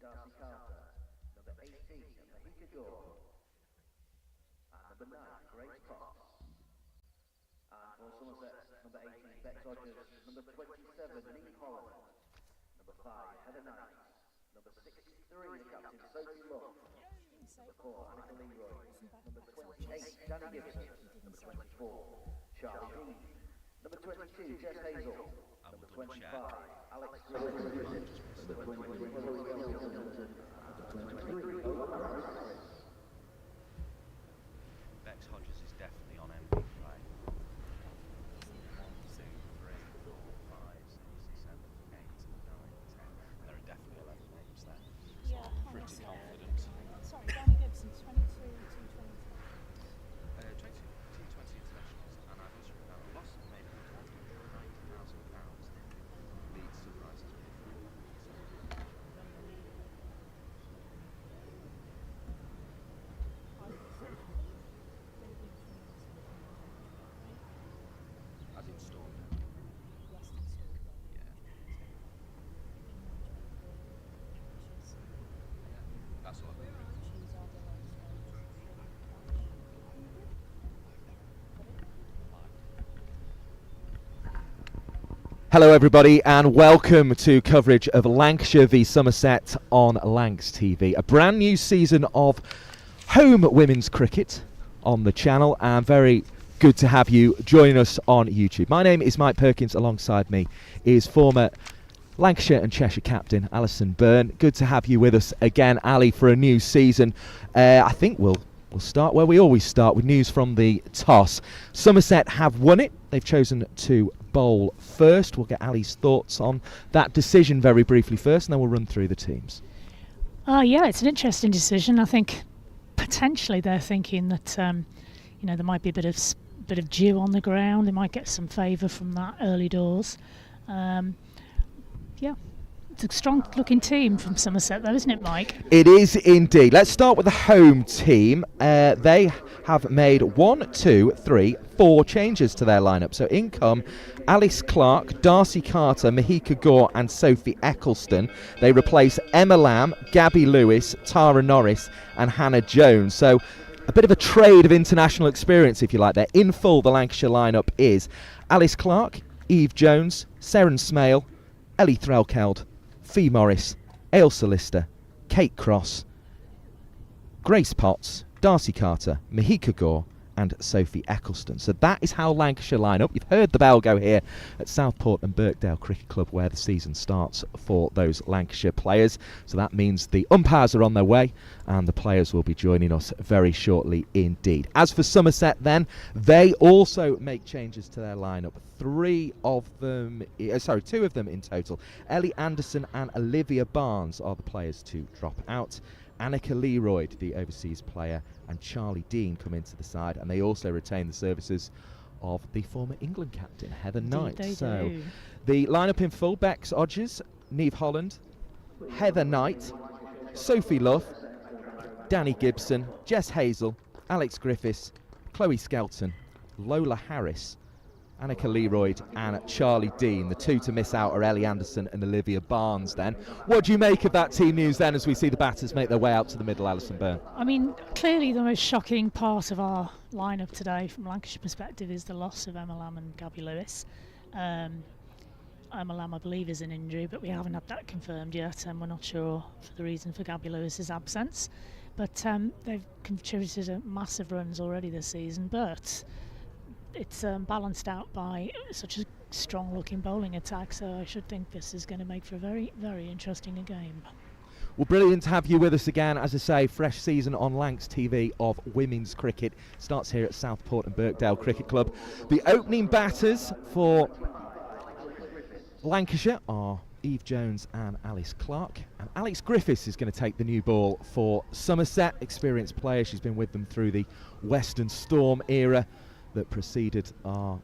Darcy Carter. Number 18, Mahika Gore. And number 9, Grace Potts. And for Somerset, number 18, Bex Hodges. Number 27, Neve Holland. Number 5, Heather Knight. Number 63, the captain, Sophie Love. Number 4, Annika Leroy. Number 28, Danny Gibson. Number 24, Charlie Dean. Number 22, Jess Hazel. Number 25, Alex Griffin. Number 24, Chloe Skelton. Number 23, Bex Hodges is definitely on MP play. 1, 2, 3, 4, 5, 6, 7, 8, 9, 10. There are definitely 11 names there. Yeah, pretty confident. Sorry, Danny Gibson, 22 to 20. 20 T20 internationals, and I've also lost maybe £90,000. Leeds surprises me. As in Storm. Yeah. That's a lot. Hello everybody and welcome to coverage of Lancashire v Somerset on Lancs TV. A brand new season of home women's cricket on the channel, and very good to have you joining us on YouTube. My name is Mike Perkins, alongside me is former Lancashire and Cheshire captain Alison Byrne. Good to have you with us again, Ali, for a new season. I think we'll start where we always start, with news from the toss. Somerset have won it. They've chosen to bowl first. We'll get Ali's thoughts on that decision very briefly first, and then we'll run through the teams. Yeah, it's an interesting decision. I think potentially they're thinking that there might be a bit of dew on the ground. They might get some favour from that early doors. Yeah, it's a strong-looking team from Somerset, though, isn't it, Mike? It is indeed. Let's start with the home team. They have made 4 changes to their lineup. So in come Alice Clark, Darcy Carter, Mahika Gore and Sophie Eccleston. They replace Emma Lamb, Gabby Lewis, Tara Norris and Hannah Jones. So a bit of a trade of international experience, if you like there. In full, the Lancashire lineup is Alice Clark, Eve Jones, Seren Smale, Ellie Threlkeld, Fee Morris, Ailsa Lister, Kate Cross, Grace Potts, Darcy Carter, Mahika Gore and Sophie Eccleston. So that is how Lancashire line up. You've heard the bell go here at Southport and Birkdale Cricket Club, where the season starts for those Lancashire players. So that means the umpires are on their way and the players will be joining us very shortly indeed. As for Somerset then, they also make changes to their lineup. 2 of them in total. Ellie Anderson and Olivia Barnes are the players to drop out. Annika Leroy, the overseas player, and Charlie Dean come into the side, and they also retain the services of the former England captain, Heather Knight. So the lineup in full: Bex Hodges, Neve Holland, Heather Knight, Sophie Love, Danny Gibson, Jess Hazel, Alex Griffiths, Chloe Skelton, Lola Harris, Annika Leroy and Charlie Dean. The 2 to miss out are Ellie Anderson and Olivia Barnes then. What do you make of that team news then, as we see the batters make their way out to the middle, Alison Byrne? I mean, clearly the most shocking part of our lineup today from Lancashire perspective is the loss of Emma Lamb and Gabby Lewis. Emma Lamb, I believe, is an injury, but we haven't had that confirmed yet, and we're not sure for the reason for Gabby Lewis's absence. But they've contributed massive runs already this season, but it's balanced out by such a strong-looking bowling attack, so I should think this is going to make for a very, very interesting game. Well, brilliant to have you with us again. As I say, fresh season on Lancs TV of women's cricket starts here at Southport and Birkdale Cricket Club. The opening batters for Lancashire are Eve Jones and Alice Clark, and Alex Griffiths is going to take the new ball for Somerset. Experienced player, she's been with them through the Western Storm era that preceded our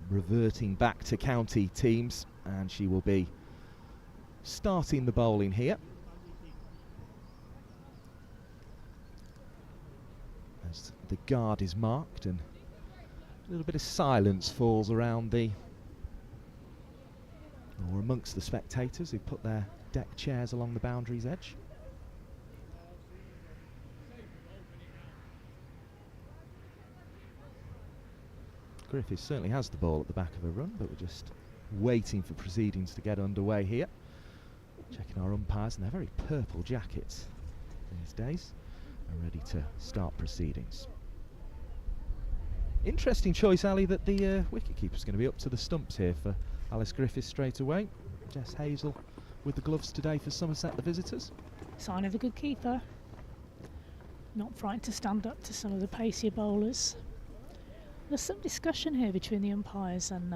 reverting back to county teams, and she will be starting the bowling here. As the guard is marked and a little bit of silence falls around the or amongst the spectators who put their deck chairs along the boundary's edge. Griffiths certainly has the ball at the back of a run, but we're just waiting for proceedings to get underway here. Checking our umpires, and they're very purple jackets these days, and ready to start proceedings. Interesting choice, Ali, that the wicketkeeper's going to be up to the stumps here for Alice Griffiths straight away. Jess Hazel with the gloves today for Somerset, the visitors. Sign of a good keeper. Not frightened to stand up to some of the pacier bowlers. There's some discussion here between the umpires and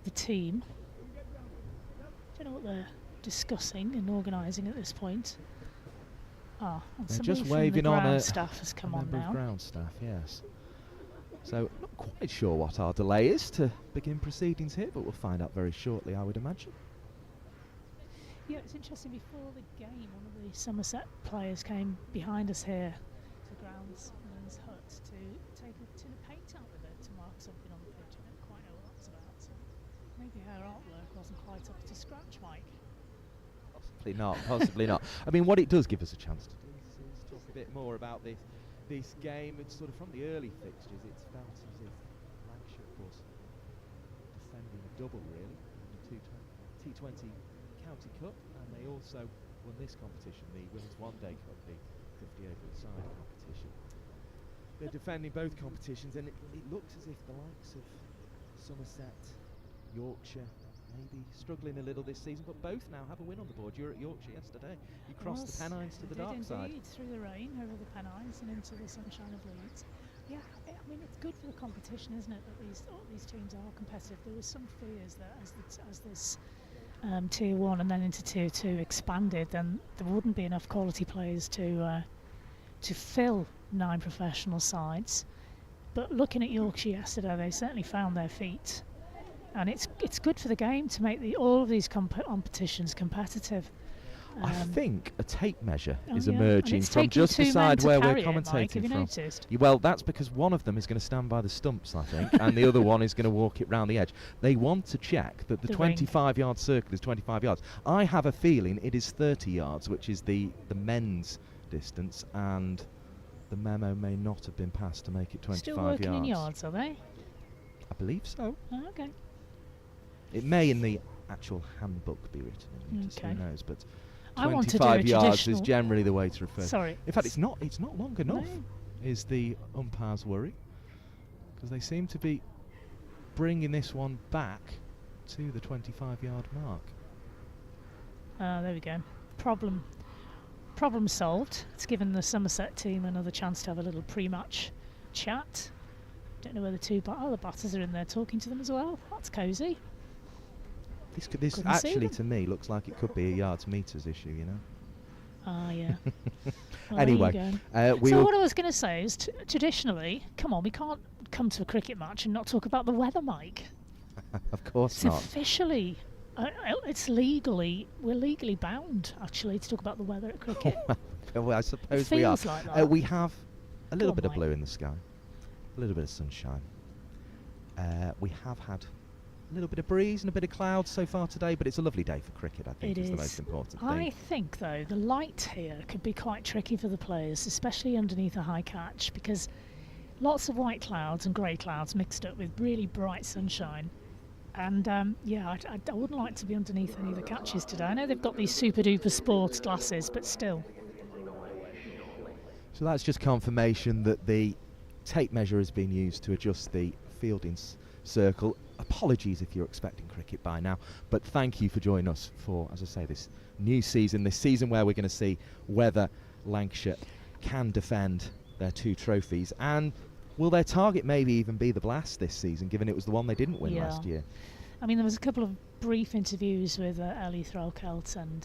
the team. Don't know what they're discussing and organising at this point. And they're somebody just from waving the on ground a staff has come on member of now. ground staff, yes. So not quite sure what our delay is to begin proceedings here, but we'll find out very shortly, I would imagine. Yeah, it's interesting. Before the game, one of the Somerset players came behind us here to the groundsman's hut to take a tin of paint out with her to mark something on the pitch. I don't quite know what that's about. So maybe her artwork wasn't quite up to scratch, Mike. Possibly not, possibly not. I mean, what it does give us a chance to do is talk a bit more about this game. It's sort of from the early fixtures, it's felt as if Lancashire, of course, defending a double really in the T20 County Cup, and they also won this competition, the Women's One Day Cup, the 50 over the side competition. They're defending both competitions, and it looks as if the likes of Somerset, Yorkshire, maybe struggling a little this season, but both now have a win on the board. You were at Yorkshire yesterday. You crossed the Pennines to the dark side. Indeed, through the rain, over the Pennines and into the sunshine of Leeds. Yeah, I mean, it's good for the competition, isn't it, that these teams are competitive. There was some fears that as this Tier 1 and then into Tier 2 expanded, then there wouldn't be enough quality players to fill 9 professional sides. But looking at Yorkshire yesterday, they certainly found their feet. And it's good for the game to make all of these competitions competitive. I think a tape measure is yeah. emerging from just beside where we're commentating Mike, from. Noticed? Well, that's because one of them is going to stand by the stumps, I think, and the other one is going to walk it round the edge. They want to check that the 25-yard circle is 25 yards. I have a feeling it is 30 yards, which is the men's distance, and the memo may not have been passed to make it 25 Still working yards. in yards, are they? I believe so. Oh, okay. It may in the actual handbook be written in meters, Okay. who knows, but I want to do 25 a yards traditional is generally the way to refer. Sorry. In fact, it's not long enough, No. is the umpire's worry, because they seem to be bringing this one back to the 25-yard mark. There we go. Problem solved. It's given the Somerset team another chance to have a little pre-match chat. Don't know where the the batters are in there talking to them as well. That's cosy. This Couldn't actually, see to me, looks like it could be a yards meters issue, you know. Yeah. Well, Anyway, so what I was going to say is, traditionally, come on, we can't come to a cricket match and not talk about the weather, Mike. Of course It's not. officially, we're legally bound, actually, to talk about the weather at cricket. Well, I suppose It we are. feels like that. We have a little on, bit of Mike. blue in the sky, a little bit of sunshine. We have had a little bit of breeze and a bit of clouds so far today, but it's a lovely day for cricket, I think, It is the is. most important I thing. think, though, the light here could be quite tricky for the players, especially underneath a high catch, because lots of white clouds and grey clouds mixed up with really bright sunshine. And, I wouldn't like to be underneath any of the catches today. I know they've got these super-duper sports glasses, but still. So that's just confirmation that the tape measure has been used to adjust the fielding circle. Apologies if you're expecting cricket by now, but thank you for joining us for, as I say, this new season, this season where we're going to see whether Lancashire can defend their 2 trophies, and will their target maybe even be the Blast this season, given it was the one they didn't win last year. I mean, there was a couple of brief interviews with Ellie Threlkeld and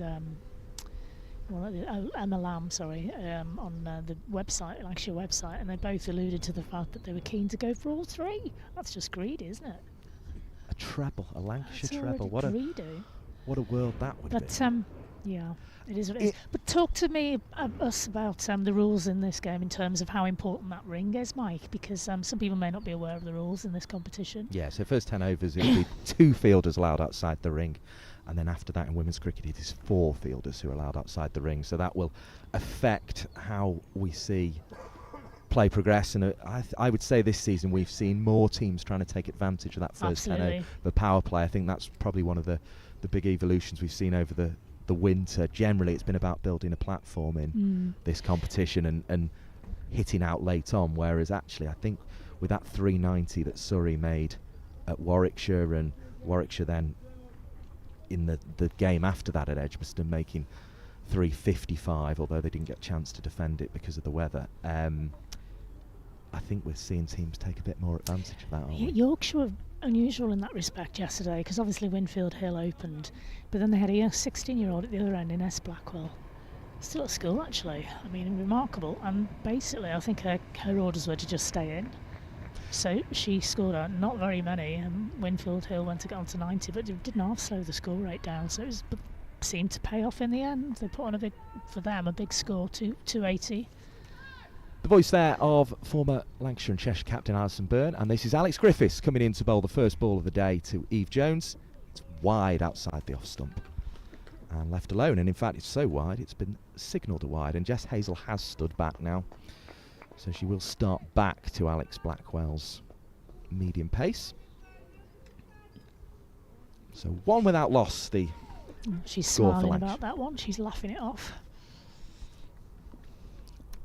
Emma Lamb, on the website, Lancashire website, and they both alluded to the fact that they were keen to go for all 3. That's just greedy, isn't it? A treble, a Lancashire That's treble. already greedy. What a world that would be. But Yeah, it is what it is. But talk to me us about the rules in this game in terms of how important that ring is, Mike, because some people may not be aware of the rules in this competition. Yeah, so first 10 overs it'll be 2 fielders allowed outside the ring, and then after that in women's cricket it is 4 fielders who are allowed outside the ring, so that will affect how we see play progress. And I would say this season we've seen more teams trying to take advantage of that first 10 over the power play. I think that's probably one of the big evolutions we've seen over the winter. Generally it's been about building a platform in this competition and hitting out late on, whereas actually I think with that 390 that Surrey made at Warwickshire, and Warwickshire then in the game after that at Edgbaston making 355, although they didn't get a chance to defend it because of the weather, I think we're seeing teams take a bit more advantage of that, aren't we? Yorkshire were unusual in that respect yesterday, because obviously Winfield Hill opened, but then they had a 16-year-old at the other end in S. Blackwell, still at school actually. I mean, remarkable. And basically I think her orders were to just stay in, so she scored not very many, and Winfield Hill went to get on to 90, but it didn't half slow the score rate down, so it seemed to pay off in the end. They put on a big score, 280. The voice there of former Lancashire and Cheshire captain Alison Byrne, and this is Alex Griffiths coming in to bowl the first ball of the day to Eve Jones. It's wide outside the off stump and left alone, and in fact it's so wide it's been signalled a wide, and Jess Hazel has stood back now, so she will start back to Alex Blackwell's medium pace. So 1 without loss, the she's score for smiling Lancashire. about that one, she's laughing it off.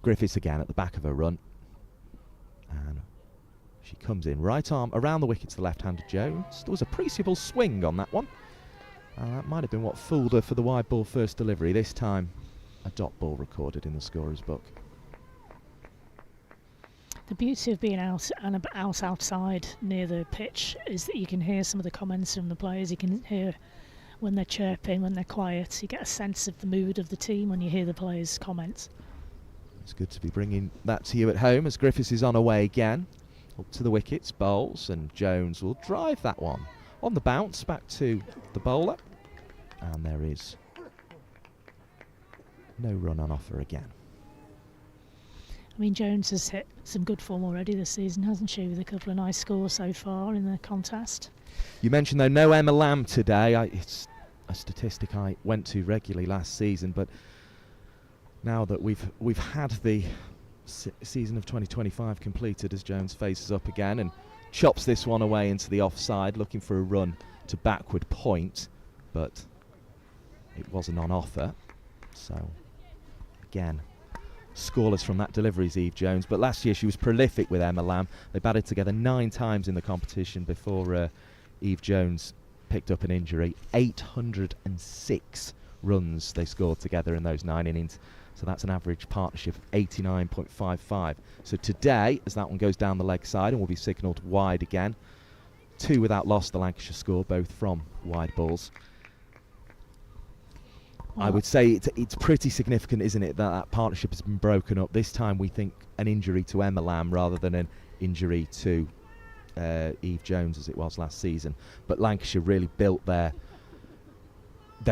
Griffiths again at the back of her run, and she comes in right arm around the wicket to the left-handed Jones. There was appreciable swing on that one, and that might have been what fooled her for the wide ball first delivery. This time a dot ball recorded in the scorer's book. The beauty of being outside near the pitch is that you can hear some of the comments from the players. You can hear when they're chirping, when they're quiet. You get a sense of the mood of the team when you hear the players' comments. It's good to be bringing that to you at home as Griffiths is on her way again. Up to the wickets, bowls, and Jones will drive that one. On the bounce, back to the bowler. And there is no run on offer again. I mean, Jones has hit some good form already this season, hasn't she, with a couple of nice scores so far in the contest. You mentioned, though, no Emma Lamb today. It's a statistic I went to regularly last season, but now that we've had the season of 2025 completed, as Jones faces up again and chops this one away into the offside, looking for a run to backward point, but it wasn't on offer. So again, scoreless from that delivery is Eve Jones, but last year she was prolific with Emma Lamb. They batted together 9 times in the competition before Eve Jones picked up an injury. 806 runs they scored together in those 9 innings. So that's an average partnership of 89.55. So today, as that one goes down the leg side and will be signalled wide again, 2 without loss, the Lancashire score, both from wide balls. I would say it's pretty significant, isn't it, that partnership has been broken up. This time we think an injury to Emma Lamb rather than an injury to Eve Jones as it was last season. But Lancashire really built their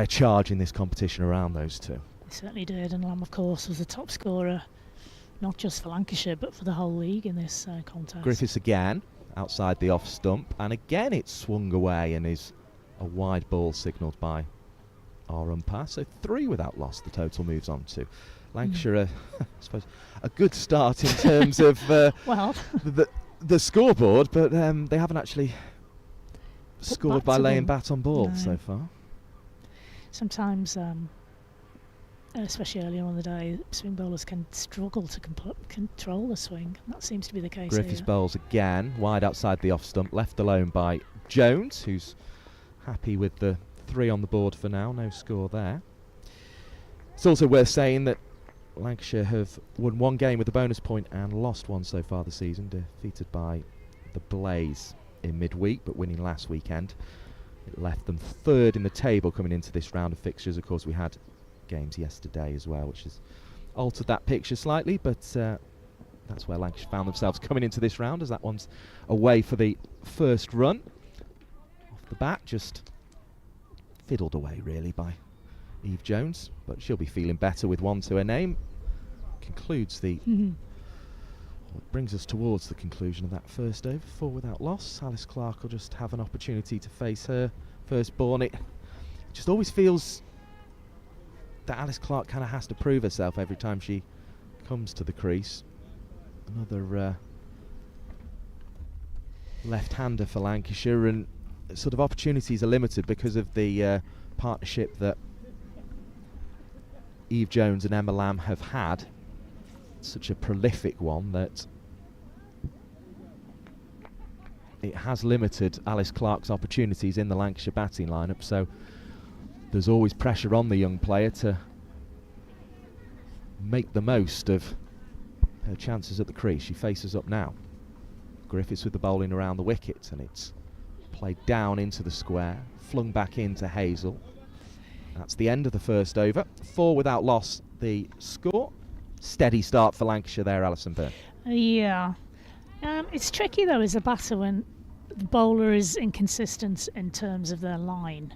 charge in this competition around those two. They certainly did, and Lamb, of course, was the top scorer, not just for Lancashire, but for the whole league in this contest. Griffiths again, outside the off stump, and again it's swung away and is a wide ball signalled by our umpire. So 3 without loss, the total moves on to Lancashire. I suppose a good start in terms of well, the scoreboard, but they haven't actually scored by laying bat on ball so far. Sometimes, especially earlier on in the day, swing bowlers can struggle to control the swing. That seems to be the case Griffiths here. bowls again, wide outside the off stump, left alone by Jones, who's happy with the 3 on the board for now, no score there. It's also worth saying that Lancashire have won 1 game with a bonus point and lost 1 so far this season, defeated by the Blaze in midweek, but winning last weekend. It left them 3rd in the table coming into this round of fixtures. Of course, we had games yesterday as well, which has altered that picture slightly, but that's where Lancashire found themselves coming into this round, as that one's away for the first run. Off the bat, just fiddled away really by Eve Jones, but she'll be feeling better with 1 to her name. Concludes the... It brings us towards the conclusion of that first over. 4 without loss. Alice Clark will just have an opportunity to face her firstborn. It just always feels that Alice Clark kind of has to prove herself every time she comes to the crease. Another left-hander for Lancashire, and sort of opportunities are limited because of the partnership that Eve Jones and Emma Lamb have had. Such a prolific one that it has limited Alice Clark's opportunities in the Lancashire batting lineup, so there's always pressure on the young player to make the most of her chances at the crease. She faces up now. Griffiths with the bowling around the wicket, and it's played down into the square, flung back into Hazel. That's the end of the first over. 4 without loss, the score. Steady start for Lancashire there, Alison Byrne. Yeah. It's tricky though as a batter when the bowler is inconsistent in terms of their line,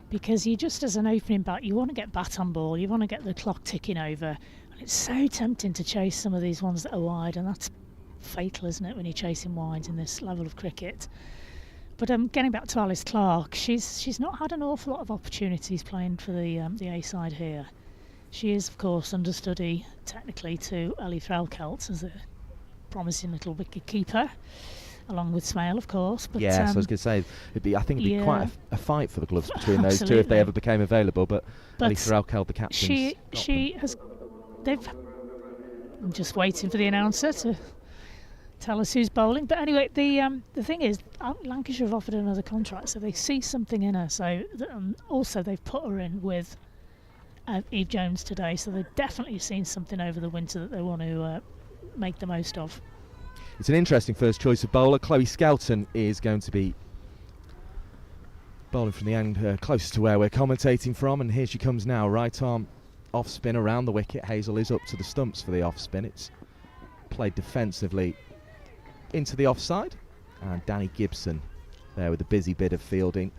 because you just, as an opening bat, you want to get bat on ball, you want to get the clock ticking over, and it's so tempting to chase some of these ones that are wide, and that's fatal, isn't it, when you're chasing wides in this level of cricket. But getting back to Alice Clark, she's not had an awful lot of opportunities playing for the A side here. She is, of course, understudy technically to Ellie Threlkelt as a promising little wicket keeper, along with Smale, of course. But yes, I was going to say, I think it'd be quite a fight for the gloves between those two if they ever became available. But Ellie Threlkelt, the captain, she has. I'm just waiting for the announcer to tell us who's bowling. But anyway, the thing is, Lancashire have offered another contract, so they see something in her. So also they've put her in with Eve Jones today, so they've definitely seen something over the winter that they want to make the most of. It's an interesting first choice of bowler. Chloe Skelton is going to be bowling from the end closest to where we're commentating from, and here she comes now. Right arm off spin around the wicket. Hazel is up to the stumps for the off spin. It's played defensively into the offside, and Danny Gibson there with a busy bit of fielding.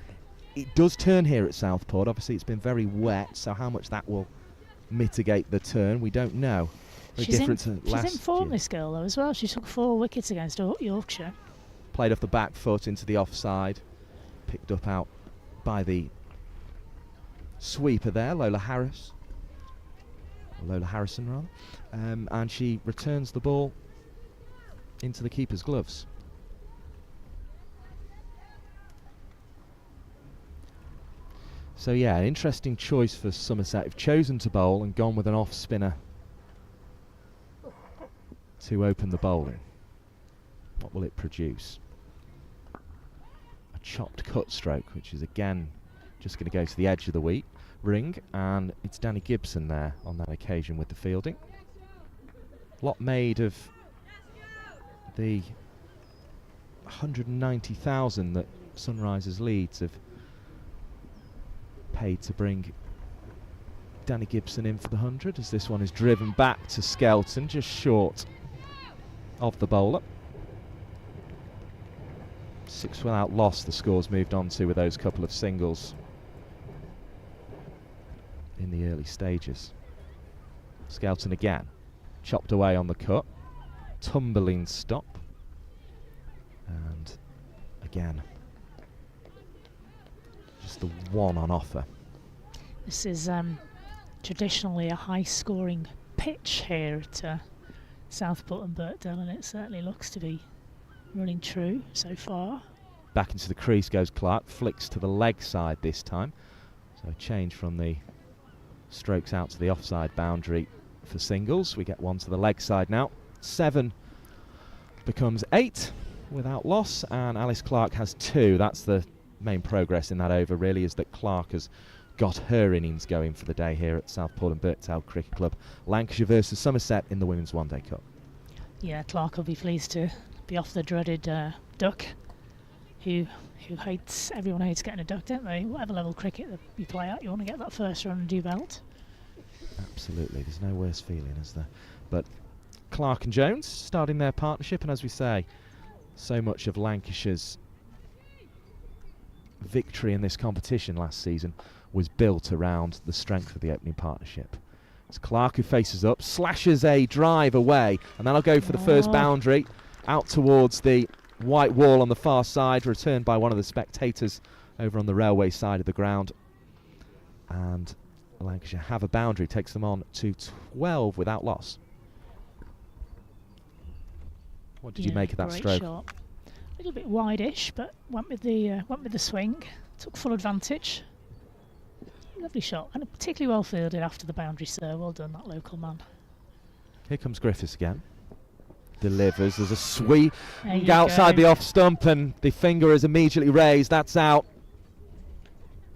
It does turn here at Southport. Obviously it's been very wet, so how much that will mitigate the turn we don't know. She's in form, this girl, though, as well. She took 4 wickets against Yorkshire. Played off the back foot into the offside, picked up out by the sweeper there, Lola Harrison rather, and she returns the ball into the keeper's gloves. So yeah, an interesting choice for Somerset. Have chosen to bowl and gone with an off spinner to open the bowling. What will it produce? A chopped cut stroke, which is again just going to go to the edge of the ring, and it's Danny Gibson there on that occasion with the fielding. Lot made of the 190,000 that Sunrisers Leeds have paid to bring Danny Gibson in for the 100, as this one is driven back to Skelton, just short of the bowler. 6 without loss the score's moved on to with those couple of singles in the early stages. Skelton again, chopped away on the cut, tumbling stop, and again just the one on offer. This is traditionally a high scoring pitch here at Southport and Birkdale, and it certainly looks to be running true so far. Back into the crease goes Clark, flicks to the leg side this time, so a change from the strokes out to the offside boundary for singles. We get one to the leg side now. 7 becomes 8 without loss, and Alice Clark has 2. That's the main progress in that over, really, is that Clark has got her innings going for the day here at Southport and Birkdale Cricket Club. Lancashire versus Somerset in the Women's One Day Cup. Yeah, Clark will be pleased to be off the dreaded duck, who hates, everyone hates getting a duck, don't they? Whatever level cricket that you play at, you want to get that first run under your belt. Absolutely, there's no worse feeling, is there? But Clark and Jones starting their partnership, and as we say, so much of Lancashire's victory in this competition last season was built around the strength of the opening partnership. It's Clark who faces up, slashes a drive away, and then I'll go for the first boundary out towards the white wall on the far side, returned by one of the spectators over on the railway side of the ground. And Lancashire have a boundary, takes them on to 12 without loss. What did you make of that stroke? Shot. A little bit wide-ish, but went with the swing, took full advantage. Lovely shot, and particularly well fielded after the boundary, sir. Well done, that local man. Here comes Griffiths again. Delivers. There's a sweep outside the off stump, and the finger is immediately raised. That's out.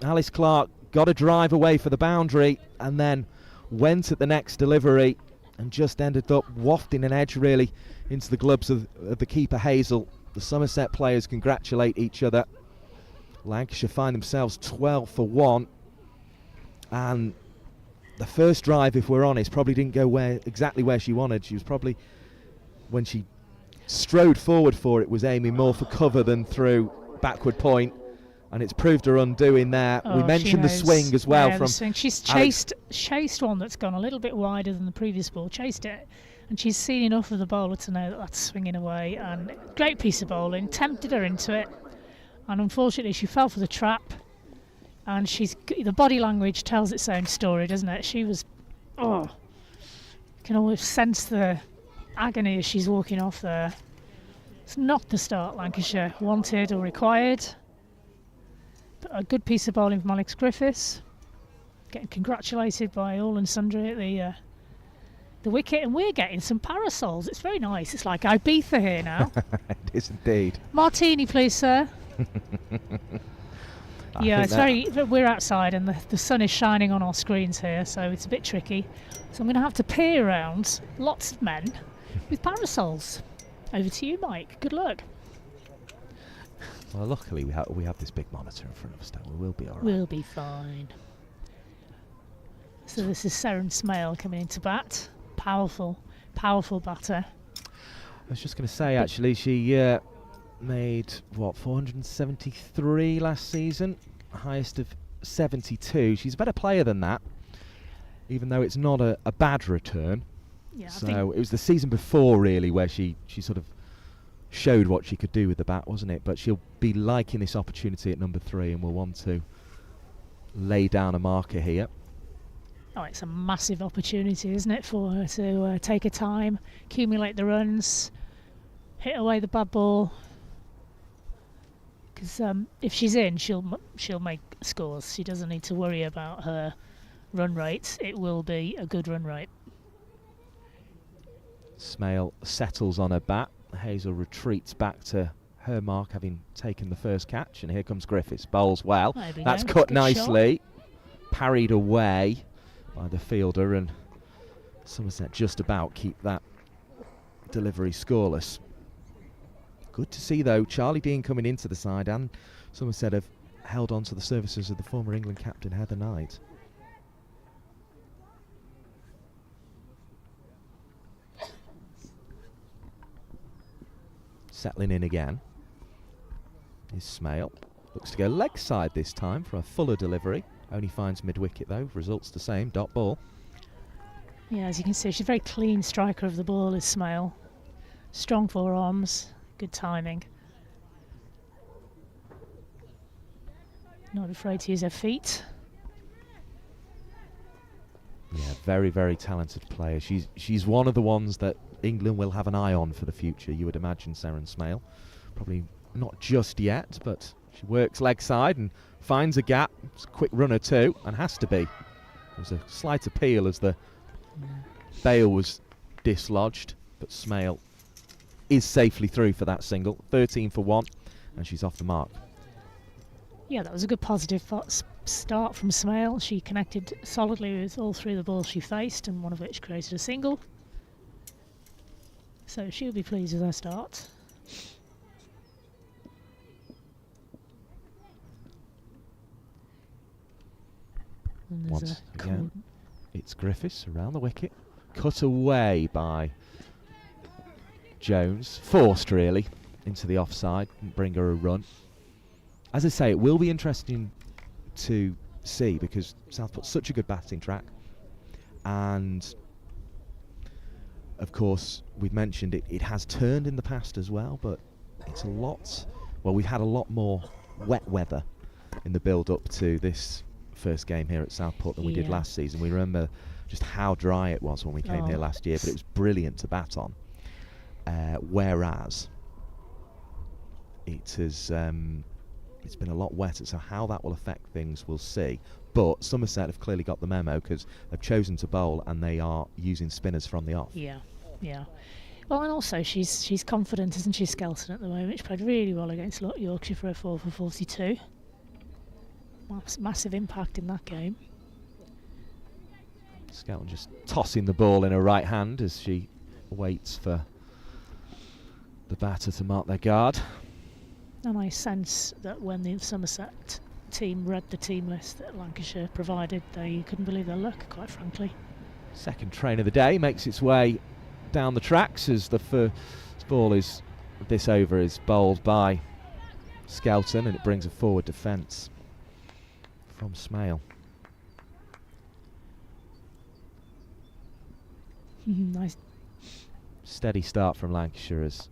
Alice Clark got a drive away for the boundary, and then went at the next delivery, and just ended up wafting an edge really into the gloves of the keeper Hazel. The Somerset players congratulate each other. Lancashire find themselves 12 for 1. And the first drive, if we're honest, probably didn't go exactly where she wanted. She was probably, when she strode forward for it, was aiming more for cover than through backward point, and it's proved her undoing there. We mentioned the swing as well. Yeah, from she's chased one that's gone a little bit wider than the previous ball, chased it, and she's seen enough of the bowler to know that that's swinging away. And great piece of bowling, tempted her into it, and unfortunately she fell for the trap. And the body language tells its own story, doesn't it? She was, you can always sense the agony as she's walking off there. It's not the start Lancashire wanted or required. But a good piece of bowling from Alex Griffiths. Getting congratulated by all and sundry at the wicket, and we're getting some parasols. It's very nice. It's like Ibiza here now. It is indeed. Martini, please, sir. Yeah, it's we're outside and the sun is shining on our screens here, so it's a bit tricky. So I'm going to have to peer around lots of men with parasols. Over to you, Mike. Good luck. Well, luckily we have this big monitor in front of us, don't we? We'll be all right. We'll be fine. So this is Seren Smale coming into bat. Powerful batter. I was just going to say, actually, she made, 473 last season, highest of 72. She's a better player than that, even though it's not a bad return. Yeah, so it was the season before, really, where she sort of showed what she could do with the bat, wasn't it? But she'll be liking this opportunity at number 3 and will want to lay down a marker here. Oh, it's a massive opportunity, isn't it, for her to take her time, accumulate the runs, hit away the bad ball. Because if she's in, she'll make scores. She doesn't need to worry about her run rate. It will be a good run rate. Smale settles on her bat. Hazel retreats back to her mark, having taken the first catch. And here comes Griffiths. Bowls well. That's cut nicely. Parried away by the fielder, and Somerset just about keep that delivery scoreless. Good to see, though, Charlie Dean coming into the side, and Somerset have held on to the services of the former England captain Heather Knight. Settling in again is Smale. Looks to go leg side this time for a fuller delivery. Only finds mid-wicket, though. Results the same. Dot ball. Yeah, as you can see, she's a very clean striker of the ball, is Smale. Strong forearms. Good timing. Not afraid to use her feet. Yeah, very, very talented player. She's one of the ones that England will have an eye on for the future, you would imagine, Seren Smale. Probably not just yet, but she works leg side and finds a gap. It's a quick runner too, and has to be. There's a slight appeal as the bail was dislodged, but Smale is safely through for that single. 13 for 1, and she's off the mark. Yeah, that was a good positive start from Smale. She connected solidly with all 3 of the balls she faced, and one of which created a single. So she'll be pleased with her start. Once again, it's Griffiths around the wicket. Cut away by Jones. Forced, really, into the offside. Didn't bring her a run. as I say, it will be interesting to see because Southport's such a good batting track, and of course we've mentioned it has turned in the past as well, but it's a lot. Well, we've had a lot more wet weather in the build-up to this first game here at Southport than we did last season. We remember just how dry it was when we came here last year, but it was brilliant to bat on. Whereas it has it's been a lot wetter, so how that will affect things we'll see. But Somerset have clearly got the memo because they've chosen to bowl and they are using spinners from the off. Yeah. Well, and also she's confident, isn't she, Skelton, at the moment? She played really well against Yorkshire for a 4 for 42. Massive impact in that game. Skelton just tossing the ball in her right hand as she waits for the batter to mark their guard. And I sense that when the Somerset team read the team list that Lancashire provided, they couldn't believe their luck, quite frankly. Second train of the day makes its way down the tracks as the first ball is this over is bowled by Skelton, and it brings a forward defence from Smale. Nice. Steady start from Lancashire as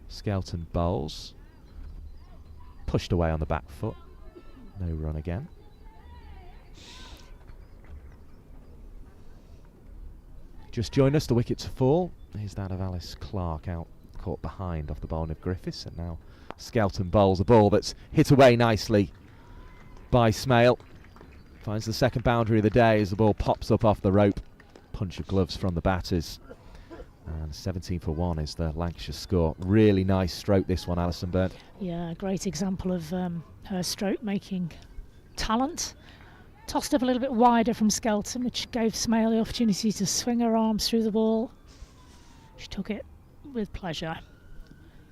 Skelton bowls. Pushed away on the back foot. No run again. Just joined us, the wicket to fall. Here's that of Alice Clark out caught behind off the bowling of Griffiths, and now Skelton bowls a ball that's hit away nicely by Smale. Finds the second boundary of the day as the ball pops up off the rope. Punch of gloves from the batters. And 17 for 1 is the Lancashire score. Really nice stroke this one, Alison Byrne. Yeah, a great example of her stroke making talent. Tossed up a little bit wider from Skelton, which gave Smale the opportunity to swing her arms through the ball. She took it with pleasure.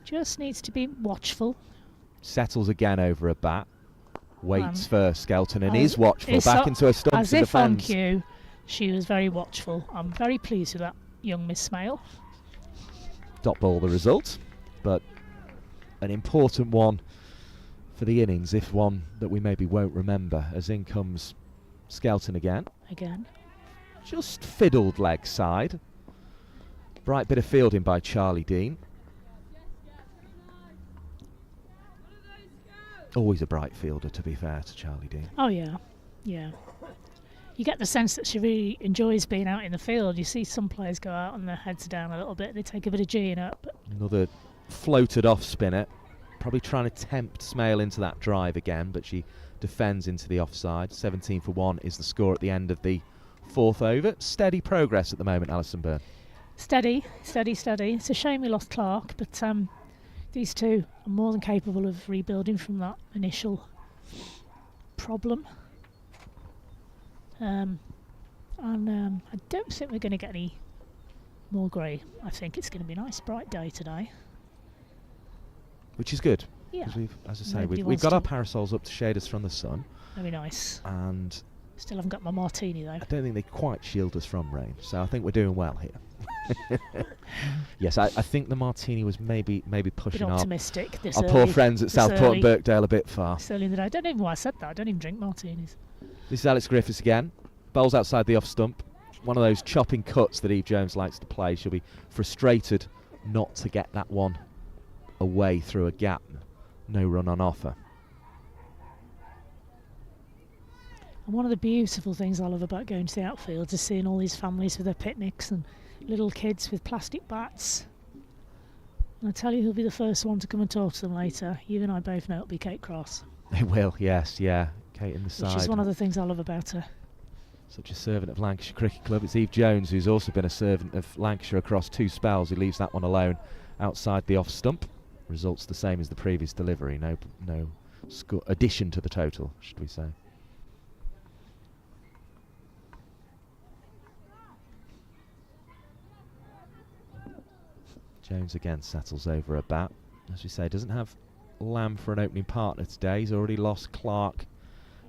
Just needs to be watchful. Settles again over a bat. Waits for Skelton and is watchful. Back into her stumps as in if defence. on cue, she was very watchful. I'm very pleased with that young Miss Smale. Dot ball the result, but an important one for the innings, if one that we maybe won't remember, as in comes Skelton again. Just fiddled leg side. Bright bit of fielding by Charlie Dean. Always a bright fielder, to be fair to Charlie Dean. Oh yeah. You get the sense that she really enjoys being out in the field. You see some players go out and their heads are down a little bit. They take a bit of G'ing up. Another floated off spinner. Probably trying to tempt Smale into that drive again, but she defends into the offside. 17 for 1 is the score at the end of the fourth over. Steady progress at the moment, Alison Byrne. Steady. It's a shame we lost Clark, but these two are more than capable of rebuilding from that initial problem. I don't think we're going to get any more grey. I think it's going to be a nice bright day today. Which is good. Yeah. Because as I say, we've got our parasols up to shade us from the sun. Very nice. And still haven't got my martini though. I don't think they quite shield us from rain, so I think we're doing well here. Yes, I think the martini was maybe pushing our poor friends at Southport and Birkdale a bit far. It's early in the day. I don't even know why I said that. I don't even drink martinis. This is Alex Griffiths again. Bowls outside the off stump. One of those chopping cuts that Eve Jones likes to play. She'll be frustrated not to get that one away through a gap. No run on offer. And one of the beautiful things I love about going to the outfield is seeing all these families with their picnics and little kids with plastic bats. And I tell you who'll be the first one to come and talk to them later. You and I both know it'll be Kate Cross. They will, yes, yeah. Kate in the side. Which is one of the things I love about her. Such a servant of Lancashire Cricket Club. It's Eve Jones, who's also been a servant of Lancashire across 2 spells, who leaves that one alone outside the off stump. Results the same as the previous delivery. No addition to the total, should we say. Jones again settles over a bat. As we say, doesn't have Lamb for an opening partner today. He's already lost Clark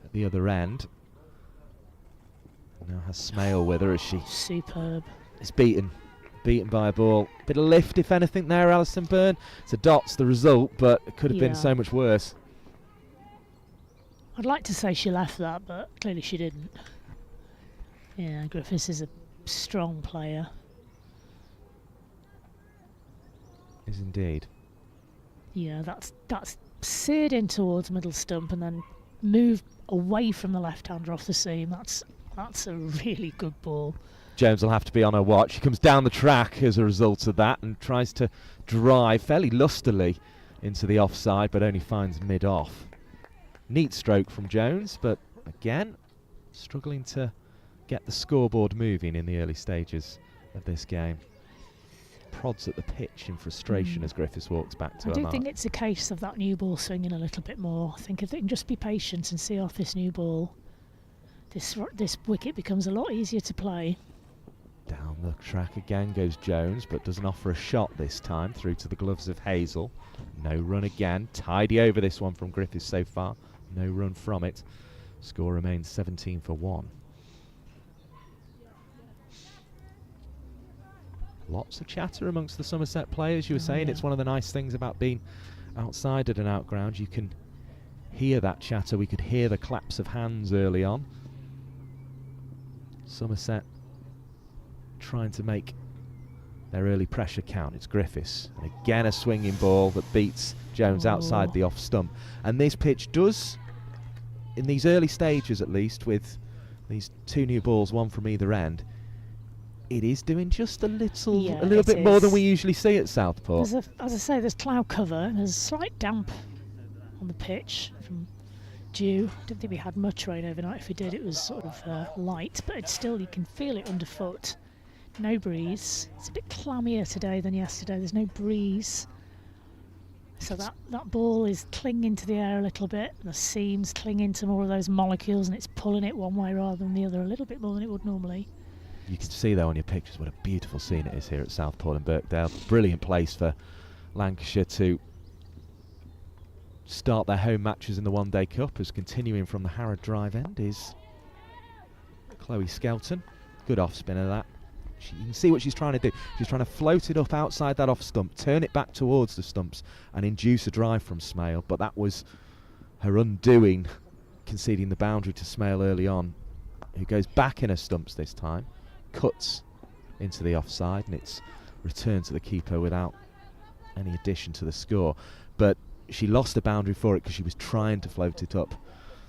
at the other end. Now has Smale with her as she... Superb. It's beaten by a ball. Bit of lift, if anything, there, Alison Byrne. It's a dot's the result, but it could have been so much worse. I'd like to say she left that, but clearly she didn't. Yeah, Griffiths is a strong player. Is indeed. Yeah, that's seared in towards middle stump and then moved away from the left-hander off the seam. That's a really good ball. Jones will have to be on her watch. She comes down the track as a result of that and tries to drive fairly lustily into the offside, but only finds mid-off. Neat stroke from Jones, but again, struggling to get the scoreboard moving in the early stages of this game. Prods at the pitch in frustration as Griffiths walks back to her mark. I do think it's a case of that new ball swinging a little bit more. I think if they can just be patient and see off this new ball, this wicket becomes a lot easier to play. Down the track again goes Jones, but doesn't offer a shot this time, through to the gloves of Hazel. No run again. Tidy over this one from Griffiths so far. No run from it. Score remains 17 for 1. Lots of chatter amongst the Somerset players. You were saying it's one of the nice things about being outside at an outground. You can hear that chatter. We could hear the claps of hands early on. Somerset trying to make their early pressure count. It's Griffiths. And again a swinging ball that beats Jones outside the off stump. And this pitch does, in these early stages at least, with these two new balls, one from either end, it is doing just a little bit more than we usually see at Southport. As I say, there's cloud cover and there's a slight damp on the pitch from dew. I don't think we had much rain overnight. If we did, it was sort of light, but it's still, you can feel it underfoot. No breeze. It's a bit clammier today than yesterday. There's no breeze. So that ball is clinging to the air a little bit. The seam's clinging to more of those molecules and it's pulling it one way rather than the other a little bit more than it would normally. You can see though on your pictures what a beautiful scene it is here at Southport and Birkdale. Brilliant place for Lancashire to start their home matches in the One Day Cup, as continuing from the Harrod Drive end is Chloe Skelton. Good off spinner that. You can see what she's trying to do. She's trying to float it up outside that off stump, turn it back towards the stumps and induce a drive from Smale, but that was her undoing, conceding the boundary to Smale early on, who goes back in her stumps this time, cuts into the offside, and it's returned to the keeper without any addition to the score. But she lost a boundary for it because she was trying to float it up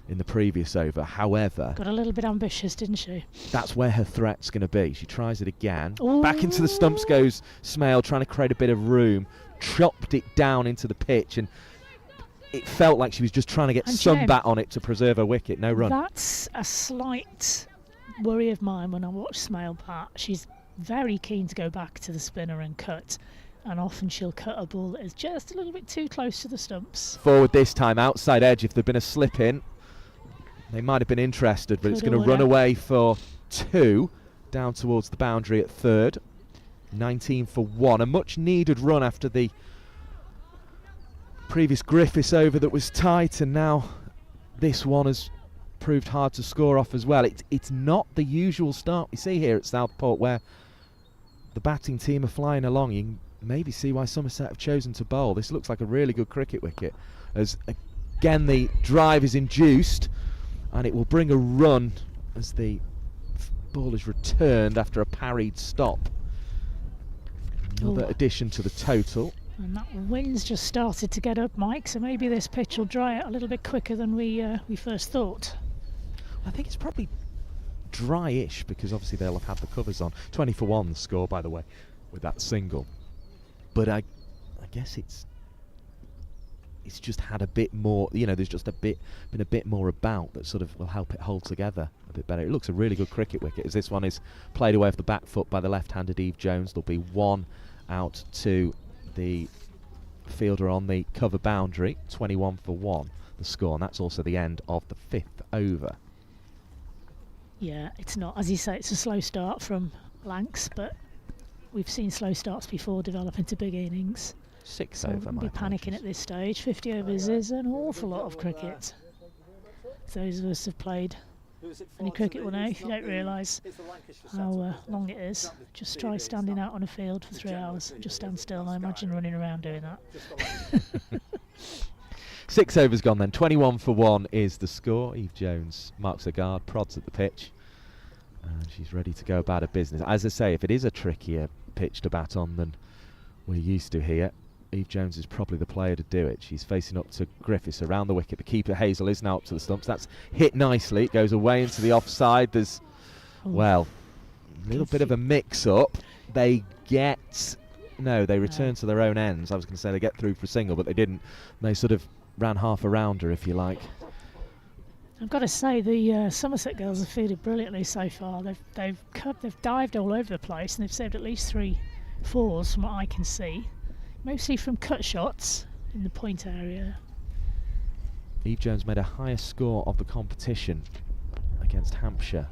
in the previous over. However, got a little bit ambitious, didn't she? That's where her threat's going to be. She tries it again. Ooh. Back into the stumps goes Smale, trying to create a bit of room, chopped it down into the pitch, and it felt like she was just trying to get some bat on it to preserve her wicket. No run. That's a slight worry of mine when I watch Smale bat. She's very keen to go back to the spinner and cut, and often she'll cut a ball that is just a little bit too close to the stumps. Forward this time, outside edge. If there'd been a slip in, they might have been interested, but it's going to run away for 2 down towards the boundary at third. 19 for 1. A much needed run after the previous Griffiths over that was tight, and now this one has proved hard to score off as well. It's not the usual start we see here at Southport, where the batting team are flying along. You can maybe see why Somerset have chosen to bowl. This looks like a really good cricket wicket, as again the drive is induced, and it will bring a run as the ball is returned after a parried stop. Another addition to the total. And that wind's just started to get up, Mike, so maybe this pitch will dry out a little bit quicker than we first thought. I think it's probably dry-ish, because obviously they'll have had the covers on. 20 for 1 the score, by the way, with that single. But I guess it's just had a bit more, there's just been a bit more about that sort of will help it hold together a bit better. It looks a really good cricket wicket, as this one is played away off the back foot by the left-handed Eve Jones. There'll be 1 out to the fielder on the cover boundary. 21 for 1 the score, and that's also the end of the 5th over. Yeah, it's not, as you say, it's a slow start from Lancs, but we've seen slow starts before develop into big innings. 6 over, my be panicking at this stage. 50 overs is an awful lot of cricket. Those of us have played any cricket will know. If you don't realise how long it is, just try standing out on a field for 3 hours. Just stand still, and I imagine running around doing that. 6 overs gone then. 21 for 1 is the score. Eve Jones marks her guard, prods at the pitch, and she's ready to go about her business. As I say, if it is a trickier pitch to bat on than we're used to here, Eve Jones is probably the player to do it. She's facing up to Griffiths around the wicket. The keeper, Hazel, is now up to the stumps. That's hit nicely. It goes away into the offside. There's, well, a little bit of a mix-up. They return to their own ends. I was going to say they get through for a single, but they didn't. They sort of ran half a rounder, if you like. I've got to say, the Somerset girls have fielded brilliantly so far. They've dived all over the place, and they've saved at least 3 fours from what I can see. Mostly from cut shots in the point area. Eve Jones made a higher score of the competition against Hampshire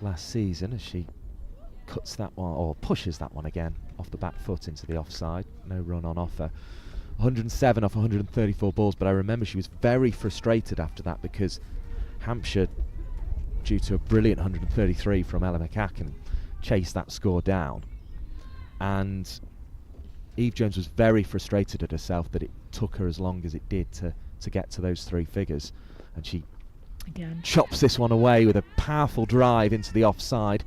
last season as she cuts that one, or pushes that one again off the back foot into the offside. No run on offer. 107 off 134 balls, but I remember she was very frustrated after that because Hampshire, due to a brilliant 133 from Ella McAcken, chased that score down. And Eve Jones was very frustrated at herself that it took her as long as it did to get to those 3 figures. And she again chops this one away with a powerful drive into the offside.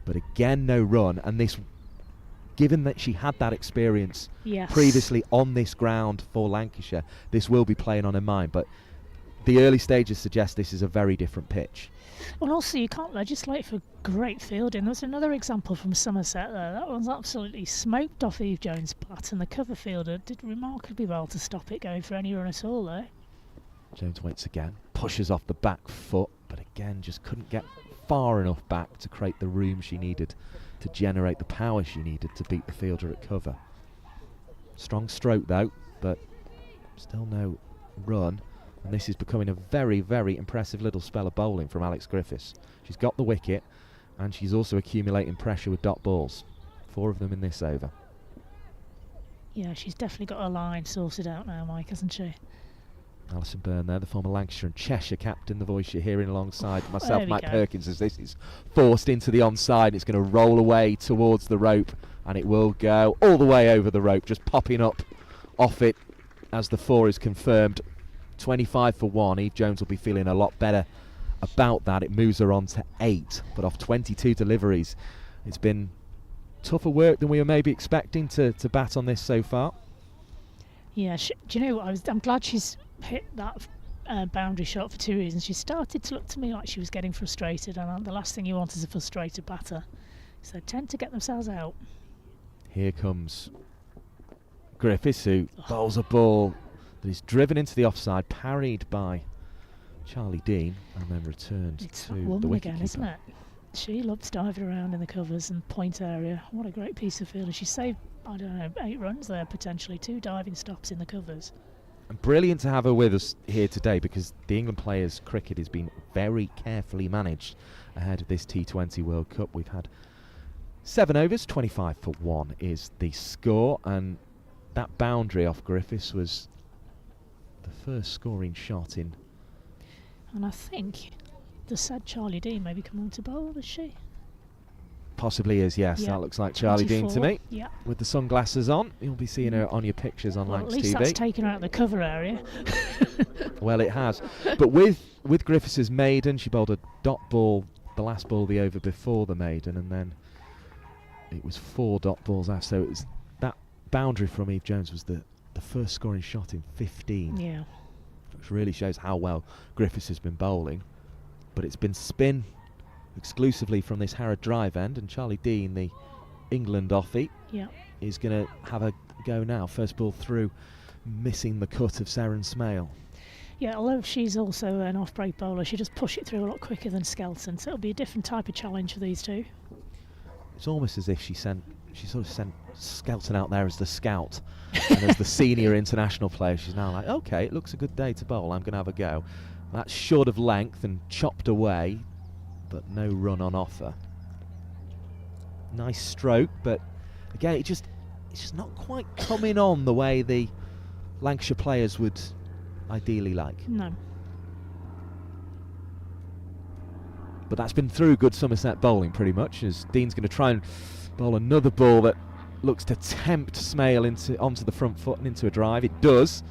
But again, no run. And this, given that she had that experience previously on this ground for Lancashire, this will be playing on her mind. But the early stages suggest this is a very different pitch. Well, also, you can't legislate for great fielding. There's another example from Somerset there. That one's absolutely smoked off Eve Jones' bat, and the cover fielder did remarkably well to stop it going for any run at all there. Jones waits again, pushes off the back foot, but again just couldn't get far enough back to create the room she needed to generate the power she needed to beat the fielder at cover. Strong stroke though, but still no run. And this is becoming a very, very impressive little spell of bowling from Alex Griffiths. She's got the wicket, and she's also accumulating pressure with dot balls. 4 of them in this over. Yeah, she's definitely got a line sorted out now, Mike, hasn't she? Alison Byrne there, the former Lancashire and Cheshire captain, the voice you're hearing alongside myself, Mike Perkins, as this is forced into the onside. It's going to roll away towards the rope, and it will go all the way over the rope, just popping up off it as the 4 is confirmed. 25 for 1. Eve Jones will be feeling a lot better about that. It moves her on to 8, but off 22 deliveries. It's been tougher work than we were maybe expecting to bat on this so far. Yeah, do you know what? I'm glad she's hit that boundary shot for 2 reasons. She started to look to me like she was getting frustrated, and the last thing you want is a frustrated batter. So they tend to get themselves out. Here comes Griffiths, who bowls a ball that is driven into the offside, parried by Charlie Dean, and then returned it's to that the woman wicket again, isn't it? She loves diving around in the covers and point area. What a great piece of fielding. She saved, 8 runs there potentially, 2 diving stops in the covers. And brilliant to have her with us here today, because the England players' cricket has been very carefully managed ahead of this T20 World Cup. We've had 7 overs, 25 for 1 is the score, and that boundary off Griffiths was the first scoring shot in. And I think the said Charlie Dean may be coming to bowl, is she? Possibly is, yes. That looks like Charlie Dean to me. Yeah. With the sunglasses on. You'll be seeing her on your pictures on Lancs TV. At least that's taken her out of the cover area. Well, it has. But with Griffiths' maiden, she bowled a dot ball, the last ball the over before the maiden, and then it was 4 dot balls after. So it was that boundary from Eve Jones was the first scoring shot in 15. Yeah. Which really shows how well Griffiths has been bowling. But it's been spin exclusively from this Harrod drive end, and Charlie Dean, the England offie, is going to have a go now. First ball through, missing the cut of Seren Smale. Yeah, although she's also an off-break bowler, she just push it through a lot quicker than Skelton, so it'll be a different type of challenge for these two. It's almost as if she sort of sent Skelton out there as the scout and as the senior international player. She's now like, okay, it looks a good day to bowl, I'm going to have a go. That's short of length and chopped away, but no run on offer. Nice stroke, but again, it's just not quite coming on the way the Lancashire players would ideally like. No. But that's been through good Somerset bowling pretty much, as Dean's going to try and bowl another ball that looks to tempt Smale onto the front foot and into a drive. It does,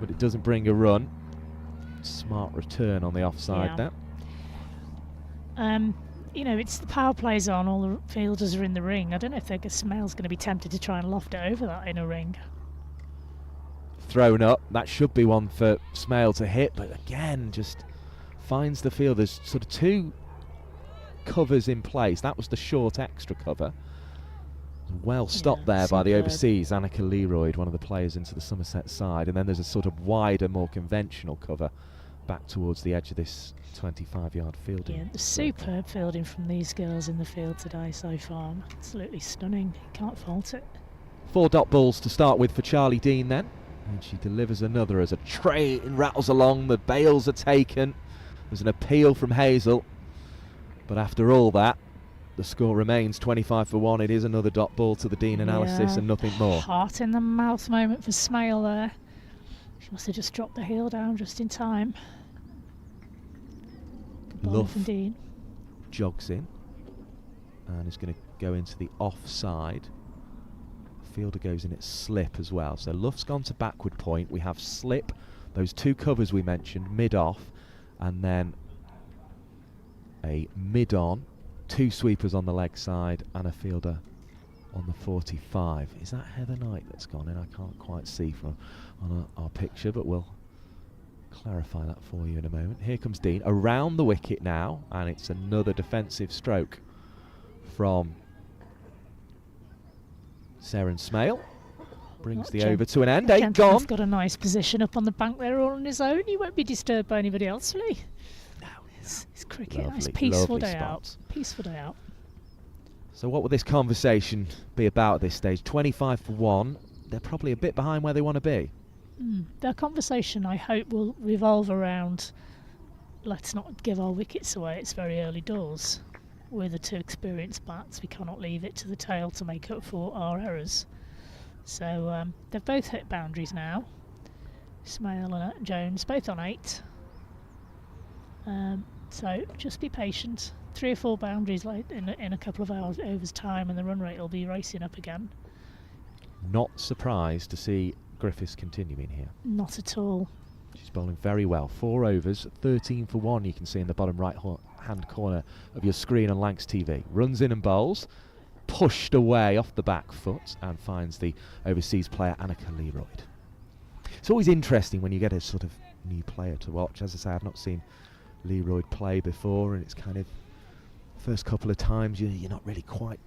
but it doesn't bring a run. Smart return on the offside there. You know, it's the power plays on, all the fielders are in the ring. I don't know if Smale's going to be tempted to try and loft it over that in a ring. Thrown up, that should be one for Smale to hit, but again, just finds the field. There's sort of two covers in place. That was the short extra cover. Well stopped there by the overseas, Annika Leroyd, one of the players into the Somerset side, and then there's a sort of wider, more conventional cover back towards the edge of this 25-yard fielding. Yeah, superb fielding from these girls in the field today so far. Absolutely stunning. Can't fault it. 4 dot balls to start with for Charlie Dean then. And she delivers another as a train rattles along. The bails are taken. There's an appeal from Hazel. But after all that, the score remains 25 for 1. It is another dot ball to the Dean analysis and nothing more. Heart in the mouth moment for Smale there. She must have just dropped the heel down just in time. Luff Dean jogs in and is going to go into the offside. Fielder goes in at slip as well. So Luff's gone to backward point. We have slip, those 2 covers we mentioned, mid-off, and then a mid-on, 2 sweepers on the leg side, and a fielder on the 45. Is that Heather Knight that's gone in? I can't quite see from on our picture, but we'll clarify that for you in a moment. Here comes Dean around the wicket now, and it's another defensive stroke from Seren Smale. Brings the over to an end. 8 gone. He's got a nice position up on the bank there all on his own. He won't be disturbed by anybody else, will he? No. It's cricket. Lovely, Nice peaceful lovely day spot. out. Peaceful day out. So what will this conversation be about at this stage? 25 for 1. They're probably a bit behind where they want to be. Their conversation, I hope, will revolve around, let's not give our wickets away. It's very early doors. We're the 2 experienced bats. We cannot leave it to the tail to make up for our errors. So they've both hit boundaries now. Smale and Jones both on 8. So just be patient. 3 or 4 boundaries in a couple of overs time, and the run rate will be racing up again. Not surprised to see Griffiths continuing here. Not at all. She's bowling very well. 4 overs, 13 for 1. You can see in the bottom right hand corner of your screen on Lancs TV. Runs in and bowls, pushed away off the back foot, and finds the overseas player Annika Leroyd. It's always interesting when you get a sort of new player to watch. As I say, I've not seen Leroyd play before, and it's kind of first couple of times you're not really quite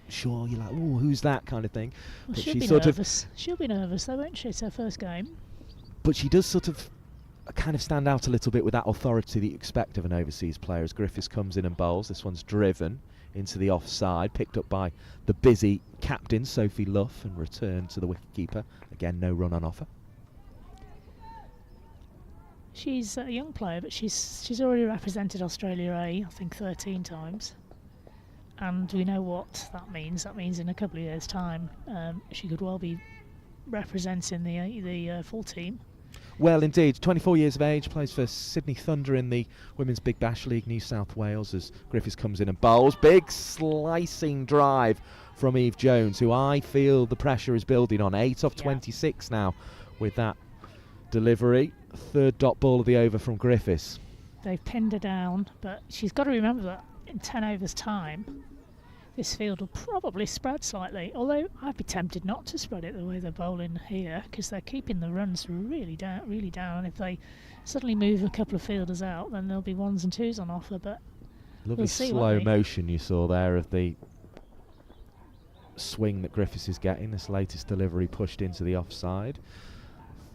sure. You're like, oh, who's that kind of thing. Well, but she'll she be sort nervous. She'll be nervous though, won't she? It's her first game. But she does sort of kind of stand out a little bit with that authority that you expect of an overseas player as Griffiths comes in and bowls. This one's driven into the offside, picked up by the busy captain Sophie Luff, and returned to the wicketkeeper. Again, no run on offer. She's a young player, but she's already represented Australia A, I think 13 times. And we know what that means. That means in a couple of years' time, she could well be representing the full team. Well, indeed. 24 years of age, plays for Sydney Thunder in the Women's Big Bash League, New South Wales, as Griffiths comes in and bowls. Big slicing drive from Eve Jones, who I feel the pressure is building on. 8 off 26 now with that delivery. 3rd dot ball of the over from Griffiths. They've pinned her down, but she's got to remember that in 10 overs' time, this field will probably spread slightly. Although I'd be tempted not to spread it the way they're bowling here, because they're keeping the runs really down. And if they suddenly move a couple of fielders out, then there'll be 1s and 2s on offer. But lovely we'll see, slow motion you saw there of the swing that Griffiths is getting. This latest delivery pushed into the offside,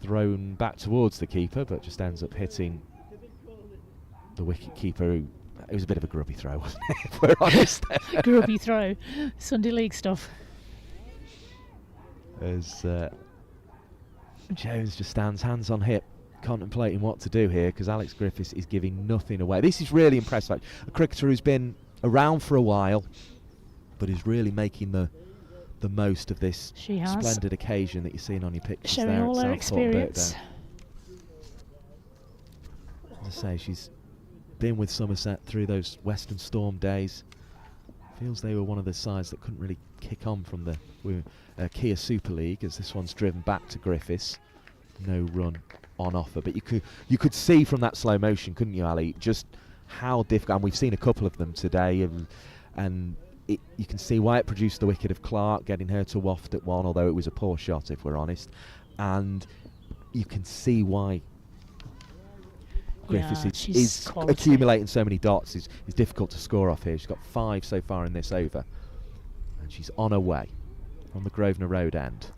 thrown back towards the keeper, but just ends up hitting the wicket keeper, who it was a bit of a grubby throw, wasn't it, if we're honest. Grubby throw. Sunday League stuff. As Jones just stands hands on hip, contemplating what to do here, because Alex Griffiths is giving nothing away. This is really impressive. A cricketer who's been around for a while, but is really making the most of this splendid occasion that you're seeing on your pictures. Showing there all at her Southport and experience. Birkdale. As I say, she's been with Somerset through those Western Storm days. Feels they were one of the sides that couldn't really kick on from the Kia Super League, as this one's driven back to Griffiths. no run on offer. But you could see from that slow motion, couldn't you, Ali, just how difficult. And we've seen a couple of them today, and you can see why it produced the wicket of Clark, getting her to waft at one, although it was a poor shot, if we're honest. And you can see why Griffiths is accumulating so many dots. It's difficult to score off here. She's got 5 so far in this over, and she's on her way from the Grosvenor Road end,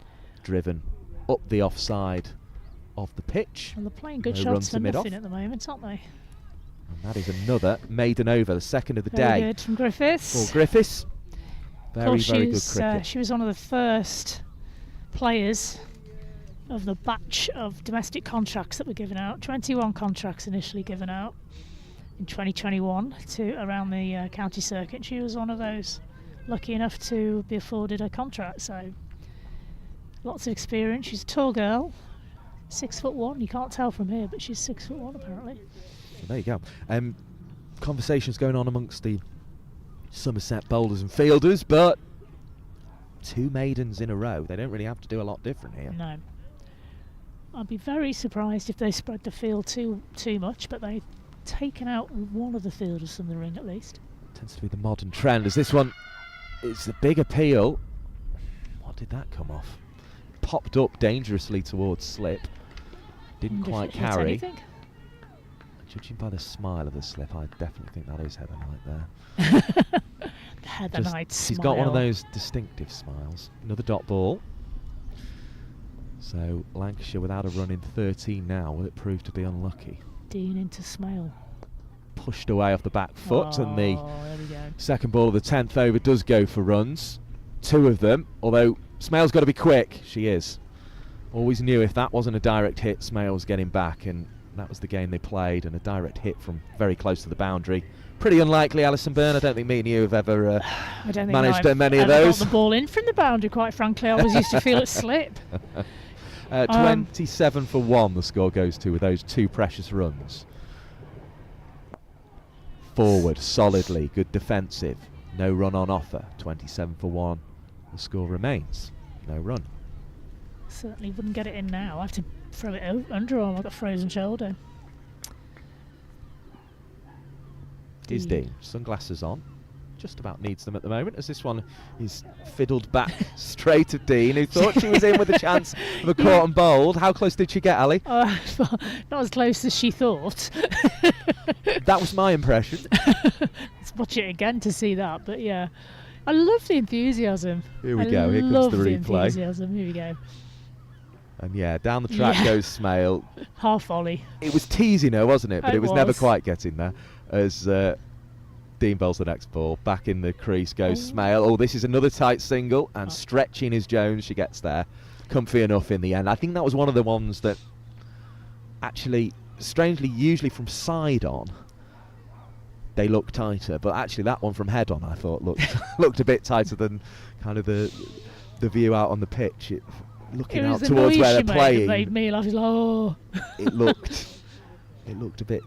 driven up the offside of the pitch. Well, they're playing good shots for nothing at the moment, aren't they? And that is another maiden over, the second of the Very day. Good from Griffiths. For Griffiths, very good cricket. She was one of the first players of the batch of domestic contracts that were given out. 21 contracts initially given out in 2021 to around the county circuit. She was one of those lucky enough to be afforded a contract. So lots of experience. She's a tall girl, 6'1". You can't tell from here, but she's 6'1" apparently. Well, there you go. Conversations going on amongst the Somerset bowlers and fielders, but 2 maidens in a row. They don't really have to do a lot different here. No. I'd be very surprised if they spread the field too much, but they've taken out one of the fielders from the ring at least. Tends to be the modern trend, as this one is a big appeal. What did that come off? Popped up dangerously towards slip. Didn't quite carry. Judging by the smile of the slip, I definitely think that is Heather Knight there. Heather Knight smile. She's got one of those distinctive smiles. Another dot ball. So Lancashire without a run in 13 now. Will it prove to be unlucky? Dean into Smale. Pushed away off the back foot, and the there we go. second ball of the 10th over does go for runs. 2 of them, although Smale's got to be quick. She is. Always knew if that wasn't a direct hit, Smale was getting back, and that was the game they played, and a direct hit from very close to the boundary. Pretty unlikely, Alison Byrne. I don't think me and you have ever managed many of those. Got the ball in from the boundary, quite frankly. I always used to feel it slip. 27 for 1 the score goes to with those 2 precious runs. Forward, solidly, good defensive. No run on offer. 27 for 1. The score remains. No run. Certainly wouldn't get it in now. I have to throw it underarm. I've got frozen shoulder. Is Dean. Sunglasses on. Just about needs them at the moment, as this one is fiddled back straight at Dean, who thought she was in with a chance of a caught and bowled. How close did she get, Ali? Not as close as she thought. That was my impression. Let's watch it again to see that, but yeah. I love the enthusiasm. Here we go, here comes the replay. Enthusiasm. Here we go. And yeah, down the track goes Smale. Half volley. It was teasing her, wasn't it? But it was never quite getting there. As Dean bowls the next ball. Back in the crease goes Smale. Oh, this is another tight single, and stretching is Jones. She gets there. Comfy enough in the end. I think that was one of the ones that actually, strangely, usually from side on, they look tighter. But actually that one from head on, I thought, looked a bit tighter than kind of the view out on the pitch. Looking out towards where they're playing. It made me laugh. It looked a bit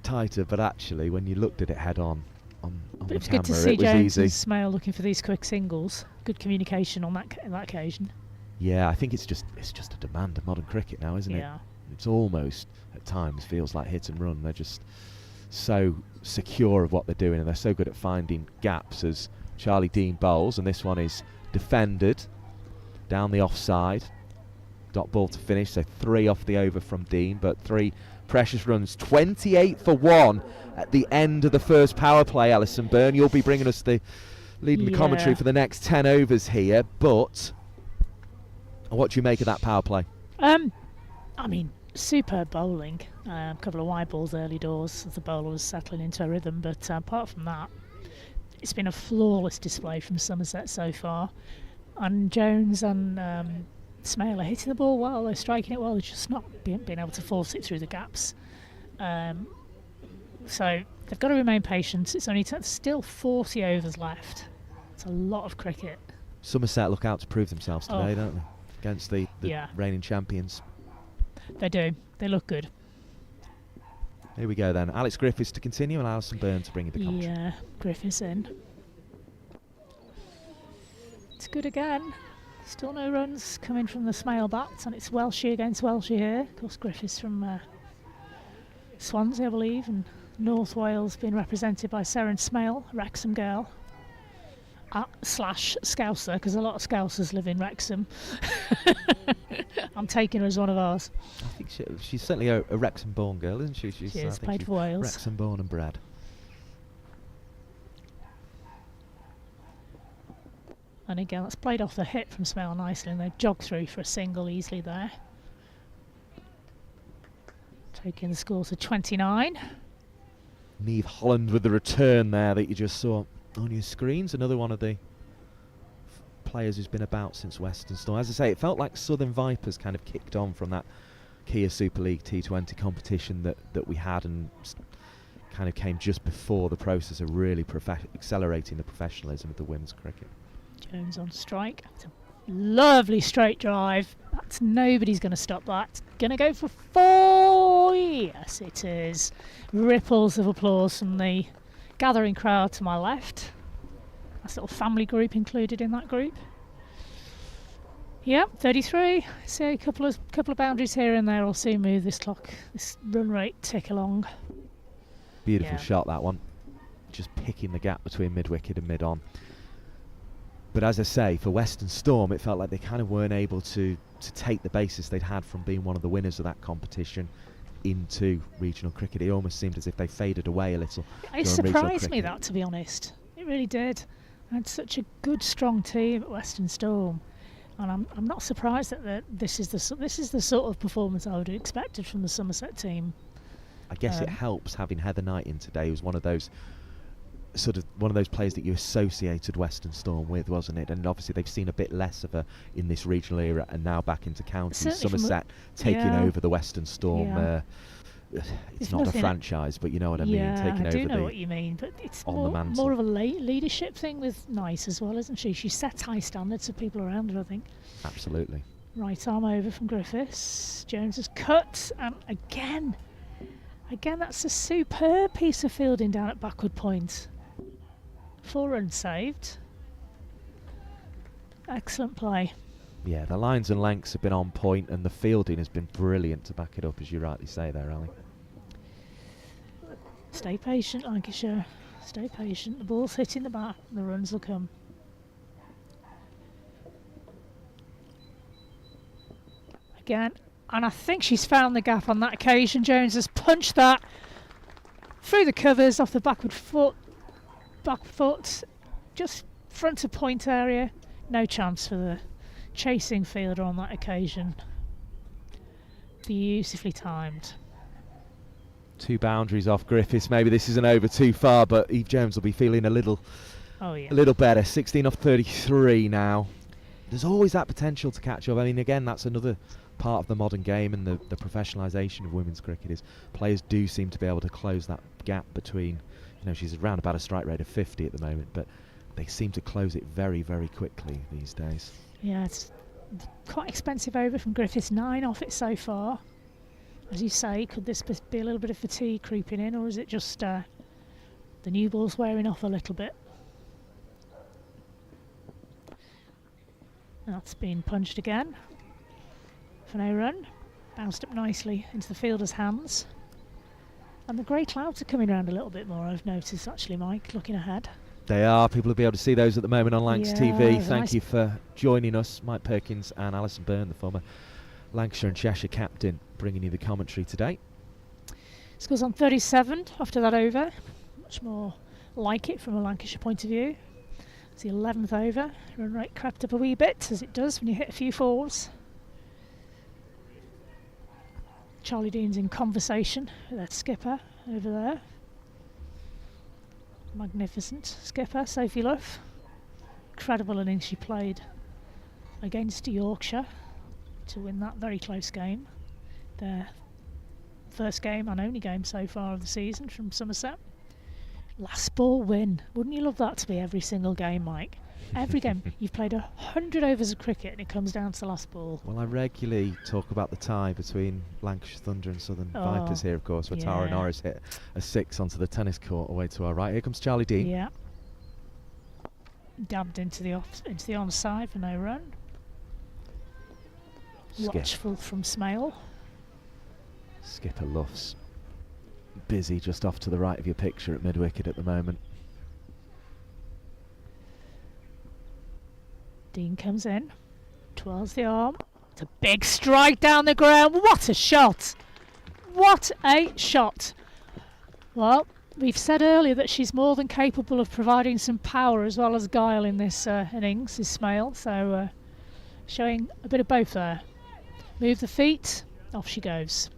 tighter, but actually when you looked at it head on the it's camera, good to see it was Jones easy. And Smale looking for these quick singles. Good communication on that occasion. Yeah, I think it's just a demand of modern cricket now, isn't it? It's almost at times feels like hit and run. They're just so secure of what they're doing, and they're so good at finding gaps as Charlie Dean bowls, and this one is defended down the offside. Dot ball to finish, so 3 off the over from Dean, but 3 precious runs. 28 for 1 at the end of the first power play. Alison Byrne, you'll be bringing us the leading the commentary for the next 10 overs here, but what do you make of that power play? I mean, superb bowling. A couple of wide balls early doors as the bowler was settling into a rhythm, but apart from that, it's been a flawless display from Somerset so far. And Jones and Smale are hitting the ball well, they're striking it well, they're just not being able to force it through the gaps. So they've got to remain patient. It's only still 40 overs left. It's a lot of cricket. Somerset look out to prove themselves today, don't they? Against the reigning champions. They do. They look good. Here we go then. Alex Griffiths to continue and Alison Byrne to bring you the commentary. Yeah, Griffiths in. It's good again. Still no runs coming from the Smale bats, and it's Welshie against Welshie here. Of course, Griffiths from Swansea, I believe, and North Wales being represented by Seren Smale, Wrexham girl. Slash Scouser, because a lot of Scousers live in Wrexham. I'm taking her as one of ours. I think she's certainly a Wrexham-born girl, isn't she? She is, played for Wales. Wrexham-born and bred. And again, that's played off the hip from Smale nicely, and they jog through for a single easily there. Taking the score to 29. Niamh Holland with the return there that you just saw on your screens. Another one of the players who's been about since Western Storm. As I say, it felt like Southern Vipers kind of kicked on from that Kia Super League T20 competition that we had, and kind of came just before the process of really accelerating the professionalism of the women's cricket. Jones on strike. It's a lovely straight drive. Nobody's going to stop that. Going to go for 4. Yes, it is. Ripples of applause from the gathering crowd to my left. That's a little family group included in that group. Yep, 33. See a couple of boundaries here and there will soon move this run rate tick along. Beautiful shot, that one. Just picking the gap between mid-wicket and mid-on. But as I say, for Western Storm, it felt like they kind of weren't able to take the basis they'd had from being one of the winners of that competition into regional cricket. It almost seemed as if they faded away a little. It surprised me that, to be honest. It really did. I had such a good, strong team at Western Storm, and I'm not surprised that this is the sort of performance I would have expected from the Somerset team. I guess it helps having Heather Knight in today, who's one of those players that you associated Western Storm with, wasn't it? And obviously they've seen a bit less of her in this regional era, and now back into counties. Certainly Somerset taking over the Western Storm. It's not a franchise, but you know what I mean. Taking I over do know what you mean, but it's more of a leadership thing with Knight as well, isn't she? She sets high standards for people around her, I think. Absolutely. Right arm over from Griffiths. Jones has cut, and again that's a superb piece of fielding down at backward point. 4 runs saved. Excellent play. Yeah, the lines and lengths have been on point, and the fielding has been brilliant to back it up, as you rightly say there, Ali. Stay patient, Lancashire. Stay patient. The ball's hitting the bat, and the runs will come. Again, and I think she's found the gap on that occasion. Jones has punched that through the covers off the back foot, just front of point area. No chance for the chasing fielder on that occasion. Beautifully timed. 2 boundaries off Griffiths. Maybe this isn't over too far, but Eve Jones will be feeling a little better. 16 off 33 now. There's always that potential to catch up. I mean, again, that's another part of the modern game and the professionalisation of women's cricket, is players do seem to be able to close that gap between, she's around about a strike rate of 50 at the moment, but they seem to close it very, very quickly these days. Yeah, it's quite expensive over from Griffiths. 9 off it so far. As you say, could this be a little bit of fatigue creeping in, or is it just the new ball's wearing off a little bit? That's been punched again for no run. Bounced up nicely into the fielder's hands. And the grey clouds are coming around a little bit more, I've noticed, actually, Mike, looking ahead. They are. People will be able to see those at the moment on Lancs TV. Thank you for joining us, Mike Perkins and Alison Byrne, the former Lancashire and Cheshire captain, bringing you the commentary today. Scores on 37 after that over. Much more like it from a Lancashire point of view. It's the 11th over. Run rate crept up a wee bit, as it does when you hit a few 4s. Charlie Dean's in conversation with that skipper over there. Magnificent skipper, Sophie Luff. Incredible innings she played against Yorkshire to win that very close game. Their first game and only game so far of the season from Somerset. Last ball win. Wouldn't you love that to be every single game, Mike? Every game. You've played 100 overs of cricket and it comes down to the last ball. Well, I regularly talk about the tie between Lancashire Thunder and Southern Vipers here, of course, where Tara Norris hit a 6 onto the tennis court away to our right. Here comes Charlie Dean. Yeah. Dabbed into the onside for no run. Watchful from Smale. Skipper Luff's busy just off to the right of your picture at mid-wicket at the moment. Dean comes in, twirls the arm. It's a big strike down the ground. What a shot! What a shot! Well, we've said earlier that she's more than capable of providing some power as well as guile in this innings, is Smale. So showing a bit of both there. Move the feet, off she goes.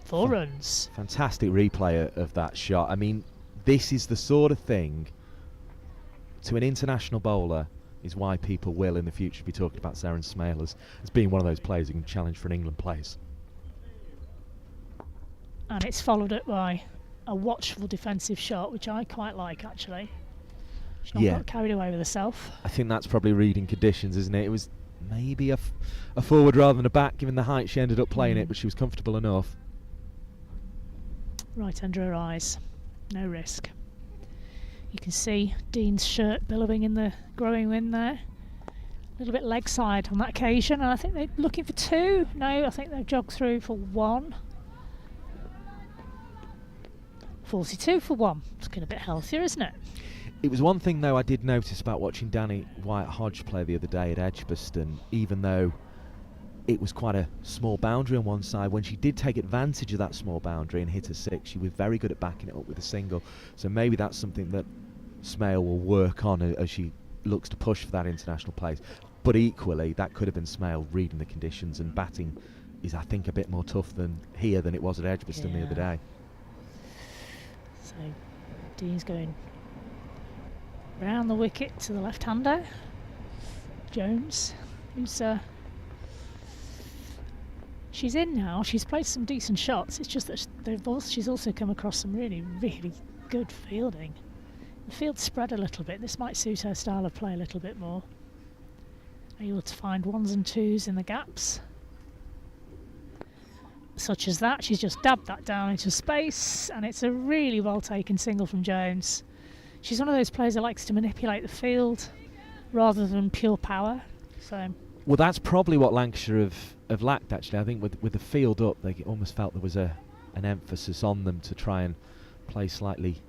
4 runs. Fantastic replay of that shot. I mean, this is the sort of thing, to an international bowler, is why people will in the future be talking about Seren Smale as being one of those players who can challenge for an England place. And it's followed up by a watchful defensive shot, which I quite like, actually. She's not got carried away with herself. I think that's probably reading conditions, isn't it? It was maybe a forward rather than a back, given the height she ended up playing it, but she was comfortable enough. Right under her eyes. No risk. You can see Dean's shirt billowing in the growing wind there. A little bit leg side on that occasion, and I think they're looking for 2. No, I think they've jogged through for 1. 42 for 1. It's looking a bit healthier, isn't it? It was one thing, though, I did notice about watching Danny Wyatt-Hodge play the other day at Edgbaston, even though it was quite a small boundary on one side. When she did take advantage of that small boundary and hit a 6, she was very good at backing it up with a single. So maybe that's something that Smale will work on as she looks to push for that international place. But equally, that could have been Smale reading the conditions, and batting is, I think, a bit more tough than it was at Edgbaston the other day. So Dean's going round the wicket to the left-hander. Jones, who's she's in now. She's played some decent shots. It's just that she's also come across some really, really good fielding. The field spread a little bit. This might suit her style of play a little bit more. Able to find 1s and 2s in the gaps. Such as that. She's just dabbed that down into space, and it's a really well taken single from Jones. She's one of those players that likes to manipulate the field rather than pure power. So. Well, that's probably what Lancashire have lacked, actually. I think with the field up, they almost felt there was an emphasis on them to try and play slightly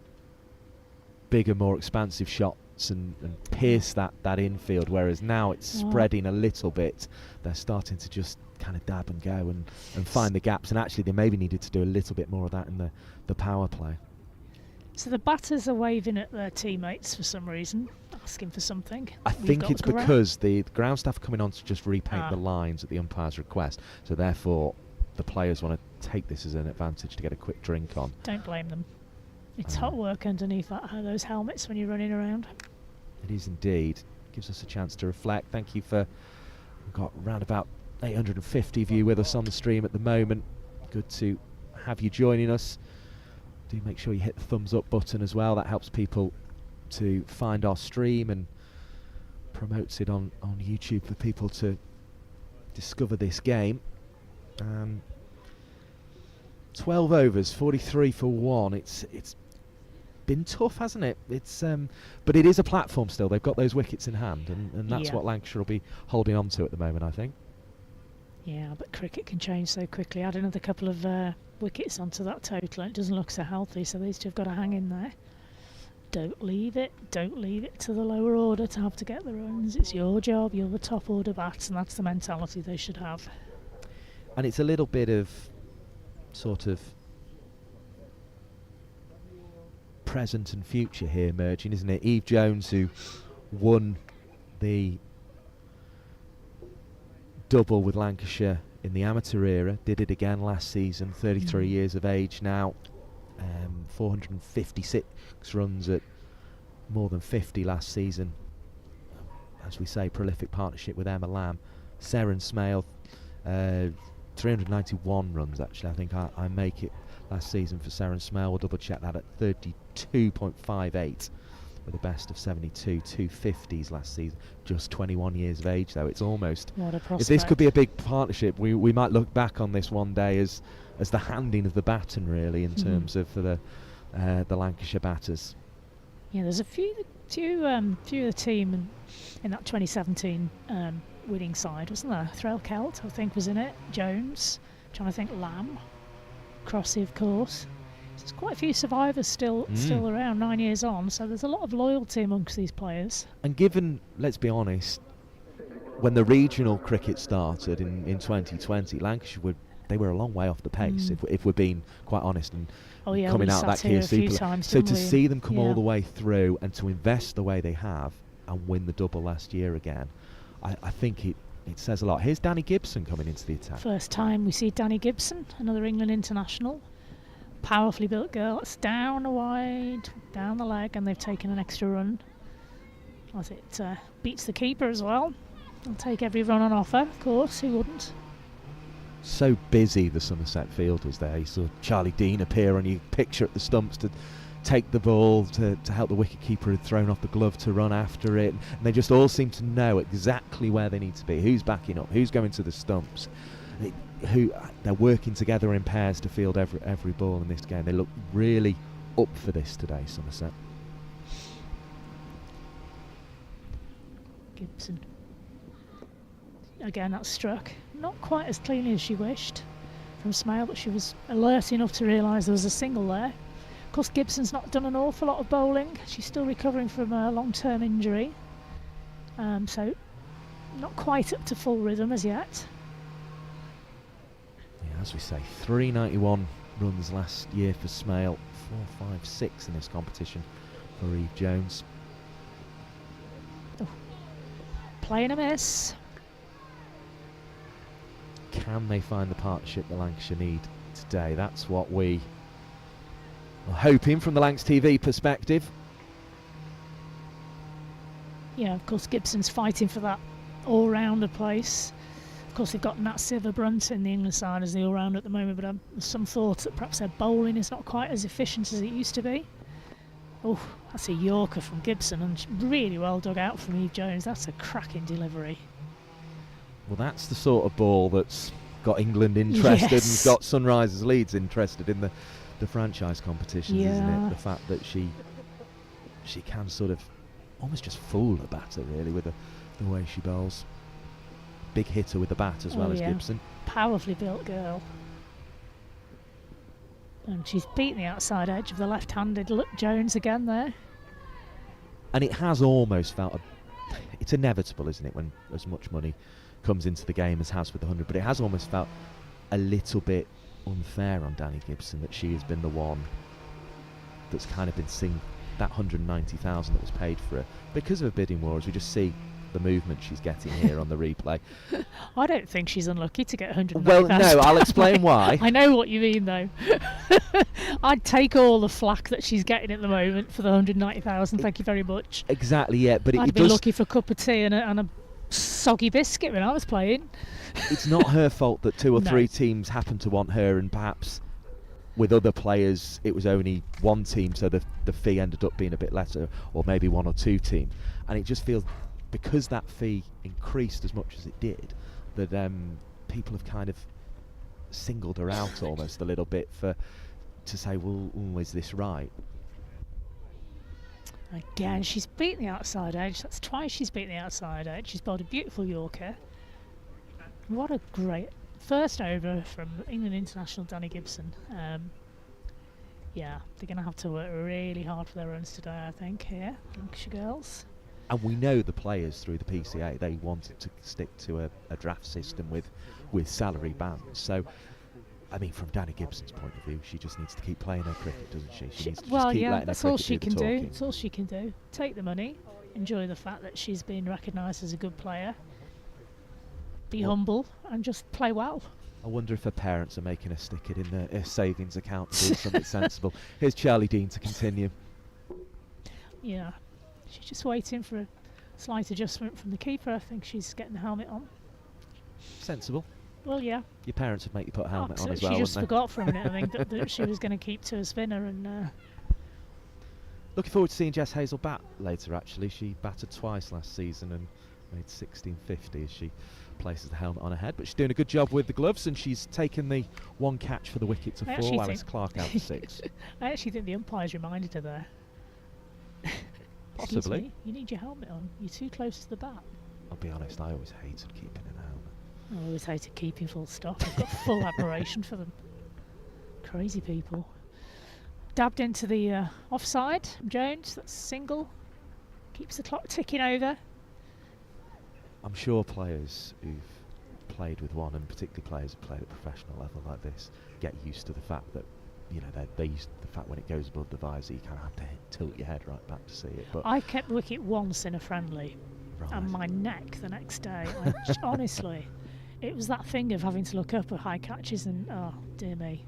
bigger, more expansive shots and pierce that infield, whereas now it's spreading a little bit. They're starting to just kind of dab and go and find the gaps, and actually they maybe needed to do a little bit more of that in the power play. So the batters are waving at their teammates for some reason, asking for something. I think it's because the ground staff are coming on to just repaint the lines at the umpire's request, so therefore the players want to take this as an advantage to get a quick drink on. Don't blame them. It's hot work underneath those helmets when you're running around. It is indeed. Gives us a chance to reflect. Thank you for... We've got around about 850 of you with us on the stream at the moment. Good to have you joining us. Do make sure you hit the thumbs up button as well. That helps people to find our stream and promotes it on YouTube for people to discover this game. 12 overs, 43 for 1. It's been tough, hasn't it? It's but it is a platform still. They've got those wickets in hand, and that's what Lancashire will be holding on to at the moment, I think. Yeah, but cricket can change so quickly. Add another couple of wickets onto that total, and it doesn't look so healthy, so these two have got to hang in there. Don't leave it to the lower order to have to get the runs. It's your job, you're the top order bats, and that's the mentality they should have. And it's a little bit of sort of present and future here merging, isn't it? Eve Jones, who won the double with Lancashire in the amateur era, did it again last season, 33 years of age now, 456 runs at more than 50 last season. As we say, prolific partnership with Emma Lamb. Seren Smale, 391 runs actually, I think I make it last season for Seren Smale. We'll double check that at 32.58 with a best of 72, 250s last season. Just 21 years of age though. It's almost, what a prospect. If this could be a big partnership, we might look back on this one day as the handing of the baton really in terms of the Lancashire batters. Yeah, there's a few of the team in that 2017 winning side, wasn't there? Threll Celt, I think, was in it. Jones, trying to think, Lamb, Crossy, of course. So there's quite a few survivors still around, 9 years on. So there's a lot of loyalty amongst these players. And given, let's be honest, when the regional cricket started in 2020, Lancashire they were a long way off the pace, if we're being quite honest, and coming out that Kia Super. So to see them come all the way through and to invest the way they have and win the double last year again, I think it says a lot. Here's Danny Gibson coming into the attack. First time we see Danny Gibson, another England international. Powerfully built girl. It's down the wide, down the leg, and they've taken an extra run. As it beats the keeper as well. They'll take every run on offer, of course, who wouldn't? So busy, the Somerset fielders there. You saw Charlie Dean appear on your picture at the stumps to take the ball to help the wicketkeeper who'd thrown off the glove to run after it. And they just all seem to know exactly where they need to be, who's backing up, who's going to the stumps. They're working together in pairs to field every ball in this game. They look really up for this today, Somerset. Gibson. Again, that's struck. Not quite as cleanly as she wished from Smale, but she was alert enough to realise there was a single there. Of course, Gibson's not done an awful lot of bowling. She's still recovering from a long-term injury. So not quite up to full rhythm as yet. Yeah, as we say, 391 runs last year for Smale, 4, 5, 6 in this competition for Eve Jones. Oh. Playing a miss. Can they find the partnership that Lancashire need today? That's what we are hoping from the Lancs TV perspective. Yeah, of course, Gibson's fighting for that all-rounder place. Of course, they've got Nat Sither-Brunt in the England side as the all-rounder at the moment, but there's some thought that perhaps their bowling is not quite as efficient as it used to be. Oh, that's a Yorker from Gibson, and really well dug out from Eve Jones. That's a cracking delivery. Well, that's the sort of ball that's got England interested and got Sunrisers Leeds interested in the franchise competitions, isn't it? The fact that she can sort of almost just fool the batter, really, with the way she bowls. Big hitter with the bat as well as Gibson. Powerfully built girl. And she's beaten the outside edge of the left-handed Jones again there. And it has almost felt it's inevitable, isn't it, when as much money comes into the game as has with the 100, but it has almost felt a little bit unfair on Danny Gibson that she has been the one that's kind of been seeing that 190,000 that was paid for her because of a bidding war. As we just see the movement she's getting here on the replay. I don't think she's unlucky to get 190,000. Well, no, I'll explain why. I know what you mean, though. I'd take all the flack that she's getting at the moment for the 190,000. Thank you very much. Exactly, yeah, but I'd be lucky for a cup of tea and a soggy biscuit when I was playing. It's not her fault that 2 or 3 teams happen to want her, and perhaps with other players it was only one team, so the fee ended up being a bit lesser, or maybe 1 or 2 teams. And it just feels, because that fee increased as much as it did, that people have kind of singled her out almost a little bit to say, well, is this right? Again, she's beaten the outside edge. That's twice she's beaten the outside edge. She's bowled a beautiful Yorker. What a great first over from England international Danny Gibson. Yeah, they're going to have to work really hard for their runs today, I think, here, Lancashire girls. And we know the players through the PCA, they wanted to stick to a draft system with salary bands. So, I mean, from Danny Gibson's point of view, she just needs to keep playing her cricket, doesn't she? She needs to just keep letting that's her all cricket she do can the do. talking. It's all she can do. Take the money, enjoy the fact that she's been recognised as a good player, be humble, and just play well. I wonder if her parents are making her stick it in her savings account to do something sensible. Here's Charlie Dean to continue. Yeah, she's just waiting for a slight adjustment from the keeper. I think she's getting the helmet on. Sensible. Well, yeah. Your parents would make you put a helmet on as well, She just wouldn't they? forgot for a minute, I think, that she was going to keep to a spinner. And looking forward to seeing Jess Hazel bat later, actually. She batted twice last season and made 1650 as she places the helmet on her head. But she's doing a good job with the gloves, and she's taken the 1 catch for the wicket to 4. Alice Clark out for 6. I actually think the umpires reminded her there. Possibly. You need your helmet on. You're too close to the bat. I'll be honest, I always hated keeping it out. I always hated keeping full stop. I've got full admiration for them. Crazy people. Dabbed into the offside. Jones, that's single. Keeps the clock ticking over. I'm sure players who've played with one, and particularly players who played at professional level like this, get used to the fact that, you know, they're used to the fact when it goes above the visor, you kind of have to tilt your head right back to see it. But I kept wicket once in a friendly, right. and my neck the next day. Honestly, it was that thing of having to look up at high catches, and oh dear me.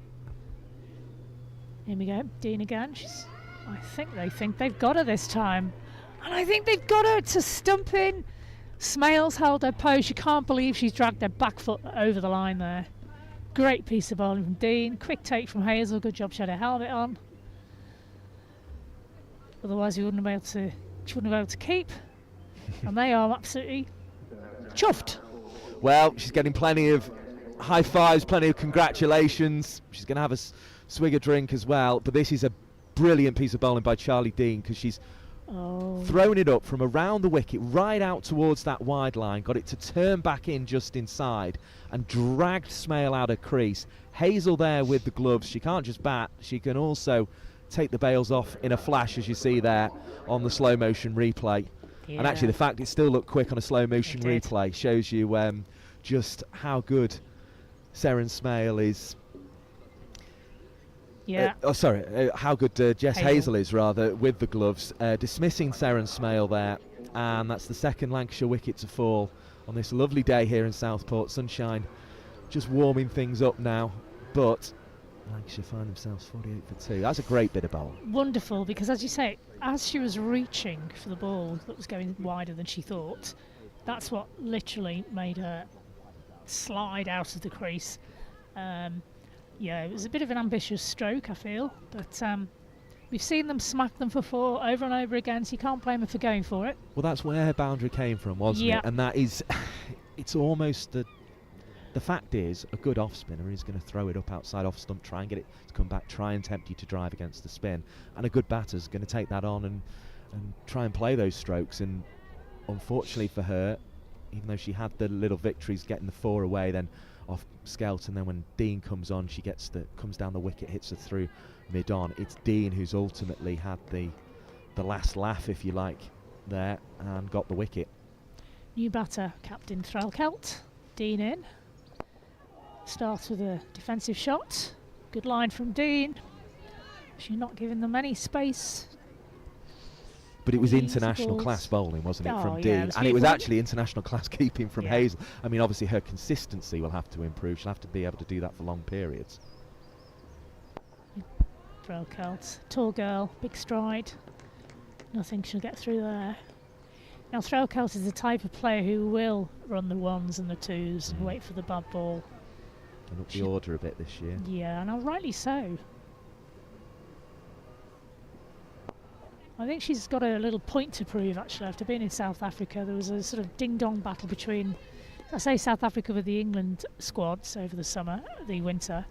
Here we go, Dean again. I think they think they've got her this time, and I think they've got her to stump in. Smales held her post. You can't believe she's dragged her back foot over the line there. Great piece of bowling from Dean. Quick take from Hazel. Good job she had a helmet on. Otherwise she wouldn't have been able to keep. And they are absolutely chuffed. Well, she's getting plenty of high fives, plenty of congratulations. She's going to have a swig of drink as well. But this is a brilliant piece of bowling by Charlie Dean, because she's thrown it up from around the wicket right out towards that wide line, got it to turn back in just inside and dragged Smale out of crease. Hazel there with the gloves. She can't just bat, she can also take the bails off in a flash, as you see there on the slow motion replay. Yeah. And actually the fact it still looked quick on a slow motion replay shows you just how good Seren Smale is. Yeah. How good Jess Hazel is, rather, with the gloves. Dismissing Seren Smale there, and that's the second Lancashire wicket to fall on this lovely day here in Southport. Sunshine just warming things up now, but Lancashire find themselves 48 for 2. That's a great bit of bowling. Wonderful, because as you say, as she was reaching for the ball that was going wider than she thought, that's what literally made her slide out of the crease. Yeah, it was a bit of an ambitious stroke, I feel, but we've seen them smack them for 4 over and over again, so you can't blame her for going for it. Well, that's where her boundary came from, wasn't it? And that is, it's almost the fact is, a good off spinner is going to throw it up outside off stump, try and get it to come back, try and tempt you to drive against the spin, and a good batter is going to take that on and try and play those strokes. And unfortunately for her, even though she had the little victories getting the 4 away, then off Skelton, then when Dean comes on, she comes down the wicket, hits her through mid-on. It's Dean who's ultimately had the last laugh, if you like, there, and got the wicket. New batter, Captain Threlkeld. Dean in. Starts with a defensive shot. Good line from Dean. She's not giving them any space. But it was international class bowling, wasn't it, from Dean? And it was actually international class keeping from Hazel. I mean, obviously her consistency will have to improve. She'll have to be able to do that for long periods. Threlkeld, tall girl, big stride. Nothing she'll get through there. Now Threlkeld is the type of player who will run the 1s and the 2s and wait for the bad ball. And up the order a bit this year. Yeah, and rightly so. I think she's got a little point to prove, actually. After being in South Africa, there was a sort of ding-dong battle between, I say South Africa with the England squads over the winter,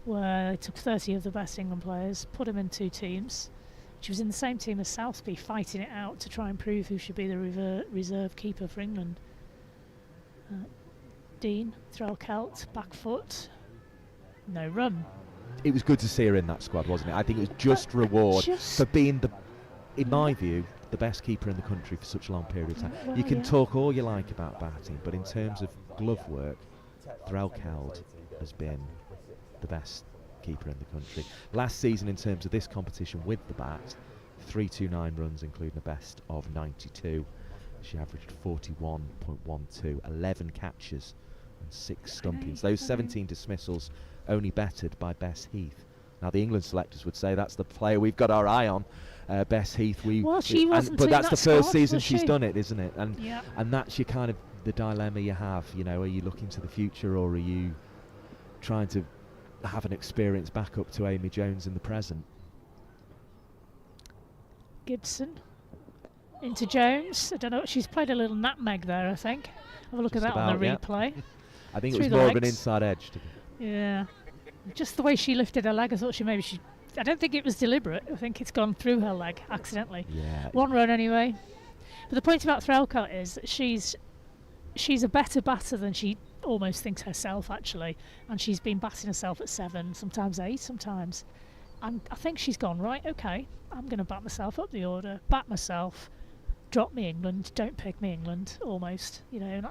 where they took 30 of the best England players, put them in 2 teams. She was in the same team as Southby, fighting it out to try and prove who should be the reserve keeper for England. Dean, Threlkeld, back foot, no run. It was good to see her in that squad, wasn't it? I think it was just reward for being in my view, the best keeper in the country for such a long period of time. Well, you can talk all you like about batting, but in terms of glove work, Threlkeld has been the best keeper in the country. Last season, in terms of this competition with the bat, 329 runs, including a best of 92. She averaged 41.12, 11 catches and 6 stumpings. Those 17 dismissals only bettered by Bess Heath. Now, the England selectors would say that's the player we've got our eye on. Bess Heath, but that's the first season she's done it, isn't it? And that's your kind of the dilemma you have. You know, are you looking to the future, or are you trying to have an experience back up to Amy Jones in the present? Gibson into Jones. I don't know. She's played a little nutmeg there, I think. Have a look at that on the replay. I think it was more of an inside edge. Yeah. Just the way she lifted her leg, I thought I don't think it was deliberate. I think it's gone through her leg accidentally. Yeah. 1 run anyway. But the point about Threlkeld is that she's she's a better batter than she almost thinks herself, actually. And she's been batting herself at 7, sometimes 8, sometimes. And I think she's gone, right, okay, I'm going to bat myself up the order, bat myself, drop me England, don't pick me England, almost. You know,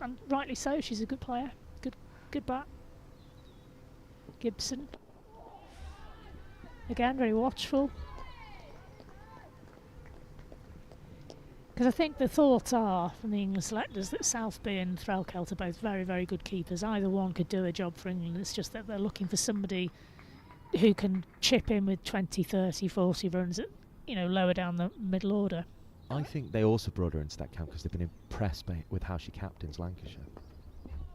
and rightly so, she's a good player. Good bat. Gibson. Again, very watchful. Because I think the thoughts are, from the England selectors, that Southby and Threlkeld are both very, very good keepers. Either one could do a job for England. It's just that they're looking for somebody who can chip in with 20, 30, 40 runs at, you know, lower down the middle order. I think they also brought her into that camp because they've been impressed with how she captains Lancashire.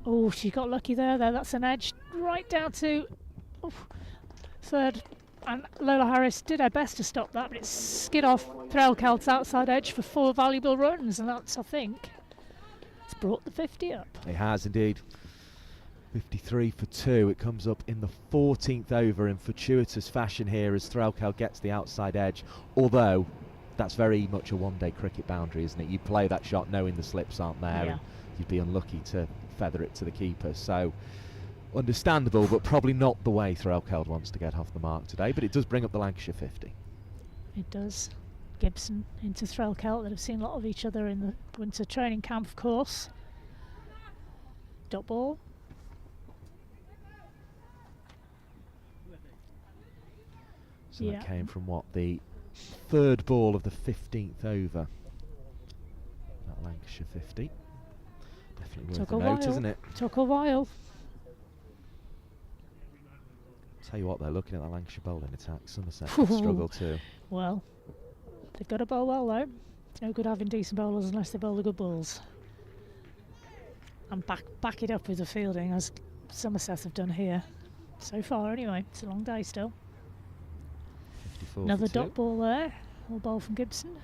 Oh, she got lucky there. That's an edge right down to third. And Lola Harris did her best to stop that, but it skid off Threlkeld's outside edge for 4 valuable runs, and that's, I think, it's brought the 50 up. It has indeed. 53 for 2. It comes up in the 14th over in fortuitous fashion here as Threlkeld gets the outside edge, although that's very much a one-day cricket boundary, isn't it? You play that shot knowing the slips aren't there, Yeah. and you'd be unlucky to feather it to the keeper. So understandable, but probably not the way Threlkeld wants to get off the mark today, but it does bring up the Lancashire 50. It does. Gibson into Threlkeld, that have seen a lot of each other in the winter training camp, of course. Dot ball. So Yeah. that came from what, the 3rd ball of the 15th over. That Lancashire 50. Definitely worth Took a a note, while. isn't it? Took a while. Tell you what, they're looking at the Lancashire bowling attack. Somerset could struggle too. Well, they've got to bowl well though. It's no good having decent bowlers unless they bowl the good balls. And back it up with the fielding, as Somerset have done here. So far anyway, it's a long day still. 54 Another for 2. dot ball there, all ball from Gibson.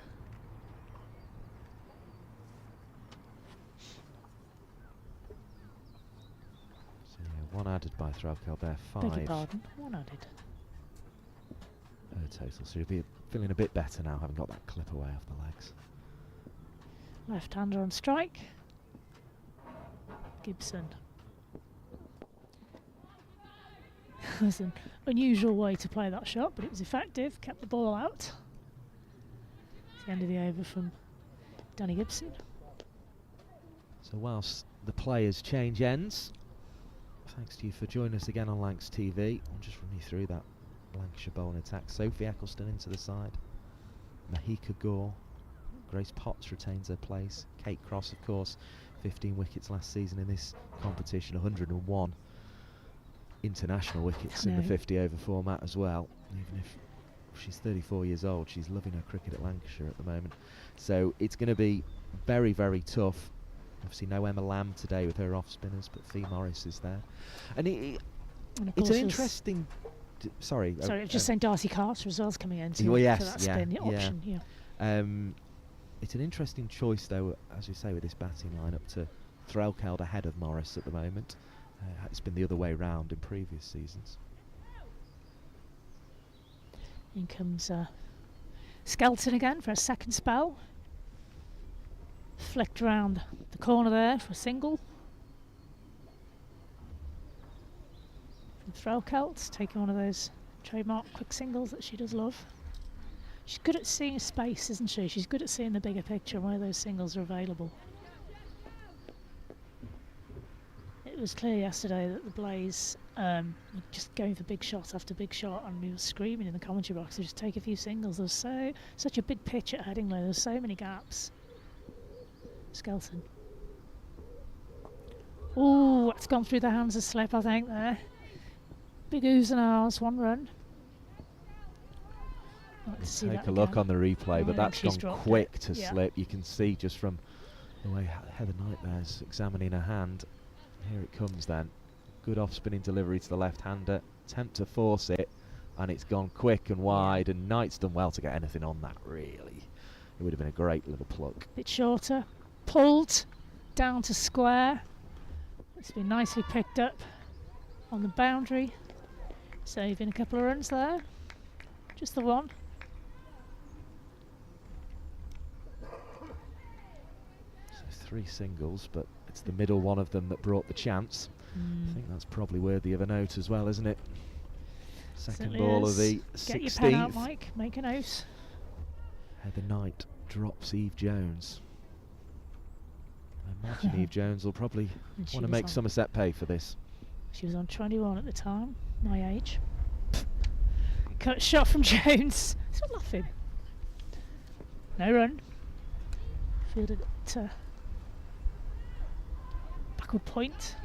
So yeah, 1 added by Threlkeld there, 5. Beg your pardon, 1 added. Total, so you'll be feeling a bit better now, having got that clip away off the legs. Left-hander on strike. Gibson. It was an unusual way to play that shot, but it was effective, kept the ball out. It's the end of the over from Danny Gibson. So whilst the players change ends, thanks to you for joining us again on Lancs TV. I'll just run you through that Lancashire bowling attack. Sophie Eccleston into the side. Mahika Gore. Grace Potts retains her place. Kate Cross, of course, 15 wickets last season in this competition, 101 international wickets in the 50 over format as well. Even if she's 34 years old, she's loving her cricket at Lancashire at the moment. So it's going to be very, very tough. Obviously no Emma Lamb today with her off spinners, but Fee Morris is there. And it's an interesting... Sorry. Sorry, I was just saying Darcy Carter as well is coming in to, well, yes, for that spin option. Yeah. It's an interesting choice, though, as we say, with this batting lineup to Threlkeld ahead of Morris at the moment. It's been the other way round in previous seasons. In comes Skelton again for a second spell. Flicked around the corner there for a single. From Threlkeld, taking one of those trademark quick singles that she does love. She's good at seeing space, isn't she? She's good at seeing the bigger picture and where those singles are available. It was clear yesterday that the Blaze were just going for big shot after big shot, and we were screaming in the commentary box to just take a few singles. There was such a big pitch at Headingley. There's so many gaps. Skelton. Oh, it's gone through the hands of slip, I think, there. Big oohs and ahs, 1 run. Take a look on the replay, but that's gone quick to slip. You can see just from the way Heather Knight there's examining her hand. Here it comes then. Good off-spinning delivery to the left-hander. Attempt to force it, and it's gone quick and wide, and Knight's done well to get anything on that, really. It would have been a great little pluck. Bit shorter. Pulled down to square. It's been nicely picked up on the boundary. Saving a couple of runs there. Just the one. So 3 singles, but it's the middle one of them that brought the chance. I think that's probably worthy of a note as well, isn't it? Second Certainly ball is. of the Get 16th. your pen out, Mike. Make a note. Heather Knight drops Eve Jones. I imagine Eve Jones will probably want to make Somerset pay for this. She was on 21 at the time, my age. Cut shot from Jones. Stop laughing. No run. Fielded at backward point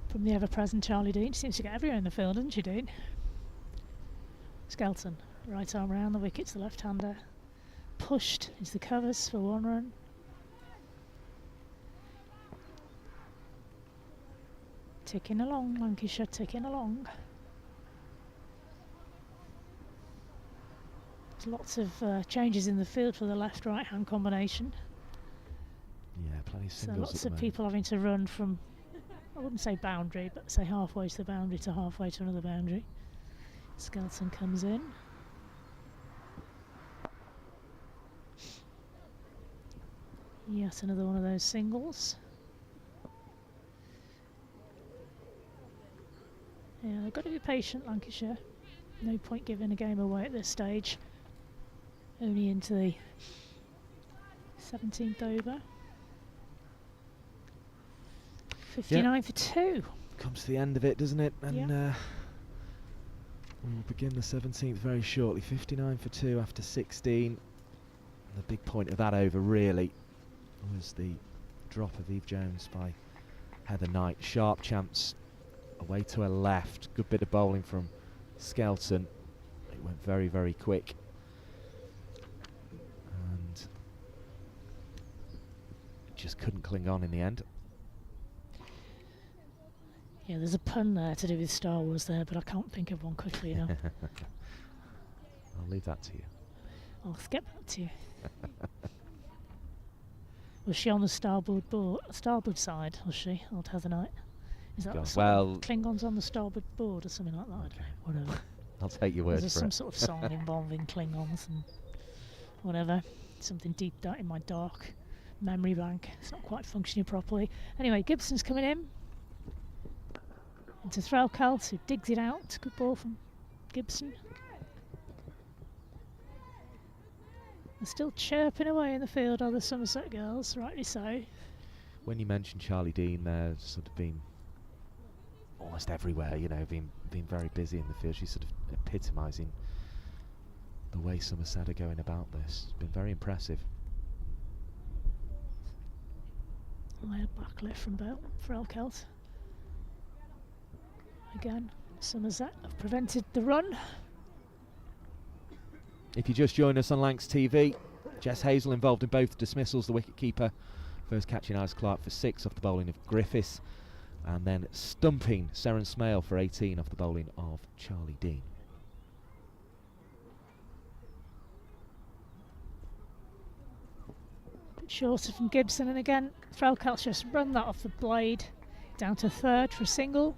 from the ever-present Charlie Dean. She seems to get everywhere in the field, doesn't she, Dean? Skelton, right arm round the wickets, the left-hander. Pushed into the covers for 1 run. Ticking along, Lancashire, ticking along. There's lots of changes in the field for the left-right hand combination. Yeah, plenty of So singles. lots of people having to run from, I wouldn't say boundary, but say halfway to the boundary to halfway to another boundary. Skelton comes in. Yet another one of those singles. Yeah, they've got to be patient, Lancashire. No point giving a game away at this stage. Only into the 17th over. 59 for 2. Comes to the end of it, doesn't it? And Yeah. we'll begin the 17th very shortly. 59 for 2 after 16. And the big point of that over really was the drop of Eve Jones by Heather Knight. Sharp chance away to her left. Good bit of bowling from Skelton. It went very, very quick. And just couldn't cling on in the end. Yeah, there's a pun there to do with Star Wars there, but I can't think of one quickly enough. I'll leave that to you. I'll get back to you. Was she on the starboard side, was she? Old Heather Knight? Is that God, the song? well, Klingons on the starboard board or something like that? I don't know, whatever. I'll take your word There's for some it. sort of song involving Klingons and whatever. Something deep down in my dark memory bank. It's not quite functioning properly. Anyway, Gibson's coming in. Into Threlkeld, who digs it out. Good ball from Gibson. They're still chirping away in the field, are the Somerset girls, rightly so. When you mentioned Charlie Dean, there's sort of been almost everywhere, you know, been very busy in the field. She's sort of epitomising the way Somerset are going about this. It's been very impressive. Higher backlift from Threlkeld. Again, Somerset have prevented the run. If you just join us on Lancs TV, Jess Hazel involved in both dismissals, the wicket-keeper first catching Alice Clark for 6 off the bowling of Griffiths, and then stumping Seren Smale for 18 off the bowling of Charlie Dean. Bit shorter from Gibson, and again, Threlkeld's just run that off the blade down to third for a single.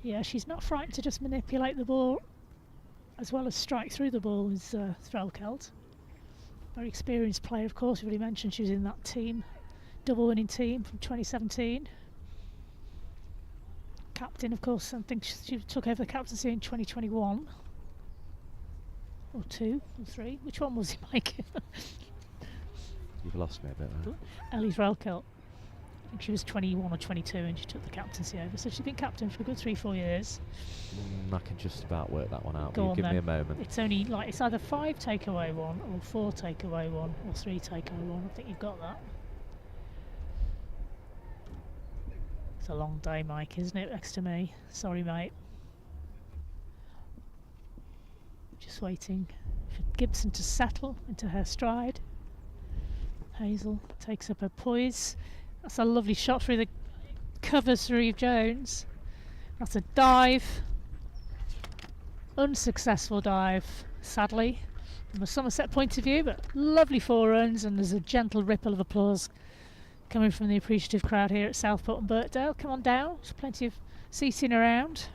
Yeah, she's not frightened to just manipulate the ball as well as strike through the ball is Threlkeld. Very experienced player, of course. We've already mentioned she was in that team, double winning team from 2017. Captain, of course, I think she took over the captaincy in 2021. Or 2 or 3. Which one was it, Mike? You've lost me a bit there. Ellie Threlkeld. I think she was 21 or 22 and she took the captaincy over. So she's been captain for a good 3-4 years. I can just about work that one out. Go on Give then. me a moment. It's only like, it's either 5 take away 1 or 4 take away 1 or 3 take away 1. I think you've got that. It's a long day, Mike, isn't it, next to me? Sorry, mate. Just waiting for Gibson to settle into her stride. Hazel takes up her poise. That's a lovely shot through the covers for Eve Jones. That's a dive. Unsuccessful dive, sadly, from a Somerset point of view, but lovely 4 runs, and there's a gentle ripple of applause coming from the appreciative crowd here at Southport and Birkdale. Come on down, there's plenty of seating around.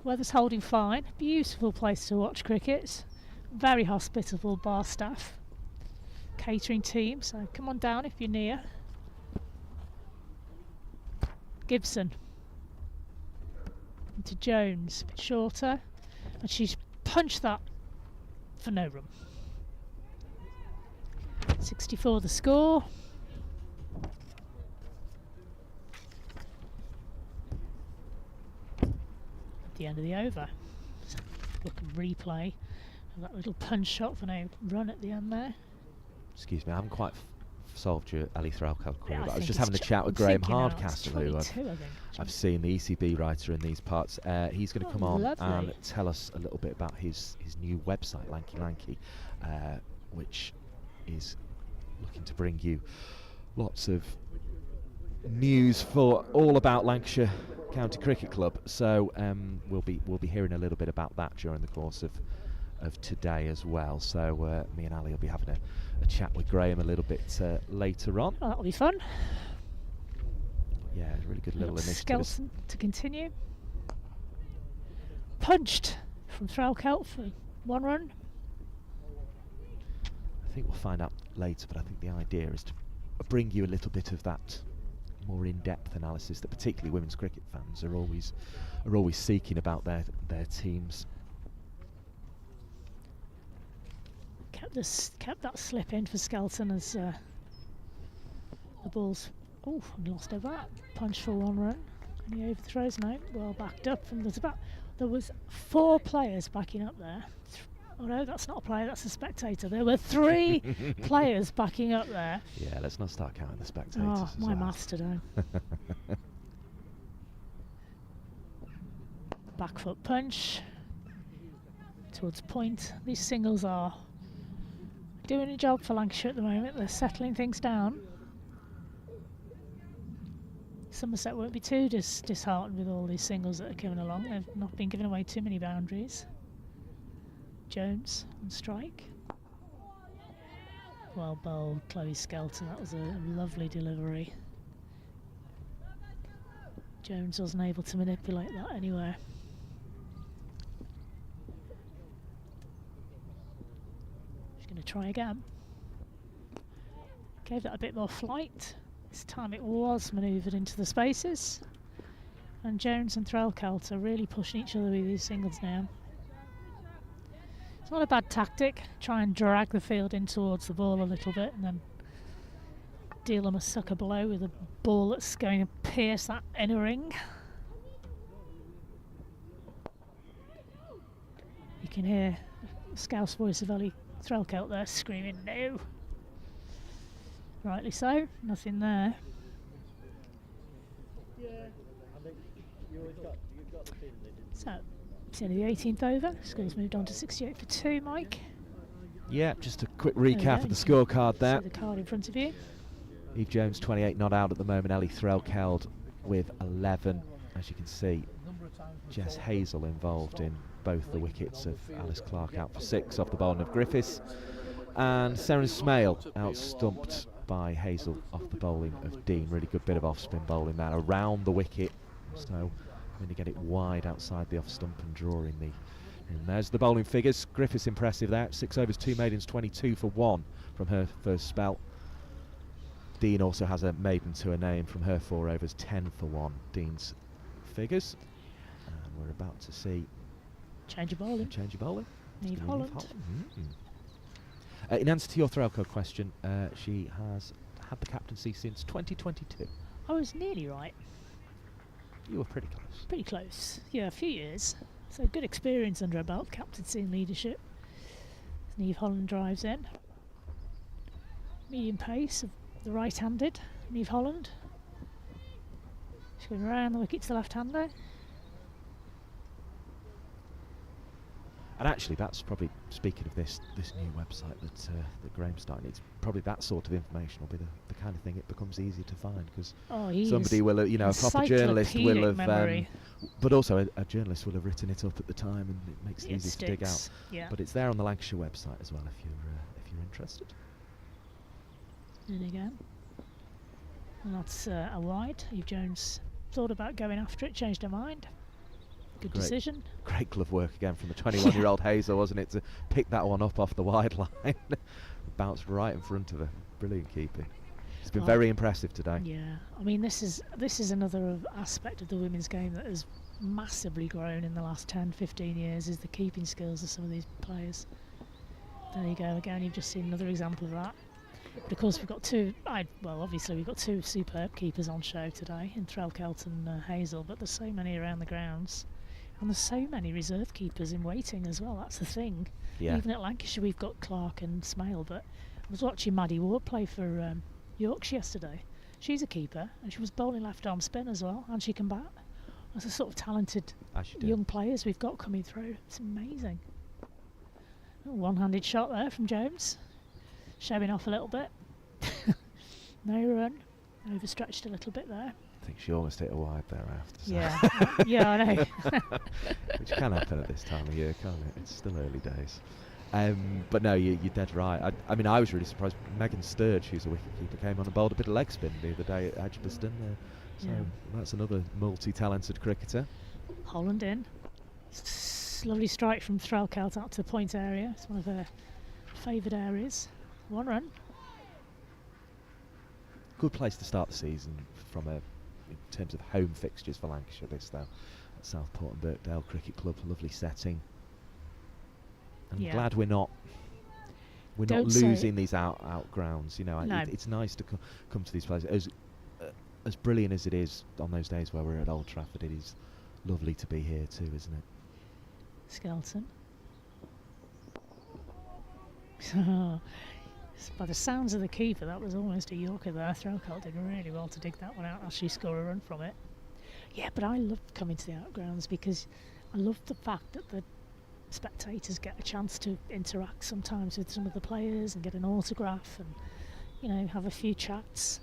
Weather's holding fine. Beautiful place to watch cricket. Very hospitable bar staff. catering team, so come on down if you're near. Gibson into Jones, a bit shorter, and she's punched that for no run. 64 the score. At the end of the over. Look at replay of that little punch shot for no run at the end there. Excuse me, I haven't quite solved your Ali Threlkeld query, Yeah, but I was think just it's having a chat with Graham thinking now, it's Hardcastle, who 22, I think. I've seen, the ECB writer in these parts. He's going to come on lovely. and tell us a little bit about his new website, Lanky Lanky, which is looking to bring you lots of news for all about Lancashire County Cricket Club. So we'll be hearing a little bit about that during the course of today as well. So me and Ali will be having a chat with Graham a little bit later on. Oh, that'll be fun. Yeah, it's a really good little initiative. Skelton to continue. Punched from Threlkeld for 1 run. I think we'll find out later, but I think the idea is to bring you a little bit of that more in-depth analysis that particularly women's cricket fans are always seeking about their teams. Kept that slip in for Skelton as the ball's lost over that. Punch for 1 run. Any overthrows? No. Well backed up from there was 4 players backing up there. Oh no, that's not a player, that's a spectator. There were 3 players backing up there. Yeah, let's not start counting the spectators. Oh, my maths today. Back foot punch towards point. These singles are doing a job for Lancashire at the moment. They're settling things down. Somerset won't be too disheartened with all these singles that are coming along. They've not been giving away too many boundaries. Jones on strike. Well bowled, Chloe Skelton. That was a lovely delivery. Jones wasn't able to manipulate that anywhere. She's going to try again. Gave that a bit more flight. This time it was manoeuvred into the spaces. And Jones and Threlkeld are really pushing each other with these singles now. It's not a bad tactic. Try and drag the field in towards the ball a little bit and then deal them a sucker blow with a ball that's going to pierce that inner ring. You can hear the Scouse voice of Ali Threlkeld there screaming no. Rightly so, nothing there. So, it's only the 18th over. Score's moved on to 68 for 2, Mike. Yeah, just a quick recap of the scorecard there. See the card in front of you. Eve Jones 28 not out at the moment. Ali Threlkeld with 11. As you can see, Jess Hazel involved in both the wickets of Alice Clark out for 6 off the bowling of Griffiths, and Seren Smale out-stumped by Hazel off the bowling of Dean. Really good bit of off-spin bowling there around the wicket, so going to get it wide outside the off-stump and drawing the... And there's the bowling figures. Griffiths impressive there. 6 overs, 2 maidens, 22 for 1 from her first spell. Dean also has a maiden to her name from her 4 overs, 10 for 1. Dean's figures. And we're about to see... Change of bowling. Change of bowling. Neve Holland. In answer to your Threlkeld question, she has had the captaincy since 2022. I was nearly right. You were pretty close. Pretty close. Yeah, a few years. So good experience under her belt, captaincy and leadership. Neve Holland drives in. Medium pace of the right-handed Neve Holland. She's going around the wicket to the left-hander. And actually, that's probably, speaking of this new website that Graham's starting, it's probably that sort of information will be the kind of thing it becomes easier to find, because somebody will, a proper journalist will have, but also a journalist will have written it up at the time, and it makes it easy to dig out. Yeah. But it's there on the Lancashire website as well if you're interested. And again, and that's a wide. Eve Jones thought about going after it, changed her mind. Good Great. decision. Great glove work again from the 21-year-old Hazel, wasn't it, to pick that one up off the wide line. Bounced right in front of her. Brilliant keeping. It's been very impressive today. Yeah, I mean this is another aspect of the women's game that has massively grown in the last 10-15 years, is the keeping skills of some of these players. There you go again, you've just seen another example of that. But of course we've got obviously we've got two superb keepers on show today in Threlkeld and Hazel, but there's so many around the grounds, and there's so many reserve keepers in waiting as well. That's the thing. Yeah. Even at Lancashire we've got Clark and Smale, but I was watching Maddie Ward play for Yorkshire yesterday. She's a keeper and she was bowling left arm spin as well, and she can bat. That's the sort of talented young players we've got coming through. It's amazing. Oh, one-handed shot there from Jones, showing off a little bit. No run, overstretched a little bit there. I think she almost hit a wide there after. So. Yeah, yeah, I know. Which can happen at this time of year, can't it? It's still early days. But no, you're dead right. I mean, I was really surprised. Megan Sturge, who's a wicketkeeper, came on and bowled a bit of leg spin the other day at Edgbaston. So that's another multi-talented cricketer. Holland in. Lovely strike from Threlkeld out to the point area. It's one of her favoured areas. One run. Good place to start the season in terms of home fixtures for Lancashire. This though, at Southport and Birkdale Cricket Club, a lovely setting. I'm glad we're not losing these out grounds. You know, No. It's nice to come to these places. As brilliant as it is on those days where we're at Old Trafford, it is lovely to be here too, isn't it? Skelton. By the sounds of the keeper, that was almost a Yorker there. Threlkeld did really well to dig that one out, actually score a run from it. Yeah, but I love coming to the outgrounds because I love the fact that the spectators get a chance to interact sometimes with some of the players and get an autograph and, you know, have a few chats.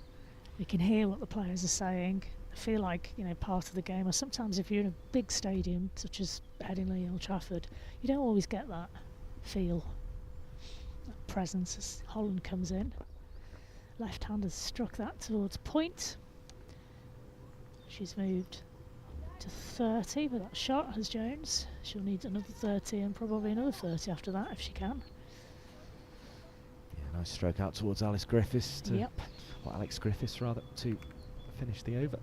We can hear what the players are saying. I feel like, you know, part of the game. Or sometimes if you're in a big stadium such as Headingley, Old Trafford, you don't always get that feel, that presence as Holland comes in. Left hand has struck that towards point. She's moved to 30 with that shot, has Jones. She'll need another 30 and probably another 30 after that if she can. Yeah, nice stroke out towards Alex Griffiths. Alex Griffiths rather, to finish the over.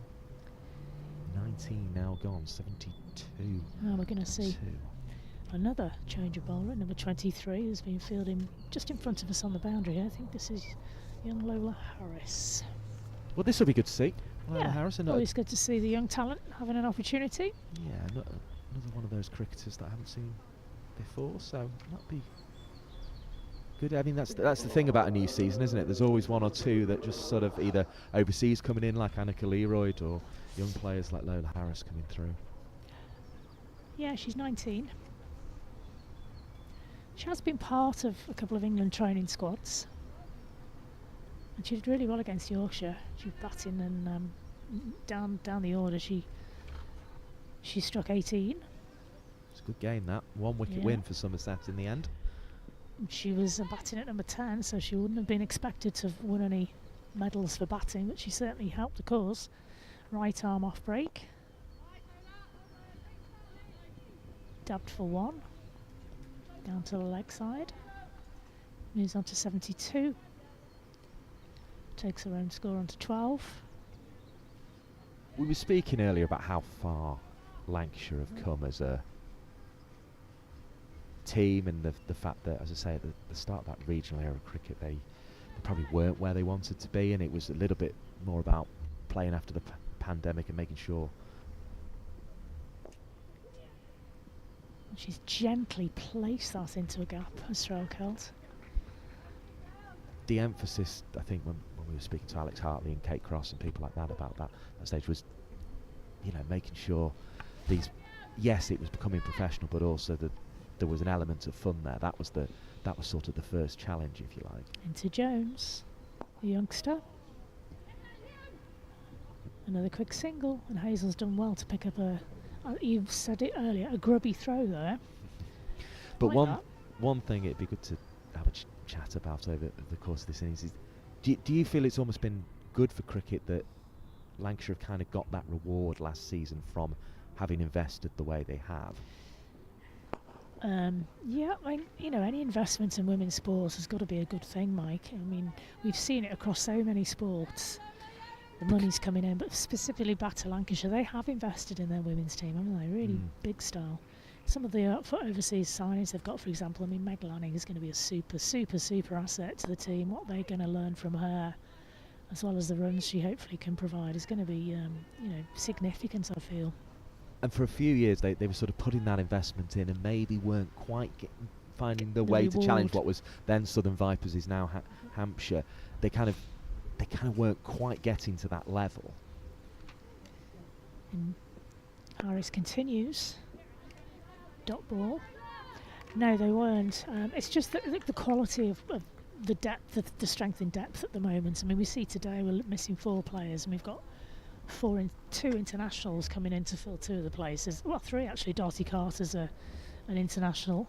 19 now gone, 72. Now we're going to see another change of bowler, number 23, who's been fielding just in front of us on the boundary here. I think this is young Lola Harris. Well, this will be good to see. Lola Harris. Always good to see the young talent having an opportunity. Yeah, another one of those cricketers that I haven't seen before, so that'll be good. I mean, that's the thing about a new season, isn't it? There's always one or two that just sort of either overseas coming in like Annika Leroyd or young players like Lola Harris coming through. Yeah, she's 19. She has been part of a couple of England training squads. And she did really well against Yorkshire. She was batting and down the order she struck 18. It's a good game, that. 1 wicket win for Somerset in the end. She was batting at number 10, so she wouldn't have been expected to have won any medals for batting, but she certainly helped the cause. Right arm off break. Dabbed for 1. Down to the leg side. Moves on to 72. Takes her own score on to 12. We were speaking earlier about how far Lancashire have come as a team, and the fact that, as I say, at the start of that regional era of cricket, they probably weren't where they wanted to be, and it was a little bit more about playing after the pandemic and making sure. She's gently placed that into a gap, as Threlkeld. The emphasis, I think, when we were speaking to Alex Hartley and Kate Cross and people like that about that stage was, you know, making sure these, yes, it was becoming professional, but also that there was an element of fun there. That was sort of the first challenge, if you like. Into Jones, the youngster. Another quick single, and Hazel's done well to pick up you've said it earlier, a grubby throw there. But one thing it'd be good to have a chat about over the course of this innings is, do you feel it's almost been good for cricket that Lancashire have kind of got that reward last season from having invested the way they have. Yeah, I mean, any investment in women's sports has got to be a good thing, Mike. I mean, we've seen it across so many sports. The money's coming in, but specifically back to Lancashire, they have invested in their women's team, haven't they? Really big style. Some of the for overseas signings they've got, for example, I mean, Meg Lanning is going to be a super asset to the team. What they're going to learn from her, as well as the runs she hopefully can provide, is going to be, significant, I feel. And for a few years, they were sort of putting that investment in and maybe weren't quite finding the way to challenge what was then Southern Vipers is now Hampshire. They kind of weren't quite getting to that level. And Harris continues. Dot ball. No, they weren't. It's just the quality of the depth, the strength in depth at the moment. I mean, we see today we're missing 4 players, and we've got 2 internationals coming in to fill 2 of the places. Well, 3 actually. Darcy Carter's an international.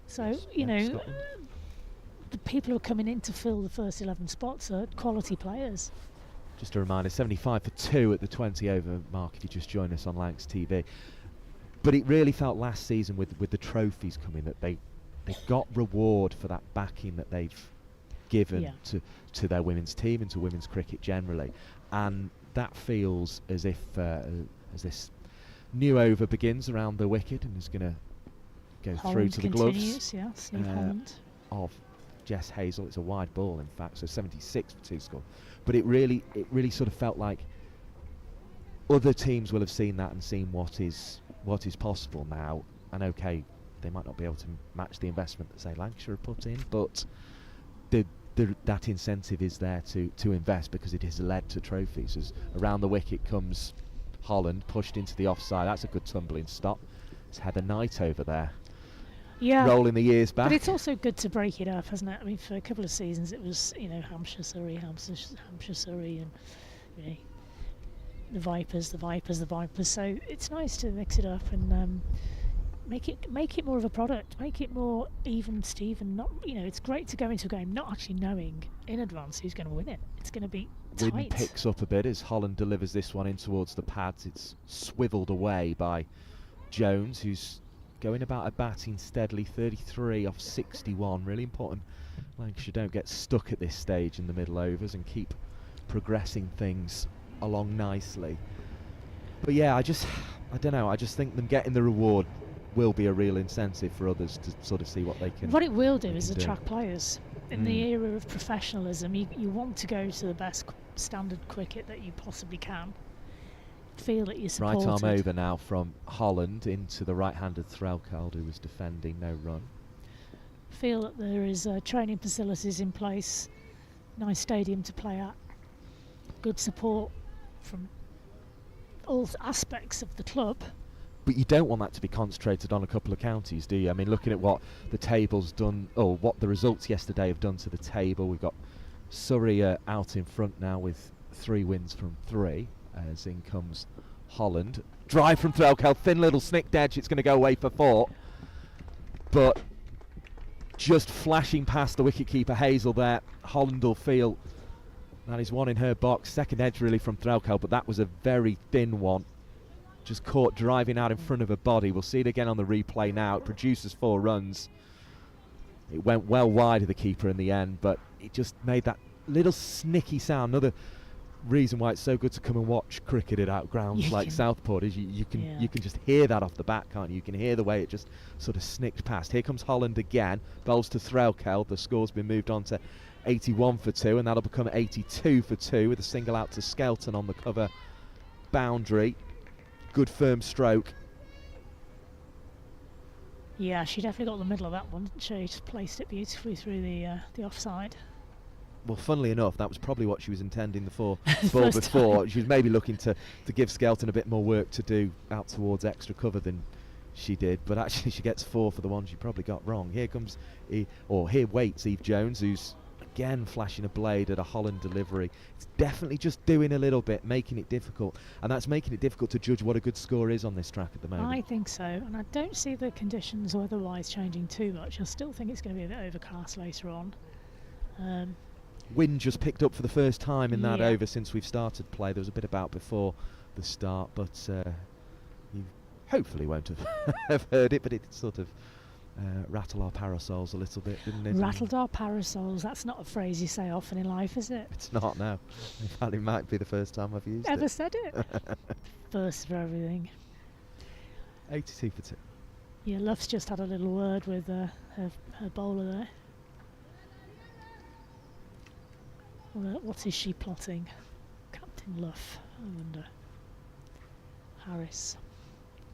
So, Scotland. The people who are coming in to fill the first 11 spots are quality players. Just a reminder, 75 for 2 at the 20 over mark if you just join us on Lancs TV. But it really felt last season with the trophies coming that they got reward for that backing that they've given to their women's team and to women's cricket generally. And that feels as if as this new over begins around the wicket and is going to go through to the gloves of Jess Hazel. It's a wide ball, in fact, so 76 for 2 score. But it really sort of felt like other teams will have seen that and seen what is possible now. And okay, they might not be able to match the investment that say Lancashire have put in, but that incentive is there to invest because it has led to trophies. As around the wicket comes Holland, pushed into the offside. That's a good tumbling stop. It's Heather Knight over there. Yeah, rolling the years back. But it's also good to break it up, hasn't it? I mean, for a couple of seasons it was, Hampshire, Surrey, and the Vipers. So it's nice to mix it up and make it more of a product, make it more even, Steven. Not, it's great to go into a game not actually knowing in advance who's going to win it. It's going to be tight. Wind picks up a bit as Holland delivers this one in towards the pads. It's swiveled away by Jones, who's going about a batting steadily, 33 off 61. Really important Lancashire don't get stuck at this stage in the middle overs and keep progressing things along nicely. But yeah, I don't know, I just think them getting the reward will be a real incentive for others to sort of see what they can. What it will do is attract players. In the era of professionalism, you want to go to the best standard cricket that you possibly can. Feel that you're supported. Right arm over now from Holland into the right-handed Threlkeld, who was defending, no run. Feel that there is training facilities in place, nice stadium to play at, good support from all aspects of the club. But you don't want that to be concentrated on a couple of counties, do you? I mean, looking at what the table's done, or what the results yesterday have done to the table, we've got Surrey out in front now with 3 wins from 3. As in comes Holland. Drive from Threlkeld, thin little snicked edge, it's going to go away for 4. But just flashing past the wicketkeeper Hazel there, Holland will feel that is one in her box. Second edge really from Threlkeld, but that was a very thin one. Just caught driving out in front of her body. We'll see it again on the replay now. It produces 4 runs. It went well wide of the keeper in the end, but it just made that little snicky sound. Another reason why it's so good to come and watch cricket at grounds like Southport is you can just hear that off the bat, can't you? You can hear the way it just sort of snicked past. Here comes Holland again, bowls to Threlkeld. The score's been moved on to 81 for 2, and that'll become 82 for 2 with a single out to Skelton on the cover boundary. Good firm stroke. Yeah, she definitely got the middle of that one, didn't she? Just placed it beautifully through the offside. Well, funnily enough, that was probably what she was intending the ball before. She was maybe looking to give Skelton a bit more work to do out towards extra cover than she did, but actually she gets 4 for the one she probably got wrong. Here waits Eve Jones, who's again flashing a blade at a Holland delivery. It's definitely just doing a little bit, making it difficult, and that's making it difficult to judge what a good score is on this track at the moment. I think so, and I don't see the conditions weather-wise changing too much. I still think it's going to be a bit overcast later on. Wind just picked up for the first time in that over since we've started play. There was a bit about before the start, but You hopefully won't have, have heard it, but it sort of rattled our parasols a little bit, didn't it? Rattled our parasols. That's not a phrase you say often in life, is it? It's not now. In fact, it might be the first time I've used Ever it. said it? First for everything. 82 for 2. Yeah, Luff's just had a little word with her bowler there. What is she plotting? Captain Luff, I wonder. Harris.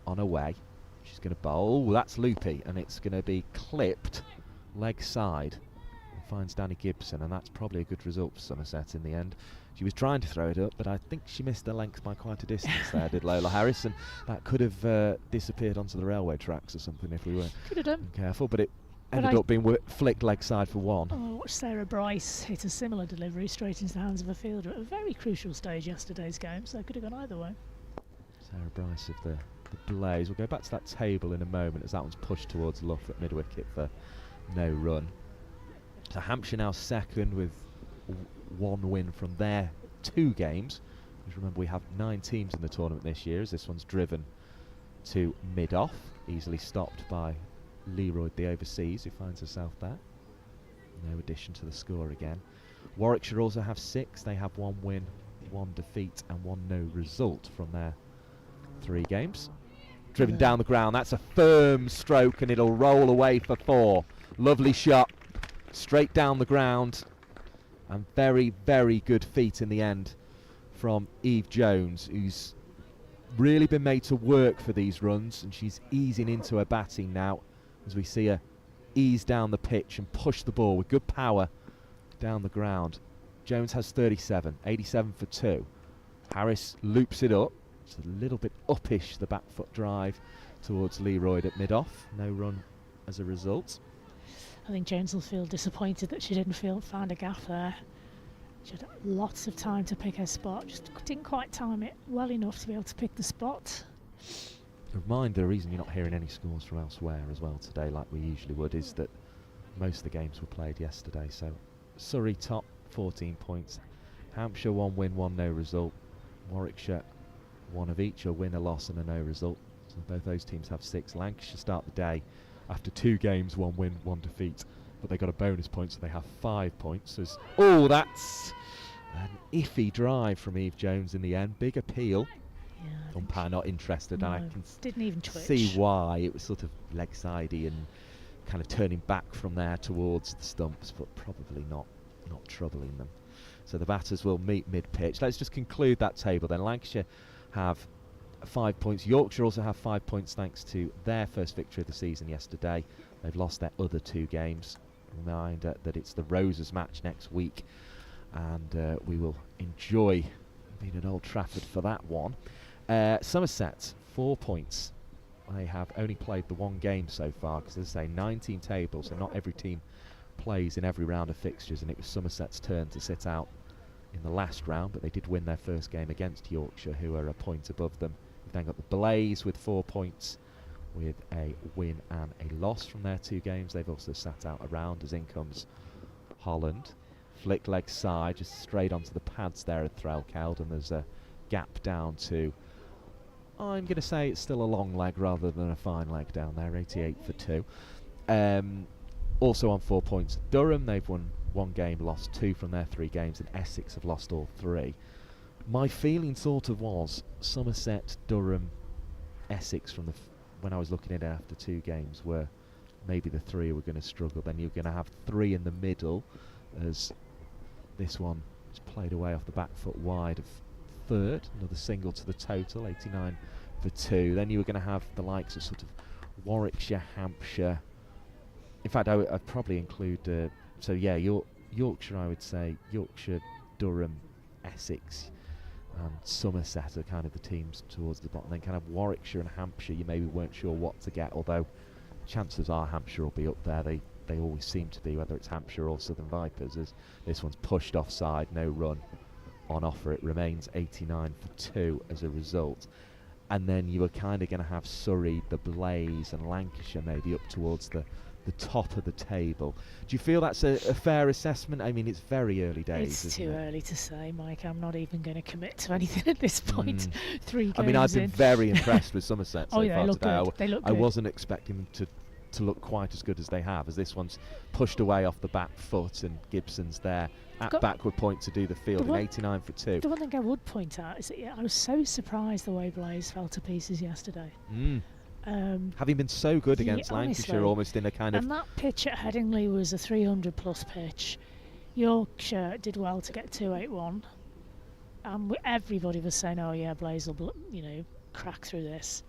On her way. She's going to bowl. Oh, that's loopy, and it's going to be clipped leg side. And finds Danny Gibson, and that's probably a good result for Somerset in the end. She was trying to throw it up, but I think she missed the length by quite a distance there, did Lola Harris, and that could have disappeared onto the railway tracks or something if we weren't careful, but it ended up being flicked leg side for 1. Oh, I watched Sarah Bryce hit a similar delivery straight into the hands of a fielder at a very crucial stage yesterday's game, so it could have gone either way. Sarah Bryce of the Blaze. We'll go back to that table in a moment as that one's pushed towards Luff at mid-wicket for no run. So Hampshire now second with 1 win from their 2 games. Because remember, we have 9 teams in the tournament this year, as this one's driven to mid-off, easily stopped by Leroy the overseas, who finds herself there. No addition to the score again. Warwickshire also have 6. They have 1 win, 1 defeat and 1 no result from their 3 games. Driven down the ground, that's a firm stroke and it'll roll away for 4. Lovely shot, straight down the ground, and very, very good feet in the end from Eve Jones, who's really been made to work for these runs, and she's easing into her batting now as we see her ease down the pitch and push the ball with good power down the ground. Jones has 37, 87 for 2. Harris loops it up. It's a little bit uppish, the back foot drive towards Leroy at mid-off. No run as a result. I think Jones will feel disappointed that she didn't find a gap there. She had lots of time to pick her spot, just didn't quite time it well enough to be able to pick the spot. A reminder, the reason you're not hearing any scores from elsewhere as well today, like we usually would, is that most of the games were played yesterday. So Surrey top, 14 points. Hampshire 1 win, 1 no result. Warwickshire 1 of each, a win, a loss and a no result. So both those teams have 6. Lancashire start the day after 2 games, 1 win, 1 defeat. But they got a bonus point, so they have 5 points. Oh, that's an iffy drive from Eve Jones in the end. Big appeal. Yeah, Umpire not interested, and I can didn't even twitch. see why. It was sort of leg-sidey and kind of turning back from there towards the stumps, but probably not troubling them. So the batters will meet mid-pitch. Let's just conclude that table then. Lancashire have 5 points. Yorkshire also have 5 points thanks to their first victory of the season yesterday. They've lost their other 2 games. Reminder that it's the Roses match next week, and we will enjoy being at Old Trafford for that one. Somerset, 4 points. They have only played the 1 game so far, because as I say, 9-team table, so not every team plays in every round of fixtures, and it was Somerset's turn to sit out in the last round, but they did win their first game against Yorkshire, who are a point above them. We've then got the Blaze with 4 points, with a win and a loss from their 2 games. They've also sat out a round, as in comes Holland. Flick leg side, just straight onto the pads there at Threlkeld, and there's a gap down to, I'm going to say it's still a long leg rather than a fine leg down there, 88 for 2. Also on 4 points, Durham, they've won 1 game, lost 2 from their 3 games, and Essex have lost all 3. My feeling sort of was Somerset, Durham, Essex from when I was looking at it after 2 games were maybe the 3 were going to struggle. Then you're going to have 3 in the middle, as this one is played away off the back foot wide of third. Another single to the total, 89 for 2. Then you were going to have the likes of sort of Warwickshire, Hampshire. In fact, I'd probably include, so yeah, Yorkshire, I would say, Yorkshire, Durham, Essex, and Somerset are kind of the teams towards the bottom. Then kind of Warwickshire and Hampshire, you maybe weren't sure what to get, although chances are Hampshire will be up there. They always seem to be, whether it's Hampshire or Southern Vipers, as this one's pushed offside, no run on offer. It remains 89 for 2 as a result. And then you were kind of going to have Surrey, the Blaze and Lancashire maybe up towards the the top of the table. Do you feel that's a fair assessment? I mean, it's very early days. It's isn't too it? early to say, Mike. I'm not even going to commit to anything at this point. 3 games I mean, I've been in. very impressed with Somerset so Oh, yeah, far they look today. good. They look I good. wasn't expecting them to look quite as good as they have, as this one's pushed away off the back foot, and Gibson's there at backward point to do the field in 89 for 2. The one thing I would point out is that I was so surprised the way Blaze fell to pieces yesterday. Having been so good against honestly, Lancashire, almost in a kind of... And that pitch at Headingley was a 300-plus pitch. Yorkshire did well to get 281. And everybody was saying, oh, yeah, Blaze will, crack through this.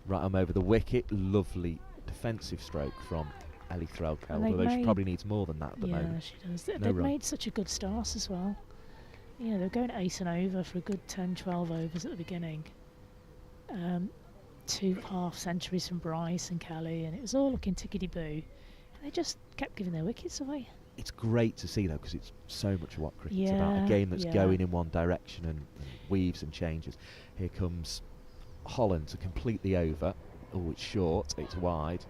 Right arm over the wicket. Lovely defensive stroke from Ellie Threlkeld, although she probably needs more than that at the moment. Yeah, she does. They've made such a good start as well. They're going 8 and over for a good 10, 12 overs at the beginning. 2 half centuries from Bryce and Kelly, and it was all looking tickety-boo. And they just kept giving their wickets away. It's great to see, though, because it's so much what cricket's Yeah, about. A game that's yeah. going in one direction and weaves and changes. Here comes Holland to complete the over. Oh, it's short, it's wide,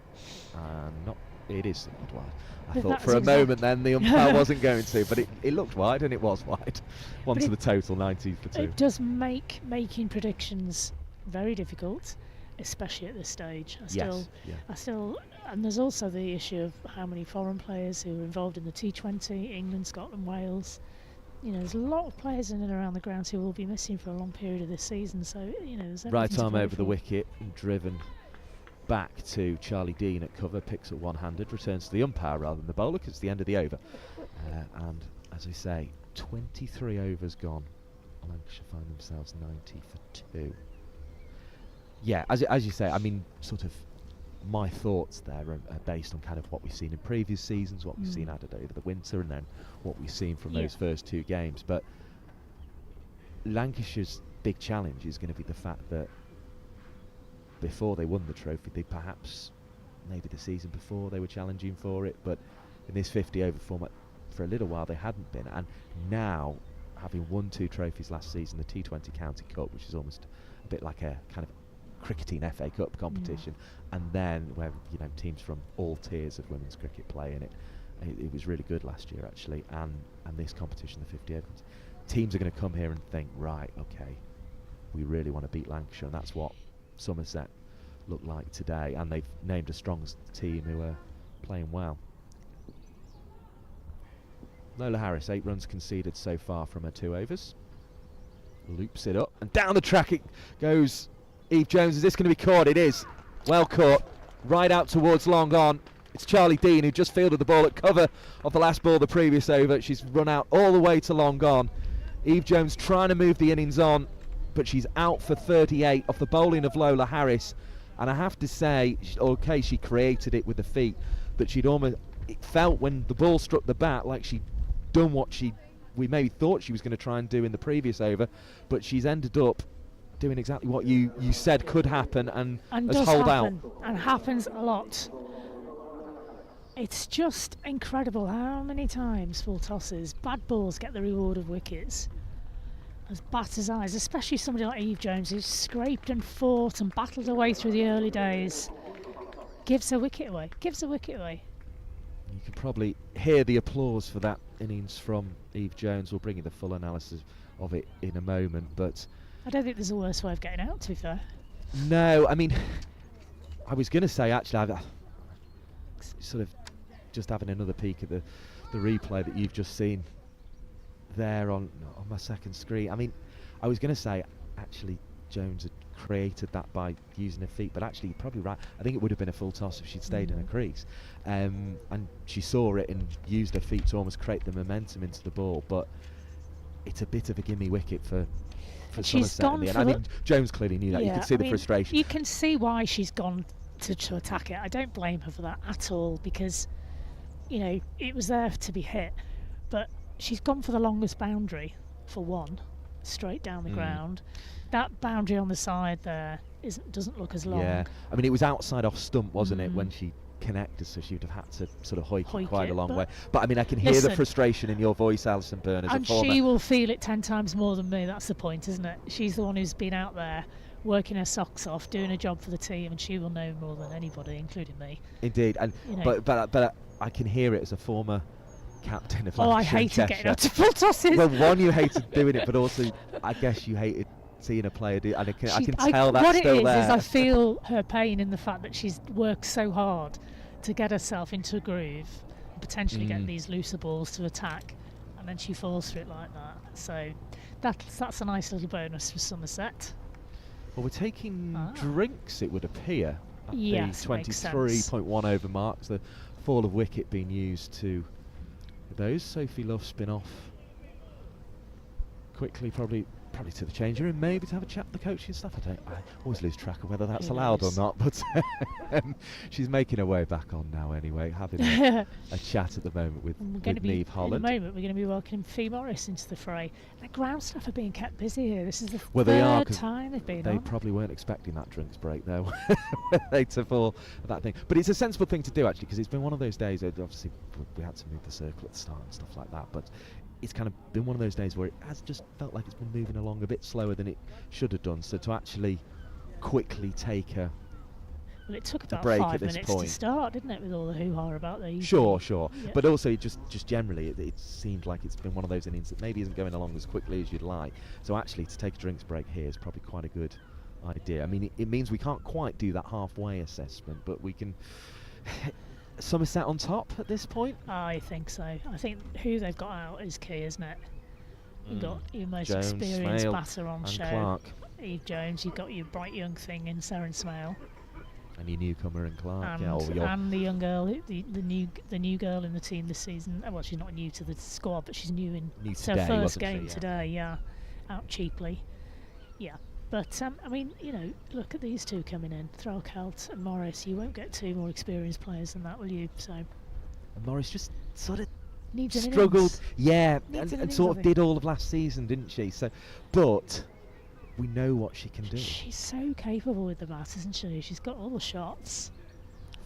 and it is somewhat wide. I thought for a moment then the umpire wasn't going to, but it looked wide, and it was wide. One to the total, 90 for 2. It does make making predictions very difficult, especially at this stage. And there's also the issue of how many foreign players who are involved in the T20, England, Scotland, Wales. There's a lot of players in and around the grounds who will be missing for a long period of this season. So, there's right arm over the wicket and driven back to Charlie Dean at cover, picks up one-handed, returns to the umpire rather than the bowler because it's the end of the over. And as I say, 23 overs gone. Lancashire find themselves 90 for 2. Yeah, as you say, I mean, sort of my thoughts there are based on kind of what we've seen in previous seasons, what we've seen added over the winter, and then what we've seen from those first 2 games. But Lancashire's big challenge is going to be the fact that before they won the trophy, they perhaps, maybe the season before, they were challenging for it, but in this 50 over format for a little while they hadn't been. And now, having won 2 trophies last season, the T20 County Cup, which is almost a bit like a kind of cricketing FA Cup competition, and then where teams from all tiers of women's cricket play in it. It was really good last year actually, and this competition, the 50 overs, teams are going to come here and think, right, okay, we really want to beat Lancashire, and that's what Somerset look like today, and they've named a strong team who are playing well. Lola Harris, 8 runs conceded so far from her 2 overs. Loops it up, and down the track it goes. Eve Jones, is this going to be caught? It is. Well caught. Right out towards long on. It's Charlie Dean who just fielded the ball at cover of the last ball the previous over. She's run out all the way to long on. Eve Jones trying to move the innings on, but she's out for 38 off the bowling of Lola Harris. And I have to say, okay, she created it with the feet, but it felt when the ball struck the bat like she'd done what we maybe thought she was going to try and do in the previous over, but she's ended up doing exactly what you said could happen and has holed out. And happens a lot. It's just incredible how many times full tosses, bad balls get the reward of wickets. As batters' eyes, especially somebody like Eve Jones, who's scraped and fought and battled her way through the early days, gives a wicket away. You can probably hear the applause for that innings from Eve Jones. We'll bring you the full analysis of it in a moment, but I don't think there's a worse way of getting out, to be fair. No, I mean, I was going to say, actually, I've sort of just having another peek at the replay that you've just seen there on my second screen. I mean, I was going to say, actually, Jones had created that by using her feet, but actually, you're probably right. I think it would have been a full toss if she'd stayed in her crease. And she saw it and used her feet to almost create the momentum into the ball, but it's a bit of a gimme wicket for she's gone for I mean, Jones clearly knew that. You could see the frustration. You can see why she's gone to attack it. I don't blame her for that at all, because it was there to be hit, but she's gone for the longest boundary for one, straight down the ground. That boundary on the side there doesn't look as long. Yeah, I mean, it was outside off stump, wasn't it, when she connected, so she would have had to sort of hoik it quite a long way. But I mean, I can hear the frustration in your voice, Alison Byrne, as a former. And she will feel it 10 times more than me. That's the point, isn't it? She's the one who's been out there working her socks off, doing a job for the team, and she will know more than anybody, including me. Indeed, and You know. but I can hear it as a former captain of Oh, I Lancashire and hated getting Cheshire. up to full tosses. Well, one, you hated doing it, but also I guess you hated seeing a player do, and I can She- tell that's what still it there. is I feel her pain in the fact that she's worked so hard to get herself into a groove, and potentially get these looser balls to attack, and then she falls for it like that. So that's a nice little bonus for Somerset. Well, we're taking drinks, it would appear, at Yes, the makes sense. 23.1 over marks. The fall of wicket being used to those. Sophie Love spin off quickly, probably to the change room, maybe to have a chat with the coaching staff. I always lose track of whether that's Who allowed knows? or not, but she's making her way back on now anyway, having a chat at the moment with Niamh Holland. In a moment, we're going to be welcoming Fee Morris into the fray. The ground staff are being kept busy here. This is the They are, third 'cause time they've been They on. probably weren't expecting that drinks break though. They to fall that thing, but it's a sensible thing to do actually, because it's been one of those days. Obviously, we had to move the circle at the start and stuff like that, but it's kind of been one of those days where it has just felt like it's been moving along a bit slower than it should have done. So to actually quickly take Well, it took about break 5 at this minutes to point. start, didn't it, with all the hoo-ha about the Sure, Yeah. but also just generally it seemed like it's been one of those innings that maybe isn't going along as quickly as you'd like. So actually to take a drinks break here is probably quite a good idea. I mean, it means we can't quite do that halfway assessment, but we can. Somerset on top at this point. I think so. I think who they've got out is key, isn't it? You've got your most Jones, experienced Smale batter on and show, Clark. Eve Jones. You've got your bright young thing in Seren Smale, And your newcomer in Clark. and, Yeah, or your and the young girl, the new girl in the team this season. Well, she's not new to the squad, but she's new in New it's her today, first wasn't she? game Yeah. today. Yeah, out cheaply. Yeah. But, I mean, you know, look at these two coming in, Threlkeld and Morris. You won't get two more experienced players than that, will you? So and Morris just sort of needs an struggled, innings. yeah, Needs and an innings, sort I of think. did all of last season, didn't she? So, but we know what she can do. She's so capable with the bat, isn't she? She's got all the shots.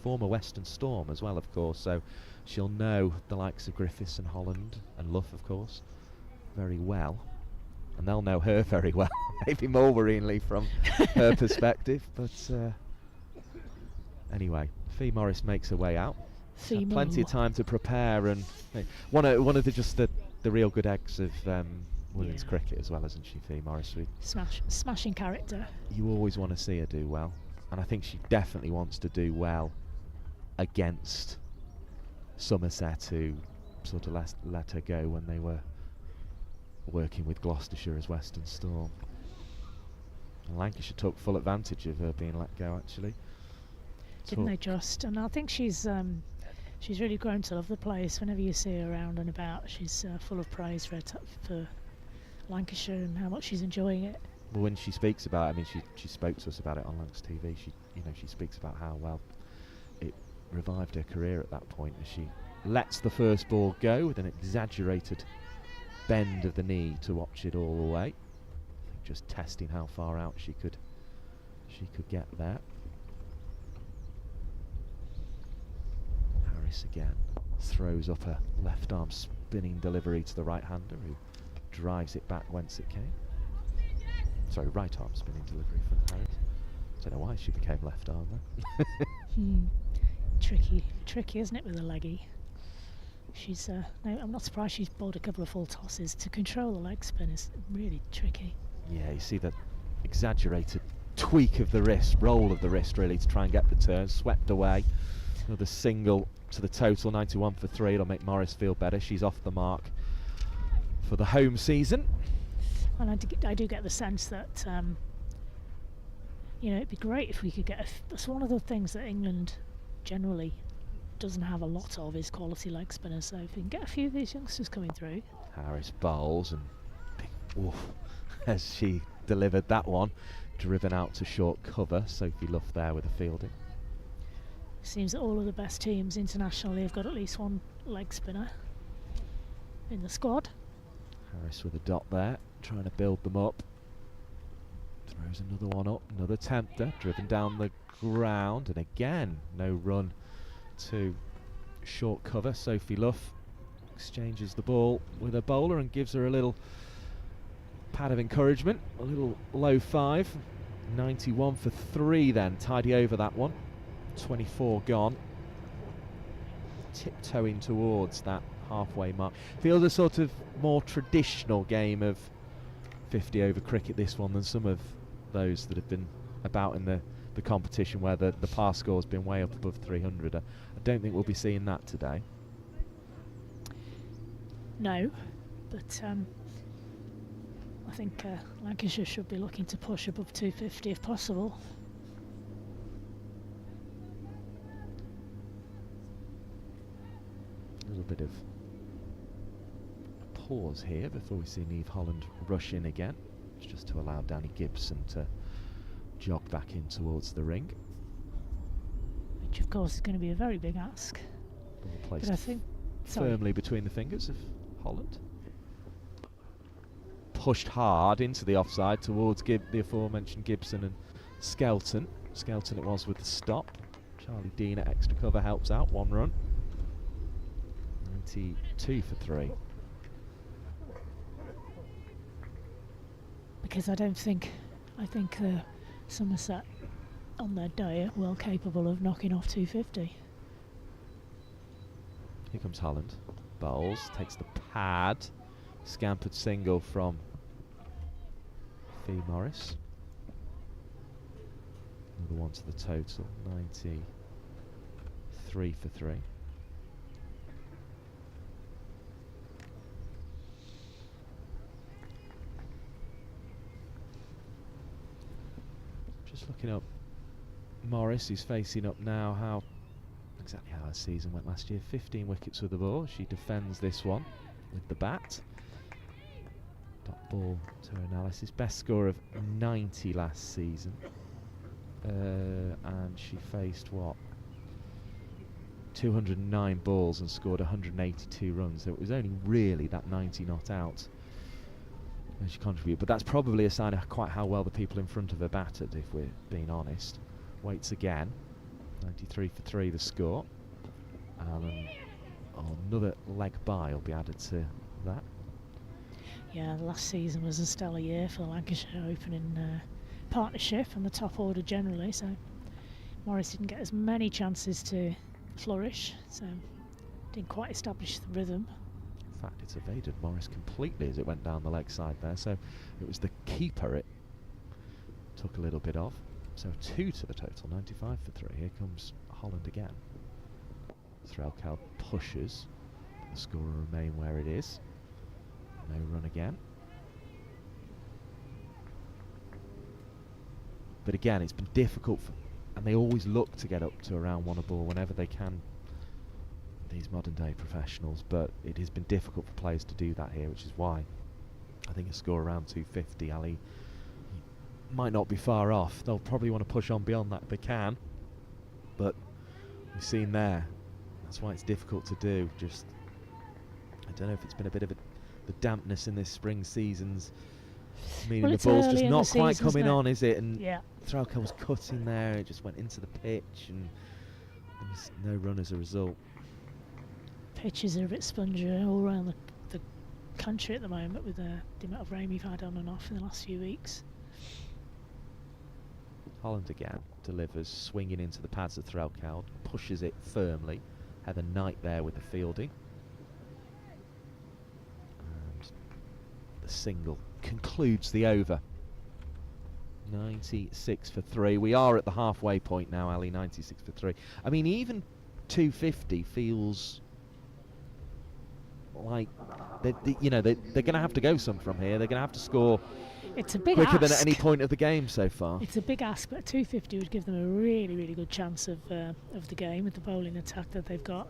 Former Western Storm as well, of course, so she'll know the likes of Griffiths and Holland and Luff, of course, very well. And they'll know her very well, maybe more worryingly from her perspective. But anyway, Fee Morris makes her way out. She's had plenty of time to prepare, and one of the real good eggs of women's Yeah. cricket as well, isn't she, Fee Morris? Smashing character. You always want to see her do well, and I think she definitely wants to do well against Somerset, who sort of let her go when they were working with Gloucestershire as Western Storm. And Lancashire took full advantage of her being let go, actually. Didn't they just? And I think she's really grown to love the place. Whenever you see her around and about, she's full of praise for Lancashire and how much she's enjoying it. Well, when she speaks about it, I mean, she spoke to us about it on Lancs TV. She speaks about how well it revived her career at that point as she lets the first ball go with an exaggerated bend of the knee to watch it all the way. Just testing how far out she could get there. Harris again throws up a left arm spinning delivery to the right hander, who drives it back whence it came. Sorry, right arm spinning delivery for Harris. Don't know why she became left arm there. Tricky, isn't it, with a leggy? She's no, I'm not surprised she's bowled a couple of full tosses. To control the leg spin is really tricky. Yeah, you see the exaggerated tweak of the wrist, roll of the wrist really, to try and get the turn. Swept away. Another single to the total, 91 for 3. It'll make Morris feel better. She's off the mark for the home season. And I do get the sense that it'd be great if we could get that's one of the things that England generally doesn't have a lot of, is quality leg spinners. So if we can get a few of these youngsters coming through. Harris bowls, and oof, as she delivered that one, driven out to short cover. Sophie Luff there with the fielding. Seems that all of the best teams internationally have got at least one leg spinner in the squad. Harris with a dot there, trying to build them up. Throws another one up, another tempter, driven down the ground, and again no run to short cover. Sophie Luff exchanges the ball with a bowler and gives her a little pat of encouragement, a little low 5. 91 for 3 then, tidy over that one. 24 gone. Tiptoeing towards that halfway mark. Feels a sort of more traditional game of 50 over cricket, this one, than some of those that have been about in the competition where the par score's been way up above 300. I don't think we'll be seeing that today. No, but I think Lancashire should be looking to push above 250 if possible. A little bit of a pause here before we see Neve Holland rush in again. It's just to allow Danny Gibson to jog back in towards the ring. Which of course is going to be a very big ask. Ball placed But I think firmly between the fingers of Holland. Pushed hard into the offside towards the aforementioned Gibson and Skelton. Skelton it was with the stop. Charlie Dean at extra cover helps out, 1 run. 92 for 3. Because I think Somerset on their day are well capable of knocking off 250. Here comes Holland. Bowles takes the pad. Scampered single from Fee Morris. Another one to the total. 93 for 3. Just looking up Morris, who's facing up now, exactly how her season went last year. 15 wickets with the ball. She defends this one with the bat. Dot ball to her analysis. Best score of 90 last season. And she faced, what? 209 balls and scored 182 runs. So it was only really that 90 not out when she contributed. But that's probably a sign of quite how well the people in front of her batted, if we're being honest. Waits again. 93 for 3 the score. And another leg by will be added to that. Yeah, last season was a stellar year for Lancashire opening partnership and the top order generally, so Morris didn't get as many chances to flourish, so didn't quite establish the rhythm. In fact, it's evaded Morris completely as it went down the leg side there, so it was the keeper it took a little bit of. So 2 to the total, 95 for 3. Here comes Holland again. Threlkeld pushes, the score will remain where it is. No run again. But again, it's been difficult and they always look to get up to around 1 a ball whenever they can, these modern day professionals, but it has been difficult for players to do that here, which is why I think a score around 250, Ali, might not be far off. They'll probably want to push on beyond that if they can, but we've seen there, that's why it's difficult to do. Just, I don't know if it's been a bit of the dampness in this spring seas's, meaning the ball's just not quite coming on, is it? And yeah. Threlkeld was cutting there, it just went into the pitch, and there was no run as a result. Pitches are a bit spongy all around the country at the moment with the amount of rain we've had on and off in the last few weeks. Holland again delivers, swinging into the pads of Threlkeld, pushes it firmly. Heather Knight there with the fielding. And the single concludes the over. 96 for 3. We are at the halfway point now, Ali. 96 for 3. I mean, even 250 feels like they're going to have to go some from here. They're going to have to score. It's a big quicker ask. than at any point of the game so far. It's a big ask, but 250 would give them a really, really good chance of the game with the bowling attack that they've got.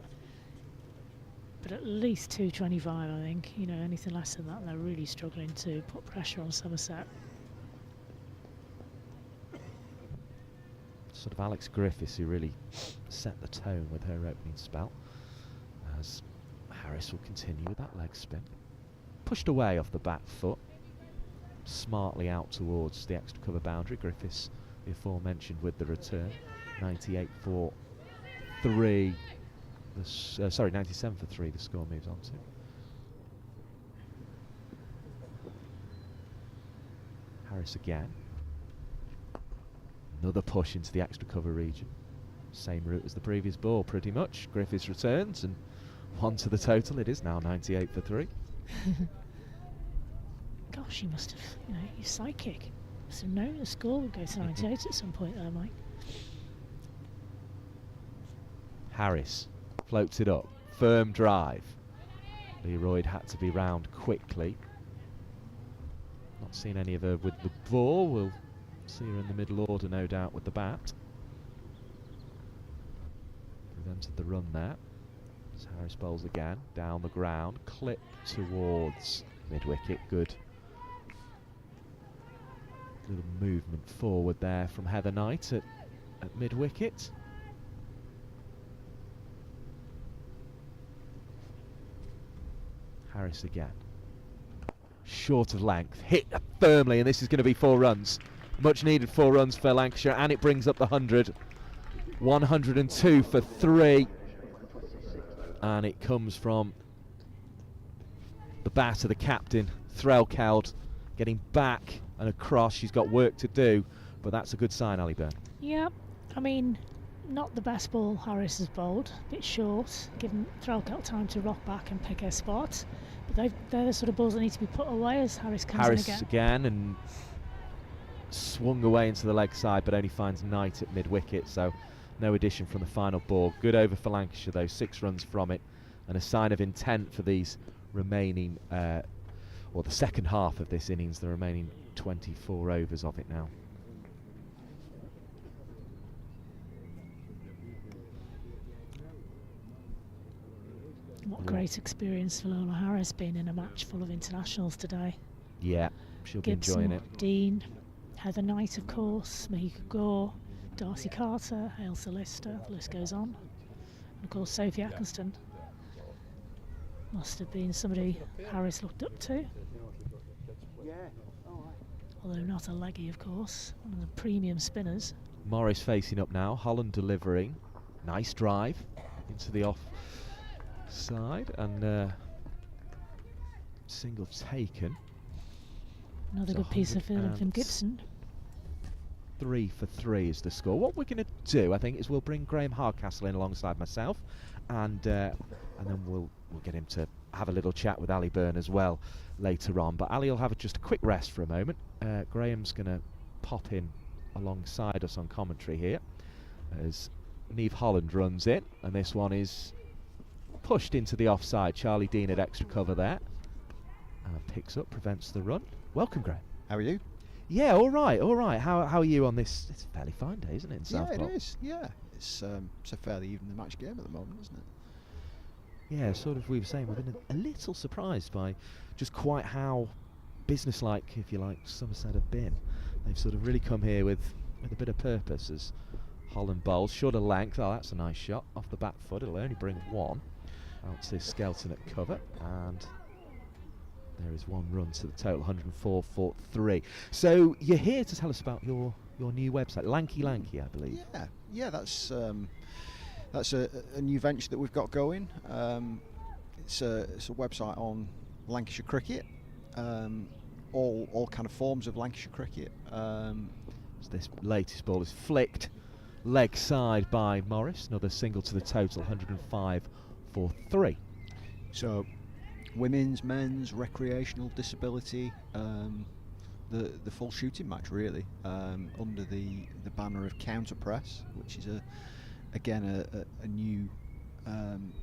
But at least 225, I think. Anything less than that, they're really struggling to put pressure on Somerset. Sort of Alex Griffiths who really set the tone with her opening spell. As Harris will continue with that leg spin. Pushed away off the back foot. Smartly out towards the extra cover boundary. Griffiths, the aforementioned, with the return. 98 for 3. 97 for 3 the score moves on to. Harris again. Another push into the extra cover region. Same route as the previous ball, pretty much. Griffiths returns, and 1 to the total. It is now 98 for 3. Gosh, you must have, you're psychic. Must have known the score would go to 98 at some point there, Mike. Harris floats it up. Firm drive. Leroyd had to be round quickly. Not seen any of her with the ball. We'll see her in the middle order, no doubt, with the bat. Prevented the run there. As Harris bowls again, down the ground, clip towards mid-wicket. Good little movement forward there from Heather Knight at mid-wicket. Harris again. Short of length, hit firmly, and this is going to be 4 runs. Much needed 4 runs for Lancashire, and it brings up the 100. 102 for 3. And it comes from the bat of the captain, Threlkeld, getting back and across. She's got work to do, but that's a good sign, Ali Byrne. Yeah, I mean, not the best ball Harris has bowled. A bit short, giving Threlkeld time to rock back and pick her spot. But they're the sort of balls that need to be put away as Harris comes in again. Harris again, and swung away into the leg side, but only finds Knight at mid-wicket, so no addition from the final ball. Good over for Lancashire, though, 6 runs from it, and a sign of intent for these remaining, or the second half of this innings, the remaining 24 overs of it now. What great experience for Lola Harris being in a match full of internationals today. Yeah, she'll Gibson, be enjoying it. Dean, Heather Knight, of course, Mahika Gore, Darcy Carter, Ailsa Lister, the list goes on. And of course Sophie Eccleston. Must have been somebody Harris looked up to. Although not a leggy, of course, one of the premium spinners. Morris facing up now, Holland delivering. Nice drive into the off side, and single taken. Another good piece of fielding from Gibson. 3 for 3 is the score. What we're going to do, I think, is we'll bring Graham Hardcastle in alongside myself, and then we'll get him to have a little chat with Ali Byrne as well later on. But Ali will have just a quick rest for a moment. Graham's going to pop in alongside us on commentary here as Niamh Holland runs in, and this one is pushed into the offside. Charlie Dean at extra cover there, and picks up, prevents the run. Welcome, Graham. How are you? Yeah, all right, all right. How are you on this? It's a fairly fine day, isn't it, in Southport? Yeah, it is. Yeah, it's a fairly evenly matched game at the moment, isn't it? Yeah, sort of. We were saying we've been a little surprised by just quite how businesslike, if you like, Somerset have been. They've sort of really come here with a bit of purpose as Holland bowls. Short of length. Oh, that's a nice shot off the back foot. It'll only bring 1 out to Skelton at cover, and there is 1 run to the total, 104 for 3. So you're here to tell us about your new website, Lanky, I believe. Yeah, that's a new venture that we've got going. It's a website on Lancashire cricket, all kind of forms of Lancashire cricket. So this latest ball is flicked leg side by Morris. Another single to the total, 105 for 3. So women's, men's, recreational, disability, the full shooting match really, under the banner of Counter Press, which is a new kind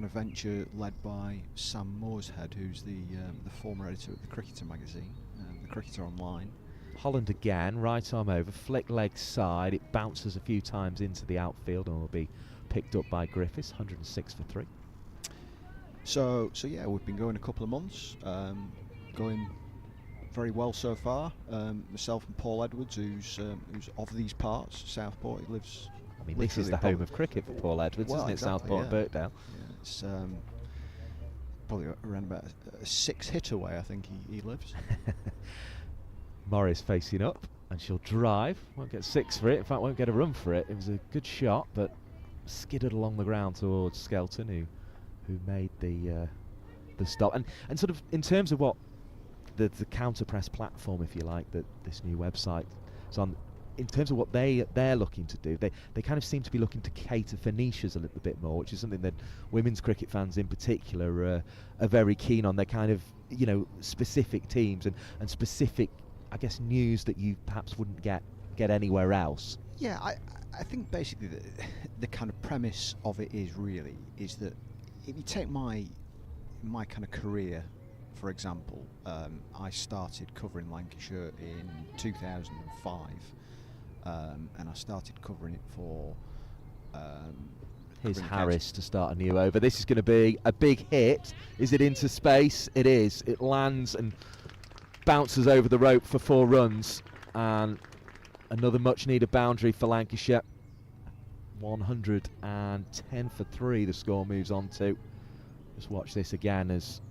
of venture led by Sam Mooreshead, who's the former editor of the Cricketer magazine, the Cricketer Online. Holland again, right arm over, flick leg side. It bounces a few times into the outfield and will be picked up by Griffiths, 106 for 3. So yeah, we've been going a couple of months, going very well so far. Myself and Paul Edwards, who's of these parts, Southport. He lives. I mean, this is the home of cricket for Paul Edwards, isn't it? Exactly, Southport and Birkdale. Yeah, it's probably around about a 6 hit away, I think he lives. Morris facing up, and she'll drive. Won't get 6 for it. In fact, won't get a run for it. It was a good shot, but skidded along the ground towards Skelton, who made the stop. And sort of in terms of what the counter press platform, if you like, that this new website is on, in terms of what they're looking to do, they kind of seem to be looking to cater for niches a little bit more, which is something that women's cricket fans in particular are very keen on. They're kind of, you know, specific teams and specific, I guess, news that you perhaps wouldn't get anywhere else. Yeah, I think basically the kind of premise of it is that if you take my kind of career, for example, I started covering Lancashire in 2005, and I started covering it for. Here's Harris to start a new over. This is going to be a big hit. Is it into space? It is. It lands and bounces over the rope for 4 runs, and another much-needed boundary for Lancashire. 110 for 3. The score moves on to. Just watch this again as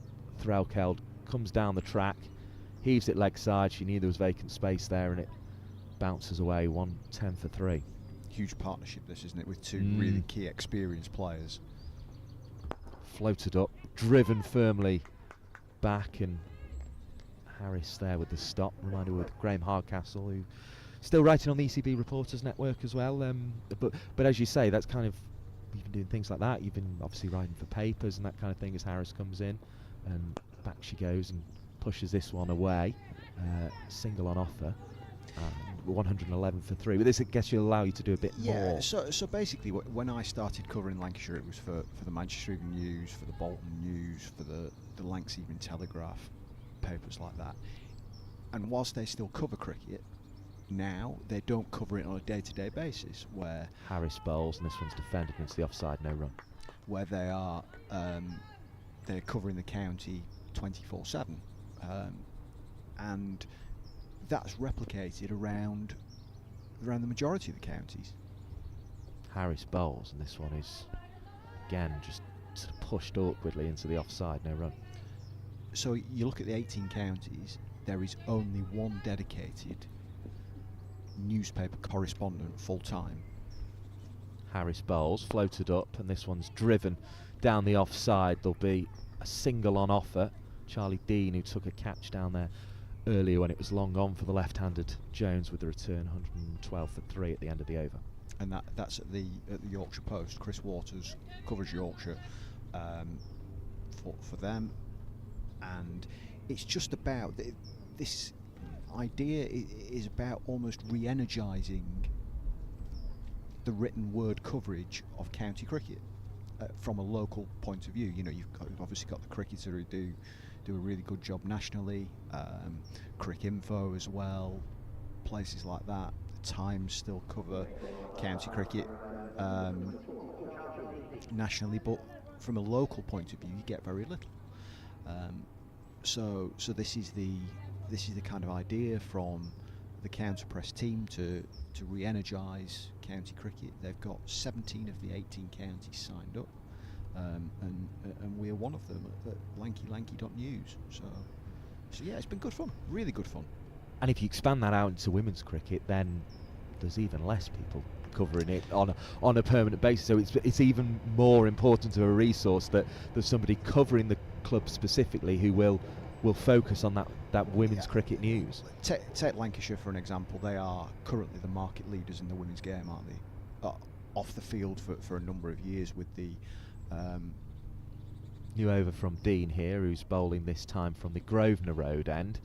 Threlkeld comes down the track, heaves it leg side. She knew there was vacant space there, and it bounces away. 110 for 3. Huge partnership, this, isn't it, with 2 really key experienced players. Floated up, driven firmly back, and Harris there with the stop. Reminder with Graham Hardcastle, who still writing on the ECB Reporters Network as well. But as you say, that's kind of, you've been doing things like that. You've been obviously writing for papers and that kind of thing as Harris comes in, and back she goes and pushes this one away. Single on offer. 111 for 3. But this, I guess, will allow you to do a bit more. So basically, when I started covering Lancashire, it was for the Manchester Evening News, for the Bolton News, for the Lancs Evening Telegraph, papers like that. And whilst they still cover cricket, now they don't cover it on a day-to-day basis. Where Harris bowls, and this one's defended against the offside, no run. Where they are, they're covering the county 24/7, and that's replicated around the majority of the counties. Harris bowls, and this one is again just sort of pushed awkwardly into the offside, no run. So you look at the 18 counties, there is only one dedicated newspaper correspondent full-time. Harris bowls, floated up, and this one's driven down the offside. There'll be a single on offer. Charlie Dean, who took a catch down there earlier when it was long on for the left-handed Jones with the return. 112 for 3 at the end of the over. And that's at the Yorkshire Post. Chris Waters covers Yorkshire for them, and it's just about this idea is about almost re-energising the written word coverage of county cricket from a local point of view. You know, you've obviously got the cricketer who do a really good job nationally, Crick Info as well, places like that. The Times still cover county cricket nationally, but from a local point of view, you get very little. So this is the kind of idea from the counter press team to re-energise county cricket. They've got 17 of the 18 counties signed up, and we're one of them at lanky.news. So yeah, it's been good fun, really good fun. And if you expand that out into women's cricket, then there's even less people covering it on a permanent basis. So it's even more important of a resource that there's somebody covering the club specifically who will focus on that women's cricket news. Take Lancashire for an example. They are currently the market leaders in the women's game, aren't they? Off the field for a number of years with the new over from Dean here, who's bowling this time from the Grosvenor Road end,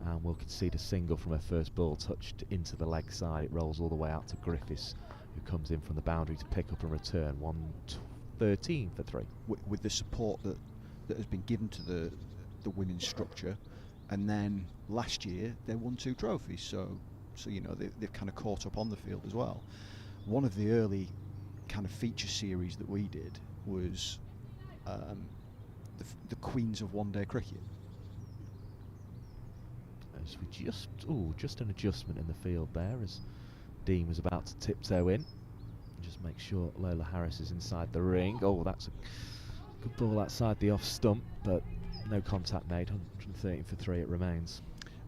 and we'll concede a single from her first ball touched into the leg side. It rolls all the way out to Griffiths, who comes in from the boundary to pick up and return. 113 for 3. With the support that has been given to the women's structure, and then last year they won 2 trophies, so you know they've kind of caught up on the field as well. One of the early kind of feature series that we did was the Queens of One-Day Cricket. As we just an adjustment in the field there as Dean was about to tiptoe in. Just make sure Lola Harris is inside the ring. Oh, that's a good ball outside the off stump, but no contact made. 113 for 3 it remains.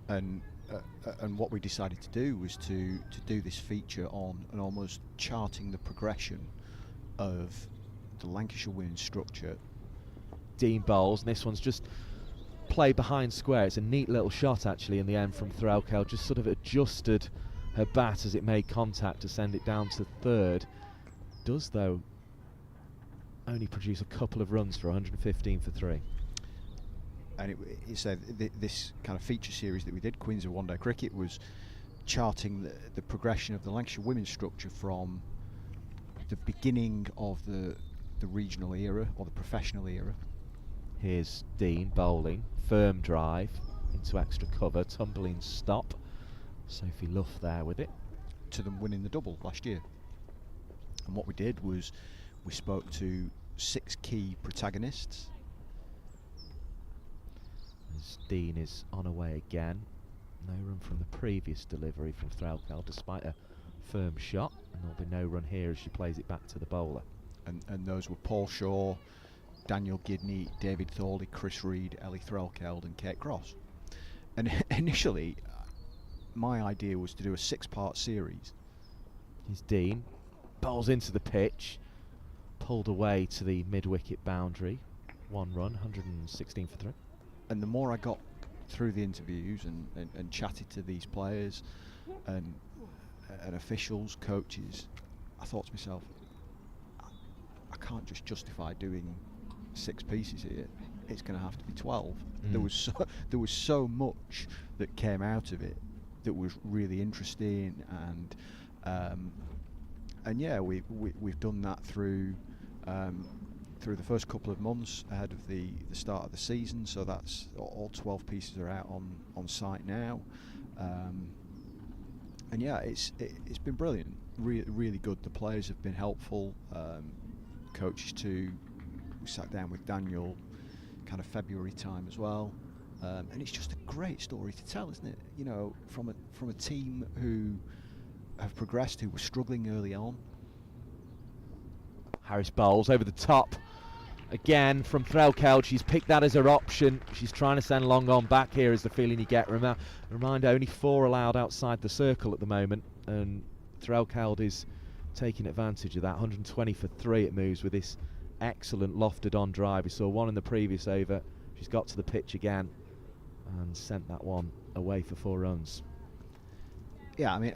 And what we decided to do was to do this feature on and almost charting the progression of the Lancashire women's structure. Dean bowls, and this one's just play behind square. It's a neat little shot actually in the end from Threlkeld, just sort of adjusted her bat as it made contact to send it down to third. Does, though, only produce a couple of runs for 115 for 3. And this kind of feature series that we did, Queens of One Day Cricket, was charting the progression of the Lancashire women's structure from the beginning of the regional era, or the professional era. Here's Dean bowling, firm drive into extra cover, tumbling stop. Sophie Luff there with it. To them winning the double last year. And what we did was we spoke to 6 key protagonists. As Dean is on away again. No run from the previous delivery from Threlkeld despite a firm shot, and there'll be no run here as she plays it back to the bowler. And those were Paul Shaw, Daniel Gidney, David Thorley, Chris Reed, Ellie Threlkeld and Kate Cross. And initially my idea was to do a 6-part series. Here's Dean, bowls into the pitch, pulled away to the mid-wicket boundary. 1 run, 116 for 3. And the more I got through the interviews and chatted to these players and officials, coaches, I thought to myself, I can't just justify doing 6 pieces here. It's going to have to be 12. There was so much that came out of it that was really interesting, and yeah, we've done that through the first couple of months ahead of the start of the season. So that's all 12 pieces are out on site now, and yeah, it's been brilliant, really good. The players have been helpful, coaches too. We sat down with Daniel kind of February time as well, and it's just a great story to tell, isn't it? You know, from a team who have progressed, who were struggling early on. Harris bowls over the top again from Threlkeld. She's picked that as her option. She's trying to send long on back here, is the feeling you get. Reminder, only 4 allowed outside the circle at the moment, and Threlkeld is taking advantage of that. 120 for 3 it moves with this excellent lofted on drive. We saw 1 in the previous over. She's got to the pitch again and sent that one away for 4 runs. Yeah, I mean,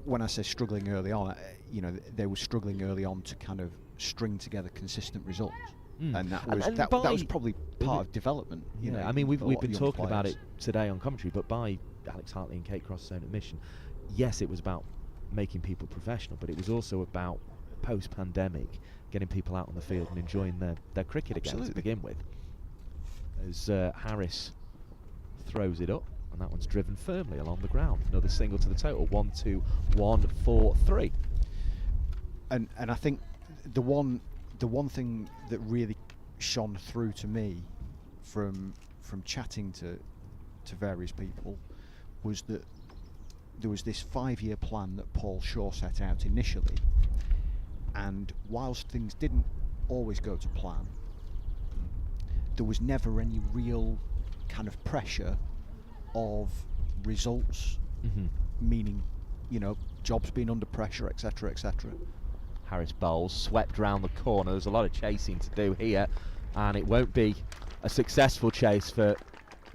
when I say struggling early on, you know, they were struggling early on to kind of string together consistent results, and that was probably part of development. You know, I mean, we've been talking about it today on commentary, but by Alex Hartley and Kate Cross's own admission, yes, it was about making people professional, but it was also about post-pandemic getting people out on the field and enjoying their cricket again. Absolutely. To begin with. As Harris throws it up, and that one's driven firmly along the ground. Another single to the total. 1, 2, 1, 4, 3. And I think the one thing that really shone through to me from chatting to various people was that there was this 5-year plan that Paul Shaw set out initially, and whilst things didn't always go to plan, there was never any real kind of pressure of results, meaning, you know, jobs being under pressure, etc., etc. Harris bowls, swept round the corner. There's a lot of chasing to do here, and it won't be a successful chase for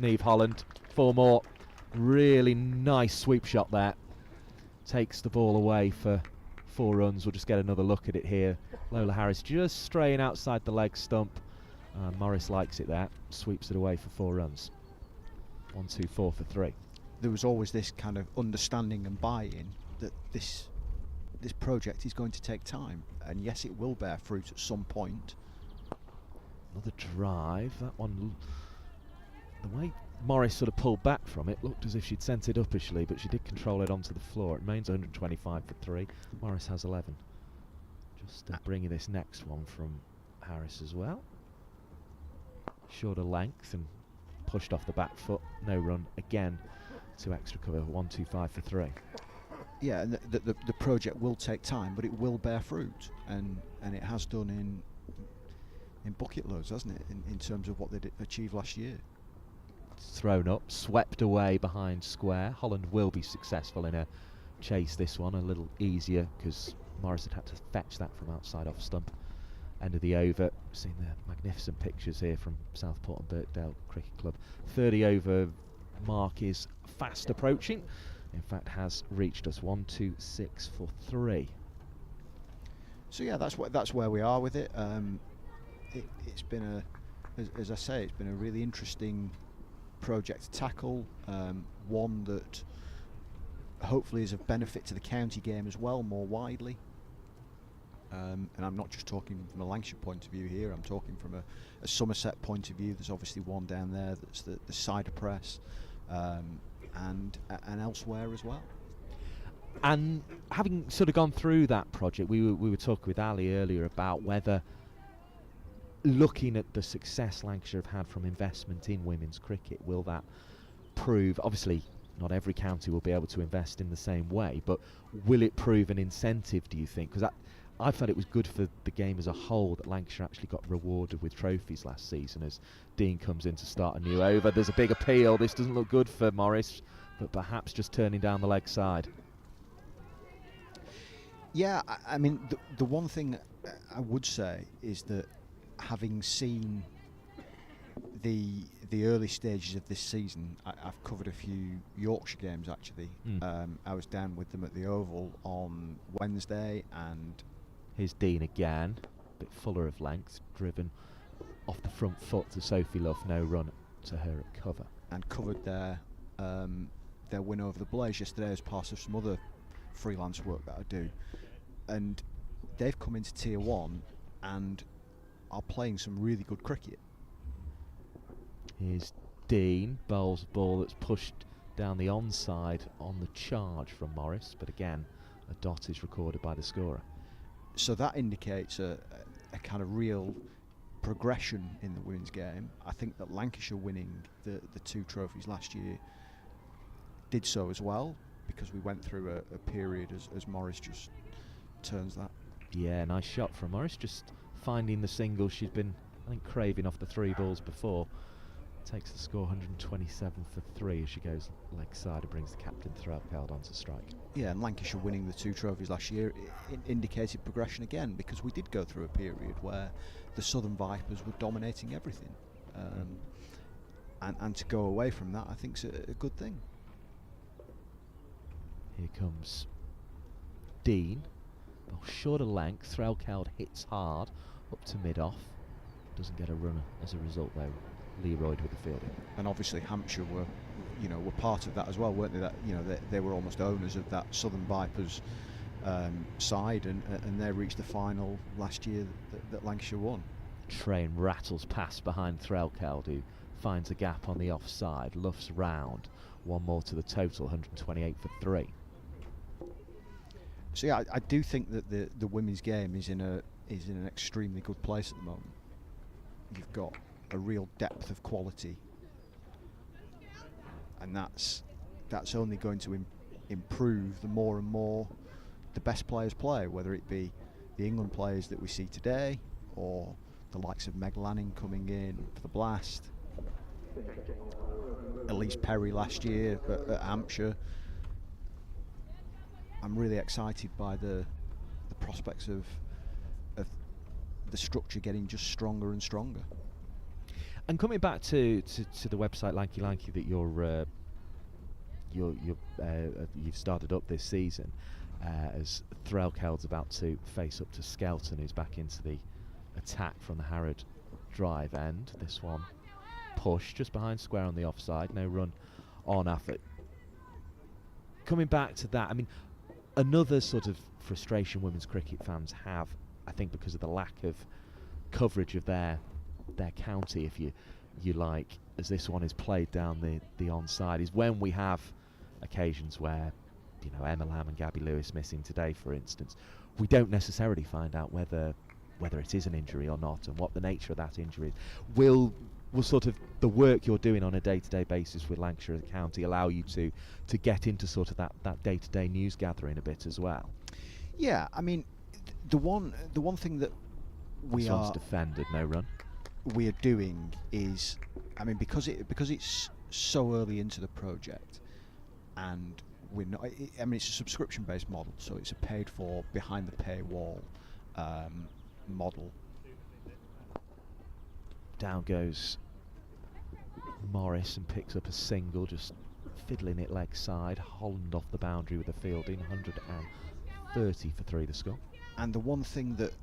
Niamh Holland. 4 more. Really nice sweep shot there. Takes the ball away for 4 runs. We'll just get another look at it here. Lola Harris just straying outside the leg stump. Morris likes it there. Sweeps it away for 4 runs. 1, 2, 4 for 3. There was always this kind of understanding and buy-in that this project is going to take time, and yes, it will bear fruit at some point. Another drive. That one, the way Morris sort of pulled back from it, looked as if she'd sent it uppishly, but she did control it onto the floor. It remains 125 for 3. Morris has 11. Just bringing this next one from Harris as well. Shorter length and pushed off the back foot. No run again to extra cover. 125 for 3. Yeah, and the project will take time, but it will bear fruit, and it has done in bucket loads, hasn't it? In terms of what they achieved last year. Thrown up, swept away behind square. Holland will be successful in a chase this one, a little easier because Morris had to fetch that from outside off stump. End of the over. Seeing the magnificent pictures here from Southport and Birkdale Cricket Club. 30 over mark is fast approaching. in fact has reached us. 1, 2, 6 for 3. So yeah, that's where we are with it. It's been as I say, it's been a really interesting project to tackle. One that hopefully is of benefit to the county game as well, more widely. And I'm not just talking from a Lancashire point of view here, I'm talking from a Somerset point of view. There's obviously one down there that's the cider press, and elsewhere as well. And having sort of gone through that project, we were talking with Ali earlier about whether, looking at the success Lancashire have had from investment in women's cricket, will that prove, obviously not every county will be able to invest in the same way, but will it prove an incentive, do you think? Because I felt it was good for the game as a whole that Lancashire actually got rewarded with trophies last season as Dean comes in to start a new over. There's a big appeal. This doesn't look good for Morris, but perhaps just turning down the leg side. Yeah, I mean, the one thing I would say is that having seen the early stages of this season, I've covered a few Yorkshire games actually. I was down with them at the Oval on Wednesday, and here's Dean again, a bit fuller of length, driven off the front foot to Sophie Love, no run to her at cover. And covered their win over the Blaze yesterday as part of some other freelance work that I do. And they've come into Tier 1 and are playing some really good cricket. Here's Dean, bowls a ball that's pushed down the onside on the charge from Morris, but again, a dot is recorded by the scorer. So that indicates a kind of real progression in the women's game. I think that Lancashire winning the 2 trophies last year did so as well, because we went through a period as Morris just turns that. Yeah, nice shot from Morris, just finding the single she's been, I think, craving off the 3 balls before. Takes the score 127 for 3 as she goes leg side and brings the captain Threlkeld onto strike. Yeah, and Lancashire winning the 2 trophies last year indicated progression again, because we did go through a period where the Southern Vipers were dominating everything. And to go away from that, I think, is a good thing. Here comes Dean. Ball short of length. Threlkeld hits hard up to mid-off. Doesn't get a run as a result, though. Leroyd with the fielding. And obviously Hampshire were part of that as well, weren't they? That they were almost owners of that Southern Vipers side, and they reached the final last year that Lancashire won. Train rattles past behind Threlkeld, who finds a gap on the offside, luffs round. One more to the total, 128 for 3. So yeah, I do think that the women's game is in an extremely good place at the moment. You've got a real depth of quality, and that's only going to improve the more and more the best players play, whether it be the England players that we see today or the likes of Meg Lanning coming in for the Blast, Elise Perry last year at Hampshire. I'm really excited by the prospects of the structure getting just stronger and stronger. And coming back to the website Lanky that you've started up this season, as Threlkeld's about to face up to Skelton, who's back into the attack from the Harrod drive end. This one push just behind square on the offside, no run on effort. Coming back to that, I mean, another sort of frustration women's cricket fans have, I think, because of the lack of coverage of their county, if you like, as this one is played down the onside, is when we have occasions where, Emma Lamb and Gabby Lewis missing today, for instance, we don't necessarily find out whether it is an injury or not, and what the nature of that injury is. Will sort of the work you're doing on a day-to-day basis with Lancashire as a county allow you to get into sort of that day-to-day news gathering a bit as well? Yeah, I mean, the one thing that we this one's defended, no run. We are doing is, I mean, because it's so early into the project, and we're not. I mean, it's a subscription-based model, so it's a paid-for, behind-the-paywall model. Down goes Morris and picks up a single, just fiddling it leg side. Holland off the boundary with a fielding, 130 for 3 the score. And the one thing that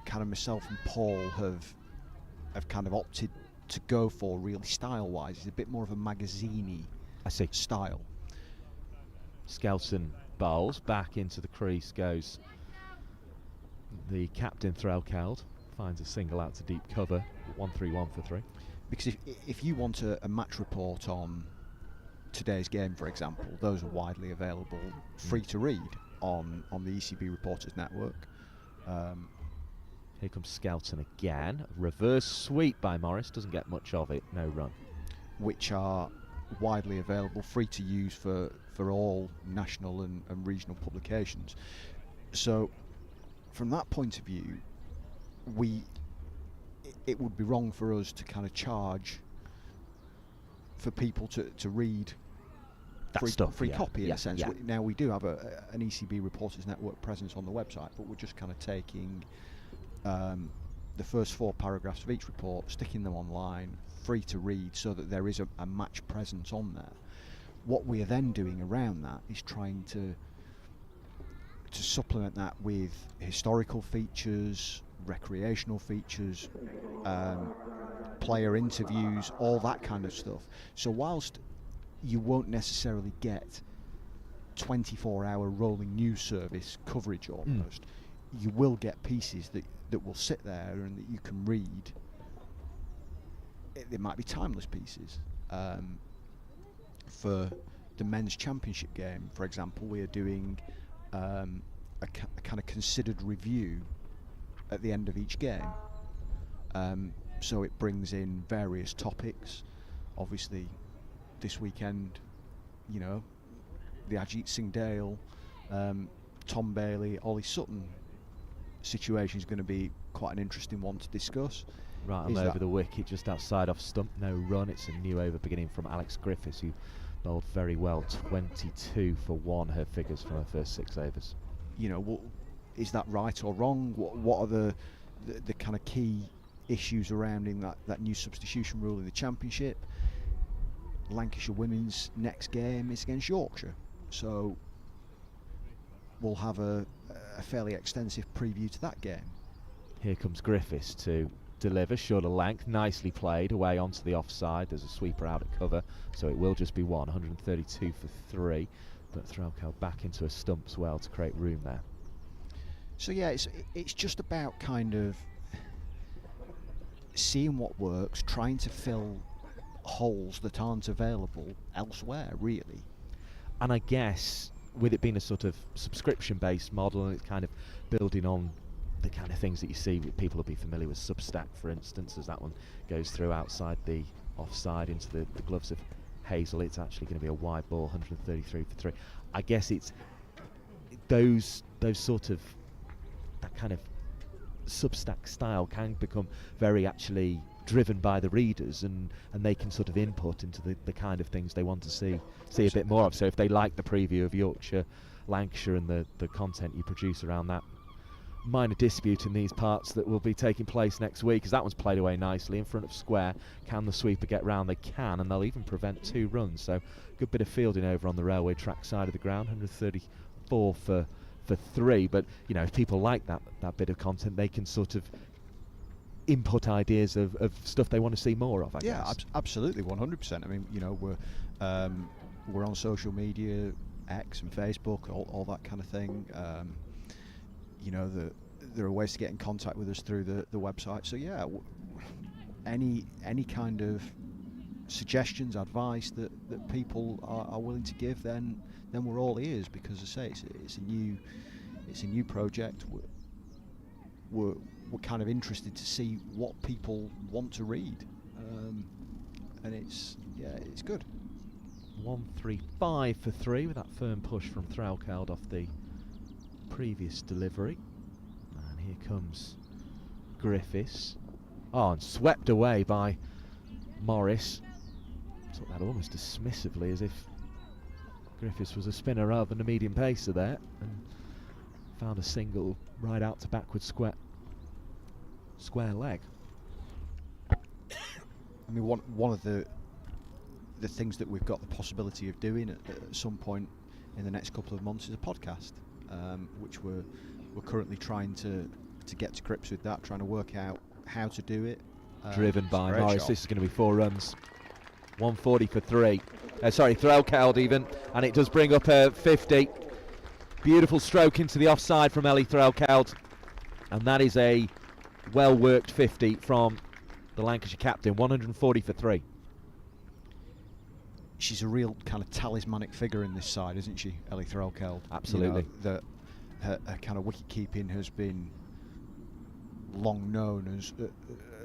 kind of myself and Paul have kind of opted to go for really style-wise is a bit more of a magazine-y style. Skelton bowls, back into the crease goes the captain Threlkeld, finds a single out to deep cover, 131 for 3. Because if you want a match report on today's game, for example, those are widely available, free to read on the ECB Reporters Network. Here comes Skelton again. Reverse sweep by Morris, doesn't get much of it, no run. Which are widely available, free to use for all national and regional publications. So from that point of view, it would be wrong for us to kind of charge for people to read that free copy in a sense. Yeah. Now we do have an ECB Reporters Network presence on the website, but we're just kind of taking the first 4 paragraphs of each report, sticking them online, free to read, so that there is a match presence on there. What we are then doing around that is trying to supplement that with historical features, recreational features, player interviews, all that kind of stuff. So whilst you won't necessarily get 24-hour rolling news service coverage almost, you will get pieces that will sit there and that you can read. They might be timeless pieces. For the men's championship game, for example, we are doing a kind of considered review at the end of each game. So it brings in various topics. Obviously, this weekend, you know, the Ajit Singh Dale, Tom Bailey, Ollie Sutton situation is going to be quite an interesting one to discuss. Right on over the wicket, just outside off stump, no run. It's a new over beginning from Alex Griffiths, who bowled very well, 22 for 1, her figures from her first 6 overs. You know, is that right or wrong? What are the kind of key issues surrounding that new substitution rule in the Championship? Lancashire women's next game is against Yorkshire, so we'll have a fairly extensive preview to that game. Here comes Griffiths to deliver, short of length, nicely played, away onto the offside. There's a sweeper out at cover, so it will just be 132 for 3, but Threlkeld back into a stump as well to create room there. So yeah, it's just about kind of seeing what works, trying to fill holes that aren't available elsewhere, really. And I guess with it being a sort of subscription-based model, and it's kind of building on the kind of things that you see, people will be familiar with Substack, for instance, as that one goes through outside the offside into the gloves of Hazel. It's actually going to be a wide ball, 133 for 3. I guess it's those sort of, that kind of Substack style can become very actually driven by the readers, and they can sort of input into the kind of things they want to see a bit more of. So if they like the preview of Yorkshire, Lancashire, and the content you produce around that, minor dispute in these parts that will be taking place next week, as that one's played away nicely in front of square. Can the sweeper get round? They can, and they'll even prevent 2 runs. So good bit of fielding over on the railway track side of the ground, 134 for 3. But you know, if people like that bit of content, they can sort of input ideas of stuff they want to see more of, I guess. Absolutely, 100%. I mean, you know, we're on social media, X and Facebook, all that kind of thing. You know, there are ways to get in contact with us through the website. So yeah, any kind of suggestions, advice that people are willing to give, then we're all ears, because as I say, it's a new project. We're kind of interested to see what people want to read, and it's good. 135 for 3 with that firm push from Threlkeld off the previous delivery. And here comes Griffiths. Oh, and swept away by Morris. Took that almost dismissively, as if Griffiths was a spinner rather than a medium pacer there, and found a single right out to backward square leg. I mean, one of the the things that we've got the possibility of doing at some point in the next couple of months is a podcast, which we're currently trying to get to grips with that, trying to work out how to do it. Driven by Morris. Shot. This is going to be 4 runs. 140 for 3. Sorry, Threlkeld even, and it does bring up a 50. Beautiful stroke into the offside from Ellie Threlkeld, and that is a well-worked 50 from the Lancashire captain. 140 for 3. She's a real kind of talismanic figure in this side, isn't she, Ellie Threlkeld? Absolutely. Her kind of wicket keeping has been long known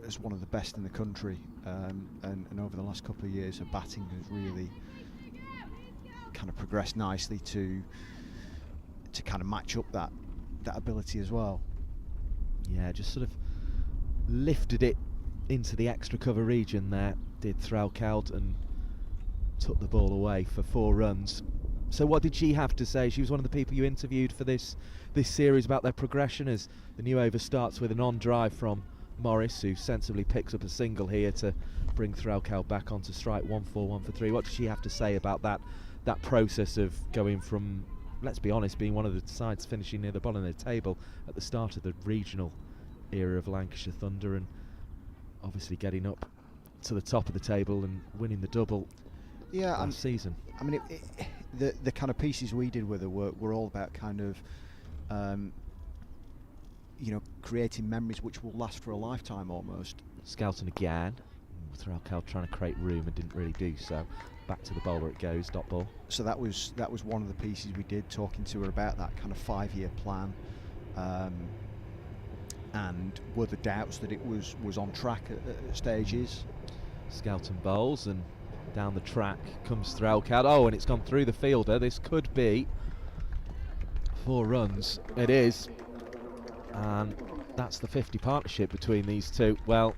as one of the best in the country, and over the last couple of years her batting has really kind of progressed nicely to kind of match up that ability as well. Yeah, just sort of lifted it into the extra cover region there, did Threlkeld, and took the ball away for 4 runs. So what did she have to say? She was one of the people you interviewed for this series about their progression, as the new over starts with an on-drive from Morris, who sensibly picks up a single here to bring Threlkeld back onto strike. 1 for 1 for 3. What did she have to say about that process of going from, let's be honest, being one of the sides finishing near the bottom of the table at the start of the regional era of Lancashire Thunder, and obviously getting up to the top of the table and winning the double last season? I mean, the kind of pieces we did with her were all about kind of creating memories which will last for a lifetime almost. Skelton again. Threlkeld trying to create room and didn't really do so. Back to the bowler it goes, dot ball. So that was one of the pieces we did, talking to her about that kind of 5-year plan, and were the doubts that it was on track at stages. Skelton bowls, and down the track comes Threlkeld. Oh, and it's gone through the fielder. This could be 4 runs. It is. And that's the 50 partnership between these two. Well,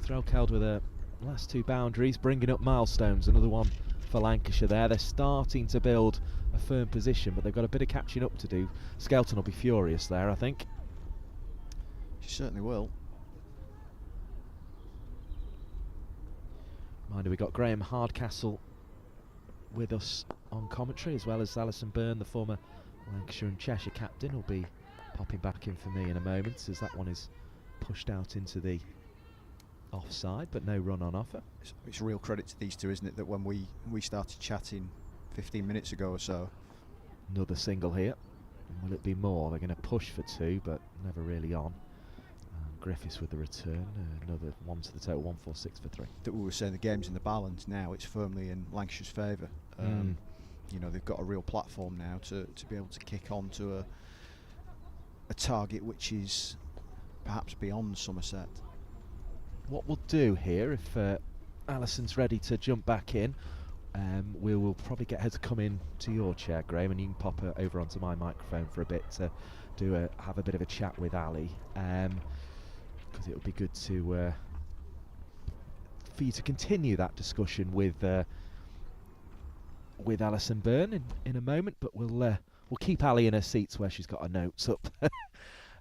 Threlkeld with her last 2 boundaries, bringing up milestones. Another one for Lancashire there. They're starting to build a firm position, but they've got a bit of catching up to do. Skelton will be furious there, I think. She certainly will. Mind you, we've got Graham Hardcastle with us on commentary, as well as Alison Byrne, the former Lancashire and Cheshire captain, will be popping back in for me in a moment, as that one is pushed out into the offside, but no run on offer. It's a real credit to these two, isn't it, that when we started chatting 15 minutes ago or so. Another single here. Will it be more? They're going to push for 2, but never really on. Griffiths with the return, another 1 to the total. 146 for 3. That we were saying the game's in the balance now. It's firmly in Lancashire's favour. They've got a real platform now to be able to kick on to a target which is perhaps beyond Somerset. What we'll do here, if Alison's ready to jump back in, we will probably get her to come in to your chair, Graham, and you can pop her over onto my microphone for a bit to have a bit of a chat with Ali. Because it would be good to for you to continue that discussion with Alison Byrne in a moment, but we'll keep Ali in her seats where she's got her notes up,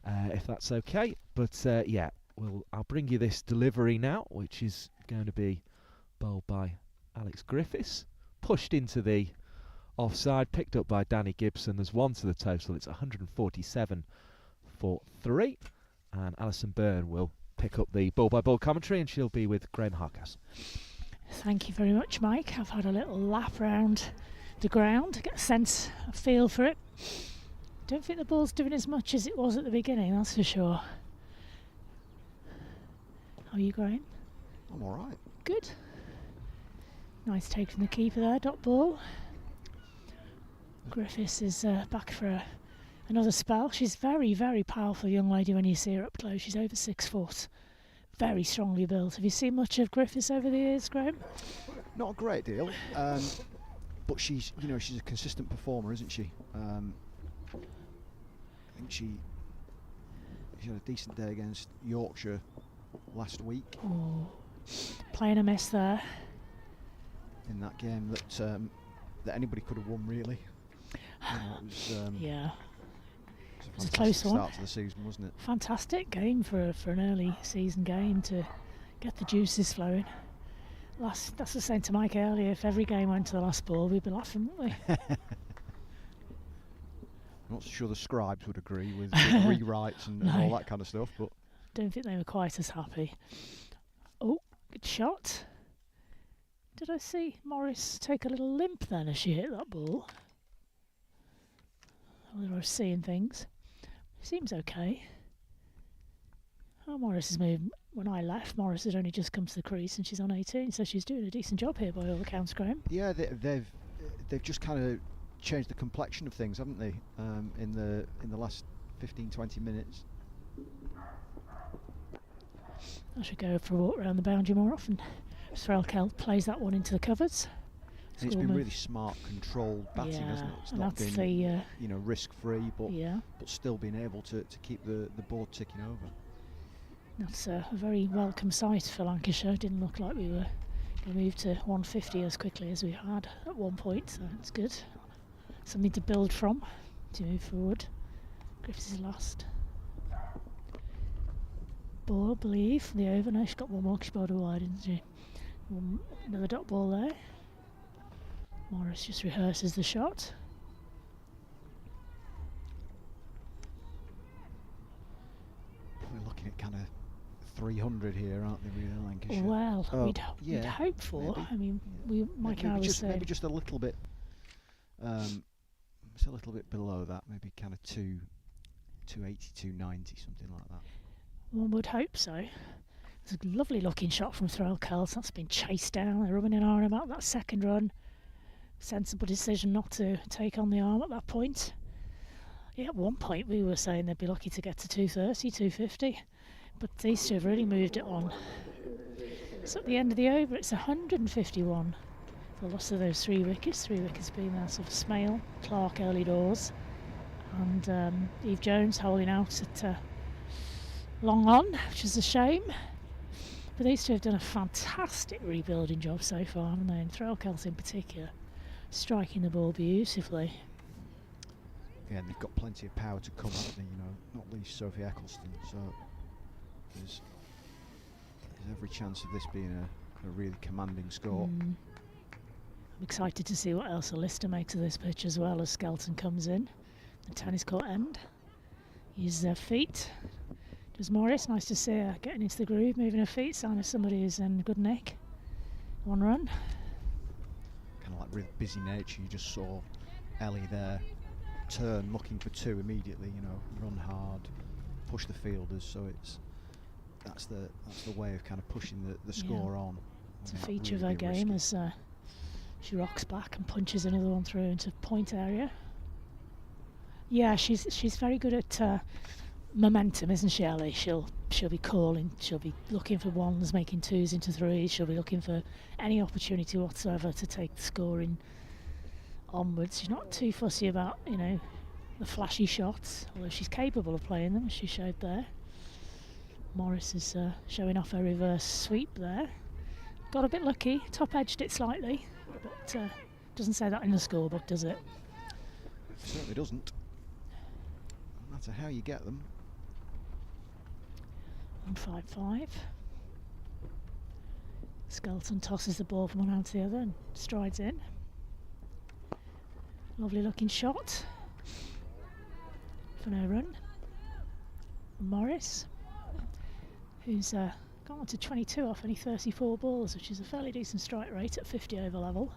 if that's okay. But I'll bring you this delivery now, which is going to be bowled by Alex Griffiths, pushed into the offside, picked up by Danny Gibson. There's 1 to the total. It's 147 for 3. And Alison Byrne will pick up the ball-by-ball commentary, and she'll be with Graham Hardcastle. Thank you very much, Mike. I've had a little lap round the ground to get a feel for it. Don't think the ball's doing as much as it was at the beginning, that's for sure. How are you, Graham? I'm all right. Good. Nice take from the keeper there, dot ball. Griffiths is back for another spell. She's very, very powerful young lady when you see her up close. She's over 6 foot. Very strongly built. Have you seen much of Griffiths over the years, Graham? Not a great deal, but she's a consistent performer, isn't she? I think she had a decent day against Yorkshire last week. Oh, playing a miss there. In that game that anybody could have won, really. Yeah. It was a close one. Start to the season, wasn't it? Fantastic game for an early season game to get the juices flowing. That's the same to Mike earlier. If every game went to the last ball, we'd be laughing, wouldn't we? I'm not sure the scribes would agree with rewrites and all that kind of stuff, but Don't think they were quite as happy. Oh, good shot. Did I see Morris take a little limp then as she hit that ball? I was seeing things. Seems okay. Oh, Morris has moved. When I left, Morris had only just come to the crease and she's on 18, so she's doing a decent job here by all accounts, Graham. yeah, they've just kind of changed the complexion of things, haven't they? In the last 15-20 minutes. I should go for a walk around the boundary more often. Threlkeld plays that one into the covers. And it's been really smart, controlled batting, hasn't it? It's and not that's been risk-free, but yeah, but still being able to keep the board ticking over. that's a very welcome sight for Lancashire. Didn't look like we were going to move to 150 as quickly as we had at one point, so it's good. Something to build from to move forward. Griffiths is last. Ball, I believe, from the over. No, she's got one more. She bowled her wide, didn't she? Another dot ball there. Morris just rehearses the shot. We're looking at kind of 300 here, aren't they, really, Lancashire? Well, we'd yeah, hope for. maybe. I mean, Mike maybe was just saying maybe just a little bit. It's a little bit below that, maybe kind of 280, 290, something like that. one would hope so. It's a lovely looking shot from Threlkeld. That's been chased down. They're rubbing an arm about that second run. Sensible decision not to take on the arm at that point. Yeah, at one point we were saying they'd be lucky to get to 230, 250, but these two have really moved it on. So at the end of the over, it's 151. The loss of those 3 wickets. 3 wickets being there, sort of Smale, Clark early doors, and Eve Jones holding out at long on, which is a shame. But these two have done a fantastic rebuilding job so far, haven't they? And Threlkeld in particular, striking the ball beautifully. Yeah, and they've got plenty of power to come, haven't they? Not least Sophie Eccleston. So there's every chance of this being a really commanding score. I'm excited to see what else Lister makes of this pitch as well as Skelton comes in. The tennis court end. Uses her feet. Does Morris. Nice to see her getting into the groove, moving her feet, sign of somebody who's in good nick. 1 run. Kind of like with busy nature, you just saw Ellie there turn, looking for 2 immediately. Run hard, push the fielders. So that's the way of kind of pushing the score on. It's a feature of her game as she rocks back and punches another one through into point area. Yeah, she's very good at momentum, isn't she, Ellie? She'll be calling, she'll be looking for 1s, making 2s into 3s, she'll be looking for any opportunity whatsoever to take the scoring onwards. She's not too fussy about, the flashy shots, although she's capable of playing them, as she showed there. Morris is showing off her reverse sweep there. Got a bit lucky, top edged it slightly, but doesn't say that in the scorebook, does it? Certainly doesn't. No matter how you get them. 155. Skelton tosses the ball from one hand to the other and strides in. Lovely looking shot for no run. Morris, who's gone on to 22 off only 34 balls, which is a fairly decent strike rate at 50 over level.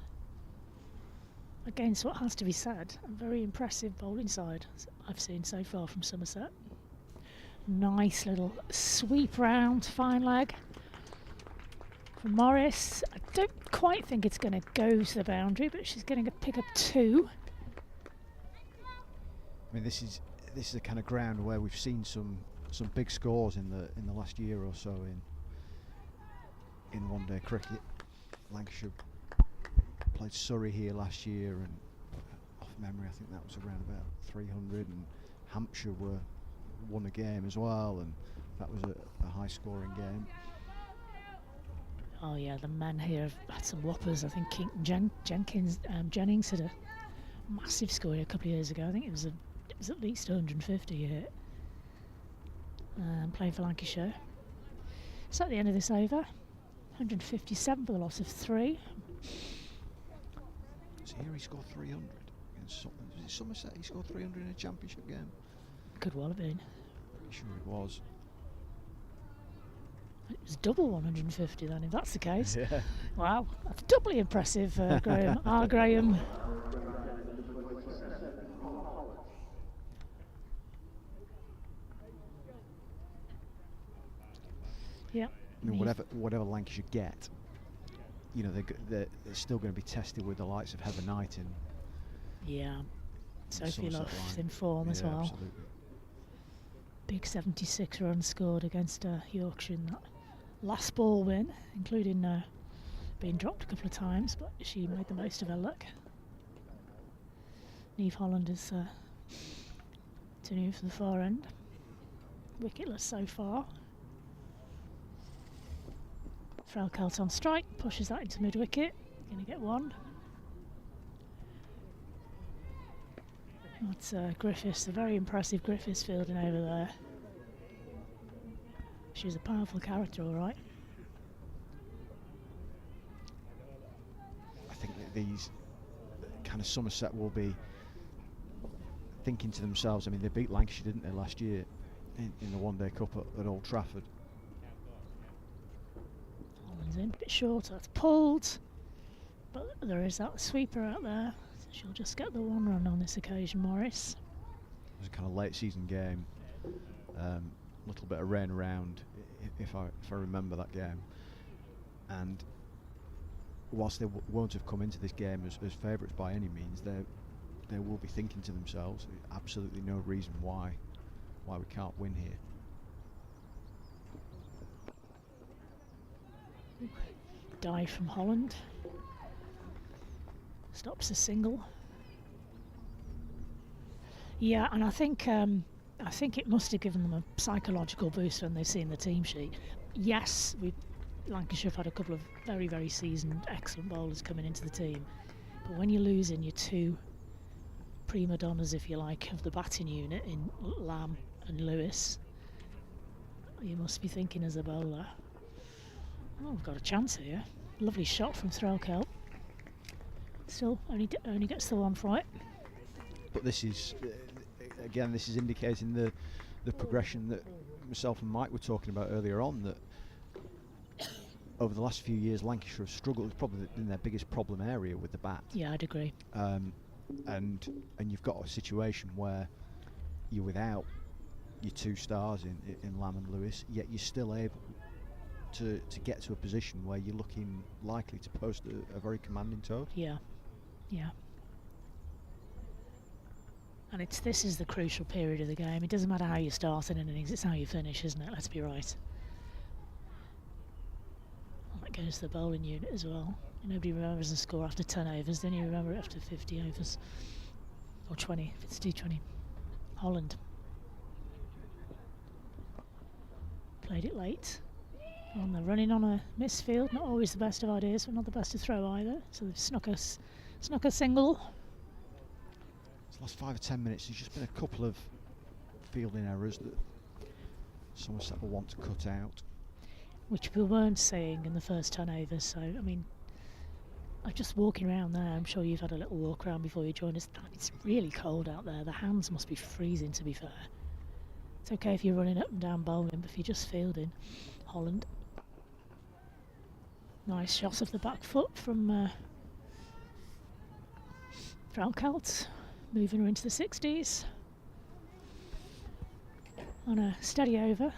Against what has to be said, a very impressive bowling side I've seen so far from Somerset. Nice little sweep round, fine leg from Morris. I don't quite think it's going to go to the boundary, but she's going to pick up 2. I mean, this is a kind of ground where we've seen some big scores in the last year or so in one-day cricket. Lancashire played Surrey here last year, and off memory I think that was around about 300, and Hampshire won a game as well, and that was a high-scoring game. Oh yeah, the men here have had some whoppers. I think Jennings had a massive score a couple of years ago. I think it was at least 150 here. Playing for Lancashire. So at the end of this over, 157 for the loss of 3. So here he scored 300. Was it Somerset? He scored 300 in a championship game. Could well have been. Pretty sure it was. It was double 150 then, if that's the case. Yeah. Wow, that's doubly impressive, Graham. Graham. Yeah. I mean, whatever Lancashire get, you know, they're still going to be tested with the likes of Heather Knight in. Yeah. Sophie Somerset Luff's line. in form as well. Absolutely. Big 76 runs scored against Yorkshire in that last ball win, including being dropped a couple of times, but she made the most of her luck. Neve Holland is continuing for the far end. Wicketless so far. Frelkelt on strike, pushes that into mid-wicket. Going to get one. That's Griffiths, the very impressive Griffiths fielding over there. She's a powerful character, all right. I think that these kind of Somerset will be thinking to themselves, I mean, they beat Lancashire, didn't they, last year in the One-Day Cup at Old Trafford. Holland's in, a bit shorter, it's pulled. But there is that sweeper out there. So she'll just get the one run on this occasion, Morris. It was a kind of late season game. Little bit of rain around, if I remember that game. And whilst they won't have come into this game as favourites by any means, they will be thinking to themselves, absolutely no reason why we can't win here. Dive from Holland. Stops a single. Yeah, and I think it must have given them a psychological boost when they've seen the team sheet. Yes, Lancashire have had a couple of very, very seasoned, excellent bowlers coming into the team, but when you're losing your two prima donnas, if you like, of the batting unit in Lamb and Lewis, you must be thinking as a bowler, oh, we've got a chance here. Lovely shot from Threlkeld. Still, only gets the one for it. But this is, again, this is indicating the progression that myself and Mike were talking about earlier on, that over the last few years Lancashire have struggled. It's probably been their biggest problem area with the bat. Yeah, I'd agree. And you've got a situation where you're without your two stars in Lamb and Lewis, yet you're still able to get to a position where you're looking likely to post a very commanding total. Yeah. And this is the crucial period of the game. It doesn't matter how you start an innings, it's how you finish, isn't it? Let's be right. Well, that goes to the bowling unit as well. Nobody remembers the score after 10 overs, then you remember it after 50 overs. Or 20, if it's T20. Holland. Played it late. And they're running on a missed field, not always the best of ideas, but not the best to throw either. So they've snuck a single. The last 5 or 10 minutes, there's just been a couple of fielding errors that Somerset will want to cut out. Which we weren't seeing in the first 10 overs. So, I mean, I'm just walking around there. I'm sure you've had a little walk around before you joined us. It's really cold out there. The hands must be freezing, to be fair. It's okay if you're running up and down bowling, but if you're just fielding, Holland. Nice shot of the back foot from Frelkelt, moving her into the 60s. On a steady over,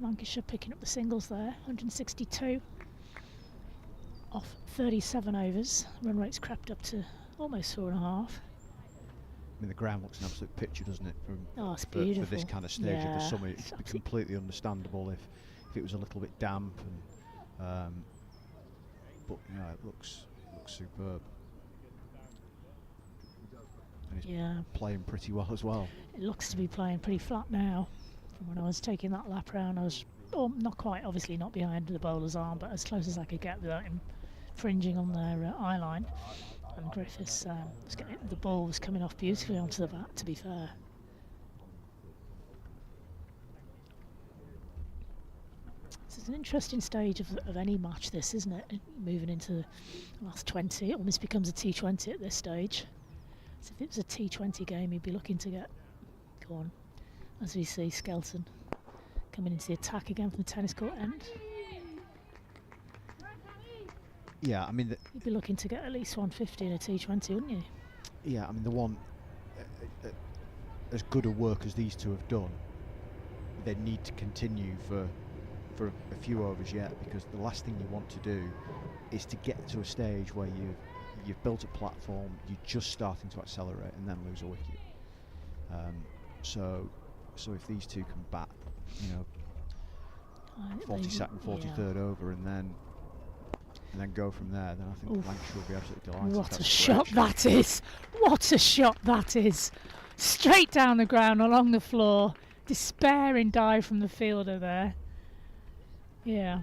Lancashire picking up the singles there, 162 off 37 overs. Run rate's crept up to almost 4.5. I mean, the ground looks an absolute picture, doesn't it? It's beautiful. For this kind of stage of the summer, it's it'd be completely understandable if it was a little bit damp, and but it looks superb. And he's playing pretty well as well. It looks to be playing pretty flat now. From when I was taking that lap round, I was not quite, obviously not behind the bowler's arm, but as close as I could get without him fringing on their eye line. And Griffiths was getting, the ball was coming off beautifully onto the bat, to be fair. It's a It's an interesting stage of any match, this, isn't it? Moving into the last 20, it almost becomes a T20 at this stage. So if it was a T20 game, you'd be looking to get... Go on. As we see Skelton coming into the attack again from the tennis court end. Yeah, I mean... You'd be looking to get at least 150 in a T20, wouldn't you? Yeah, I mean, the one... as good a work as these two have done, they need to continue for a few overs yet, because the last thing you want to do is to get to a stage where you've built a platform, you're just starting to accelerate, and then lose a wicket. So if these two can bat, 42nd, 43rd over, and then go from there, then I think Lancashire will be absolutely delighted. What a shot that is! What a shot that is! Straight down the ground, along the floor. Despairing dive from the fielder there. Yeah,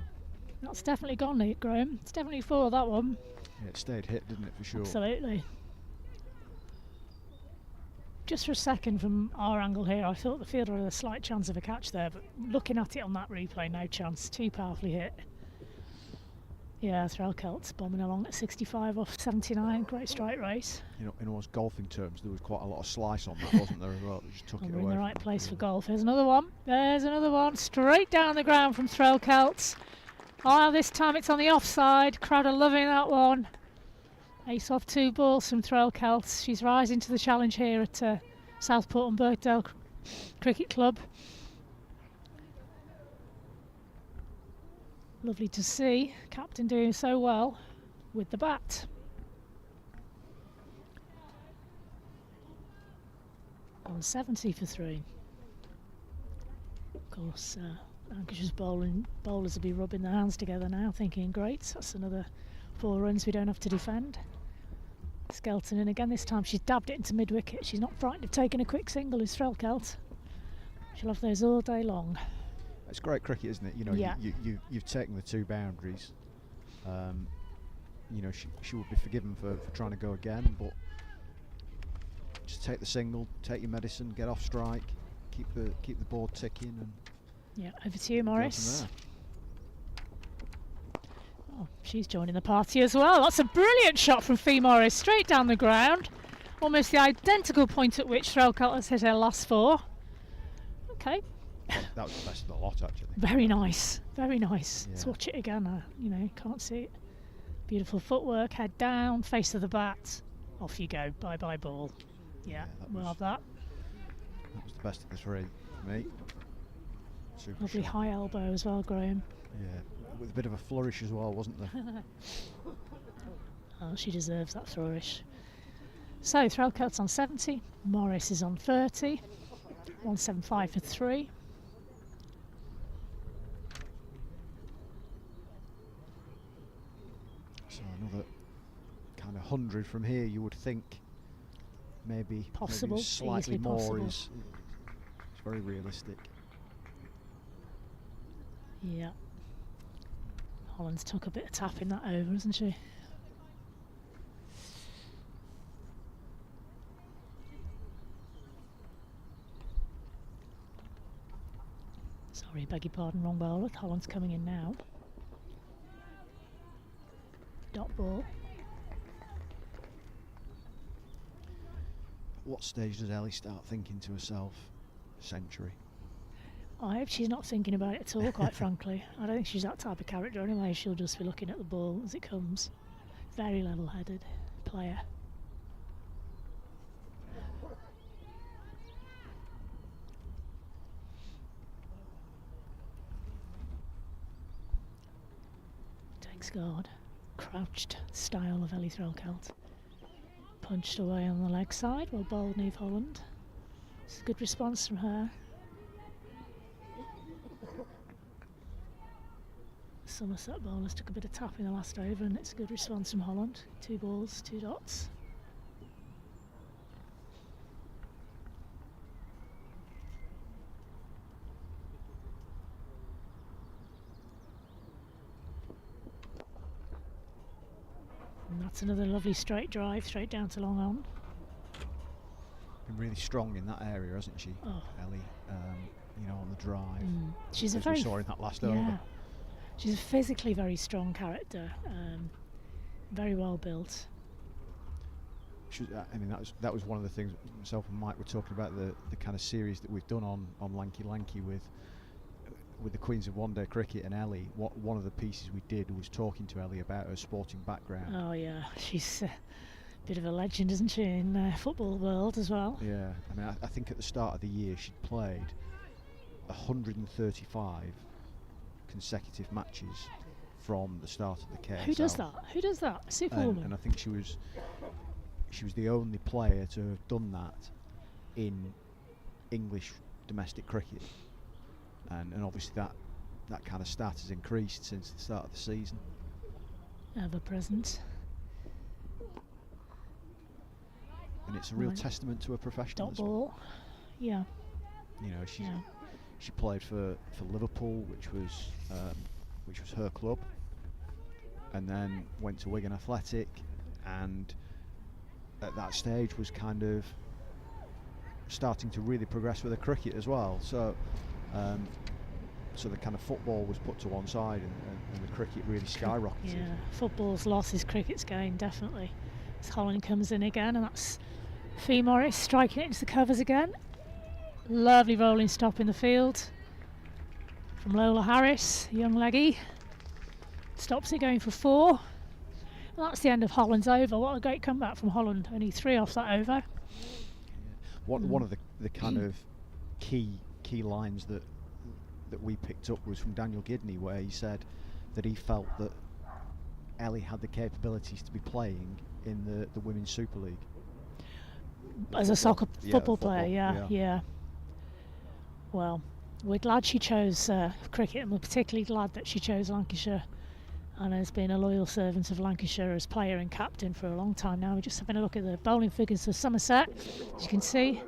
that's definitely gone, Graham. It's definitely for that one. Yeah, it stayed hit, didn't it, for sure? Absolutely. Just for a second from our angle here, I thought the fielder had a slight chance of a catch there, but looking at it on that replay, no chance. Too powerfully hit. Yeah, Threlkelt's bombing along at 65 off 79. Great strike rate. In almost golfing terms, there was quite a lot of slice on that, wasn't there, as well? It just took it away. We're in the right place for golf. There's another one. There's another one. Straight down the ground from Threlkelt. This time it's on the offside. Crowd are loving that one. Ace off 2 balls from Threlkelt. She's rising to the challenge here at Southport and Birkdale Cricket Club. Lovely to see. Captain doing so well with the bat. On 70 for 3. Of course, Lancashire's bowlers will be rubbing their hands together now, thinking, great, that's another 4 runs we don't have to defend. Skelton in again this time. She's dabbed it into mid-wicket. She's not frightened of taking a quick single, is Threlkelt. She'll have those all day long. It's great cricket, isn't it? Yeah. You've taken the 2 boundaries. She will be forgiven for trying to go again, but just take the single, take your medicine, get off strike, keep the board ticking, and yeah, over to you, Morris. Oh, she's joining the party as well. That's a brilliant shot from Fee Morris, straight down the ground. Almost the identical point at which Threlkelt has hit her last 4. Okay. That was the best of the lot, actually. Very nice, very nice. Yeah. Let's watch it again. Can't see it. Beautiful footwork, head down, face of the bat. Off you go. Bye bye ball. Yeah, we'll have that. That was the best of the 3 for me. Super Lovely shot. high elbow as well, Graham. Yeah, with a bit of a flourish as well, wasn't there? Oh, she deserves that flourish. So Threlkelt's on 70, Morris is on 30, 175 for 3. So another kind of 100 from here, you would think. Maybe Possible, maybe slightly easily more possible. is very realistic. Yeah. Holland's took a bit of tapping that over, hasn't she? Sorry, beg your pardon, wrong bowler. Holland's coming in now. Dot ball. What stage does Ellie start thinking to herself, century? I hope she's not thinking about it at all, quite frankly. I don't think she's that type of character anyway. She'll just be looking at the ball as it comes. Very level-headed player. Takes guard. Crouched style of Ellie Threlkelt. Punched away on the leg side, well bowled Neve Holland. It's a good response from her. Somerset bowlers took a bit of tap in the last over, and it's a good response from Holland. 2 balls, 2 dots. And that's another lovely straight drive, straight down to long on. Been really strong in that area, hasn't she, Oh. Ellie? On the drive. She's a as very we saw in that last over. She's a physically very strong character, very well built. I mean, that was one of the things myself and Mike were talking about, the kind of series that we've done on Lanky Lanky with the Queens of One Day Cricket and Ellie. One of the pieces we did was talking to Ellie about her sporting background. Oh yeah, she's a bit of a legend, isn't she, in the football world as well? Yeah, I mean, I think at the start of the year she'd played 135 consecutive matches from the start of the KSL. Who does that? Who does that? Superwoman. And I think she was the only player to have done that in English domestic cricket, and obviously that kind of stat has increased since the start of the season. Ever present. And it's a real testament to her professionalism. Dot ball. Yeah. You know, she played for Liverpool, which was her club, and then went to Wigan Athletic, and at that stage was kind of starting to really progress with the cricket as well. So the kind of football was put to one side, and the cricket really skyrocketed. Yeah, football's loss is cricket's gain, definitely. As Holland comes in again, and that's Fee Morris striking it into the covers again. Lovely rolling stop in the field from Lola Harris, young leggy. Stops it going for 4. Well, that's the end of Holland's over. What a great comeback from Holland. Only 3 off that over. One of the kind of key lines that we picked up was from Daniel Gidney, where he said that he felt that Ellie had the capabilities to be playing in the Women's Super League. As a football player, yeah. Well, we're glad she chose cricket, and we're particularly glad that she chose Lancashire and has been a loyal servant of Lancashire as player and captain for a long time now. We're just having a look at the bowling figures for Somerset. As you can see,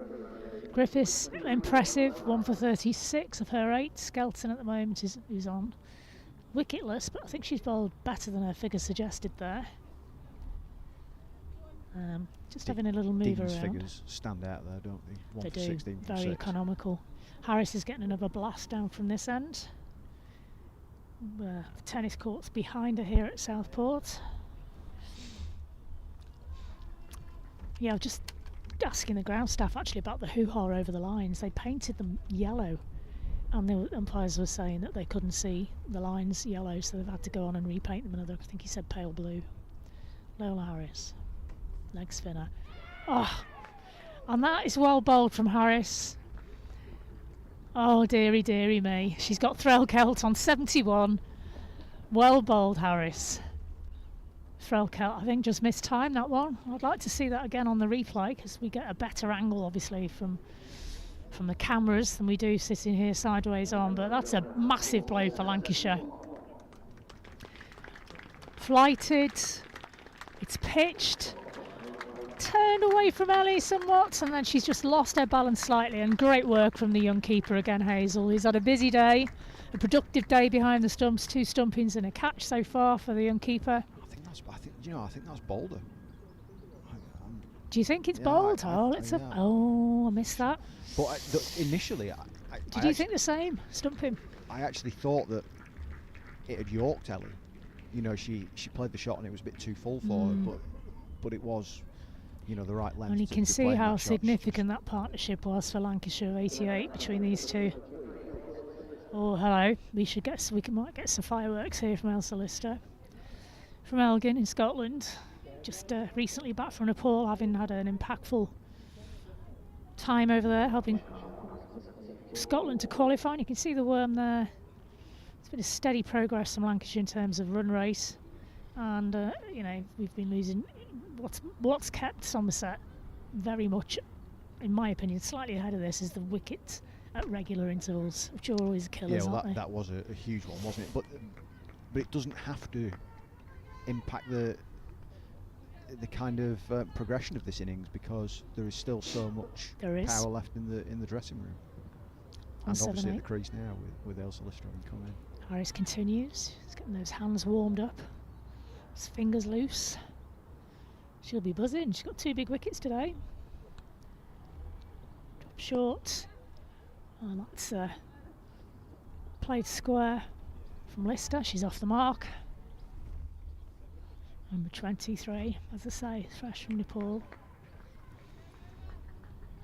Griffiths, impressive, 1 for 36 of her 8. Skelton at the moment is on wicketless, but I think she's bowled better than her figure suggested there. Just having a little move Dean's around. figures stand out there, don't they? 1 They for do, 16 from very 6. economical. Harris is getting another blast down from this end. The tennis court's behind her here at Southport. Yeah, I was just asking the ground staff actually about the hoo-ha over the lines. They painted them yellow, and the umpires were saying that they couldn't see the lines yellow, so they've had to go on and repaint them another. I think he said pale blue. Lola Harris, leg spinner. Oh, and that is well bowled from Harris. Oh, dearie, dearie me. She's got Threlkeld on 71. Well bowled, Harris. Threlkeld, I think, just missed time, that one. I'd like to see that again on the replay, because we get a better angle, obviously, from the cameras than we do sitting here sideways on. But that's a massive blow for Lancashire. Flighted. It's pitched. Turned away from Ellie somewhat, and then she's just lost her balance slightly, and great work from the young keeper again, Hazel. He's had a busy day, a productive day behind the stumps, 2 stumpings and a catch so far for the young keeper. I think that's bolder. Do you think it's bowled? I missed that. But initially, Did you think the same? Stump him. I actually thought that it had yorked Ellie. You know, she played the shot and it was a bit too full for her, but it was, you know, the right length. And you can see how significant that partnership was for Lancashire 88 between these two. Oh, hello. We might get some fireworks here from Elsa Lister. From Elgin in Scotland. Just recently back from Nepal, having had an impactful time over there, helping Scotland to qualify. And you can see the worm there. It's been a steady progress from Lancashire in terms of run rate. And, you know, we've been losing. What's kept Somerset very much, in my opinion, slightly ahead of this is the wicket at regular intervals, which are always killers, aren't they? That was a huge one, wasn't it? But it doesn't have to impact the kind of progression of this innings, because there is still so much power left in the dressing room. And obviously at the crease now with Elsa Lister coming in. Harris continues. He's getting those hands warmed up. His fingers loose. She'll be buzzing. She's got 2 big wickets today. Drop short. And that's played square from Lister. She's off the mark. Number 23, as I say, fresh from Nepal.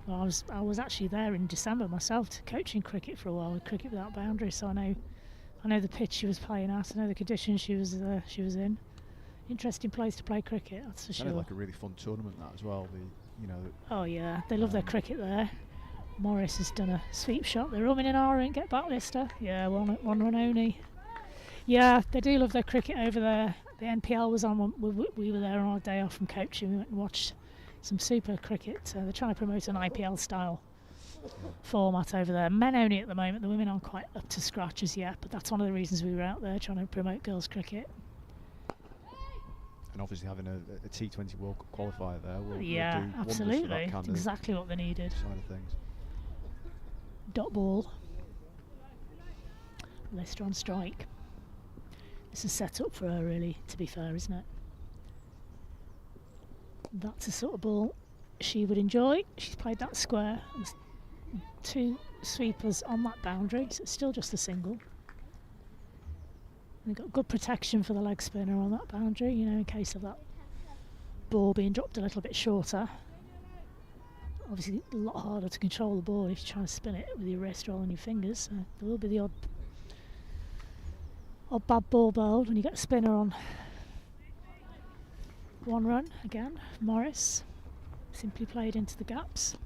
Well, I was actually there in December myself coaching cricket for a while with Cricket Without Boundaries, so I know the pitch she was playing at. I know the conditions she was in. Interesting place to play cricket, that's for sure. Sounded like a really fun tournament that as well. Oh yeah, they love their cricket there. Morris has done a sweep shot. They're rumming in our ring, get back, Lister. Yeah, one run only. Yeah, they do love their cricket over there. The NPL was on. We were there on our day off from coaching. We went and watched some super cricket. They're trying to promote an IPL style format over there. Men only at the moment. The women aren't quite up to scratch as yet, but that's one of the reasons we were out there, trying to promote girls cricket. And obviously having a T20 World Cup qualifier there will do absolutely. wonders for that kind exactly what they needed. Side of things. Dot ball. Lister on strike. This is set up for her, really, to be fair, isn't it? That's the sort of ball she would enjoy. She's played that square. There's 2 sweepers on that boundary, so it's still just a single. They've got good protection for the leg spinner on that boundary, in case of that ball being dropped a little bit shorter. Obviously, a lot harder to control the ball if you're trying to spin it with your wrist rather than your fingers. So there will be the odd bad ball bowled when you get a spinner on. 1 run again. Morris simply played into the gaps.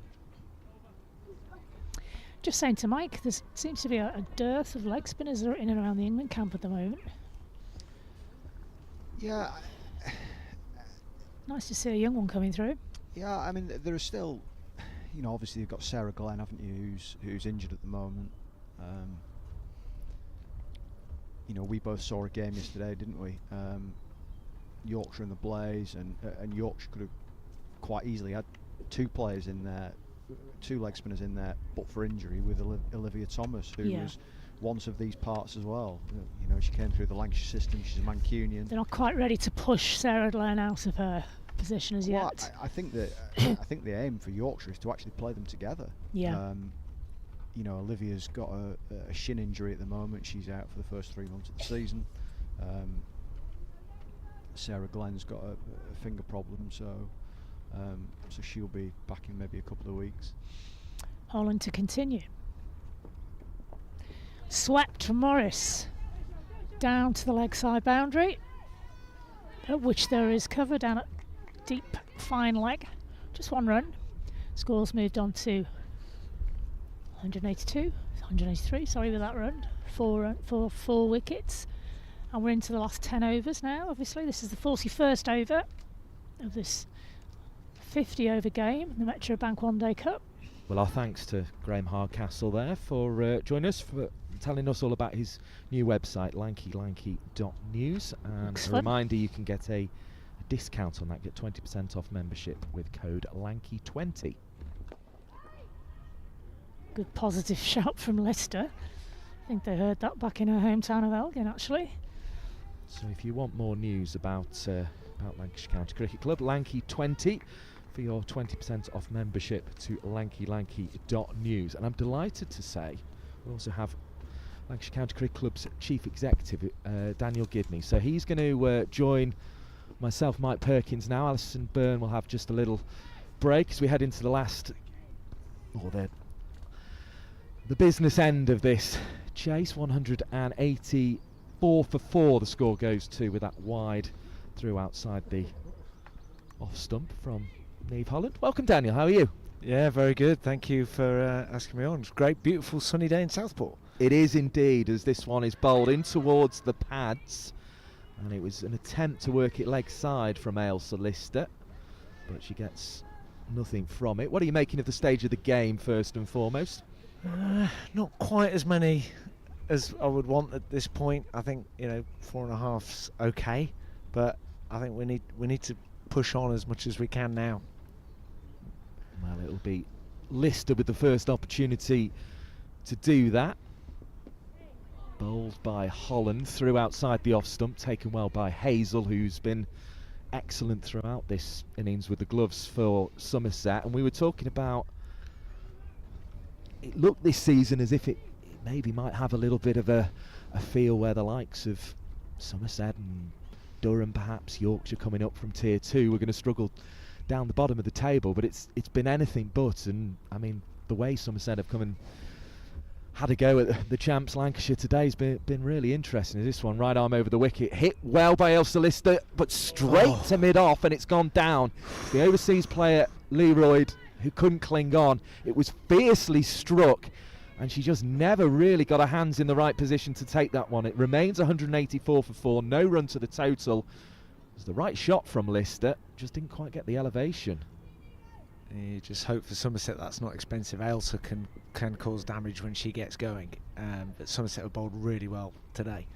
Just saying to Mike, there seems to be a dearth of leg spinners that are in and around the England camp at the moment. Yeah. Nice to see a young one coming through. Yeah, I mean, there are still, obviously you've got Sarah Glenn, haven't you, who's injured at the moment. We both saw a game yesterday, didn't we? Yorkshire in the Blaze, and Yorkshire could have quite easily had 2 players in there, 2 leg spinners in there, but for injury, with Olivia Thomas, who was once of these parts as well. She came through the Lancashire system. She's a Mancunian. They're not quite ready to push Sarah Glenn out of her position as yet. I think that I think the aim for Yorkshire is to actually play them together. Yeah. Olivia's got a shin injury at the moment. She's out for the first 3 months of the season. Sarah Glenn's got a finger problem, so she'll be back in maybe a couple of weeks. Holland to continue. Swept from Morris down to the leg side boundary, at which there is cover down at deep fine leg. Just 1 run. Scores moved on to 183, sorry, with that run. 4 wickets. And we're into the last 10 overs now. Obviously, this is the 41st over of this 50 over game, the Metro Bank One Day Cup. Well, our thanks to Graham Hardcastle there for joining us, for telling us all about his new website, lanky.news. And a reminder, you can get a discount on that, get 20% off membership with code LANKY20. Good positive shout from Lister. I think they heard that back in her hometown of Elgin, actually. So if you want more news about Lancashire County Cricket Club, Lanky20 for your 20% off membership to lanky.news. And I'm delighted to say we also have Lancashire County Cricket Club's Chief Executive, Daniel Gidney. So he's going to join myself, Mike Perkins now. Alison Byrne will have just a little break as we head into the last, the business end of this chase. 184 for 4 the score goes to, with that wide through outside the off stump from Neve Holland. Welcome, Daniel, how are you? Yeah, very good, thank you for asking me on. It's a great, beautiful sunny day in Southport. It is indeed, as this one is bowled in towards the pads, and it was an attempt to work it leg side from Ailsa Lister, but she gets nothing from it. What are you making of the stage of the game, first and foremost? Not quite as many as I would want at this point. I think 4.5's okay, but I think we need to push on as much as we can now. Well, it'll be Lister with the first opportunity to do that. Bowled by Holland through outside the off stump, taken well by Hazel, who's been excellent throughout this innings with the gloves for Somerset. And we were talking about, it looked this season as if it maybe might have a little bit of a a feel where the likes of Somerset and Durham, perhaps Yorkshire coming up from Tier 2, we're going to struggle down the bottom of the table, but it's been anything but. And I mean, the way Somerset have come and had a go at the champs Lancashire today has been really interesting. This one, right arm over the wicket, hit well by Ailsa Lister, but straight to mid-off, and it's gone down. The overseas player Leroyd, who couldn't cling on, it was fiercely struck, and she just never really got her hands in the right position to take that one. It remains 184 for 4, no run to the total. It was the right shot from Lister, just didn't quite get the elevation. You just hope for Somerset that's not expensive. Ailsa can cause damage when she gets going, but Somerset have bowled really well today.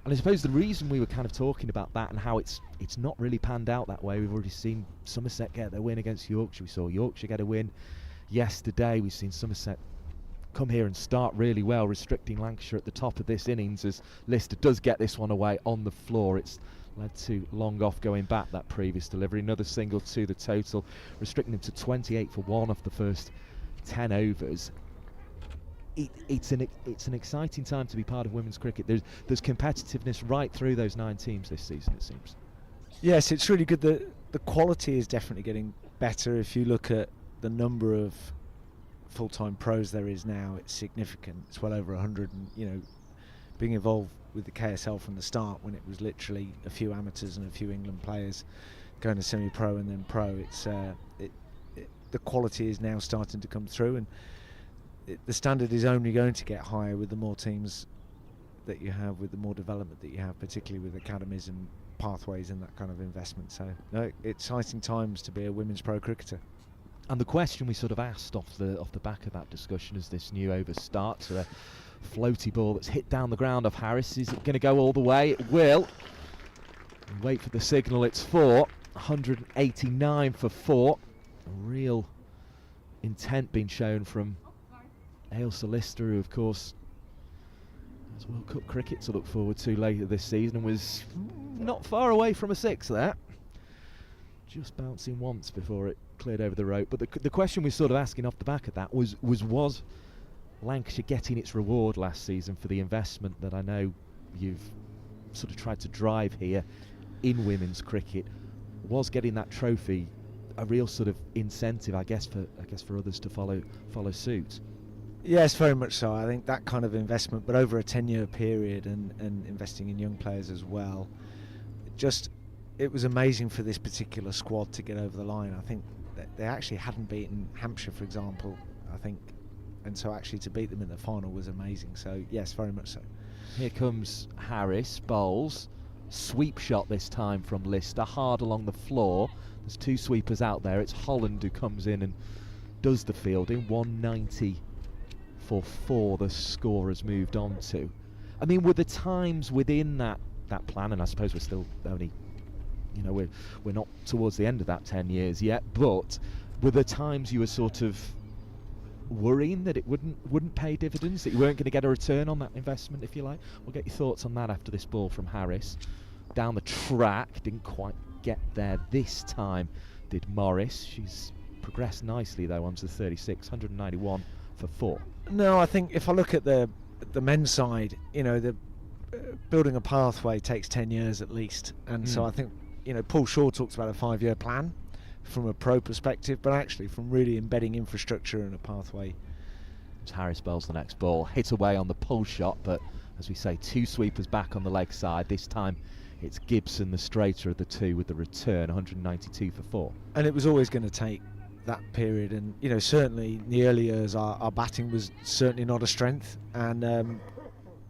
And I suppose the reason we were kind of talking about that and how it's not really panned out that way, we've already seen Somerset get their win against Yorkshire. We saw Yorkshire get a win yesterday. We've seen Somerset come here and start really well, restricting Lancashire at the top of this innings as Lister does get this one away on the floor. It's led to long off going back, that previous delivery. Another single to the total, restricting them to 28 for 1 off the first 10 overs. It's an exciting time to be part of women's cricket. There's competitiveness right through those 9 teams this season, it seems. Yes, it's really good. The quality is definitely getting better. If you look at the number of full-time pros there is now, it's significant. It's well over 100, and you know, being involved with the KSL from the start, when it was literally a few amateurs and a few England players going to semi-pro and then pro, it's the quality is now starting to come through, and the standard is only going to get higher with the more teams that you have, with the more development that you have, particularly with academies and pathways and that kind of investment. So no, exciting times to be a women's pro cricketer. And the question we sort of asked off the back of that discussion as this new over starts, a floaty ball that's hit down the ground of Harris, is it going to go all the way? It will. And wait for the signal, it's 4, 189 for 4. A real intent being shown from Ailsa Lister, who of course has World Cup cricket to look forward to later this season, and was not far away from a 6 there. Just bouncing once before it cleared over the rope. But the question we're sort of asking off the back of that was Lancashire getting its reward last season for the investment that I know you've sort of tried to drive here in women's cricket? Was getting that trophy a real sort of incentive, I guess for others to follow suit? Yes, very much so. I think that kind of investment, but over a 10-year period, and investing in young players as well, it was amazing for this particular squad to get over the line. I think that they actually hadn't beaten Hampshire, for example, I think, and so actually to beat them in the final was amazing. So yes, very much so. Here comes Harris, bowls, sweep shot this time from Lister, hard along the floor. There's 2 sweepers out there. It's Holland who comes in and does the fielding. 190 for 4 the score has moved on to. I mean, were the times within that plan, and I suppose we're still only, you know, we're not towards the end of that 10 years yet, but were the times you were sort of worrying that it wouldn't pay dividends, that you weren't going to get a return on that investment, if you like? We'll get your thoughts on that after this ball from Harris. Down the track, didn't quite get there this time, did Morris. She's progressed nicely though onto the 36, 191 for 4. No, I think if I look at the men's side, you know, the building a pathway takes 10 years at least, and so I think, you know, Paul Shaw talks about a 5-year plan from a pro perspective, but actually from really embedding infrastructure and a pathway. As Harris bowls the next ball, hit away on the pull shot, but as we say, 2 sweepers back on the leg side. This time it's Gibson, the straighter of the 2, with the return, 192 for 4. And it was always going to take that period, and you know, certainly in the early years our batting was certainly not a strength, and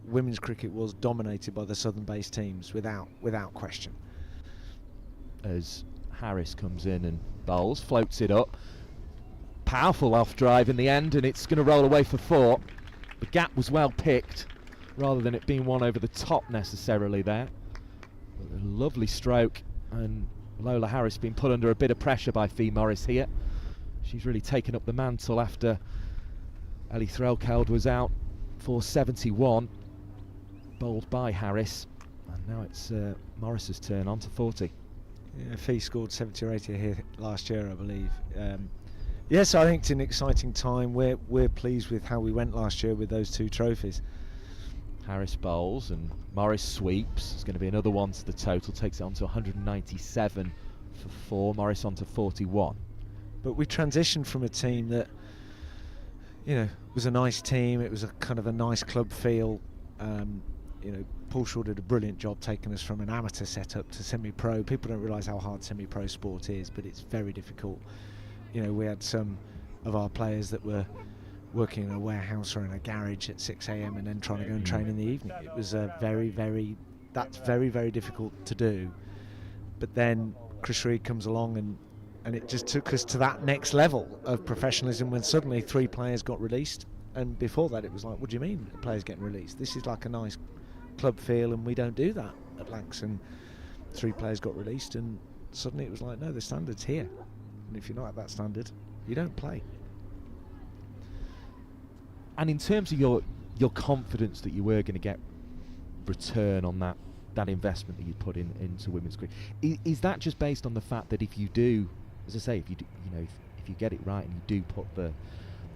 women's cricket was dominated by the southern based teams without question. As Harris comes in and bowls, floats it up, powerful off drive in the end, and it's going to roll away for 4. The gap was well picked rather than it being one over the top necessarily there. But a lovely stroke, and Lola Harris being put under a bit of pressure by Fee Morris here. She's really taken up the mantle after Ellie Threlkeld was out for 71, bowled by Harris, and now it's Morris's turn on to 40. Yeah, Fee scored 70 or 80 here last year, I believe. Yes, I think it's an exciting time. We're pleased with how we went last year with those 2 trophies. Harris bowls and Morris sweeps. It's going to be another one to the total, takes it on to 197 for 4. Morris on to 41. But we transitioned from a team that, you know, was a nice team. It was a kind of a nice club feel. You know, Paul Shaw did a brilliant job taking us from an amateur setup to semi-pro. People don't realise how hard semi-pro sport is, but it's very difficult. You know, we had some of our players that were working in a warehouse or in a garage at 6 a.m. and then trying to go and train in the evening. It was that's very, very difficult to do. But then Chris Reed comes along and it just took us to that next level of professionalism when suddenly 3 players got released. And before that it was like, what do you mean players getting released? This is like a nice club feel and we don't do that at Lancs. And 3 players got released and suddenly it was like, no, the standard's here. And if you're not at that standard, you don't play. And in terms of your confidence that you were going to get return on that investment that you put into women's cricket, is that just based on the fact that if you do, as I say, if you do, you know, if you get it right and you do put the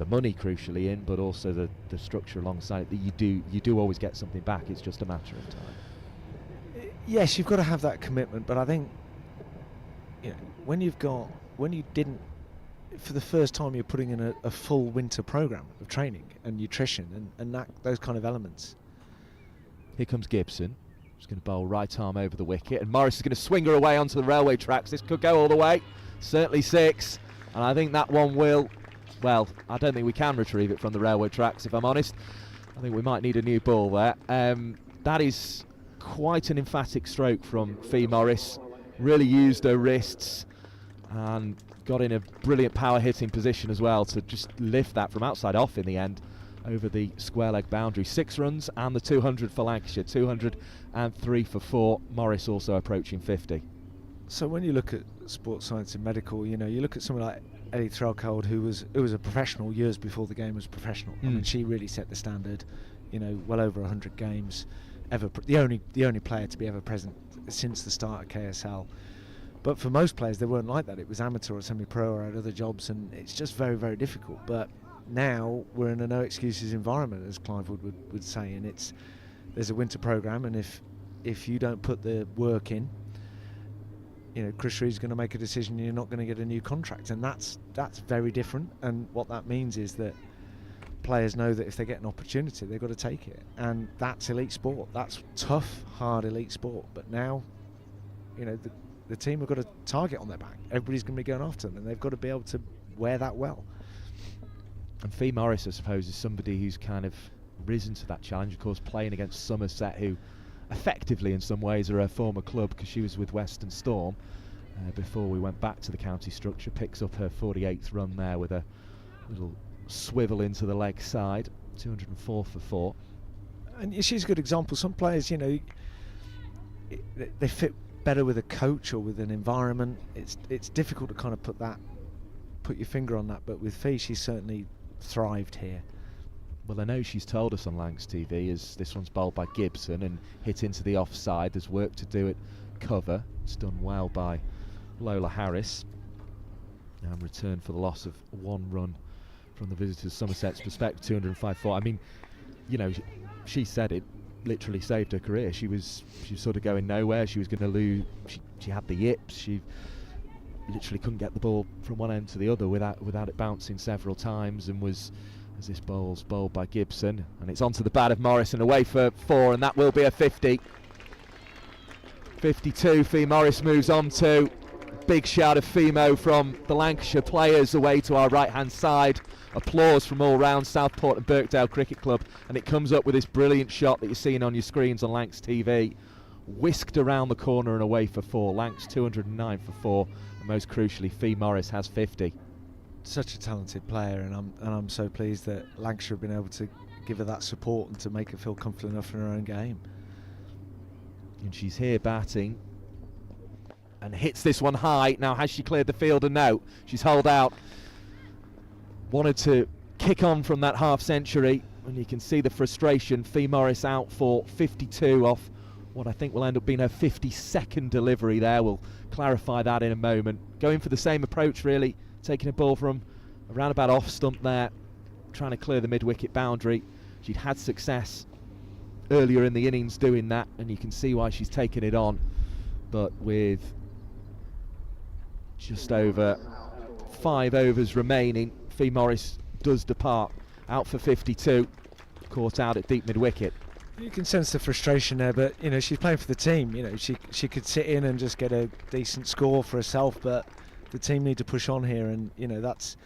money crucially in, but also the structure alongside it, that you do always get something back? It's just a matter of time. Yes, you've got to have that commitment, but I think, you know, when you didn't, for the first time you're putting in a full winter program of training and nutrition and those kind of elements. Here comes Gibson. He's going to bowl right arm over the wicket, and Morris is going to swing her away onto the railway tracks. This could go all the way, certainly 6, and I think that one will, well, I don't think we can retrieve it from the railway tracks, if I'm honest. I think we might need a new ball there. That is quite an emphatic stroke from Fee Morris. Really used her wrists and got in a brilliant power hitting position as well to just lift that from outside off in the end over the square leg boundary. 6 runs and the 200 for Lancashire, 203 for 4. Morris also approaching 50. So when you look at sports science and medical, you know, you look at someone like Ellie Threlkeld, who was a professional years before the game was professional. I mean, she really set the standard. You know, well over 100 games, the only player to be ever present since the start of KSL. But for most players, they weren't like that. It was amateur or semi-pro or had other jobs, and it's just very, very difficult. But now we're in a no excuses environment, as Clive would say, and there's a winter program, and if you don't put the work in, you know, Chris Reed's going to make a decision. You're not going to get a new contract, and that's very different. And what that means is that players know that if they get an opportunity, they've got to take it, and that's elite sport. That's tough, hard elite sport. But now, you know, the team have got a target on their back. Everybody's going to be going after them, and they've got to be able to wear that well. And Fee Morris, I suppose, is somebody who's kind of risen to that challenge. Of course, playing against Somerset, who effectively in some ways are her former club, because she was with Western Storm before we went back to the county structure. Picks up her 48th run there with a little swivel into the leg side. 204 for 4. And she's a good example. Some players, you know, they fit better with a coach or with an environment. It's difficult to kind of put your finger on that, but with Fee, she's certainly thrived here. Well, I know she's told us on Lancs TV, as this one's bowled by Gibson and hit into the offside. There's work to do at cover. It's done well by Lola Harris. And return for the loss of 1 run from the visitors. Somerset's perspective, 205 for. I mean, you know, she said it literally saved her career. She was sort of going nowhere. She was going to lose. She had the yips. She literally couldn't get the ball from one end to the other without it bouncing several times, and was, as this bowled by Gibson, and it's onto the bat of Morris and away for 4, and that will be a 50. 52 Fee Morris moves on to. Big shout of Femo from the Lancashire players away to our right hand side. Applause from all round Southport and Birkdale Cricket Club, and it comes up with this brilliant shot that you're seeing on your screens on Lancs TV. Whisked around the corner and away for 4. Lancs 209 for 4, and most crucially Fee Morris has 50. Such a talented player, and I'm so pleased that Lancashire have been able to give her that support and to make her feel confident enough in her own game. And she's here batting and hits this one high. Now, has she cleared the field? And no, she's holed out. Wanted to kick on from that half century, and you can see the frustration. Fee Morris out for 52 off what I think will end up being her 52nd delivery there. We'll clarify that in a moment. Going for the same approach, really, taking a ball from around about off stump there, trying to clear the mid-wicket boundary. She'd had success earlier in the innings doing that, and you can see why she's taken it on. But with just over 5 overs remaining, Fee Morris does depart, out for 52, caught out at deep mid-wicket. You can sense the frustration there, but you know, she's playing for the team. You know, she could sit in and just get a decent score for herself, but the team need to push on here, and you know, that's,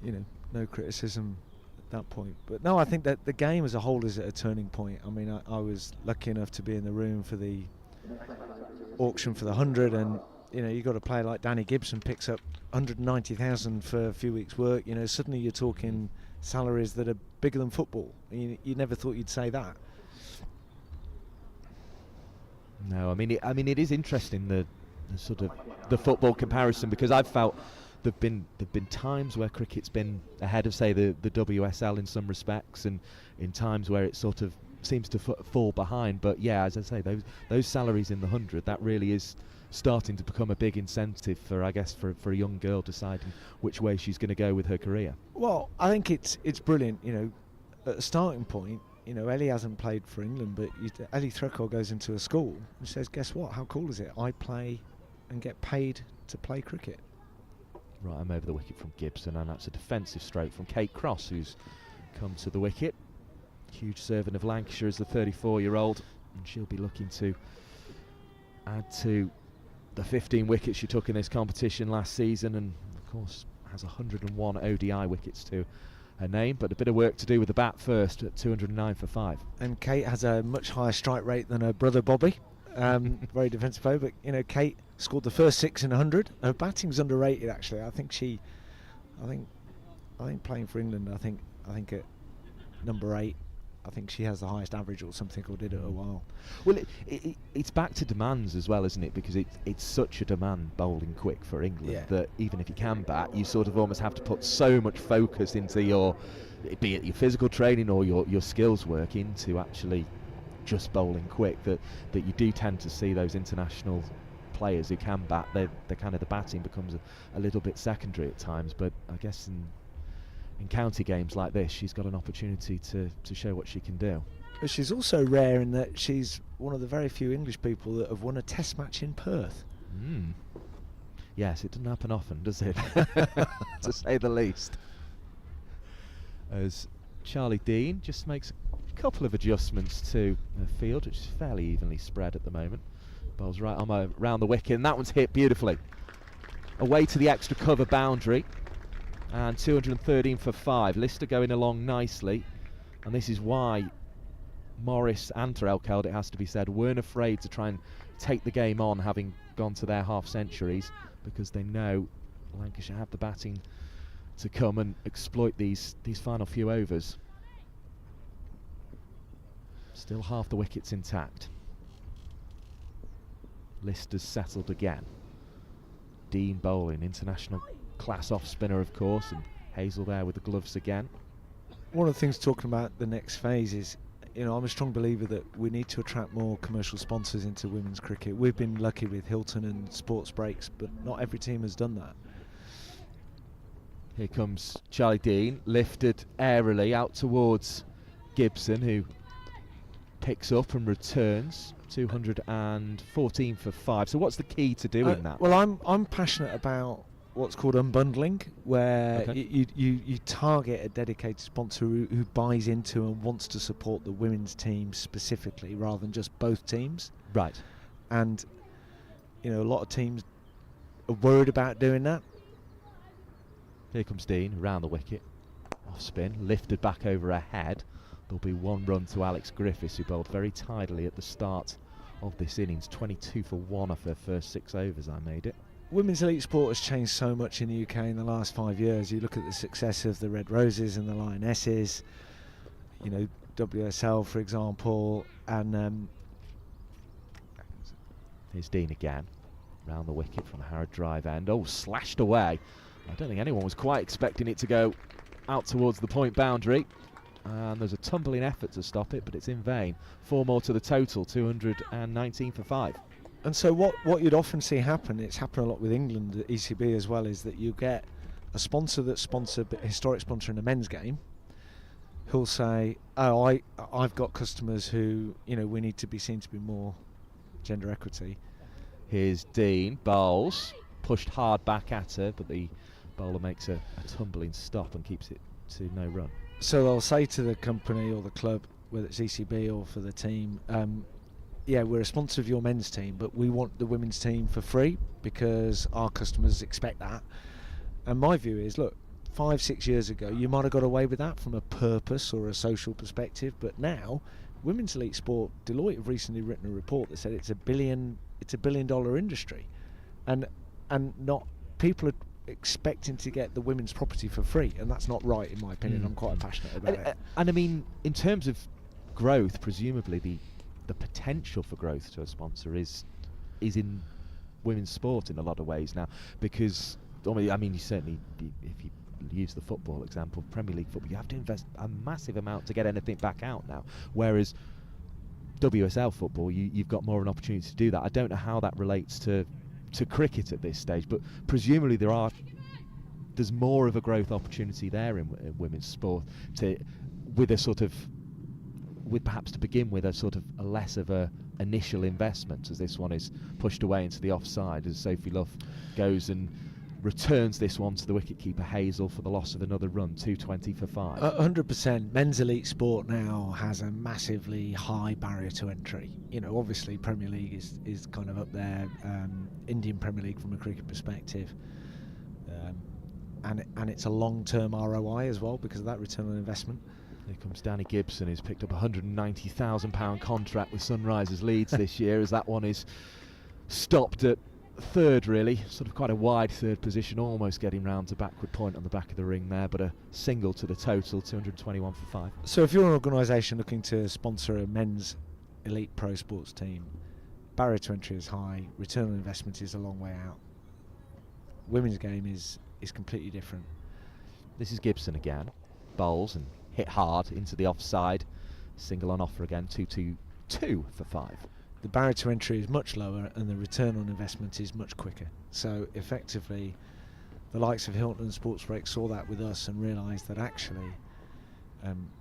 you know, no criticism at that point. But no, I think that the game as a whole is at a turning point. I mean, I was lucky enough to be in the room for the auction for the 100, and you know, you got a player like Danny Gibson picks up 190,000 for a few weeks' work. You know, suddenly you're talking salaries that are bigger than football. You never thought you'd say that. No, I mean it is interesting, the sort of the football comparison, because I've felt there've been times where cricket's been ahead of, say, the WSL in some respects, and in times where it sort of seems to fall behind. But yeah, as I say, those salaries in the 100, that really is starting to become a big incentive for, I guess, for a young girl deciding which way she's going to go with her career. Well, I think it's brilliant. You know, at a starting point, you know, Ellie hasn't played for England, but Ellie Threcoll goes into a school and says, guess what, how cool is it? I play and get paid to play cricket. Right, I'm over the wicket from Gibson, and that's a defensive stroke from Kate Cross, who's come to the wicket. Huge servant of Lancashire as the 34-year-old, and she'll be looking to add to the 15 wickets she took in this competition last season, and of course has 101 ODI wickets to her name, but a bit of work to do with the bat first at 209 for 5. And Kate has a much higher strike rate than her brother Bobby. Very defensive player, but you know, Kate scored the first 6 in 100. Her batting's underrated, actually. I think playing for England, I think at number 8, I think she has the highest average or something, or did it a while. Well, it's back to demands as well, isn't it? Because it's such a demand bowling quick for England that even if you can bat, you sort of almost have to put so much focus into your, be it your physical training or your skills work, into actually just bowling quick, that you do tend to see those international players who can bat, the batting becomes a little bit secondary at times. But I guess in county games like this, she's got an opportunity to show what she can do. But she's also rare in that she's one of the very few English people that have won a test match in Perth. Yes, it doesn't happen often, does it? To say the least. As Charlie Dean just makes a couple of adjustments to her field, which is fairly evenly spread at the moment. Bowls right on around the wicket, and that one's hit beautifully. Away to the extra cover boundary. And 213 for 5. Lister going along nicely, and this is why Morris and Threlkeld, it has to be said, weren't afraid to try and take the game on, having gone to their half centuries, because they know Lancashire have the batting to come and exploit these final few overs. Still half the wickets intact. Lister's settled again. Dean bowling, international class off spinner, of course, and Hazel there with the gloves again. One of the things talking about the next phase is, you know, I'm a strong believer that we need to attract more commercial sponsors into women's cricket. We've been lucky with Hilton and Sports Breaks, but not every team has done that. Here comes Charlie Dean, lifted airily out towards Gibson, who picks up and returns. 214 for 5. So what's the key to doing that? Well, I'm passionate about what's called unbundling, where you target a dedicated sponsor who buys into and wants to support the women's team specifically, rather than just both teams. Right. And you know, a lot of teams are worried about doing that. Here comes Dean around the wicket, off spin, lifted back over her head. There'll be one run to Alex Griffiths, who bowled very tidily at the start of this innings. 22 for 1 off her first 6 overs, I made it. Women's elite sport has changed so much in the UK in the last 5 years. You look at the success of the Red Roses and the Lionesses, you know, WSL, for example, and here's Dean again, round the wicket from Harrod drive end. Oh, slashed away. I don't think anyone was quite expecting it to go out towards the point boundary. And there's a tumbling effort to stop it, but it's in vain. 4 more to the total, 219 for 5. And so what you'd often see happen, it's happened a lot with England, the ECB as well, is that you get a sponsor that's historic sponsor in a men's game, who'll say, I've got customers who, we need to be seen to be more gender equity. Here's Dean, bowls, pushed hard back at her, but the bowler makes a tumbling stop and keeps it to no run. So they'll say to the company or the club, whether it's ECB or for the team, yeah, we're a sponsor of your men's team, but we want the women's team for free because our customers expect that. And my view is, look, 5-6 years ago, you might have got away with that from a purpose or a social perspective, but now, women's elite sport, Deloitte have recently written a report that said it's a $1 billion industry, and not people are expecting to get the women's property for free, and that's not right in my opinion. I'm quite passionate about it. And I mean, in terms of growth, presumably the potential for growth to a sponsor is in women's sport in a lot of ways now, because I mean, you certainly, if you use the football example, Premier League football, you have to invest a massive amount to get anything back out now, whereas WSL football, you've got more of an opportunity to do that. I don't know how that relates to cricket at this stage, but presumably there's more of a growth opportunity there in women's sport, with perhaps to begin with a less of a initial investment, as this one is pushed away into the offside as Sophie Luff goes and returns this one to the wicketkeeper Hazel for the loss of another run. 220 for 5. 100%. Men's elite sport now has a massively high barrier to entry. Obviously Premier League is kind of up there, Indian Premier League from a cricket perspective, and it's a long-term ROI as well because of that return on investment. Here comes Danny Gibson, who's picked up a £190,000 contract with Sunrisers Leeds this year, as that one is stopped at third, really, sort of quite a wide third position, almost getting round to backward point on the back of the ring there, but a single to the total, 221 for 5. So if you're an organisation looking to sponsor a men's elite pro sports team, barrier to entry is high, return on investment is a long way out. Women's game is completely different. This is Gibson again, bowls and hit hard into the offside, single on offer again, 222 for 5. The barrier to entry is much lower and the return on investment is much quicker. So effectively, the likes of Hilton and Sportsbreak saw that with us and realised that actually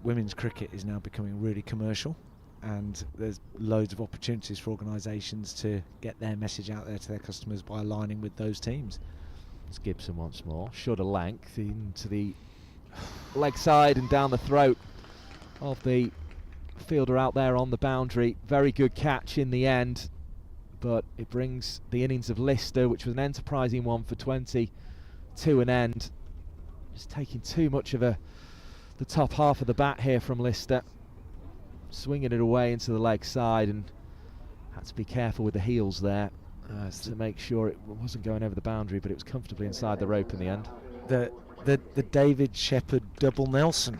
women's cricket is now becoming really commercial, and there's loads of opportunities for organisations to get their message out there to their customers by aligning with those teams. It's Gibson once more, short of length into the leg side and down the throat of the fielder out there on the boundary. Very good catch in the end, but it brings the innings of Lister, which was an enterprising one for 20, to an end. Just taking too much of the top half of the bat here from Lister, swinging it away into the leg side, and had to be careful with the heels there to make sure it wasn't going over the boundary, but it was comfortably inside the rope in the end. The David Shepherd double Nelson.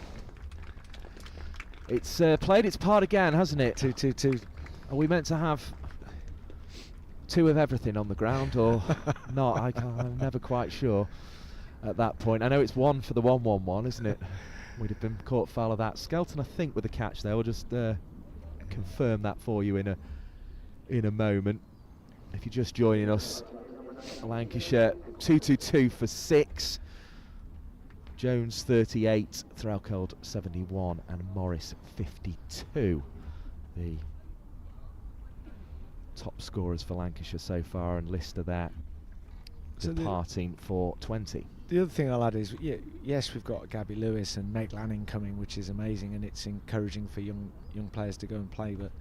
It's played its part again, hasn't it? 2-2-2. Are we meant to have two of everything on the ground or not? I'm never quite sure at that point. I know it's one for the 1-1-1, isn't it? We'd have been caught foul of that. Skelton, I think, with the catch there. We'll just confirm that for you in a moment. If you're just joining us, Lancashire 222 for 6. Jones 38, Threlkeld 71, and Morris 52. The top scorers for Lancashire so far, and Lister there departing for 20. The other thing I'll add is, yes, we've got Gabby Lewis and Meg Lanning coming, which is amazing, and it's encouraging for young players to go and play. But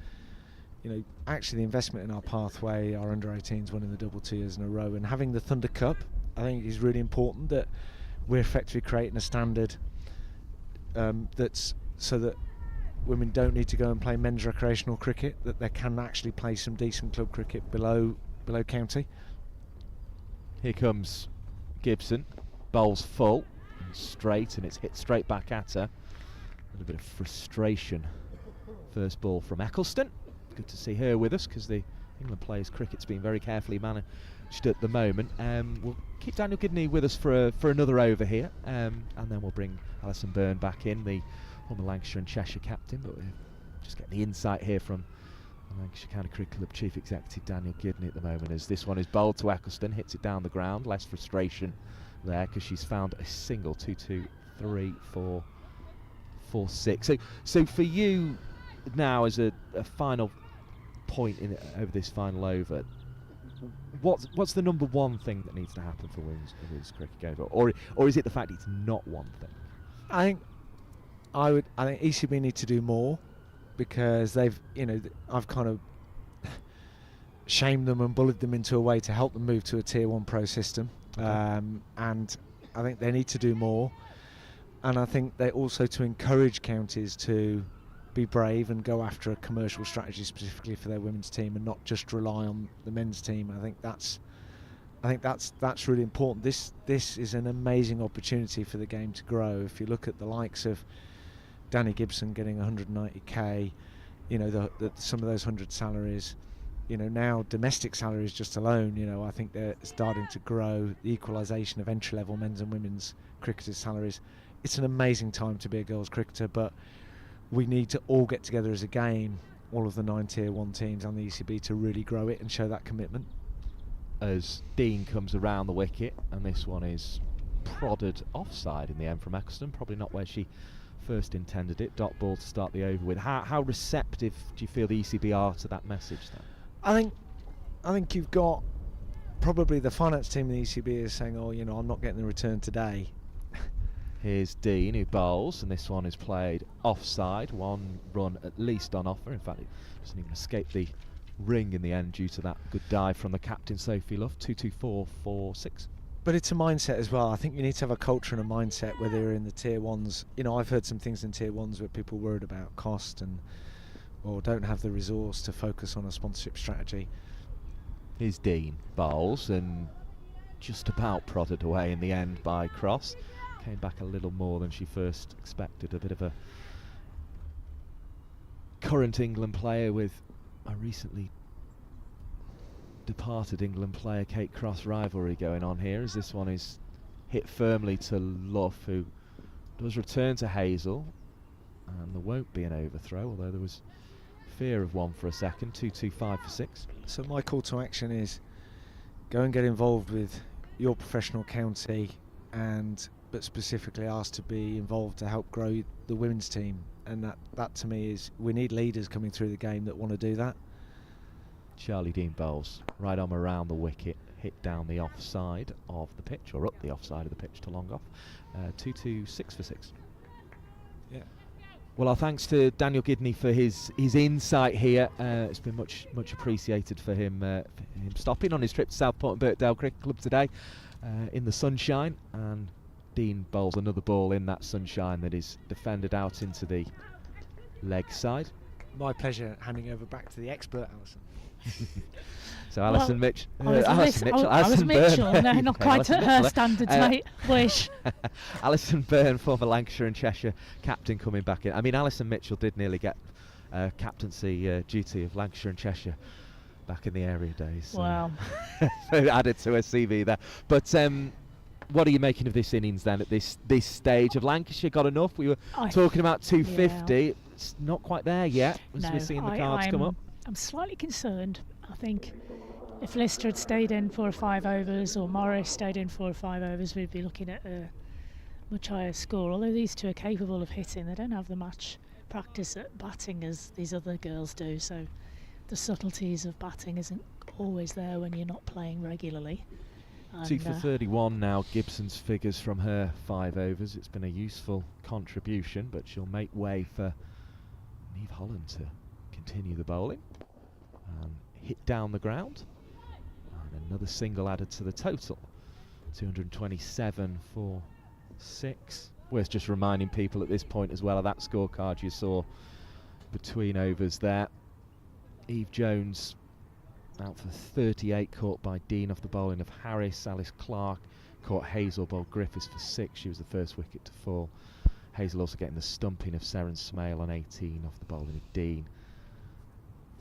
actually, the investment in our pathway, our under-18s winning the double 2 years in a row, and having the Thunder Cup, I think is really important. That we're effectively creating a standard that's so that women don't need to go and play men's recreational cricket, that they can actually play some decent club cricket below county. Here comes Gibson, bowls full and straight, and it's hit straight back at her. A little bit of frustration. First ball from Eccleston. Good to see her with us, because the England players' cricket's been very carefully managed at the moment. We'll keep Daniel Gidney with us for another over here, and then we'll bring Alison Byrne back in, the former Lancashire and Cheshire captain, but we're just getting the insight here from Lancashire County Cricket Club Chief Executive Daniel Gidney at the moment, as this one is bowled to Eccleston, hits it down the ground. Less frustration there because she's found a single. 2, 2, 3, 4, for 6. So for you now, as a final point over this final over, what's the number one thing that needs to happen for women's cricket going forward, or is it the fact it's not one thing? I think ECB need to do more, because they've, I've kind of shamed them and bullied them into a way to help them move to a Tier 1 pro system. Okay. And I think they need to do more, and I think they also to encourage counties to be brave and go after a commercial strategy specifically for their women's team, and not just rely on the men's team. I think that's really important. This is an amazing opportunity for the game to grow. If you look at the likes of Danny Gibson getting 190k, some of those 100 salaries, now domestic salaries just alone, I think they're starting to grow. The equalisation of entry-level men's and women's cricketers' salaries. It's an amazing time to be a girls' cricketer, but we need to all get together as a game, all of the 9 Tier 1 teams and the ECB, to really grow it and show that commitment. As Dean comes around the wicket, and this one is prodded offside in the end from Eccleston, probably not where she first intended it. Dot ball to start the over with. How receptive do you feel the ECB are to that message then? I think you've got probably the finance team in the ECB is saying, I'm not getting the return today. Here's Dean, who bowls, and this one is played offside. 1 run at least on offer. In fact, it doesn't even escape the ring in the end due to that good dive from the captain, Sophie Luff. 2-2-4 for 6. But it's a mindset as well. I think you need to have a culture and a mindset, whether you're in the Tier 1s. I've heard some things in Tier 1s where people are worried about cost or don't have the resource to focus on a sponsorship strategy. Here's Dean, bowls, and just about prodded away in the end by Cross. Came back a little more than she first expected. A bit of a current England player with a recently departed England player Kate Cross rivalry going on here, as this one is hit firmly to Luff, who does return to Hazel, and there won't be an overthrow, although there was fear of one for a second. 2-2-5 for 6. So my call to action is go and get involved with your professional county, but specifically asked to be involved to help grow the women's team, and that to me is, we need leaders coming through the game that want to do that. Charlie Dean bowls right arm around the wicket, hit down the offside of the pitch, or up the offside of the pitch to long off. 2-2-6 for 6. Yeah. Well, our thanks to Daniel Gidney for his insight here. It's been much appreciated for him stopping on his trip to Southport and Birkdale Cricket Club today in the sunshine, and Dean bowls another ball in that sunshine that is defended out into the leg side. My pleasure. Handing over back to the expert, Alison. So Alison Mitchell. Alison Mitchell. No, not quite at her standards, mate. Wish. Alison Byrne, former Lancashire and Cheshire captain, coming back in. I mean, Alison Mitchell did nearly get captaincy duty of Lancashire and Cheshire back in the area days. So Wow. so added to her CV there. But what are you making of this innings then at this stage? Have Lancashire got enough? We were talking about 250. Yeah. It's not quite there yet, as we're seeing the cards come up. I'm slightly concerned. I think if Lister had stayed in 4 or 5 overs, or Morris stayed in 4 or 5 overs, we'd be looking at a much higher score. Although these two are capable of hitting, they don't have the match practice at batting as these other girls do, so the subtleties of batting isn't always there when you're not playing regularly. 2 for 31 now, Gibson's figures from her 5 overs. It's been a useful contribution, but she'll make way for Niamh Holland to continue the bowling and hit down the ground, and another single added to the total. 227 for 6. Worth just reminding people at this point as well of that scorecard you saw between overs there. Eve Jones out for 38, caught by Dean off the bowling of Harris. Alice Clark caught Hazel, bowled Griffiths for 6. She was the first wicket to fall. Hazel also getting the stumping of Seren Smale on 18 off the bowling of Dean.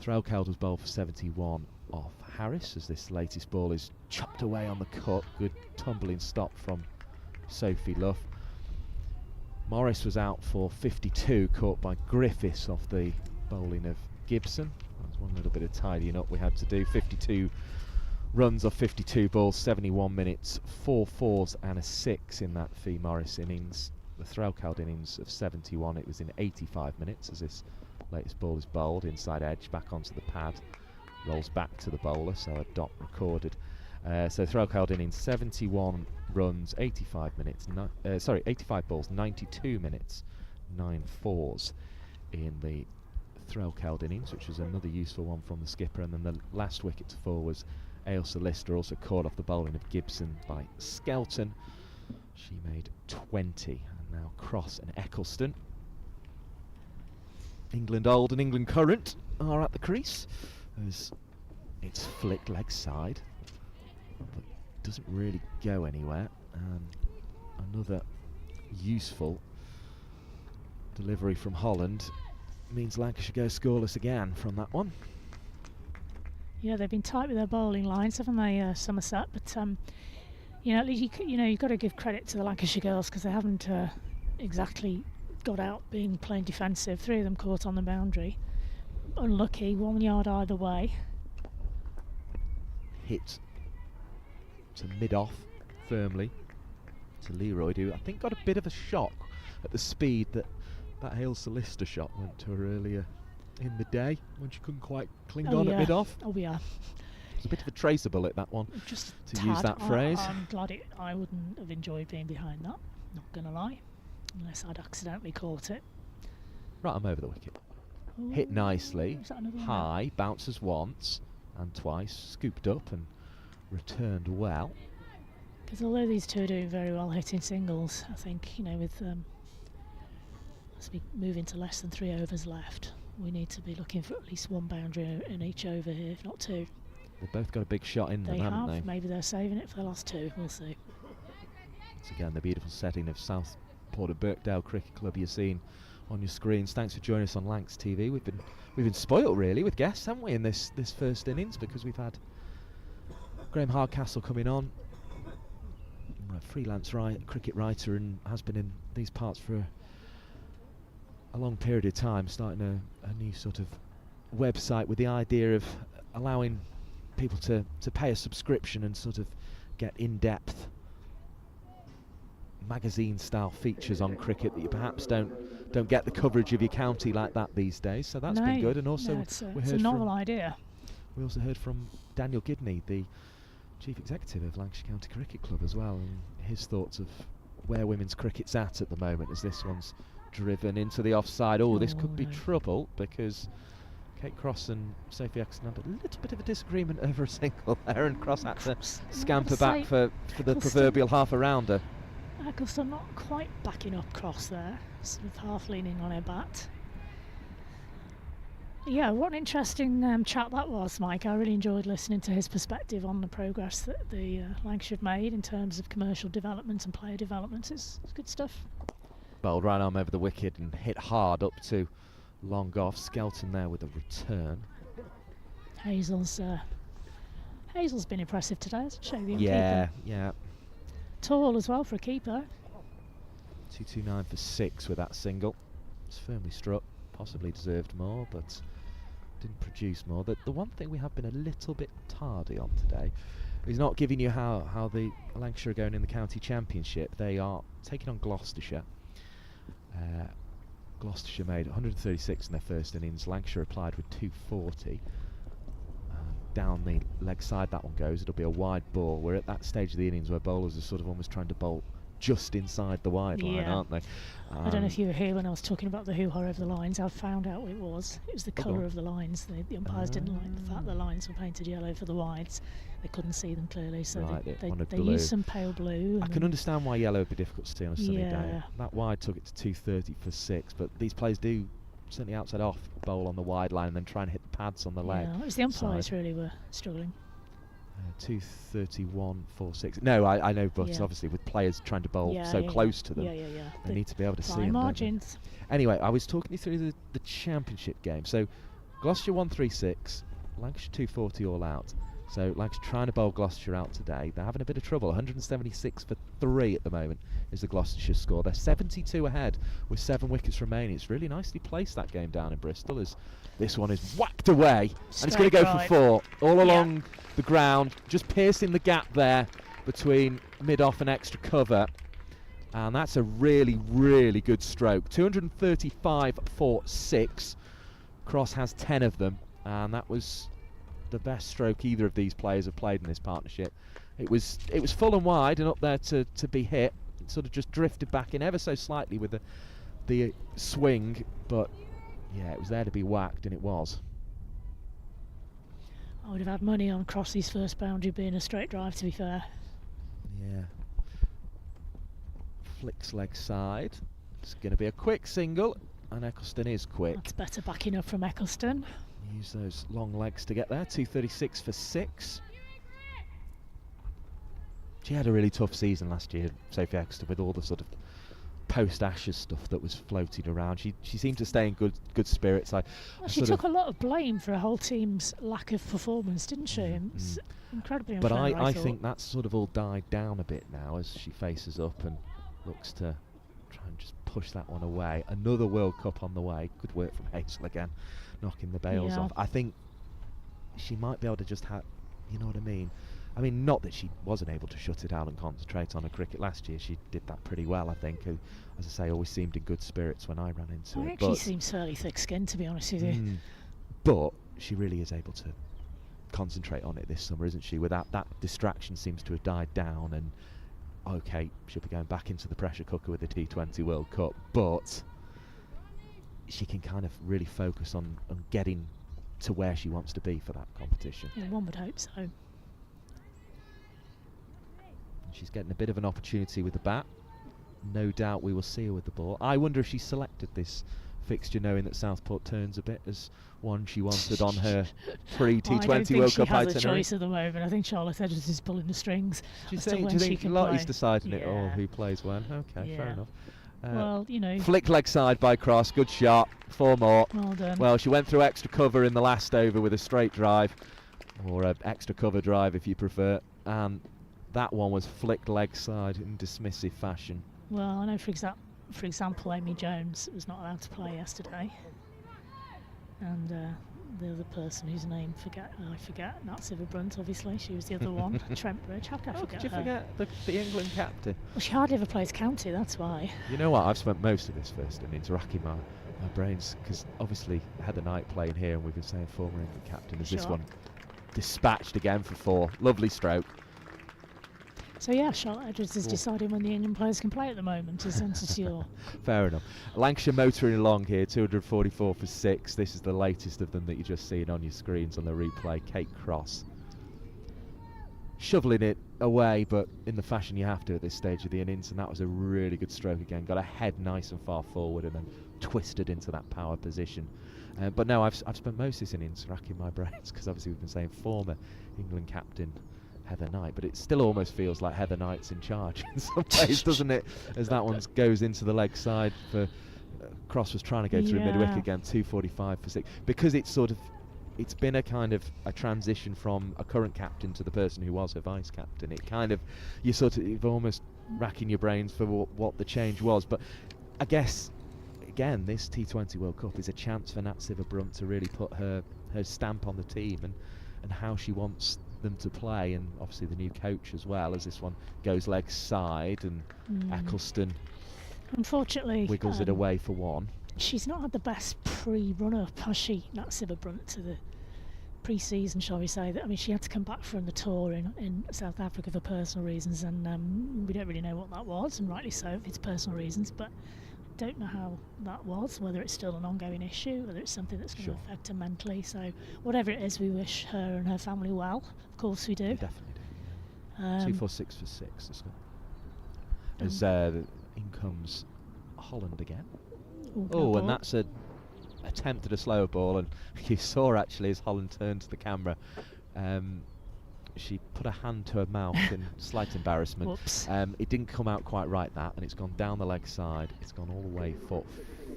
Threlkeld was bowled for 71 off Harris, as this latest ball is chopped away on the cut. Good tumbling stop from Sophie Luff. Morris was out for 52, caught by Griffiths off the bowling of Gibson. That was one little bit of tidying up we had to do. 52 runs off 52 balls, 71 minutes, 4 fours and a 6 in that Fee Morris innings. the Threlkeld innings of 71, it was in 85 minutes as this latest ball is bowled inside edge back onto the pad, rolls back to the bowler, so a dot recorded. So Threlkeld innings 71 runs, 85 minutes, 85 balls, 92 minutes, 9 fours in the Threlkeld innings, which was another useful one from the skipper. And then the last wicket to fall was Ailsa Lister, also caught off the bowling of Gibson by Skelton. She made 20, and now Cross and Eccleston, England old and England current, are at the crease as it's flicked leg side, but doesn't really go anywhere. And another useful delivery from Holland means Lancashire go scoreless again from that one. Yeah, they've been tight with their bowling lines, haven't they, Somerset? But at least you've got to give credit to the Lancashire girls because they haven't exactly got out playing defensive. 3 of them caught on the boundary. Unlucky, 1 yard either way. Hit to mid-off firmly to Leroy, who I think got a bit of a shock at the speed that Ailsa Lister shot went to her earlier in the day when she couldn't quite cling on at mid-off. Oh yeah. It's a bit of a tracer bullet, that one, just to use that phrase. I'm glad I wouldn't have enjoyed being behind that, not going to lie, unless I'd accidentally caught it. Right, I'm over the wicket. Ooh, Hit nicely, is that another one? high, bounces once and twice, scooped up and returned well. Because although these two are doing very well hitting singles, I think, with as we move into less than 3 overs left, we need to be looking for at least 1 boundary in each over here, if not 2. They've both got a big shot in them, haven't they? Maybe they're saving it for the last 2, we'll see. It's again the beautiful setting of Southport of Birkdale Cricket Club you're seeing on your screens. Thanks for joining us on Lancs TV. We've been spoilt really with guests, haven't we, in this first innings, because we've had Graham Hardcastle coming on, a freelance cricket writer, and has been in these parts for a long period of time, starting a new sort of website with the idea of allowing people to pay a subscription and sort of get in-depth magazine style features on cricket that you perhaps don't get the coverage of your county like that these days. So that's been good. And also it's a novel idea. We also heard from Daniel Gidney, the chief executive of Lancashire County Cricket Club, as well, and his thoughts of where women's cricket's at the moment as this one's driven into the offside. This could be trouble, because Kate Cross and Sophie Eccleston had a little bit of a disagreement over a single there, and Cross had to scamper back for the proverbial half a rounder. Eccleston not quite backing up Cross there, sort of half leaning on her bat. Yeah, what an interesting chat that was, Mike. I really enjoyed listening to his perspective on the progress that the Lancashire have made in terms of commercial development and player development. It's good stuff. Bowled right arm over the wicket and hit hard up to long off. Skelton there with a return. Hazel's been impressive today, hasn't she? The young yeah, keeper. yeah. Tall as well for a keeper. 229 for 6 with that single. It's firmly struck. Possibly deserved more, but didn't produce more. The one thing we have been a little bit tardy on today is not giving you how the Lancashire are going in the county championship. They are taking on Gloucestershire. Gloucestershire made 136 in their first innings. Lancashire applied with 240. Down the leg side that one goes. It'll be a wide ball. We're at that stage of the innings where bowlers are sort of almost trying to bowl just inside the wide line, aren't they? I don't know if you were here when I was talking about the hoo-ha over the lines. I found out what it was. It was the colour of the lines. The umpires didn't like the fact the lines were painted yellow for the wides. They couldn't see them clearly, so they used some pale blue. I can understand why yellow would be difficult to see on a sunny day. That wide took it to 230 for 6, but these players do, certainly outside off, bowl on the wide line and then try and hit the pads on the leg. It was the umpires really were struggling. 231 for 6. No, I know, but obviously with players trying to bowl close to them, they need to be able to see them. Margins. Anyway, I was talking you through the championship game. So Gloucestershire 136, Lancashire 240 all out. So Lancashire trying to bowl Gloucestershire out today. They're having a bit of trouble. 176 for 3 at the moment is the Gloucestershire score. They're 72 ahead with 7 wickets remaining. It's really nicely placed, that game down in Bristol, as this one is whacked away. And it's going to go for 4 all along the ground, just piercing the gap there between mid-off and extra cover. And that's a really, really good stroke. 235 for 6. Cross has 10 of them, and that was the best stroke either of these players have played in this partnership. It was full and wide and up there to be hit. It sort of just drifted back in ever so slightly with the swing, but yeah, it was there to be whacked, and it was. I would have had money on Crossley's first boundary being a straight drive, to be fair. Yeah. Flicks leg side. It's going to be a quick single, and Eccleston is quick. That's better backing up from Eccleston. Use those long legs to get there. 236 for 6. She had a really tough season last year, Sophie Eccleston, with all the sort of post-Ashes stuff that was floated around. She seemed to stay in good spirits. She took a lot of blame for her whole team's lack of performance, didn't she? It's incredibly unfair, but I thought. think that's sort of all died down a bit now as she faces up and looks to try and just push that one away. Another World Cup on the way. Good work from Hazel again, knocking the bails off. I think she might be able to just have, you know what I mean? I mean, not that she wasn't able to shut it down and concentrate on her cricket last year. She did that pretty well, I think. As I say, always seemed in good spirits when I ran into it. Actually seems fairly thick-skinned, to be honest with you. But she really is able to concentrate on it this summer, isn't she? Without that distraction seems to have died down, and okay, she'll be going back into the pressure cooker with the T20 World Cup, but she can kind of really focus on getting to where she wants to be for that competition. Yeah, one would hope so. She's getting a bit of an opportunity with the bat. No doubt we will see her with the ball. I wonder if she selected this fixture knowing that Southport turns a bit as one she wanted on her pre-T20 World Cup itinerary. I don't think she has a choice at the moment. I think Charlotte Edwards is pulling the strings. Do you think Lottie's deciding it, or who plays when? Okay, fair enough. Well, you know. Flick leg side by Cross, good shot, 4 more. Well done. Well, she went through extra cover in the last over with a straight drive, or an extra cover drive if you prefer, and that one was flicked leg side in dismissive fashion. Well, I know, for example, Amy Jones was not allowed to play yesterday, and the other person whose name I forget, not Siva Brunt, obviously. She was the other one, Trent Bridge. How could I forget her? Could you forget the England captain? Well, she hardly ever plays county, that's why. You know what? I've spent most of this first innings racking my brains, because obviously Heather Knight playing here, and we've been saying former England captain. Is this one dispatched again for 4? Lovely stroke. So yeah, Charlotte Edwards is deciding when the England players can play at the moment, is Sensior. Fair enough. Lancashire motoring along here, 244 for 6. This is the latest of them that you're just seeing on your screens on the replay. Kate Cross shoveling it away, but in the fashion you have to at this stage of the innings, and that was a really good stroke again. Got a head nice and far forward and then twisted into that power position. But no, I've spent most of this innings racking my brains, because obviously we've been saying former England captain Heather Knight, but it still almost feels like Heather Knight's in charge in some ways, doesn't it? As that one goes into the leg side for Cross was trying to go through mid-wicket again, 245 for 6, because it's been a kind of a transition from a current captain to the person who was her vice captain. It kind of, you're almost racking your brains for what the change was. But I guess again, this T20 World Cup is a chance for Nat Siva Brunt to really put her stamp on the team and how she wants them to play, and obviously the new coach as well, as this one goes leg side, and Eccleston unfortunately wiggles it away for 1. She's not had the best pre-run-up, has she, Nat Siva Brunt, to the pre-season, shall we say. I mean, she had to come back from the tour in South Africa for personal reasons, and we don't really know what that was, and rightly so if it's personal reasons, but don't know how that was, whether it's still an ongoing issue, whether it's something that's going to affect her mentally. So whatever it is, we wish her and her family well. Of course we do. We definitely do. 246 for 6. As in comes Holland again. And that's a attempt at a slower ball, and you saw actually as Holland turned to the camera, she put a hand to her mouth in slight embarrassment. Whoops. It didn't come out quite right, that, and it's gone down the leg side. It's gone all the way for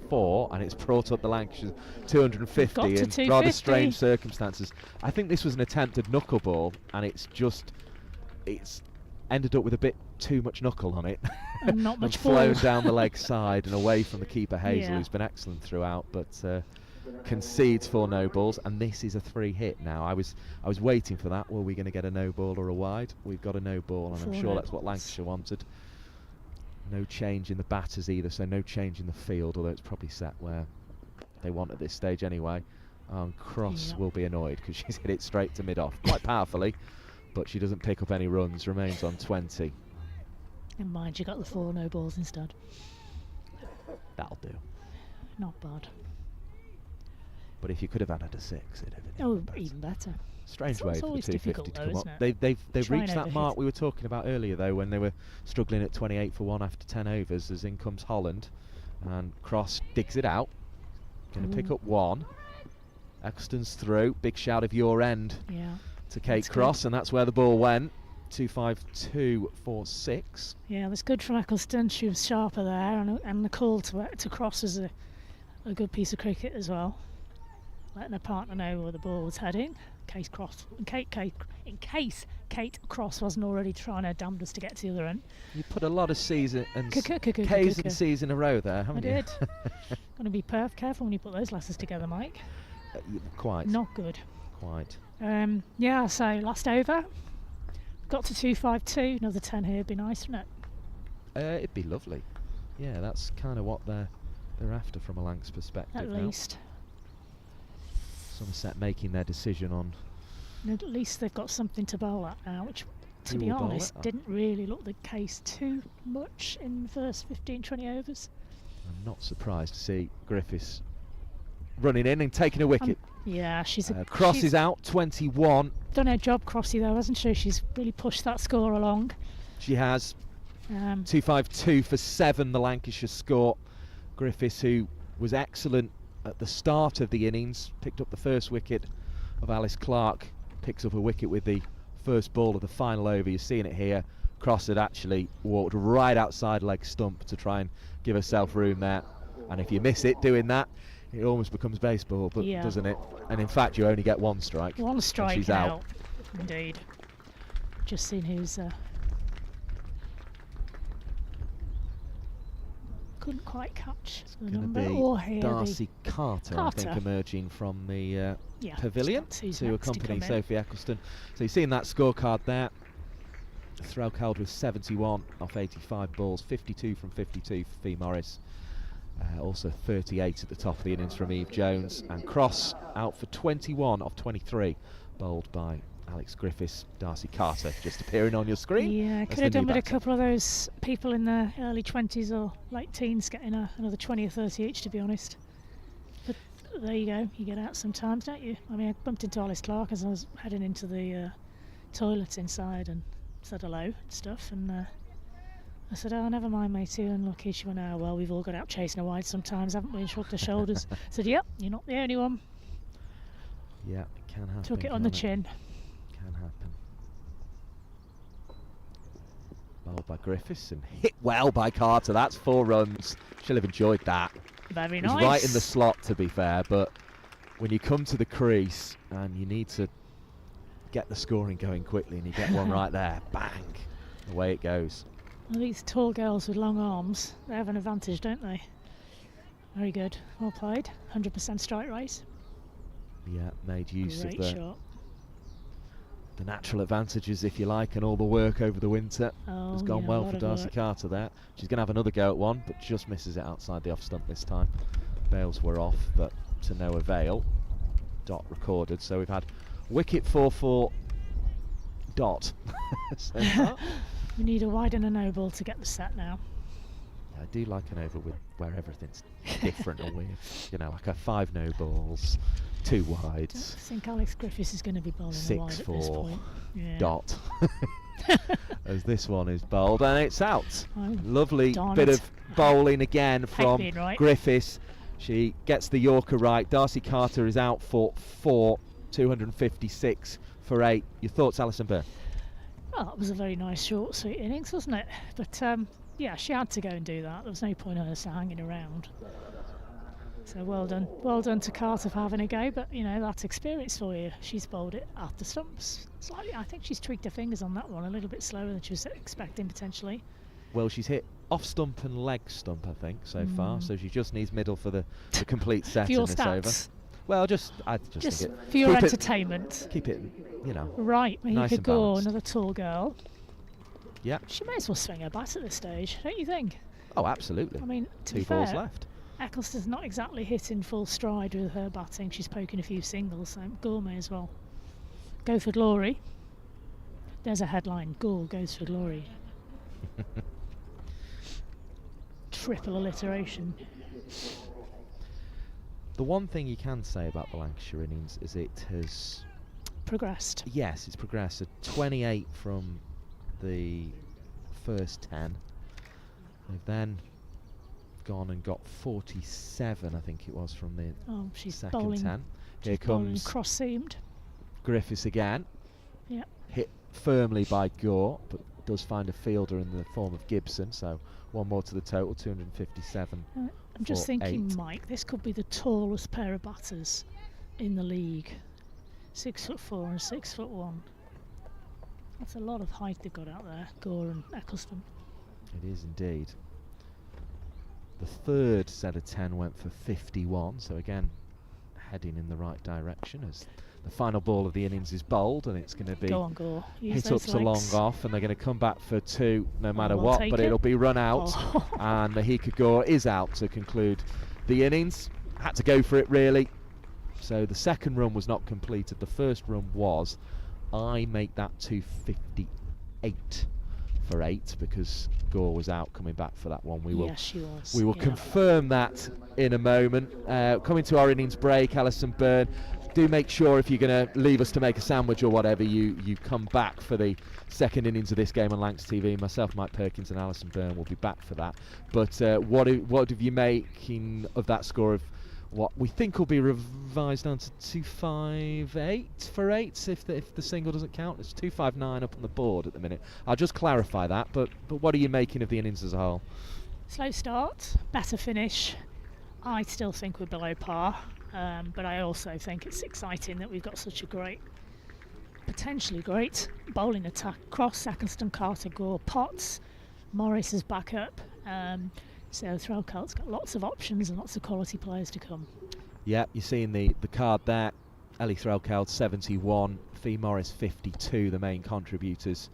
4, and it's brought up the Lancashire 250 in rather strange circumstances. I think this was an attempted knuckleball, and it's ended up with a bit too much knuckle on it. And not much flown down the leg side and away from the keeper Hazel, who's been excellent throughout, but concedes 4 no balls, and this is a 3 hit now. I was waiting for that. Were we going to get a no ball or a wide? We've got a no ball, and I'm sure that's what Lancashire wanted. No change in the batters either, so no change in the field, although it's probably set where they want at this stage anyway. Cross will be annoyed because she's hit it straight to mid-off quite powerfully, but she doesn't pick up any runs, remains on 20. Never mind, you got the 4 no balls instead. That'll do. Not bad. But if you could have added a 6, it'd have been Oh, even better. strange It's way for the always 250 difficult to though, come isn't up. it? They've Try reached and that mark overhit. we were talking about earlier though, when they were struggling at 28 for 1 after 10 overs, as in comes Holland, and Cross digs it out. Going to pick up 1. Eccleston's through. Big shout of your end to Kate That's Cross, good. and that's where the ball went. 252 for 6. Yeah, that's good from Eccleston. She was sharper there, and the call to Cross was a good piece of cricket as well. Letting her partner know where the ball was heading. In case Kate Cross wasn't already trying her damnedest to get to the other end. You put a lot of K's and K. C's in a row there, haven't I you? did. Got to be careful when you put those letters together, Mike. Quite. Not good. Quite. Yeah, so last over. Got to 252. Another 10 here would be nice, wouldn't it? It'd be lovely. Yeah, that's kind of what they're after from a Lancs perspective. At now. least. Somerset making their decision on. At least they've got something to bowl at now, which, to Who be will bowl honest, it? didn't really look the case too much in the first 15-20 overs. I'm not surprised to see Griffiths running in and taking a wicket. Yeah, Cross she's is out, 21. done her job, Crossy, though, hasn't she? She's really pushed that score along. She has 252 for 7, the Lancashire score. Griffiths, who was excellent at the start of the innings, picked up the first wicket of Alice Clark, picks up a wicket with the first ball of the final over. You're seeing it here. Cross had actually walked right outside leg stump to try and give herself room there, and if you miss it doing that, it almost becomes baseball, but doesn't it? And in fact, you only get 1 strike. 1 and strike she's out. Indeed. Just seen who's couldn't quite catch the Going number to or be hear Darcy Carter, I think, Carter. emerging from the Yeah, pavilion that's who's to next to accompany come in. Sophie Eccleston. So you've seen that scorecard there. Threlkeld with 71 off 85 balls, 52 from 52 for Fee Morris. Also 38 at the top of the innings from Eve Jones, and Cross out for 21 off 23, bowled by Alex Griffiths. Darcy Carter just appearing on your screen. Yeah, as could the have done new with a batter. couple of those people in their early 20s or late teens getting another 20 or 30 each, to be honest. But there you go, you get out sometimes, don't you? I mean, I bumped into Alice Clark as I was heading into the toilets inside and said hello and stuff, and I said, oh, never mind, matey, and lucky. She went, oh, well, we've all got out chasing a wide sometimes, haven't we? And shrugged her shoulders. I said, yep, you're not the only one. Yeah, it can happen. Took it on the can't chin. Can happen. Bowled by Griffiths and hit well by Carter. That's 4 runs. She'll have enjoyed that. Very It was nice. right in the slot, to be fair, but when you come to the crease and you need to get the scoring going quickly and you get one right there, bang, away it goes. Well, these tall girls with long arms, they have an advantage, don't they? Very good. Well played. 100% strike rate. Yeah, made use Great of the shot. natural advantages, if you like, and all the work over the winter Oh, has gone yeah, a well lot for of Darcy work. Carter there. She's going to have another go at one, but just misses it outside the off stump this time. Bails were off, but to no avail. Dot recorded, so we've had wicket 4-4 dot. So far. We need a wide and a no ball to get the set now. I do like an over with where everything's different or weird. You know, like a 5 no balls, 2 I wides, think Alex Griffiths is going to be bowling a wide at this 6-4 point. Yeah. dot. As this one is bowled and it's out. Oh, Lovely darn bit it. of bowling again from being right. Griffiths. She gets the Yorker right. Darcy Carter is out for 4, 256 for 8. Your thoughts, Alison Burr? Well, that was a very nice short, sweet innings, wasn't it? But yeah, she had to go and do that. There was no point in her hanging around. So well done to Carter for having a go. But you know, that's experience for you. She's bowled it at the stumps slightly. I think she's tweaked her fingers on that one a little bit slower than she was expecting potentially. Well, she's hit off stump and leg stump, I think, so far. So she just needs middle for the complete set For in your this stats, over. Well, I just just think it, for your keep entertainment. keep it, you know. Right, Nice Mahika and Gore, balanced. another tall girl. Yeah. She may as well swing her bat at this stage, don't you think? Oh, absolutely. I mean, to 2 be balls fair, left. Ecclestone's not exactly hitting full stride with her batting. She's poking a few singles, so Gore may as well go for glory. There's a headline: Gore goes for glory. Triple alliteration. The one thing you can say about the Lancashire innings is it has Progressed. Yes, it's progressed. 28 from the first 10. They've then gone and got 47, I think it was, from the She's second bowling. 10. Here She's bowling comes cross-seamed. Griffiths again. Yep. Hit firmly by Gore, but does find a fielder in the form of Gibson, so one more to the total, 257. I'm just for thinking, 8. Mike, this could be the tallest pair of batters in the league. 6'4" and 6'1". That's a lot of height they've got out there, Gore and Ecclestone. It is indeed. The third set of 10 went for 51, so again heading in the right direction as the final ball of the innings is bowled, and it's going to be Go on, Gore. Use hit up those to long legs. off, and they're going to come back for 2 no matter we'll what, take but it. it'll be run out. Oh. And Mahika Gore is out to conclude the innings. Had to go for it, really. So the second run was not completed. The first run was. I make that 258 for 8 because Gore was out coming back for that one. Yes, she was. We will confirm that in a moment. Coming to our innings break, Alison Byrne, do make sure if you're going to leave us to make a sandwich or whatever, you come back for the second innings of this game on Lancs TV. Myself, Mike Perkins, and Alison Byrne will be back for that. But what have you making of that score of what we think will be revised down to 258 for 8 if the single doesn't count? It's 259 up on the board at the minute. I'll just clarify that, but what are you making of the innings as a whole? Slow start, better finish. I still think we're below par, but I also think it's exciting that we've got such a potentially great bowling attack. Cross, Ecclestone, Carter, Gore, Potts, Morris is back up. So Threlkeldt's got lots of options and lots of quality players to come. Yeah, you're seeing the card there. Ellie Threlkeld 71, Fee Morris 52, the main contributors.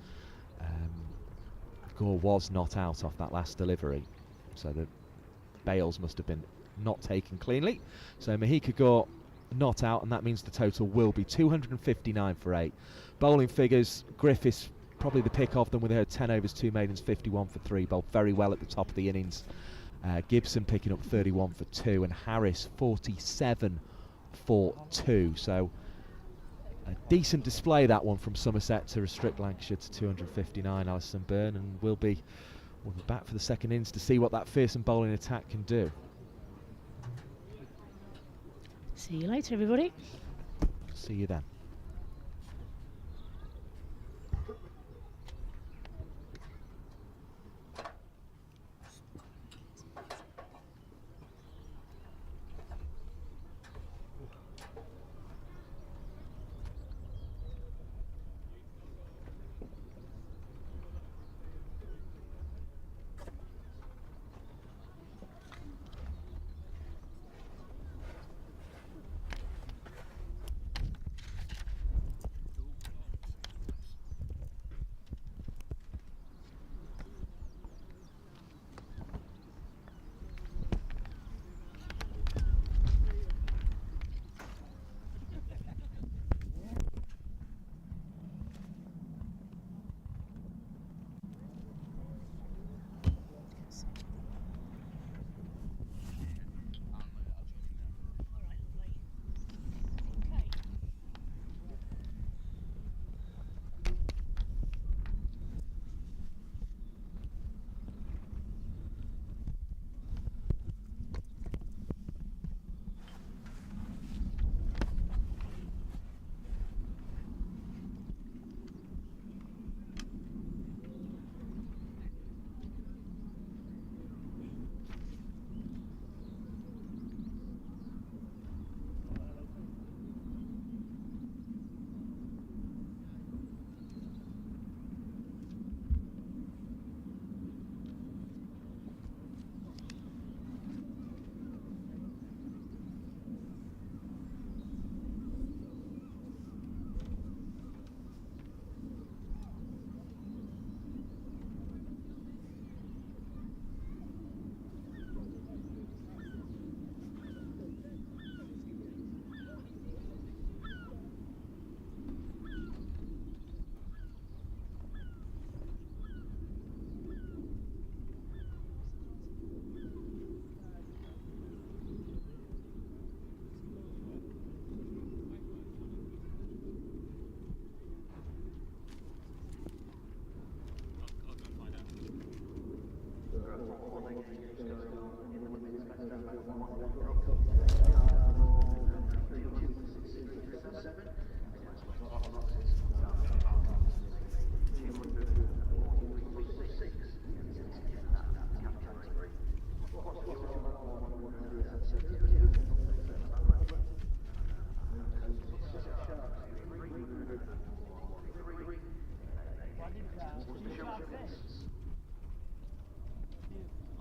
Gore was not out off that last delivery, so the bails must have been not taken cleanly. So Mahika Gore not out, and that means the total will be 259 for 8. Bowling figures, Griffiths probably the pick of them with her 10 overs, 2 maidens, 51 for 3, bowled very well at the top of the innings. Gibson picking up 31 for 2, and Harris 47 for 2. So a decent display, that one, from Somerset to restrict Lancashire to 259, Alison Byrne, and we'll be back for the second innings to see what that fearsome bowling attack can do. See you later, everybody. See you then.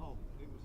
Oh, it was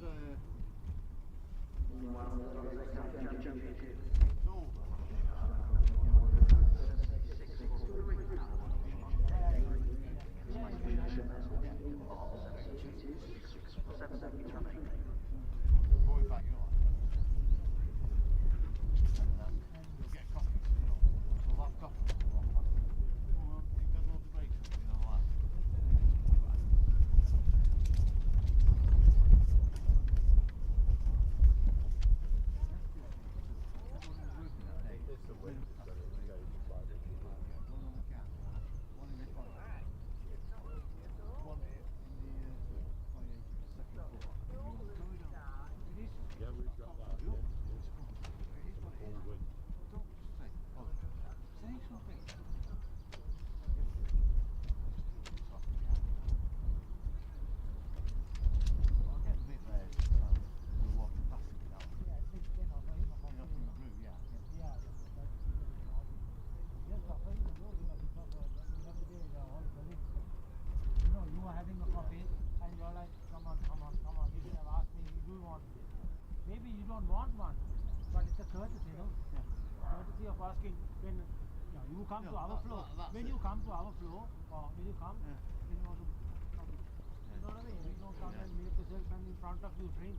Maybe you don't want one, but it's a courtesy, no? Courtesy of asking when you come to our floor. When you come to our floor, or when you come, then you want to come. You know what I mean? We don't come and make the salesman in front of you drink.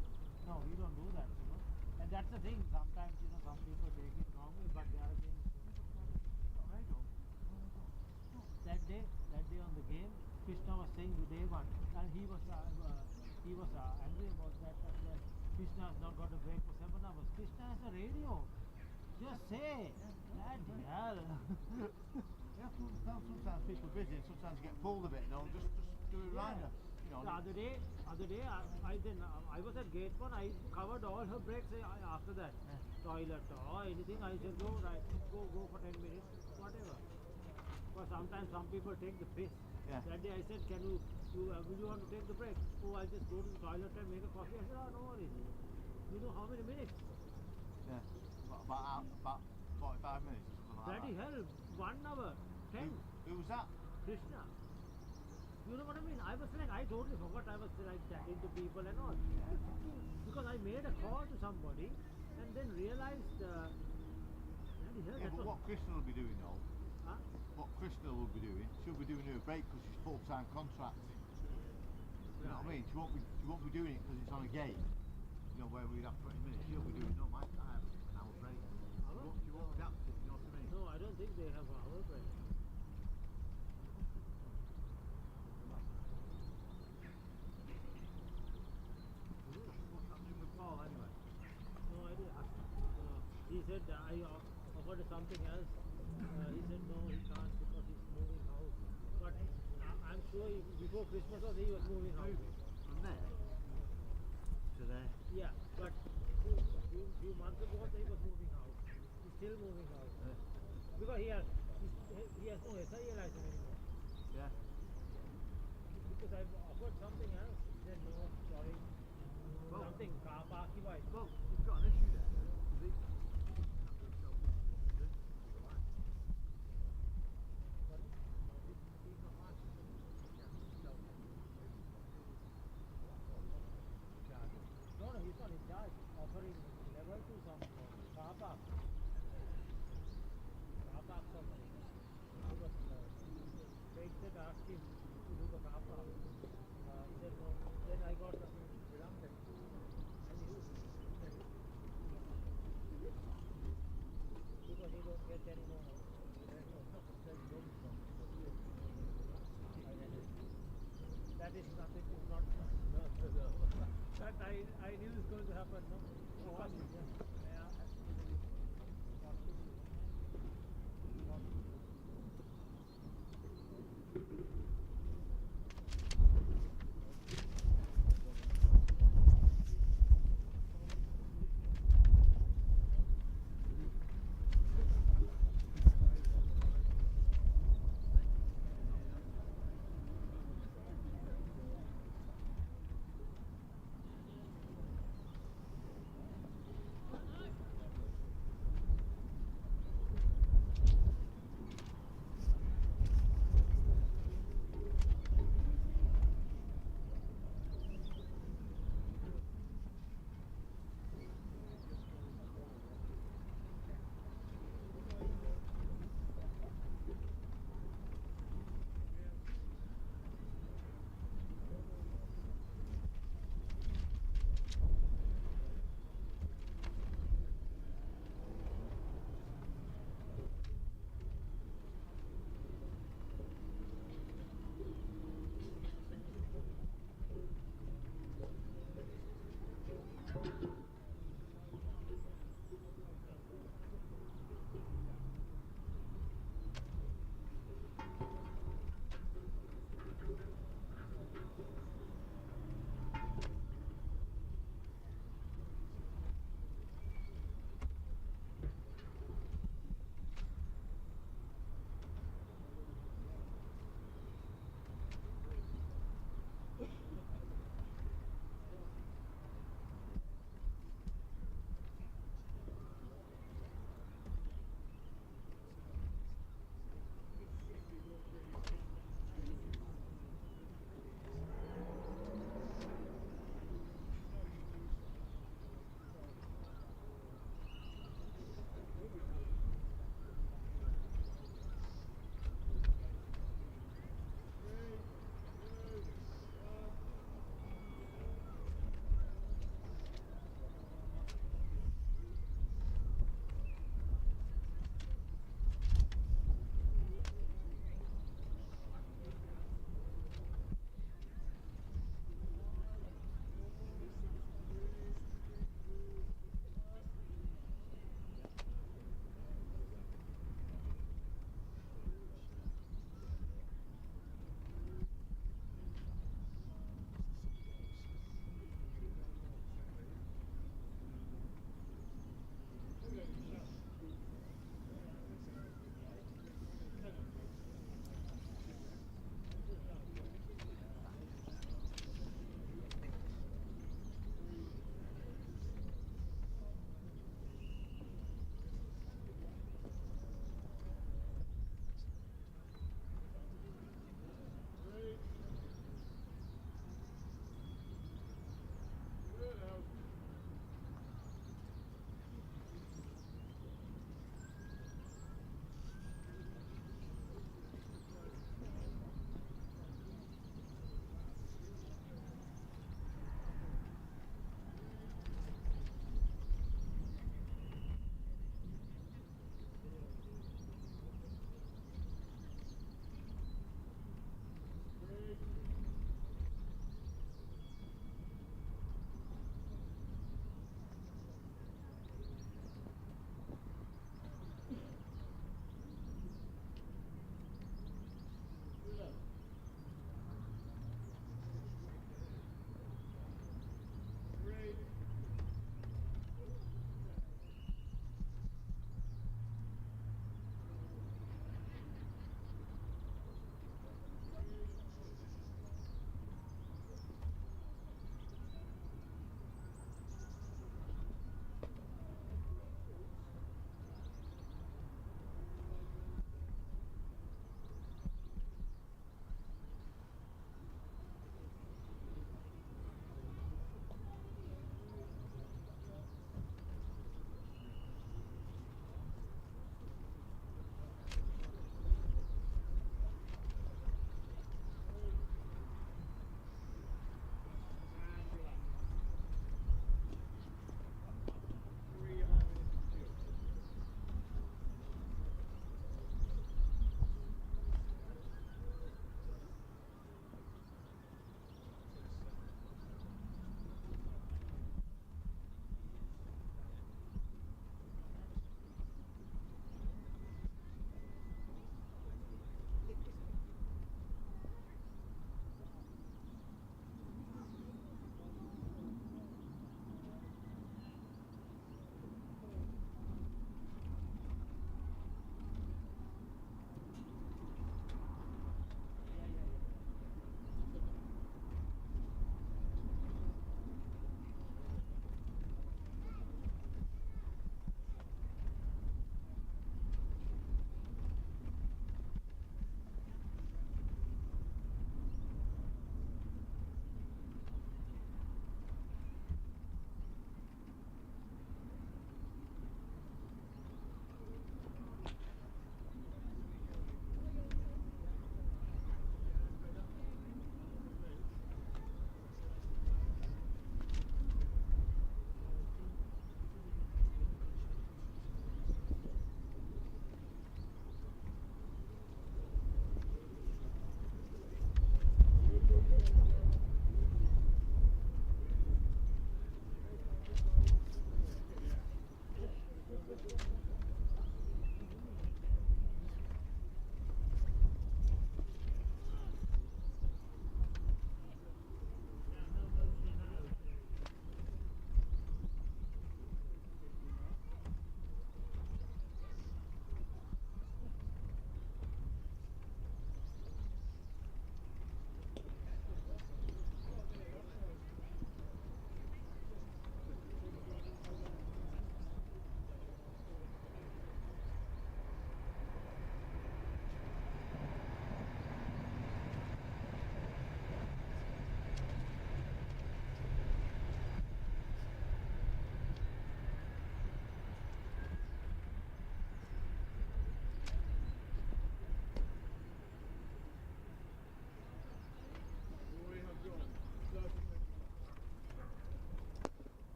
No, we don't do that, you know. And that's the thing. Sometimes, you know, some people take it wrongly, but they are against. That day on the game, Krishna was saying the day one, and he was angry about that. Krishna has not got a break for 7 hours. Krishna has a radio. Just say, bloody hell. Yeah, sometimes people are busy and sometimes you get pulled a bit, you know, just do it right. You know, the other day, I was at gate 1. I covered all her breaks after that. Toilet or anything. I said go for 10 minutes, whatever. Because sometimes some people take the piss. Yeah. That day I said, will you want to take the break? Oh, I'll just go to the toilet and make a coffee. I said, oh, no worries. You know how many minutes? Yeah, about 45 minutes or something like Bloody that. hell, 1 hour, 10. Who was that? Krishna. You know what I mean? I was like, I totally forgot I was like chatting to people and all. Because I made a call to somebody and then realized, bloody hell, Yeah, but what Krishna will be doing though, Huh? what Krishna will be doing, she'll be doing her break because she's full-time contract. You know what I mean? She won't be doing it because it's on a game. You know, where we'd have 20 minutes. She'll be doing, no, my time, an hour break. She won't adapt it, you know what I mean? No, I don't think they have hour break. What's happening with Paul anyway? No idea. He said I offered something else. He said no, he can't because he's moving house. But I'm sure before Christmas also he was moving house. From there to there. Yeah, but few months ago he was moving house. He's still moving house. Because he has no SIA license anymore. Yeah. Because I offered something else. He said no, sorry. Well, Something car parking wise. well, you've got an issue there. No, he's not in charge. Offering level to some car park. Car park something. Because they said asked him to do the car park. He said no. Then I got reluctant. And he said because he don't get any more. That is nothing, is not that I knew it was going to happen, no? Oh, yeah.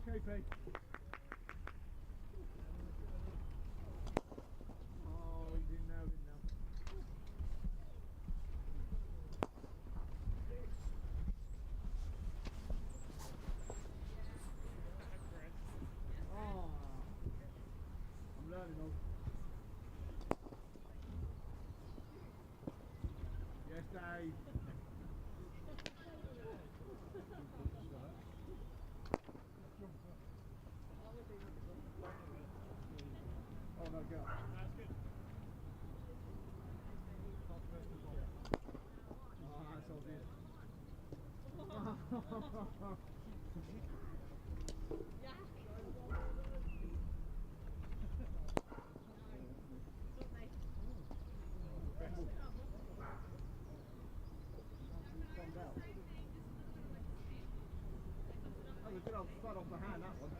Okay, Pete. Oh, he didn't know, Oh, I'm learning though. Yes, Dave. Oh, no, go. That's good. Oh, that's all good. That was a good old spot off the hand, that one.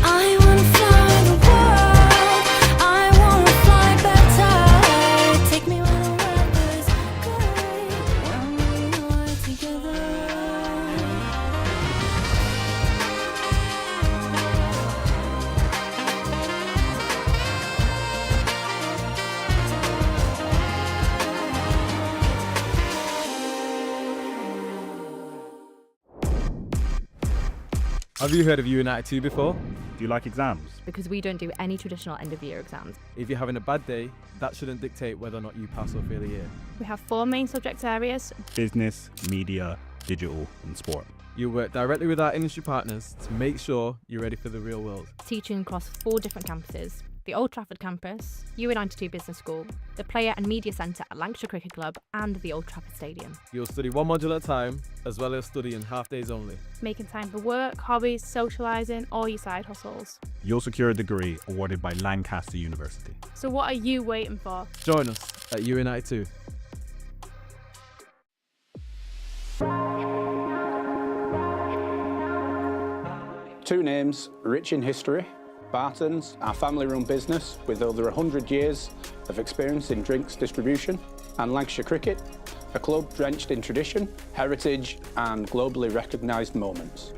I wanna fly the world. I wanna fly better. Take me where the weather's good. When we are together. Have you heard of United 2 before? Do you like exams? Because we don't do any traditional end of year exams. If you're having a bad day, that shouldn't dictate whether or not you pass or fail a year. We have 4 main subject areas. Business, media, digital and sport. You work directly with our industry partners to make sure you're ready for the real world. Teaching across 4 different campuses. The Old Trafford campus, UA92 Business School, the Player and Media Centre at Lancashire Cricket Club and the Old Trafford Stadium. You'll study one module at a time, as well as studying half days only. Making time for work, hobbies, socialising, or your side hustles. You'll secure a degree awarded by Lancaster University. So what are you waiting for? Join us at United 2. Two names rich in history. Barton's, our family-run business with over 100 years of experience in drinks distribution, and Lancashire Cricket, a club drenched in tradition, heritage and globally recognised moments.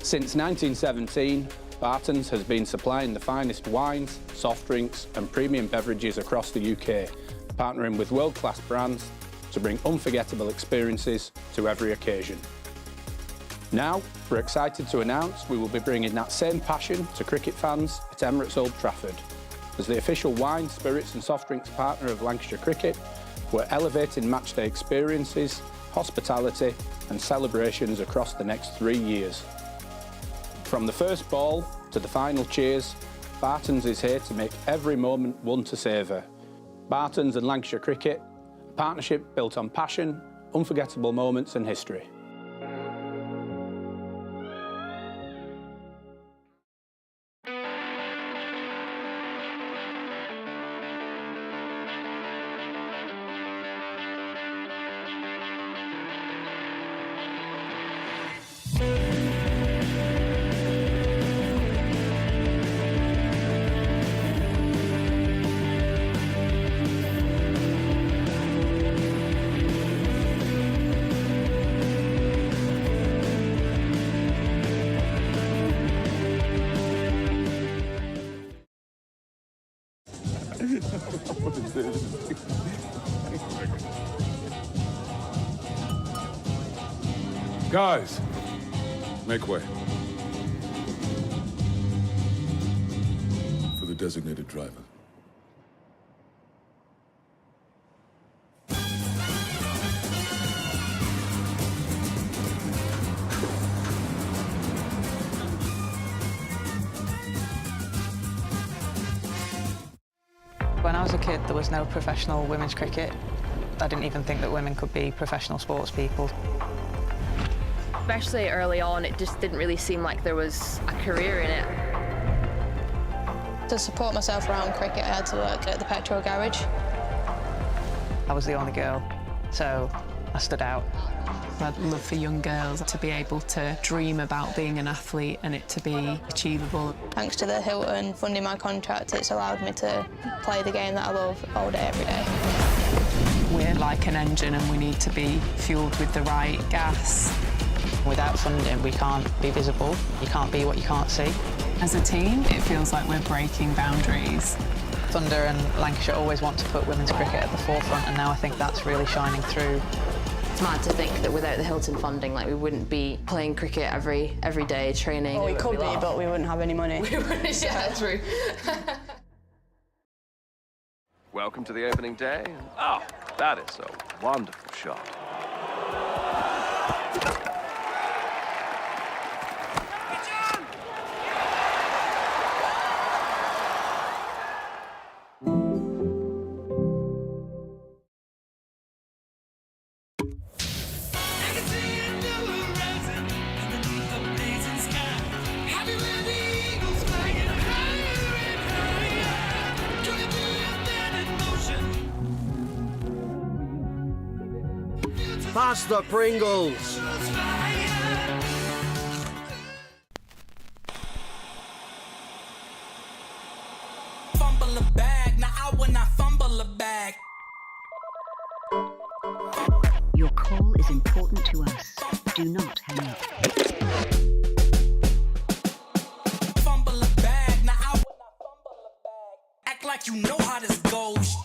Since 1917, Barton's has been supplying the finest wines, soft drinks and premium beverages across the UK, partnering with world-class brands to bring unforgettable experiences to every occasion. Now, we're excited to announce we will be bringing that same passion to cricket fans at Emirates Old Trafford. As the official wine, spirits and soft drinks partner of Lancashire Cricket, we're elevating matchday experiences, hospitality and celebrations across the next 3 years. From the first ball to the final cheers, Barton's is here to make every moment one to savour. Barton's and Lancashire Cricket, a partnership built on passion, unforgettable moments and history. Guys, make way for the designated driver. When I was a kid, there was no professional women's cricket. I didn't even think that women could be professional sports people. Especially early on, it just didn't really seem like there was a career in it. To support myself around cricket, I had to work at the petrol garage. I was the only girl, so I stood out. I'd love for young girls to be able to dream about being an athlete and it to be achievable. Thanks to the Hilton funding my contract, it's allowed me to play the game that I love all day, every day. We're like an engine and we need to be fueled with the right gas. Without funding, we can't be visible. You can't be what you can't see. As a team, it feels like we're breaking boundaries. Thunder and Lancashire always want to put women's cricket at the forefront, and now I think that's really shining through. It's mad to think that without the Hilton funding, like, we wouldn't be playing cricket every day, training. Well, we could be, but we wouldn't have any money. We wouldn't, yeah, true. Welcome to the opening day. Oh, that is a wonderful shot. Pasta Pringles! Fumble a bag, now I will not fumble a bag. Your call is important to us. Do not hang up. Fumble a bag, now I will not fumble a bag. Act like you know how this goes.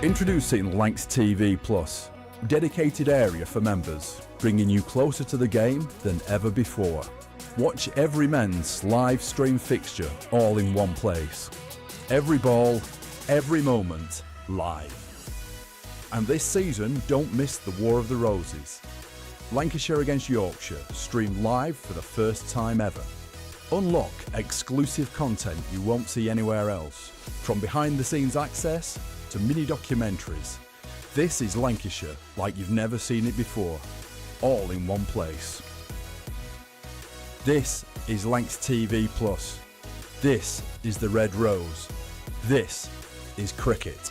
Introducing Lancs TV Plus, dedicated area for members, bringing you closer to the game than ever before. Watch every men's live stream fixture all in one place. Every ball, every moment, live. And this season, don't miss the War of the Roses. Lancashire against Yorkshire, streamed live for the first time ever. Unlock exclusive content you won't see anywhere else, from behind-the-scenes access to mini-documentaries. This is Lancashire like you've never seen it before, all in one place. This is Lancs TV Plus. This is the Red Rose. This is cricket.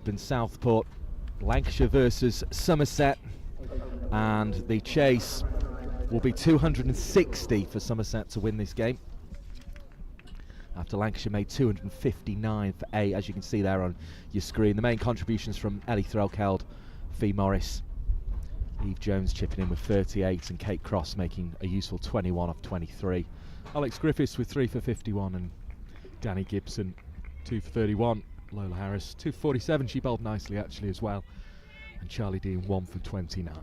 In Southport, Lancashire versus Somerset, and the chase will be 260 for Somerset to win this game after Lancashire made 259 for 8, as you can see there on your screen. The main contributions from Ellie Threlkeld, Fee Morris, Eve Jones chipping in with 38, and Kate Cross making a useful 21 off 23. Alex Griffiths with 3 for 51, and Danny Gibson 2 for 31. Lola Harris 2 for 47, she bowled nicely actually as well, and Charlie Dean 1 for 29.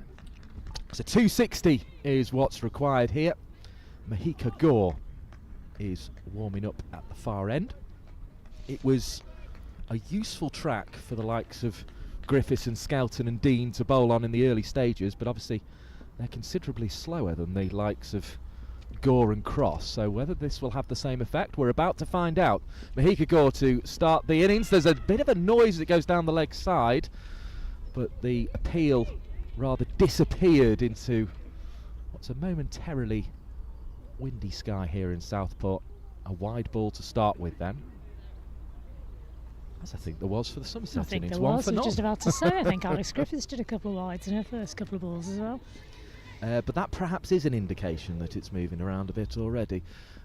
So 260 is what's required here. Mahika Gore is warming up at the far end. It was a useful track for the likes of Griffiths and Skelton and Dean to bowl on in the early stages, but obviously they're considerably slower than the likes of Gore and Cross, so whether this will have the same effect, we're about to find out. Mahika Gore to start the innings. There's a bit of a noise that goes down the leg side, but the appeal rather disappeared into what's a momentarily windy sky here in Southport. A wide ball to start with then, as I think there was for the Somerset I think innings. there One was. for I was none. just about to say, I think Alex Griffiths did a couple of wides in her first couple of balls as well. But that perhaps is an indication that it's moving around a bit already,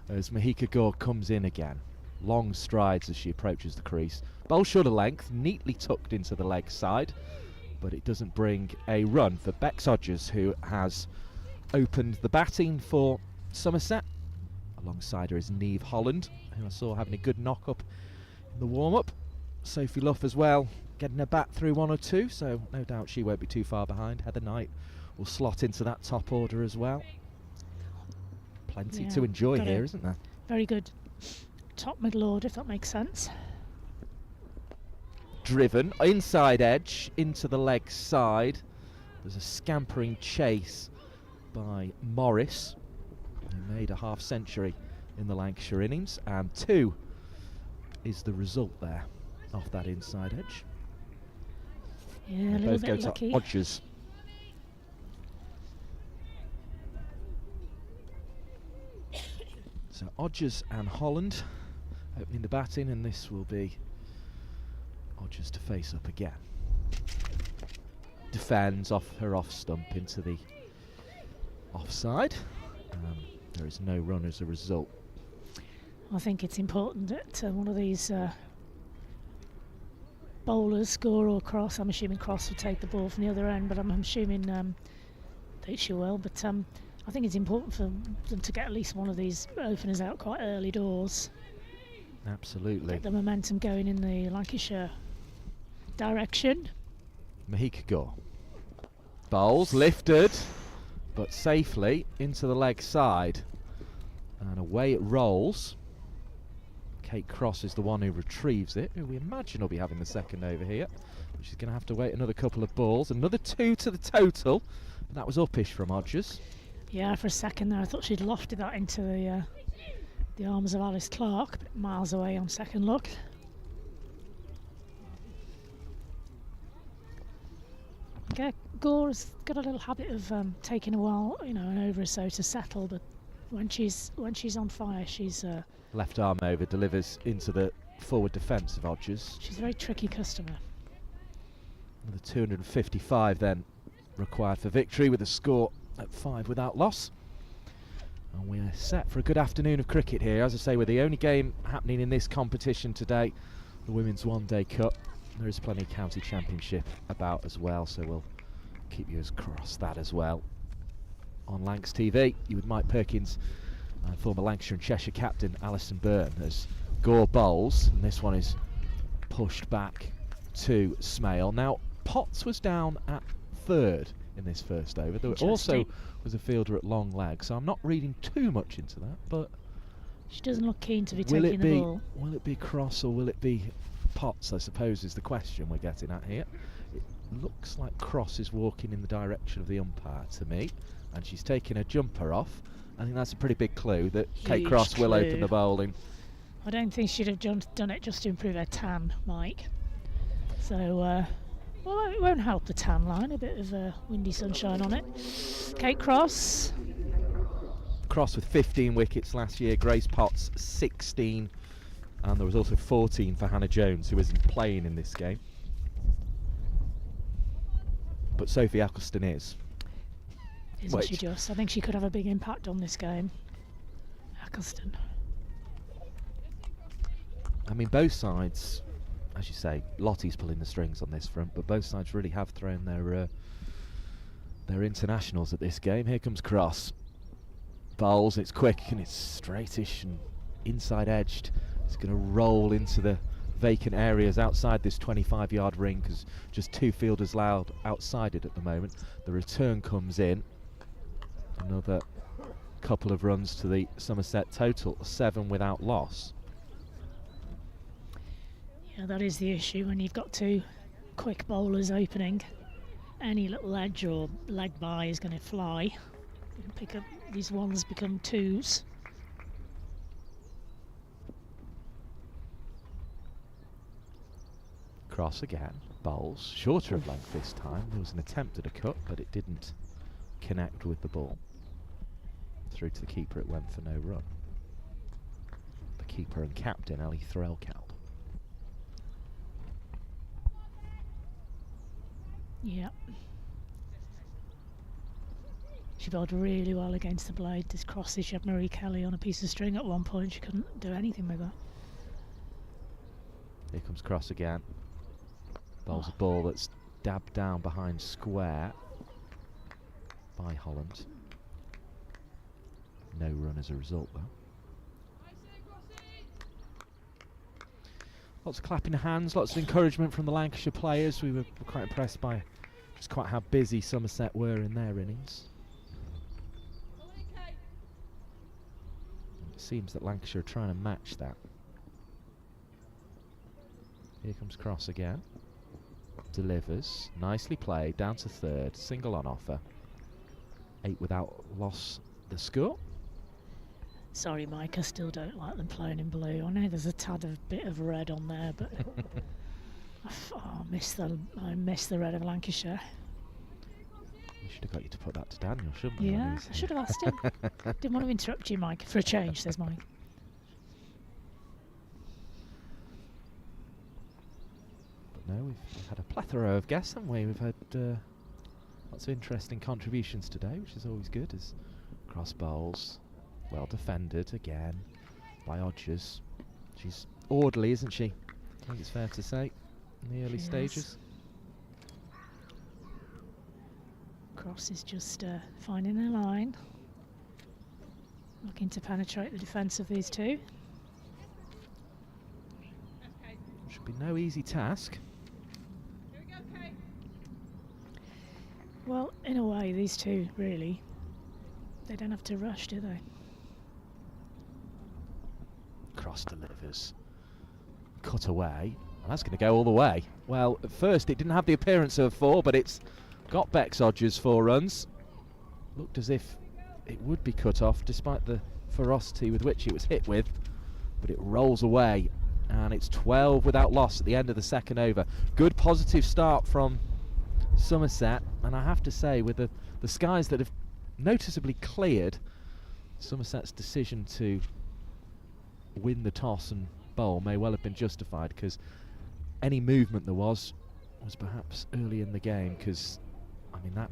as Mahika Gore comes in again. Long strides as she approaches the crease. Bowl shoulder length, neatly tucked into the leg side, but it doesn't bring a run for Bex Hodges, who has opened the batting for Somerset. Alongside her is Neve Holland, who I saw having a good knock-up in the warm-up. Sophie Luff as well, getting her bat through 1 or 2, so no doubt she won't be too far behind. Heather Knight will slot into that top order as well. Plenty to enjoy here, isn't there? Very good top middle order, if that makes sense. Driven inside edge into the leg side. There's a scampering chase by Morris, who made a half century in the Lancashire innings, and 2 is the result there off that inside edge. Yeah, a They little both bit go lucky. to Odgers. So Odgers and Holland opening the batting, and this will be Odgers to face up again. Defends off her off stump into the offside. There is no run as a result. I think it's important that one of these bowlers score or cross. I'm assuming Cross will take the ball from the other end, but I'm assuming that she will. But I think it's important for them to get at least one of these openers out quite early doors. Absolutely. Get the momentum going in the Lancashire direction. Mahika Gore. Bowls lifted, but safely into the leg side. And away it rolls. Kate Cross is the one who retrieves it, who we imagine will be having the second over here. But she's going to have to wait another couple of balls. Another 2 to the total. And that was uppish from Odgers. Yeah, for a second there I thought she'd lofted that into the arms of Alice Clark, but miles away on second look. Okay, Gore's got a little habit of taking a while, an over or so to settle, but when she's on fire, she's Left arm over, delivers into the forward defence of Odgers. she's a very tricky customer. Another 255 then required for victory, with a score at 5 without loss. And we're set for a good afternoon of cricket here. As I say, we're the only game happening in this competition today, the Women's One Day Cup. There is plenty of county championship about as well, so we'll keep you across that as well. On Lancs TV, you with Mike Perkins and former Lancashire and Cheshire captain Alison Byrne as Gore bowls, and this one is pushed back to Smale. Now, Potts was down at third in this first over. There also was a fielder at long leg, so I'm not reading too much into that, but She doesn't look keen to be taking the ball. Will it be Cross or will it be Potts, I suppose, is the question we're getting at here. It looks like Cross is walking in the direction of the umpire to me, and she's taking her jumper off. I think that's a pretty big clue that Kate Huge Cross will clue. open the bowling. I don't think she'd have done it just to improve her tan, Mike. So, well, it won't help the tan line. A bit of windy sunshine on it. Kate Cross. Cross with 15 wickets last year, Grace Potts 16, and there was also 14 for Hannah Jones, who isn't playing in this game. But Sophie Eccleston is. Isn't she just? I think she could have a big impact on this game. Eccleston. I mean, both sides, as you say, Lottie's pulling the strings on this front, but both sides really have thrown their internationals at this game. Here comes Cross. Bowls, it's quick and it's straightish and inside edged. It's going to roll into the vacant areas outside this 25-yard ring, because just 2 fielders allowed outside it at the moment. The return comes in. Another couple of runs to the Somerset total, 7 without loss. Yeah, that is the issue when you've got 2 quick bowlers opening. Any little edge or leg by is going to fly. You can pick up these ones, become 2s. Cross again, bowls, shorter of length this time. There was an attempt at a cut, but it didn't connect with the ball. Through to the keeper it went for no run. The keeper and captain, Ali Threlkalp. Yeah. She bowled really well against the blade. This Cross, she had Marie Kelly on a piece of string at one point. She couldn't do anything with her. Here comes Cross again. Bowls a ball that's dabbed down behind square by Holland. No run as a result, though. Lots of clapping hands, lots of encouragement from the Lancashire players. We were quite impressed by just quite how busy Somerset were in their innings. It seems that Lancashire are trying to match that. Here comes Cross again. Delivers. Nicely played. Down to third. Single on offer. 8 without loss the score. Sorry, Mike, I still don't like them playing in blue. I know there's a tad of bit of red on there, but Oh, I miss the red of Lancashire. We should have got you to put that to Daniel, shouldn't we? Yeah, I should have asked him. Didn't want to interrupt you, Mike. For a change, says Mike. But no, we've had a plethora of guests, haven't we? We've had lots of interesting contributions today, which is always good. As cross bowls, well defended again by Odgers. She's orderly, isn't she? I think it's fair to say in the early stages. Cross is just finding a line, looking to penetrate the defence of these two. Should be no easy task. Well, in a way, these two really, they don't have to rush, do they? Cross delivers. Cut away. And that's going to go all the way. Well, at first it didn't have the appearance of a 4, but it's got Bex Odgers 4 runs. Looked as if it would be cut off, despite the ferocity with which it was hit with. But it rolls away, and it's 12 without loss at the end of the second over. Good positive start from Somerset, and I have to say, with the skies that have noticeably cleared, Somerset's decision to win the toss and bowl may well have been justified, because any movement there was perhaps early in the game, because I mean, that,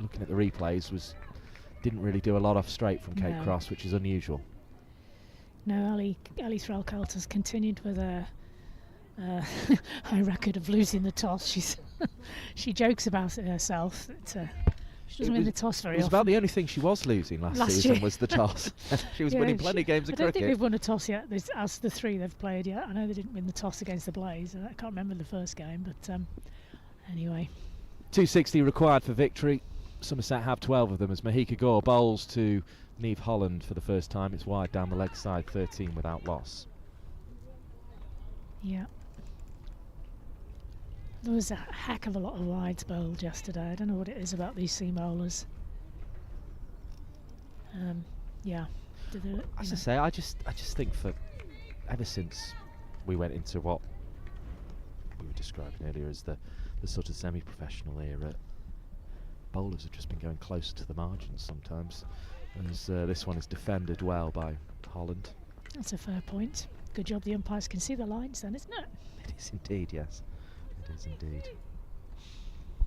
looking at the replays, didn't really do a lot off straight from Kate Cross, which is unusual. No, Ali Threlkeld has continued with a high record of losing the toss. She jokes about it herself that she doesn't win the toss very often. It was about the only thing she was losing last season year. Was the toss. She was winning plenty of games of cricket. I don't think they've won a toss yet, as the 3 they've played yet. I know they didn't win the toss against the Blaze. I can't remember the first game, but anyway. 260 required for victory. Somerset have 12 of them as Mahika Gore bowls to Niamh Holland for the first time. It's wide down the leg side, 13 without loss. Yeah. There was a heck of a lot of wides bowled yesterday. I don't know what it is about these seam bowlers. Yeah. As I say, I just think ever since we went into what we were describing earlier as the sort of semi-professional era, bowlers have just been going closer to the margins sometimes. As this one is defended well by Holland. That's a fair point. Good job the umpires can see the lines then, isn't it? It is indeed, yes. It is indeed.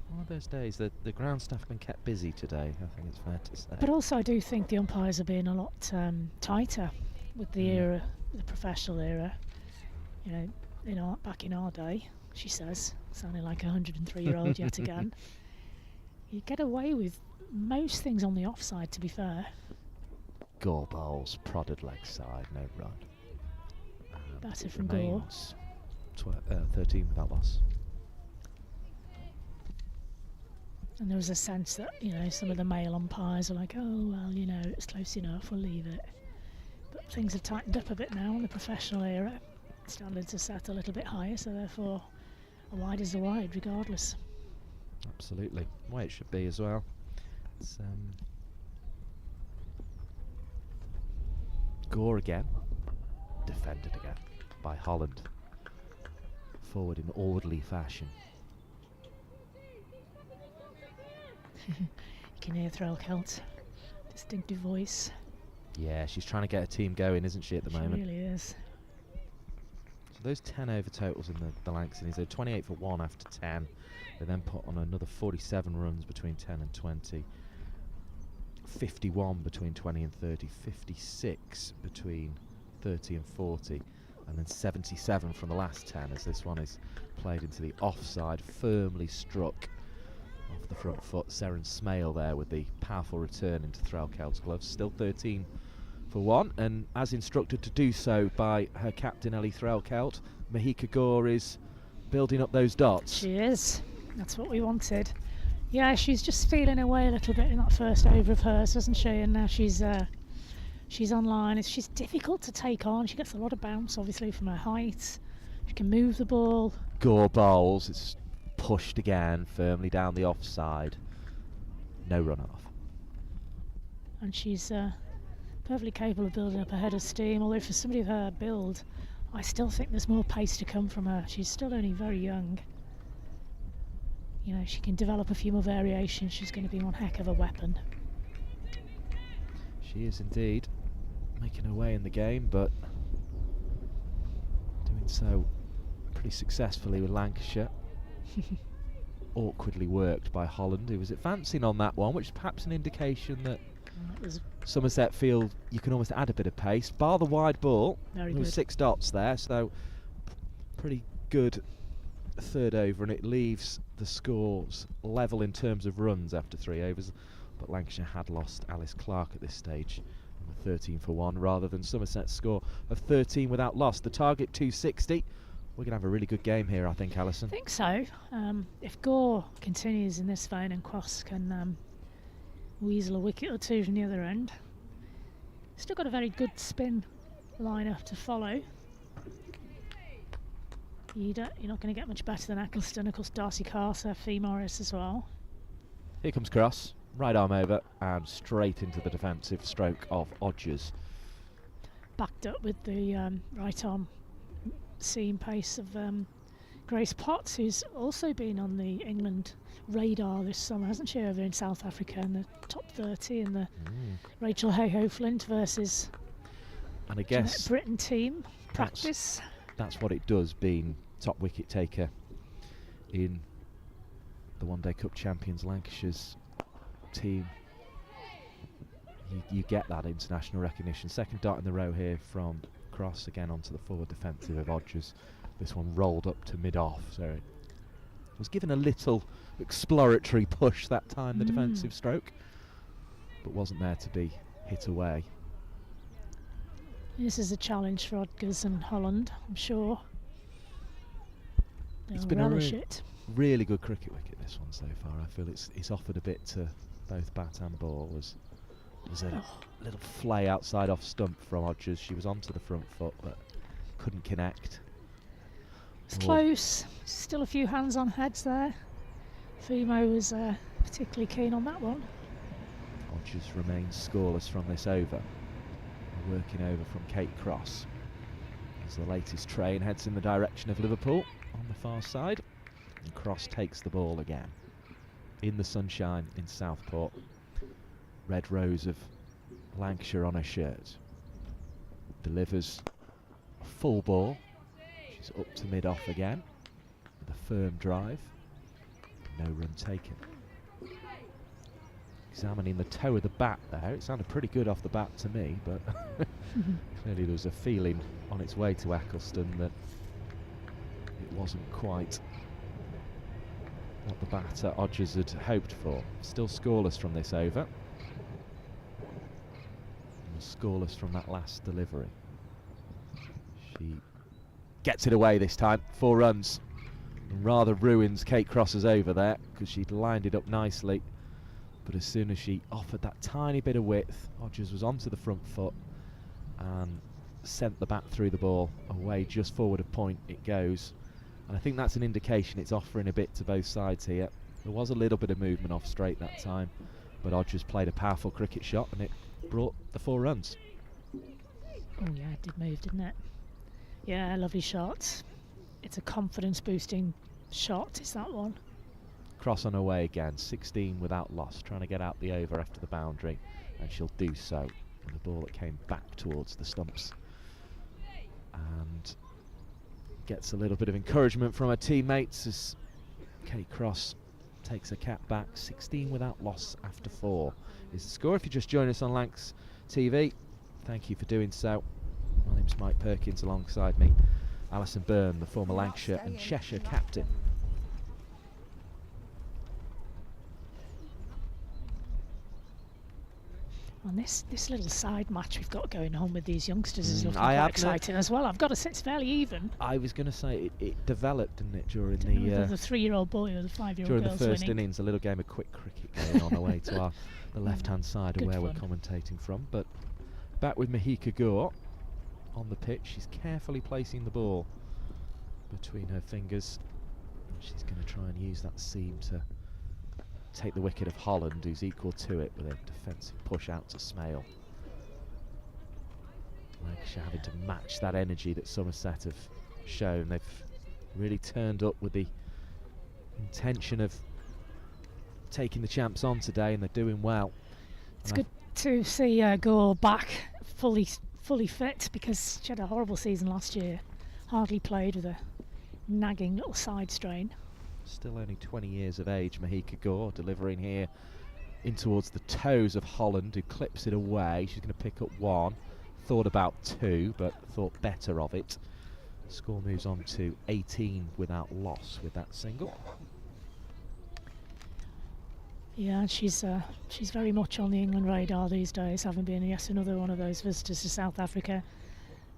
One of those days that the ground staff have been kept busy today, I think it's fair to say. But also I do think the umpires are being a lot tighter with the era, the professional era. You know, back in our day, she says, sounding like a 103-year-old yet again. You get away with most things on the offside, to be fair. Gore bowls, prodded leg side, no run. Batter from Gore. 13 without loss. And there was a sense that, some of the male umpires are like, oh, well, it's close enough, we'll leave it. But things have tightened up a bit now in the professional era. Standards are set a little bit higher, so therefore a wide is a wide, regardless. Absolutely. The way it should be as well. It's Gore again. Defended again by Holland. Forward in orderly fashion. You can hear Threlkeld's distinctive voice. Yeah, she's trying to get a team going, isn't she, at the moment? She really is. So those 10 over totals in the Lancashire, they're 28 for 1 after 10. They then put on another 47 runs between 10 and 20. 51 between 20 and 30. 56 between 30 and 40. And then 77 from the last 10 as this one is played into the offside, firmly struck off the front foot. Seren Smale there with the powerful return into Threlkeld's gloves. Still 13 for 1, and as instructed to do so by her captain Ellie Threlkeld, Mahika Gore is building up those dots. She is. That's what we wanted. Yeah, she's just feeling her way a little bit in that first over of hers, isn't she? And now she's online. She's difficult to take on. She gets a lot of bounce, obviously, from her height. She can move the ball. Gore bowls. It's pushed again, firmly down the offside. No run off. And she's perfectly capable of building up a head of steam, although for somebody of her build, I still think there's more pace to come from her. She's still only very young. You know, she can develop a few more variations. She's going to be one heck of a weapon. She is indeed making her way in the game, but doing so pretty successfully with Lancashire. Awkwardly worked by Holland, who was advancing on that one, which is perhaps an indication that Somerset feel you can almost add a bit of pace. Bar the wide ball, there were 6 dots there, so pretty good third over, and it leaves the scores level in terms of runs after 3 overs. But Lancashire had lost Alice Clark at this stage, 13 for 1, rather than Somerset's score of 13 without loss. The target 260. We're going to have a really good game here, I think, Alison. I think so. If Gore continues in this vein and Cross can weasel a wicket or two from the other end. Still got a very good spin lineup to follow. You're not going to get much better than Eccleston. Of course, Darcy Carter, Fee Morris as well. Here comes Cross, right arm over and straight into the defensive stroke of Odgers. Backed up with the right arm seam pace of Grace Potts, who's also been on the England radar this summer, hasn't she, over in South Africa in the top 30 in the Rachel Hayhoe Flint versus and I guess Jeanette Britton team practice. That's what it does, being top wicket taker in the One Day Cup champions Lancashire's team. You get that international recognition. Second dot in the row here from Cross, again onto the forward defensive of Odgers. This one rolled up to mid-off, so it was given a little exploratory push that time, the defensive stroke, but wasn't there to be hit away. This is a challenge for Odgers and Holland, I'm sure. It's been a really good cricket wicket, this one so far. I feel it's offered a bit to both bat and ball. There's a little flay outside off stump from Odgers. She was onto the front foot but couldn't connect. It's close. Still a few hands on heads there. Fimo was particularly keen on that one. Odgers remains scoreless from this over. Working over from Kate Cross as the latest train heads in the direction of Liverpool on the far side, and Cross takes the ball again in the sunshine in Southport. Red rose of Lancashire on her shirt. Delivers a full ball. She's up to mid-off again with a firm drive. No run taken. Examining the toe of the bat there, it sounded pretty good off the bat to me, but clearly there was a feeling on its way to Eccleston that it wasn't quite what the batter Odgers had hoped for. Still scoreless from this over. And scoreless from that last delivery. She gets it away this time, 4 runs, and rather ruins Kate Cross's over there because she'd lined it up nicely. But as soon as she offered that tiny bit of width, Odgers was onto the front foot and sent the bat through the ball away just forward of point it goes. And I think that's an indication it's offering a bit to both sides here. There was a little bit of movement off straight that time, but Odgers played a powerful cricket shot and it brought the 4 runs. Oh yeah, it did move, didn't it? Yeah, lovely shot. It's a confidence boosting shot, is that one. Cross on her way again, 16 without loss, trying to get out the over after the boundary, and she'll do so with a ball that came back towards the stumps and gets a little bit of encouragement from her teammates as Kate Cross takes her cap back. 16 without loss after 4 is the score. If you just join us on Lancs TV, thank you for doing so. My name's Mike Perkins, alongside me Alison Byrne, the former Lancashire and Cheshire captain. And this little side match we've got going on with these youngsters is looking quite exciting as well. I've got to say it's fairly even. I was going to say it developed, didn't it, during the 3-year-old boy or the 5-year-old during girls the first winning. innings, a little game of quick cricket going on away to the left-hand side of where we're commentating from. But back with Mahika Gore on the pitch. She's carefully placing the ball between her fingers. She's going to try and use that seam to take the wicket of Holland, who's equal to it, with a defensive push out to Smale. Lancashire having to match that energy that Somerset have shown. They've really turned up with the intention of taking the champs on today, and they're doing well. It's good to see Gore back fully fit, because she had a horrible season last year. Hardly played with a nagging little side strain. Still only 20 years of age, Mahika Gore, delivering here in towards the toes of Holland, who clips it away. She's going to pick up one. Thought about two, but thought better of it. Score moves on to 18 without loss with that single. Yeah, she's very much on the England radar these days, having been yet another one of those visitors to South Africa,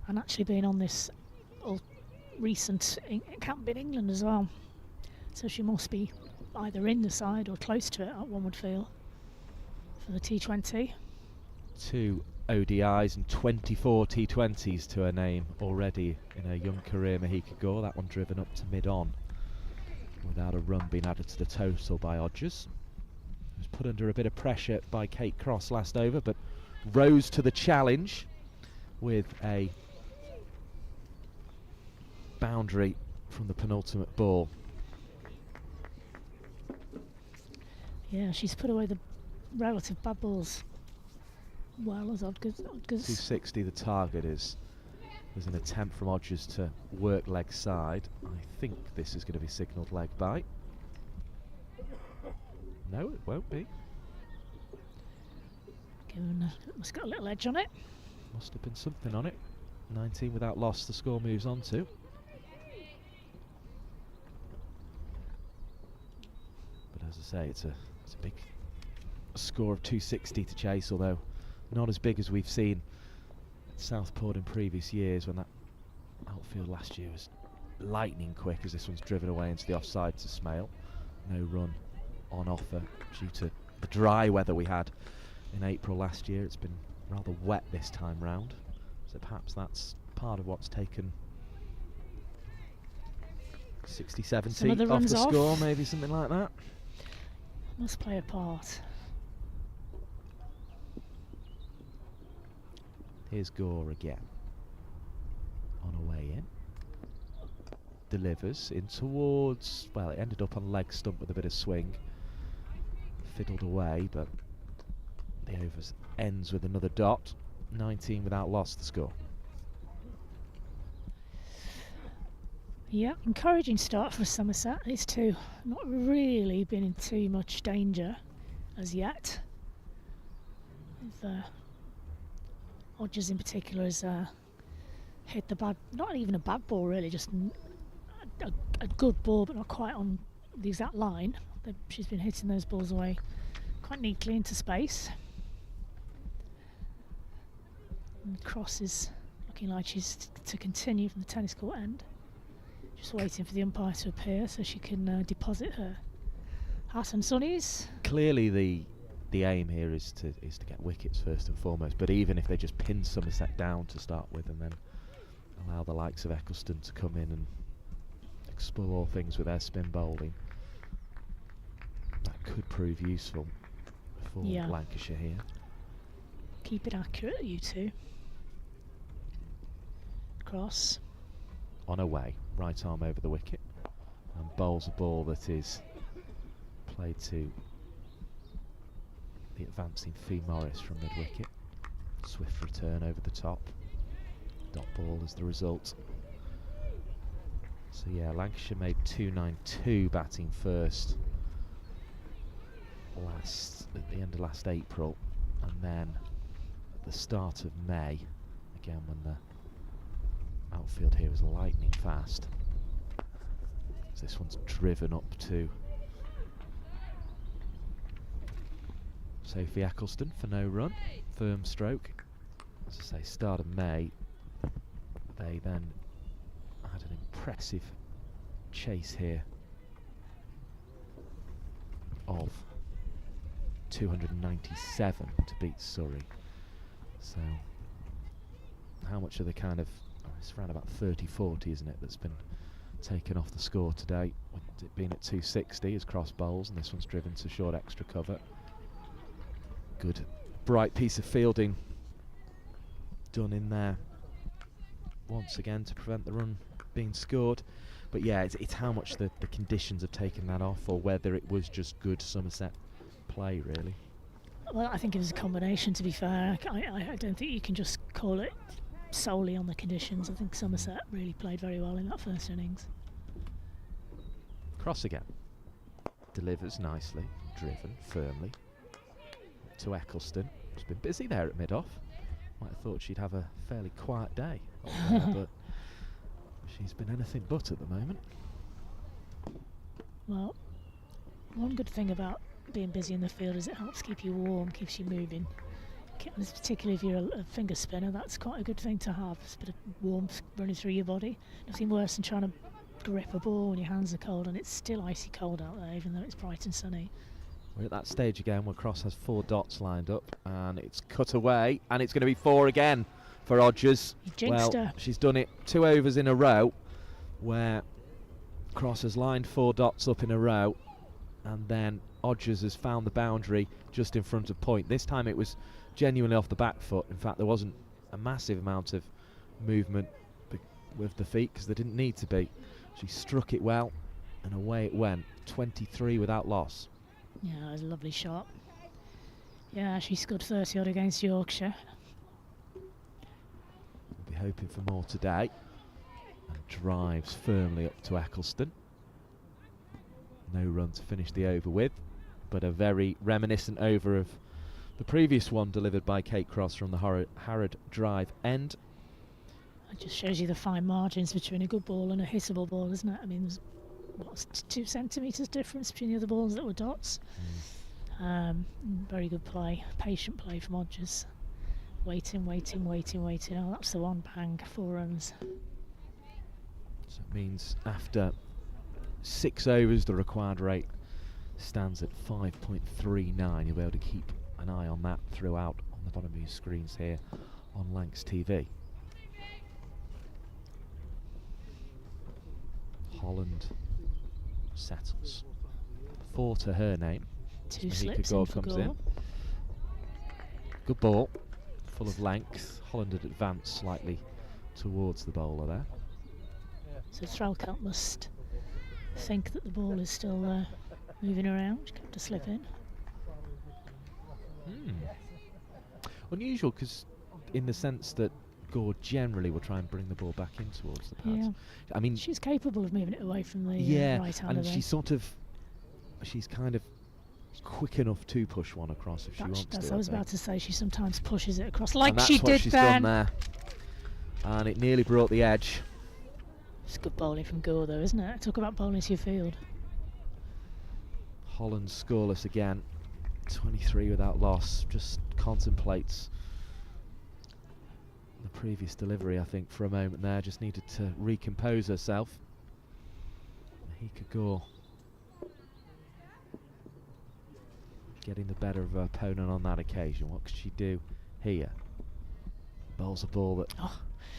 and actually being on this recent camp in England as well. So she must be either in the side or close to it, one would feel, for the T20. 2 ODIs and 24 T20s to her name already in her young career, Mahika Gore. That one driven up to mid-on without a run being added to the total by Odgers. Was put under a bit of pressure by Kate Cross last over, but rose to the challenge with a boundary from the penultimate ball. Yeah, she's put away the relative bad balls well as Odgers. 260 the target is. There's an attempt from Odgers to work leg side. I think this is going to be signalled leg bite. No, it won't be. It's got a little edge on it. Must have been something on it. 19 without loss, the score moves on to. But as I say, it's a big score of 260 to chase, although not as big as we've seen at Southport in previous years, when that outfield last year was lightning quick, as this one's driven away into the offside to Smale. No run on offer due to the dry weather we had in April last year. It's been rather wet this time round, so perhaps that's part of what's taken 60-70 off the score, maybe something like that. Must play a part. Here's Gore again on a way in. Delivers in towards, well, it ended up on leg stump with a bit of swing. Fiddled away, but the over ends with another dot. 19 without loss, the score. Yeah, encouraging start for Somerset. These two not really been in too much danger as yet. With Odgers in particular has hit the bad, not even a bad ball really, just a good ball, but not quite on the exact line. She's been hitting those balls away quite neatly into space. And Cross is looking like she's to continue from the tennis court end. Just waiting for the umpire to appear so she can deposit her hat and sunnies. Clearly the aim here is to get wickets first and foremost, but even if they just pin Somerset down to start with and then allow the likes of Eccleston to come in and explore things with their spin bowling, that could prove useful for Lancashire here. Keep it accurate, you two. Cross. On her way, right arm over the wicket, and bowls a ball that is played to the advancing Fee Morris from mid-wicket. Swift return over the top. Dot ball as the result. So yeah, Lancashire made 292 batting first at the end of last April, and then at the start of May, again when the outfield here was lightning fast. So this one's driven up to Sophie Eccleston for no run, firm stroke. As I say, start of May, they then had an impressive chase here of 297 to beat Surrey. So how much of the kind of, it's around about 30-40, isn't it, that's been taken off the score today, with it being at 260 as cross bowls, and this one's driven to short extra cover. Good bright piece of fielding done in there once again to prevent the run being scored. But yeah, it's how much the conditions have taken that off, or whether it was just good Somerset play, really. Well, I think it was a combination, to be fair. I don't think you can just call it solely on the conditions. I think Somerset really played very well in that first innings. Cross again. Delivers nicely, driven firmly to Eccleston. She's been busy there at mid-off. Might have thought she'd have a fairly quiet day up there, but she's been anything but at the moment. Well, one good thing about being busy in the field is it helps keep you warm, keeps you moving. Particularly if you're a finger spinner, that's quite a good thing to have. It's a bit of warmth running through your body. Nothing worse than trying to grip a ball when your hands are cold, and it's still icy cold out there, even though it's bright and sunny. We're at that stage again where Cross has 4 dots lined up, and it's cut away, and it's going to be 4 again for Odgers. You jinxed her. She's done it 2 overs in a row where Cross has lined 4 dots up in a row, and then Odgers has found the boundary just in front of point. This time it was genuinely off the back foot. In fact, there wasn't a massive amount of movement with the feet because there didn't need to be. She struck it well, and away it went. 23 without loss. Yeah, that was a lovely shot. Yeah, she scored 30 odd against Yorkshire. We'll be hoping for more today. And drives firmly up to Eccleston. No run to finish the over with, but a very reminiscent over of the previous one delivered by Kate Cross from the Harrod Drive end. It just shows you the fine margins between a good ball and a hittable ball, isn't it? I mean, there's what's 2 centimetres difference between the other balls that were dots. Very good play, patient play from Odgers. Waiting. Oh, that's the one, bang, 4 runs. So it means after 6 overs, the required rate stands at 5.39. You'll be able to keep an eye on that throughout on the bottom of your screens here on Lancs TV. Holland settles. 4 to her name. 2 slips in for Gore. Good ball, full of length. Holland had advanced slightly towards the bowler there. So Threlkeld must think that the ball is still moving around. She kept a slip in. Unusual, because in the sense that Gore generally will try and bring the ball back in towards the pads. Yeah. I mean, she's capable of moving it away from the right hander. And she's kind of quick enough to push one across if she wants to. I was about to say, she sometimes pushes it across, like she did then. That's what she's done there. And it nearly brought the edge. It's good bowling from Gore, though, isn't it? Talk about bowling to your field. Holland scoreless again. 23 without loss. Just contemplates the previous delivery, I think, for a moment there. Just needed to recompose herself. Mahika Gore getting the better of her opponent on that occasion. What could she do here? Bowls a ball that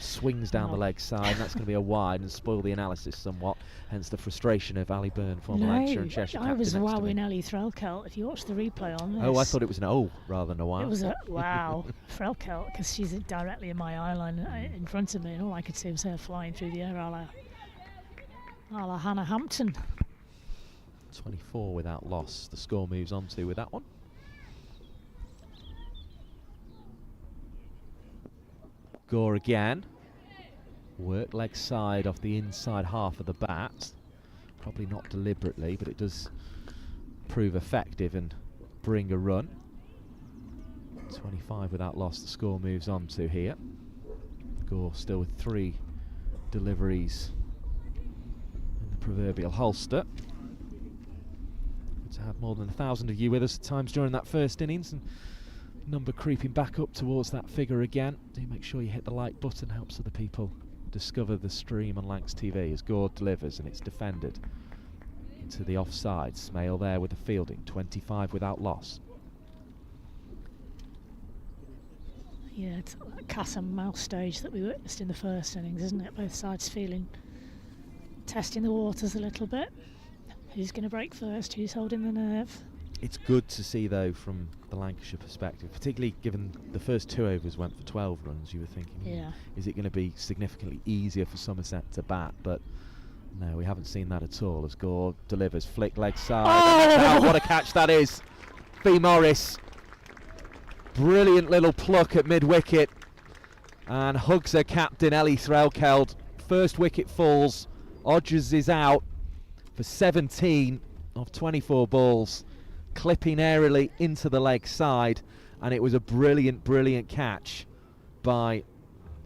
swings down the leg side, and that's going to be a wide and spoil the analysis somewhat, hence the frustration of Ali Byrne, former Lancashire and Cheshire captain. I was wowing Ellie Threlkeld. If you watch the replay on this. Oh, I thought it was an O rather than a wow. It was a wow. Threlkeld, because she's directly in my eye line in front of me, and all I could see was her flying through the air a la Hannah Hampton. 24 without loss. The score moves on to with that one. Gore again. Work leg side off the inside half of the bat. Probably not deliberately, but it does prove effective and bring a run. 25 without loss. The score moves on to here. Gore still with 3 deliveries in the proverbial holster. To have more than 1,000 of you with us at times during that first innings, and number creeping back up towards that figure again. Do make sure you hit the like button, helps other people discover the stream on Lancs TV as Gore delivers, and it's defended into the offside. Smale there with the fielding. 25 without loss. Yeah, it's that cat and mouse stage that we witnessed in the first innings, isn't it? Both sides testing the waters a little bit. Who's going to break first? Who's holding the nerve? It's good to see, though, from the Lancashire perspective, particularly given the first 2 overs went for 12 runs. You were thinking, is it going to be significantly easier for Somerset to bat? But no, we haven't seen that at all as Gore delivers. Flick leg side. Oh, what a catch that is. Fee Morris. Brilliant little pluck at mid-wicket. And hugs her captain, Ellie Threlkeld. First wicket falls. Odgers is out for 17 of 24 balls, clipping airily into the leg side, and it was a brilliant, brilliant catch by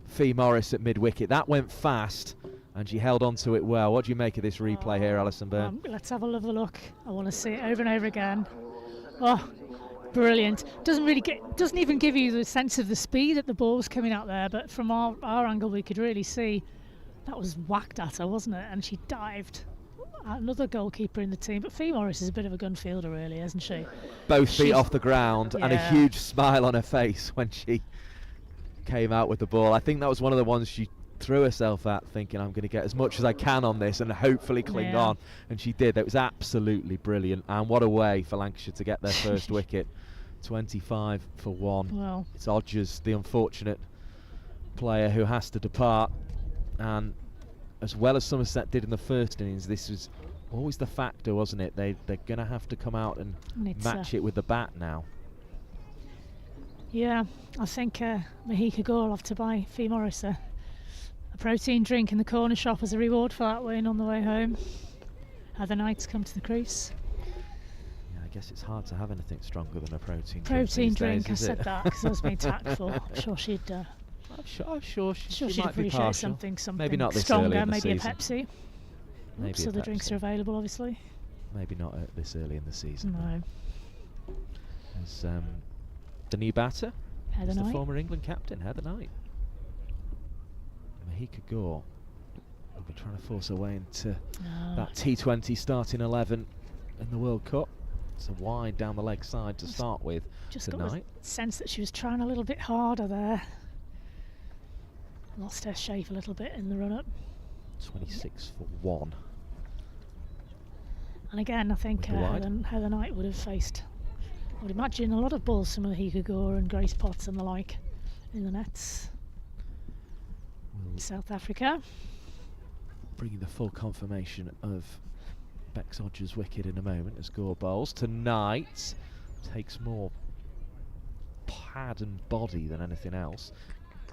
Fee Morris at mid-wicket. That went fast, and she held on to it well. What do you make of this replay here, Alison Byrne? Let's have a look. I want to see it over and over again. Oh, brilliant. Doesn't even give you the sense of the speed that the ball was coming out there, but from our angle we could really see that was whacked at her, wasn't it? And she dived. Another goalkeeper in the team, but Fee Morris is a bit of a gun fielder, really, isn't she? Both feet off the ground, and a huge smile on her face when she came out with the ball. I think that was one of the ones she threw herself at, thinking, I'm going to get as much as I can on this and hopefully cling on, and she did. That was absolutely brilliant, and what a way for Lancashire to get their first wicket. 25 for 1. Well, it's Odgers, the unfortunate player who has to depart, and as well as Somerset did in the first innings, this was always the factor, wasn't it? They're going to have to come out and match it with the bat now. Yeah, I think Mahika Gore will have to buy Fee Morris a protein drink in the corner shop as a reward for that win on the way home. Heather Knight's come to the crease. Yeah, I guess it's hard to have anything stronger than a protein drink. Days, I said that because I was being tactful. I'm sure she'd. I'm sure she she'd might be appreciate partial. something maybe not this stronger, early in the maybe season. a Pepsi. Maybe Other drinks are available, obviously. Maybe not this early in the season. No. As the new batter, Heather the Knight. former England captain, Heather Knight. Mahika Gore will be trying to force her way into that T20 starting 11 in the World Cup. It's a wide down the leg side to start with Just tonight. got the sense that she was trying a little bit harder there. Lost her shape a little bit in the run-up. 26 for 1. And again, I think Heather Knight would have faced, I would imagine, a lot of balls from Mahika Gore and Grace Potts and the like in the nets. South Africa. Bringing the full confirmation of Bex Odgers' wicket in a moment as Gore bowls. Tonight takes more pad and body than anything else.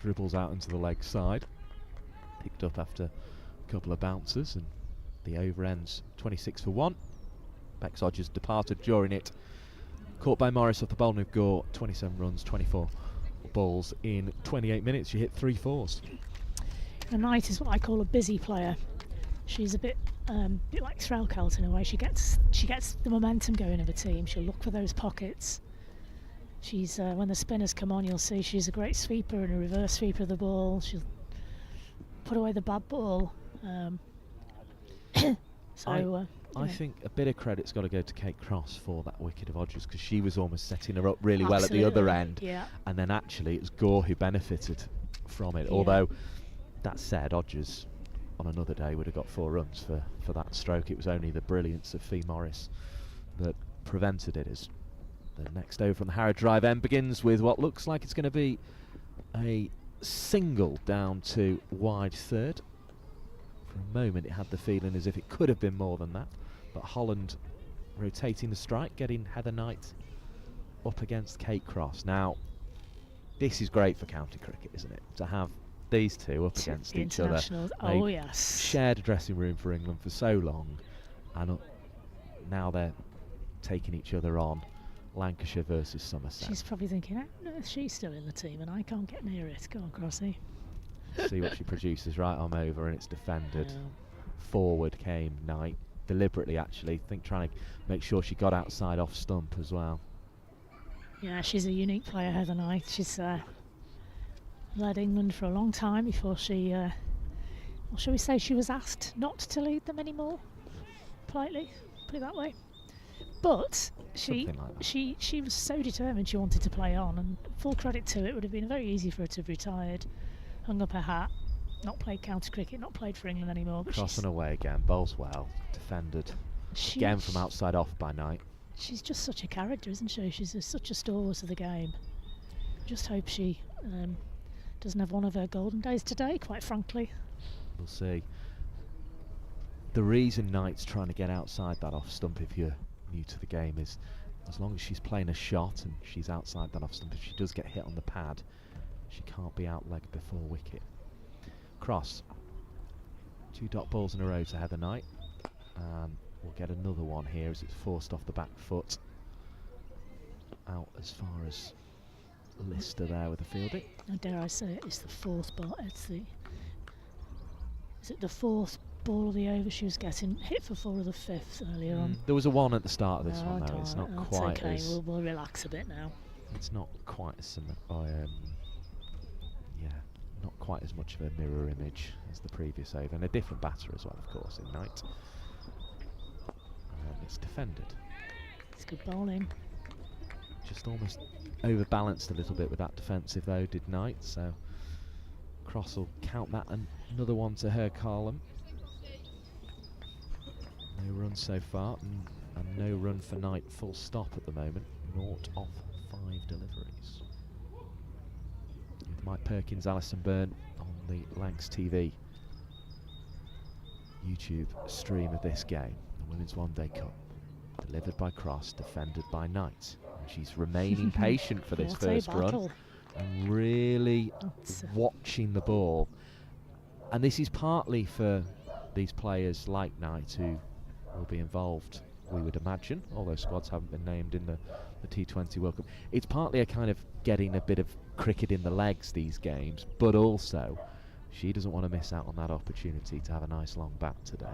Dribbles out into the leg side. Picked up after a couple of bounces, and the over ends 26 for 1. Bex Odgers departed during it. Caught by Morris off the bowling of Gore. 27 runs, 24 balls in 28 minutes. She hit 3 fours. The Knight is what I call a busy player. She's a bit like Threlkeld in a way. She gets the momentum going of a team. She'll look for those pockets. She's when the spinners come on, you'll see she's a great sweeper and a reverse sweeper of the ball. She'll put away the bad ball. I think a bit of credit's got to go to Kate Cross for that wicket of Odgers, because she was almost setting her up really well at the other end. Yeah. And then actually it was Gore who benefited from it. Yeah. Although, that said, Odgers on another day would have got 4 runs for that stroke. It was only the brilliance of Fee Morris that prevented it. As the next over from the Harrow Drive end begins with what looks like it's going to be a single down to wide third. For a moment it had the feeling as if it could have been more than that, but Holland rotating the strike, getting Heather Knight up against Kate Cross. Now, this is great for county cricket, isn't it? To have these two up against each other. Oh yes. Shared a dressing room for England for so long, and now they're taking each other on. Lancashire versus Somerset. She's probably thinking, she's still in the team and I can't get near it. Go on, Crossy. See what she produces. Right arm over, and it's defended. Forward came Knight, deliberately actually, trying to make sure she got outside off stump as well. Yeah, she's a unique player, Heather Knight. She's led England for a long time before she, well, shall we say she was asked not to lead them anymore? Politely, put it that way. But she was so determined she wanted to play on, and full credit to it, would have been very easy for her to have retired, hung up her hat, not played county cricket, not played for England anymore. But crossing away again, bowls well, defended again from outside off by Knight. She's just such a character, isn't she? She's such a stalwart of the game. Just hope she doesn't have one of her golden days today, quite frankly. We'll see. The reason Knight's trying to get outside that off stump, if you're new to the game, is as long as she's playing a shot and she's outside that off stump, if she does get hit on the pad, she can't be out-legged before wicket. Cross. 2 dot balls in a row to Heather Knight. And we'll get another one here as it's forced off the back foot. Out as far as Lister there with the fielding. Now, dare I say it's the 4th ball. Is it the 4th ball of the over? She was getting hit for 4 of the 5th earlier on. There was a 1 at the start of this one, though. It's not That's quite okay. as... We'll relax a bit now. It's not quite as not quite as much of a mirror image as the previous over, and a different batter as well, of course, in Knight. And it's defended. It's good bowling. Just almost overbalanced a little bit with that defensive though, did Knight, so Cross will count that, and another one to her column. No run so far, and no run for Knight, full stop at the moment. 0 of 5 deliveries. With Mike Perkins, Alison Byrne on the Lancs TV YouTube stream of this game, the Women's One Day Cup. Delivered by Cross, defended by Knight. And she's remaining patient for this first run and really watching the ball. And this is partly for these players like Knight who will be involved, we would imagine, although squads haven't been named in the T20 World Cup. It's partly a kind of getting a bit of cricket in the legs, these games, but also she doesn't want to miss out on that opportunity to have a nice long bat today.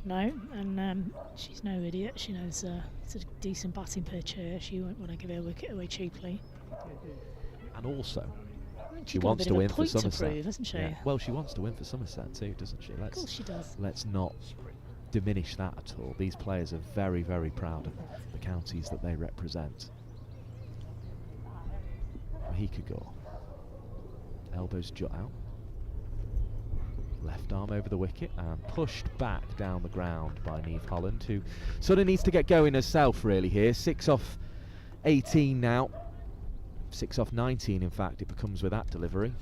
No, and she's no idiot. She knows it's a decent batting pitch here. She won't want to give her wicket away cheaply. And also, she got a wants bit to of a win for point to Somerset. prove, hasn't she? Yeah. Well, she wants to win for Somerset too, doesn't she? Of course she does. Let's not diminish that at all. These players are very, very proud of the counties that they represent. Mahika Gore. Elbows jut out. Left arm over the wicket and pushed back down the ground by Niamh Holland, who sort of needs to get going herself really here. 6 off 18 now. 6 off 19 in fact it becomes with that delivery.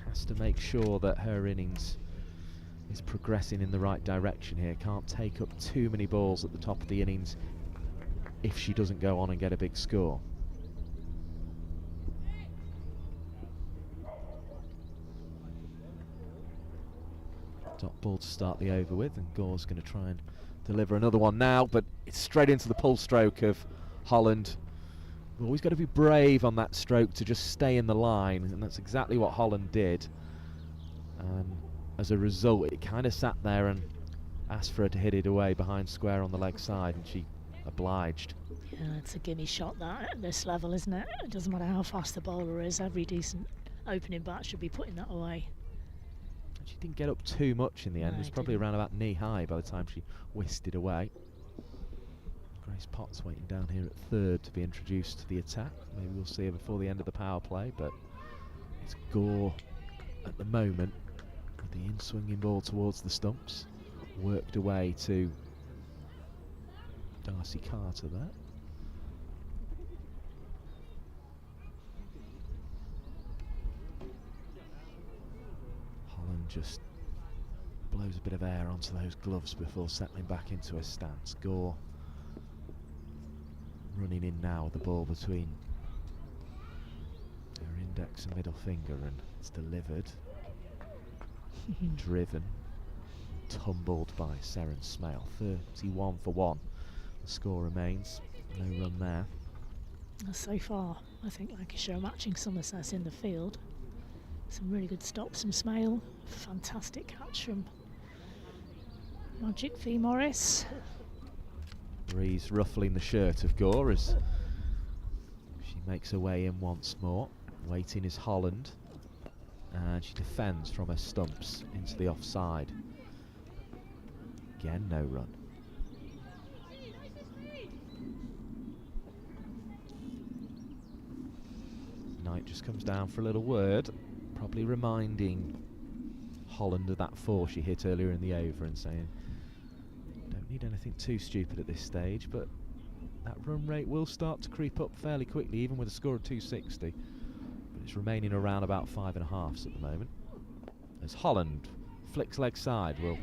Has to make sure that her innings is progressing in the right direction here. Can't take up too many balls at the top of the innings if she doesn't go on and get a big score. Dot ball to start the over with, and Gore's going to try and deliver another one now, but it's straight into the pull stroke of Holland. We've always got to be brave on that stroke to just stay in the line, and that's exactly what Holland did. As a result, it kind of sat there and asked for her to hit it away behind square on the leg side, and she obliged. Yeah, it's a gimme shot that at this level, isn't it? It doesn't matter how fast the bowler is, every decent opening bat should be putting that away. She didn't get up too much in the end. No, It was probably around about knee high by the time she whisked it away. Grace Potts waiting down here at third to be introduced to the attack. Maybe we'll see her before the end of the power play, but it's Gore at the moment with the in-swinging ball towards the stumps. Worked away to Darcy Carter there. Holland just blows a bit of air onto those gloves before settling back into a stance. Gore running in now with the ball between her index and middle finger, and it's delivered, driven, tumbled by Seren Smale. 31 for 1. The score remains. No run there. So far, I think Lancashire are matching Somerset in the field. Some really good stops from Smale. Fantastic catch from Magic v Morris. Breeze ruffling the shirt of Gore as she makes her way in once more. Waiting is Holland, and she defends from her stumps into the offside. Again, no run. Knight just comes down for a little word, probably reminding Holland of that 4 she hit earlier in the over and saying, don't need anything too stupid at this stage, but that run rate will start to creep up fairly quickly, even with a score of 260. But it's remaining around about 5.5s at the moment. As Holland flicks leg side, will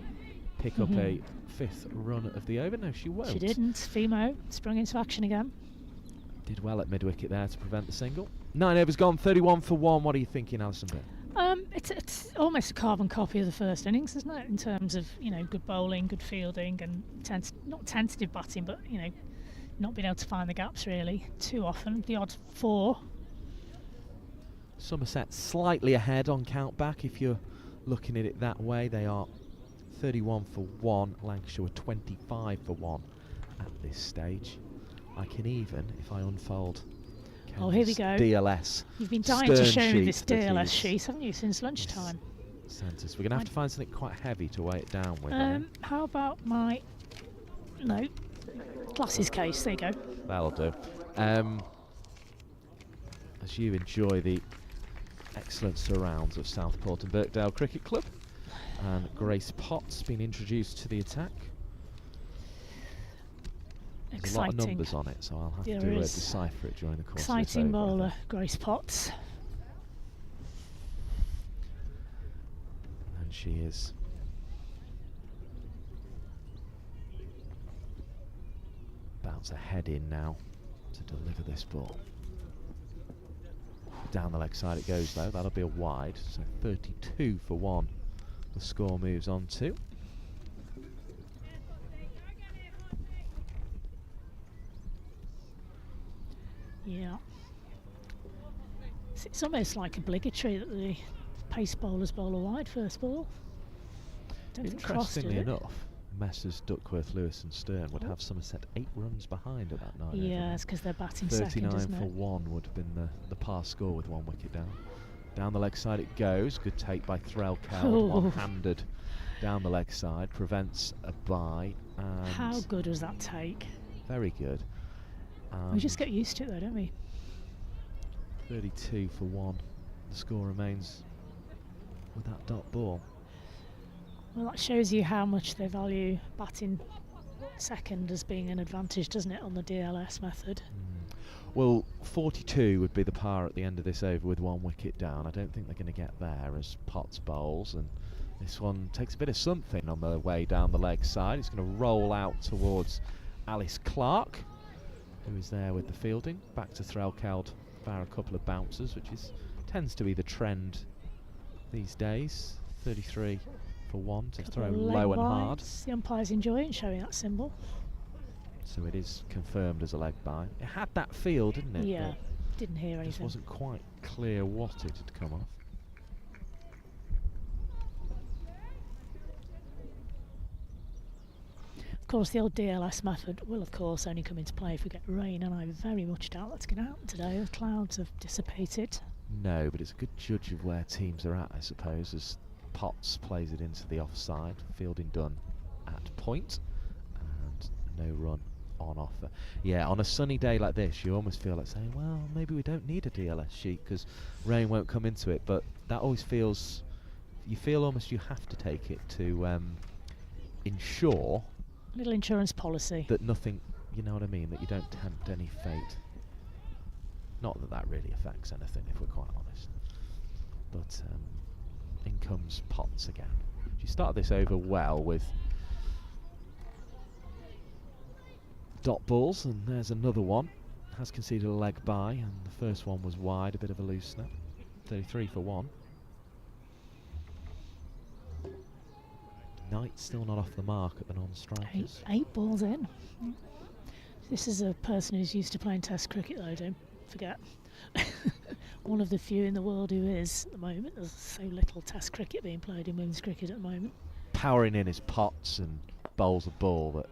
pick up a 5th run of the over. No, she won't. She didn't. Fimo sprung into action again. Did well at mid-wicket there to prevent the single. 9 overs gone, 31 for 1. What are you thinking, Alison Bett? It's almost a carbon copy of the first innings, isn't it? In terms of, you know, good bowling, good fielding, and not tentative batting, but, you know, not being able to find the gaps really too often. The odd 4. Somerset slightly ahead on count back if you're looking at it that way. They are 31 for 1. Lancashire were 25 for 1 at this stage. I can even, if I unfold Oh, here we go. DLS. You've been dying to show me this that DLS sheet, haven't you, since lunchtime? Sent us. We're going to have to find something quite heavy to weigh it down with. How about my glasses case? There you go. That'll do. As you enjoy the excellent surrounds of Southport and Birkdale Cricket Club, and Grace Potts been introduced to the attack. There's a lot of numbers on it, so I'll have to decipher it during the course of this Exciting bowler, Grace Potts. And she is about to head in now to deliver this ball. Down the leg side it goes though, that'll be a wide, so 32 for 1 the score moves on to. Yeah. It's almost like obligatory that the pace bowlers bowl a wide first ball. Interestingly enough, Messrs Duckworth, Lewis and Stern would have Somerset 8 runs behind at that 9 over. Yeah, it's because they're batting 39 second, for 1 would have been the par score with 1 wicket down. Down the leg side it goes. Good take by Threll Coward, one-handed down the leg side, prevents a bye. And how good was that take? Very good. We just get used to it though, don't we? 32 for 1. The score remains with that dot ball. Well, that shows you how much they value batting second as being an advantage, doesn't it, on the DLS method? Well, 42 would be the par at the end of this over with 1 wicket down. I don't think they're going to get there as Potts bowls, and this one takes a bit of something on the way down the leg side. It's going to roll out towards Alice Clark, who is there with the fielding. Back to Threlkeld, fire a couple of bouncers, which tends to be the trend these days. 33 for 1 to throw low and hard. The umpire's enjoying showing that symbol. So it is confirmed as a leg bye. It had that feel, didn't it? Yeah, didn't hear anything. Just wasn't quite clear what it had come off. Of course, the old DLS method will, of course, only come into play if we get rain, and I very much doubt that's going to happen today. The clouds have dissipated. No, but it's a good judge of where teams are at, I suppose, as Potts plays it into the offside. Fielding done at point, and no run on offer. Yeah, on a sunny day like this, you almost feel like saying, well, maybe we don't need a DLS sheet because rain won't come into it, but that always feels, you feel almost you have to take it to ensure little insurance policy that nothing, you know what I mean, that you don't tempt any fate. Not that that really affects anything, if we're quite honest. But in comes Potts again. She started this over well with dot balls, and there's another one. Has conceded a leg bye, and the first one was wide, a bit of a loose snap. 33 for 1. Knight still not off the mark at the non-strikers. 8 balls in. This is a person who's used to playing Test cricket, though, don't forget. One of the few in the world who is at the moment. There's so little Test cricket being played in women's cricket at the moment. Powering in his Potts and bowls a ball that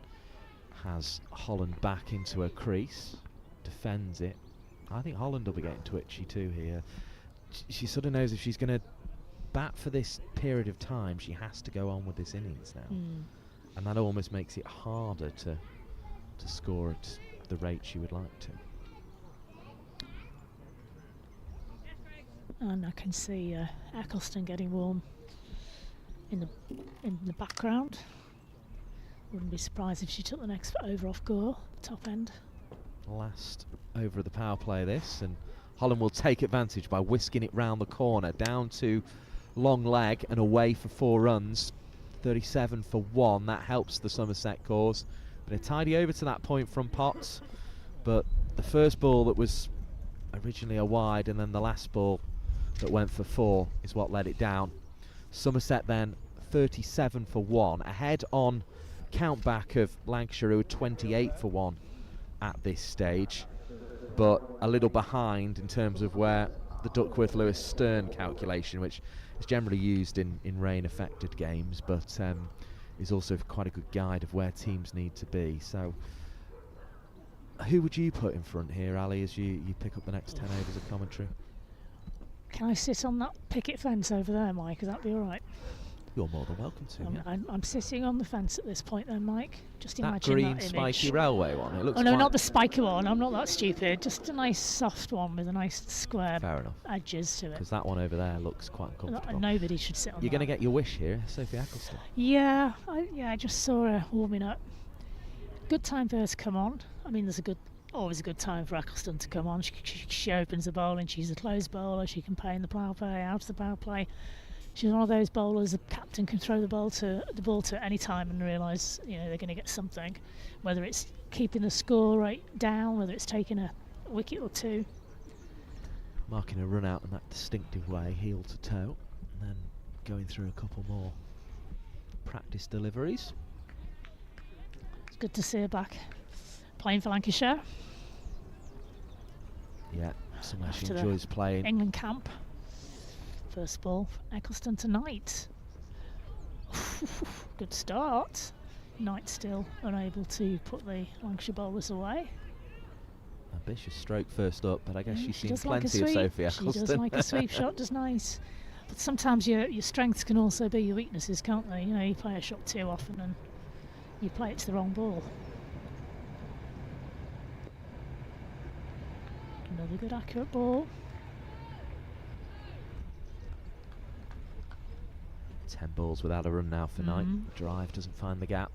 has Holland back into her crease, defends it. I think Holland will be getting twitchy too here. She sort of knows if she's going to bat for this period of time, she has to go on with this innings now. And that almost makes it harder to score at the rate she would like to. And I can see Eccleston getting warm in the background. Wouldn't be surprised if she took the next over off Gore, top end. Last over of the power play this, and Holland will take advantage by whisking it round the corner, down to long leg and away for 4 runs. 37 for 1, that helps the Somerset cause. But a tidy over to that point from Potts, but the first ball that was originally a wide and then the last ball that went for 4 is what let it down. Somerset then 37 for 1, ahead on count back of Lancashire, who are 28 for 1 at this stage, but a little behind in terms of where the Duckworth-Lewis Stern calculation, which is generally used in rain affected games, but is also quite a good guide of where teams need to be. So who would you put in front here, Ali, as you pick up the next 10 overs of commentary? Can I sit on that picket fence over there, Mike? Is that be all right? You're more than welcome to. Yeah. I'm sitting on the fence at this point then, Mike. Just that imagine green that spiky railway one. It looks. Oh no, not the spiky one. I'm not that stupid. Just a nice soft one with a nice square edges to it. Because that one over there looks quite uncomfortable. Nobody should sit on. You're going to get your wish here, Sophie Eccleston. Yeah, I just saw her warming up. Good time for her to come on. I mean, there's always a good time for Eccleston to come on. She opens the bowl and she's a closed bowler. She can play in the power play, out of the power play. She's one of those bowlers the captain can throw the ball to at any time and realise they're going to get something, whether it's keeping the score rate down, whether it's taking a wicket or 2. Marking a run out in that distinctive way, heel to toe, and then going through a couple more practice deliveries. It's good to see her back playing for Lancashire. Yeah, somewhere she enjoys playing. England camp. First ball for Eccleston tonight. Good start. Knight still unable to put the Lancashire bowlers away. Ambitious stroke first up, but I guess she's seen like plenty of Sophie Eccleston. She does like a sweep shot, does nice. But sometimes your strengths can also be your weaknesses, can't they? You play a shot too often and you play it to the wrong ball. Another good accurate ball. 10 balls without a run now for Knight. Drive doesn't find the gap.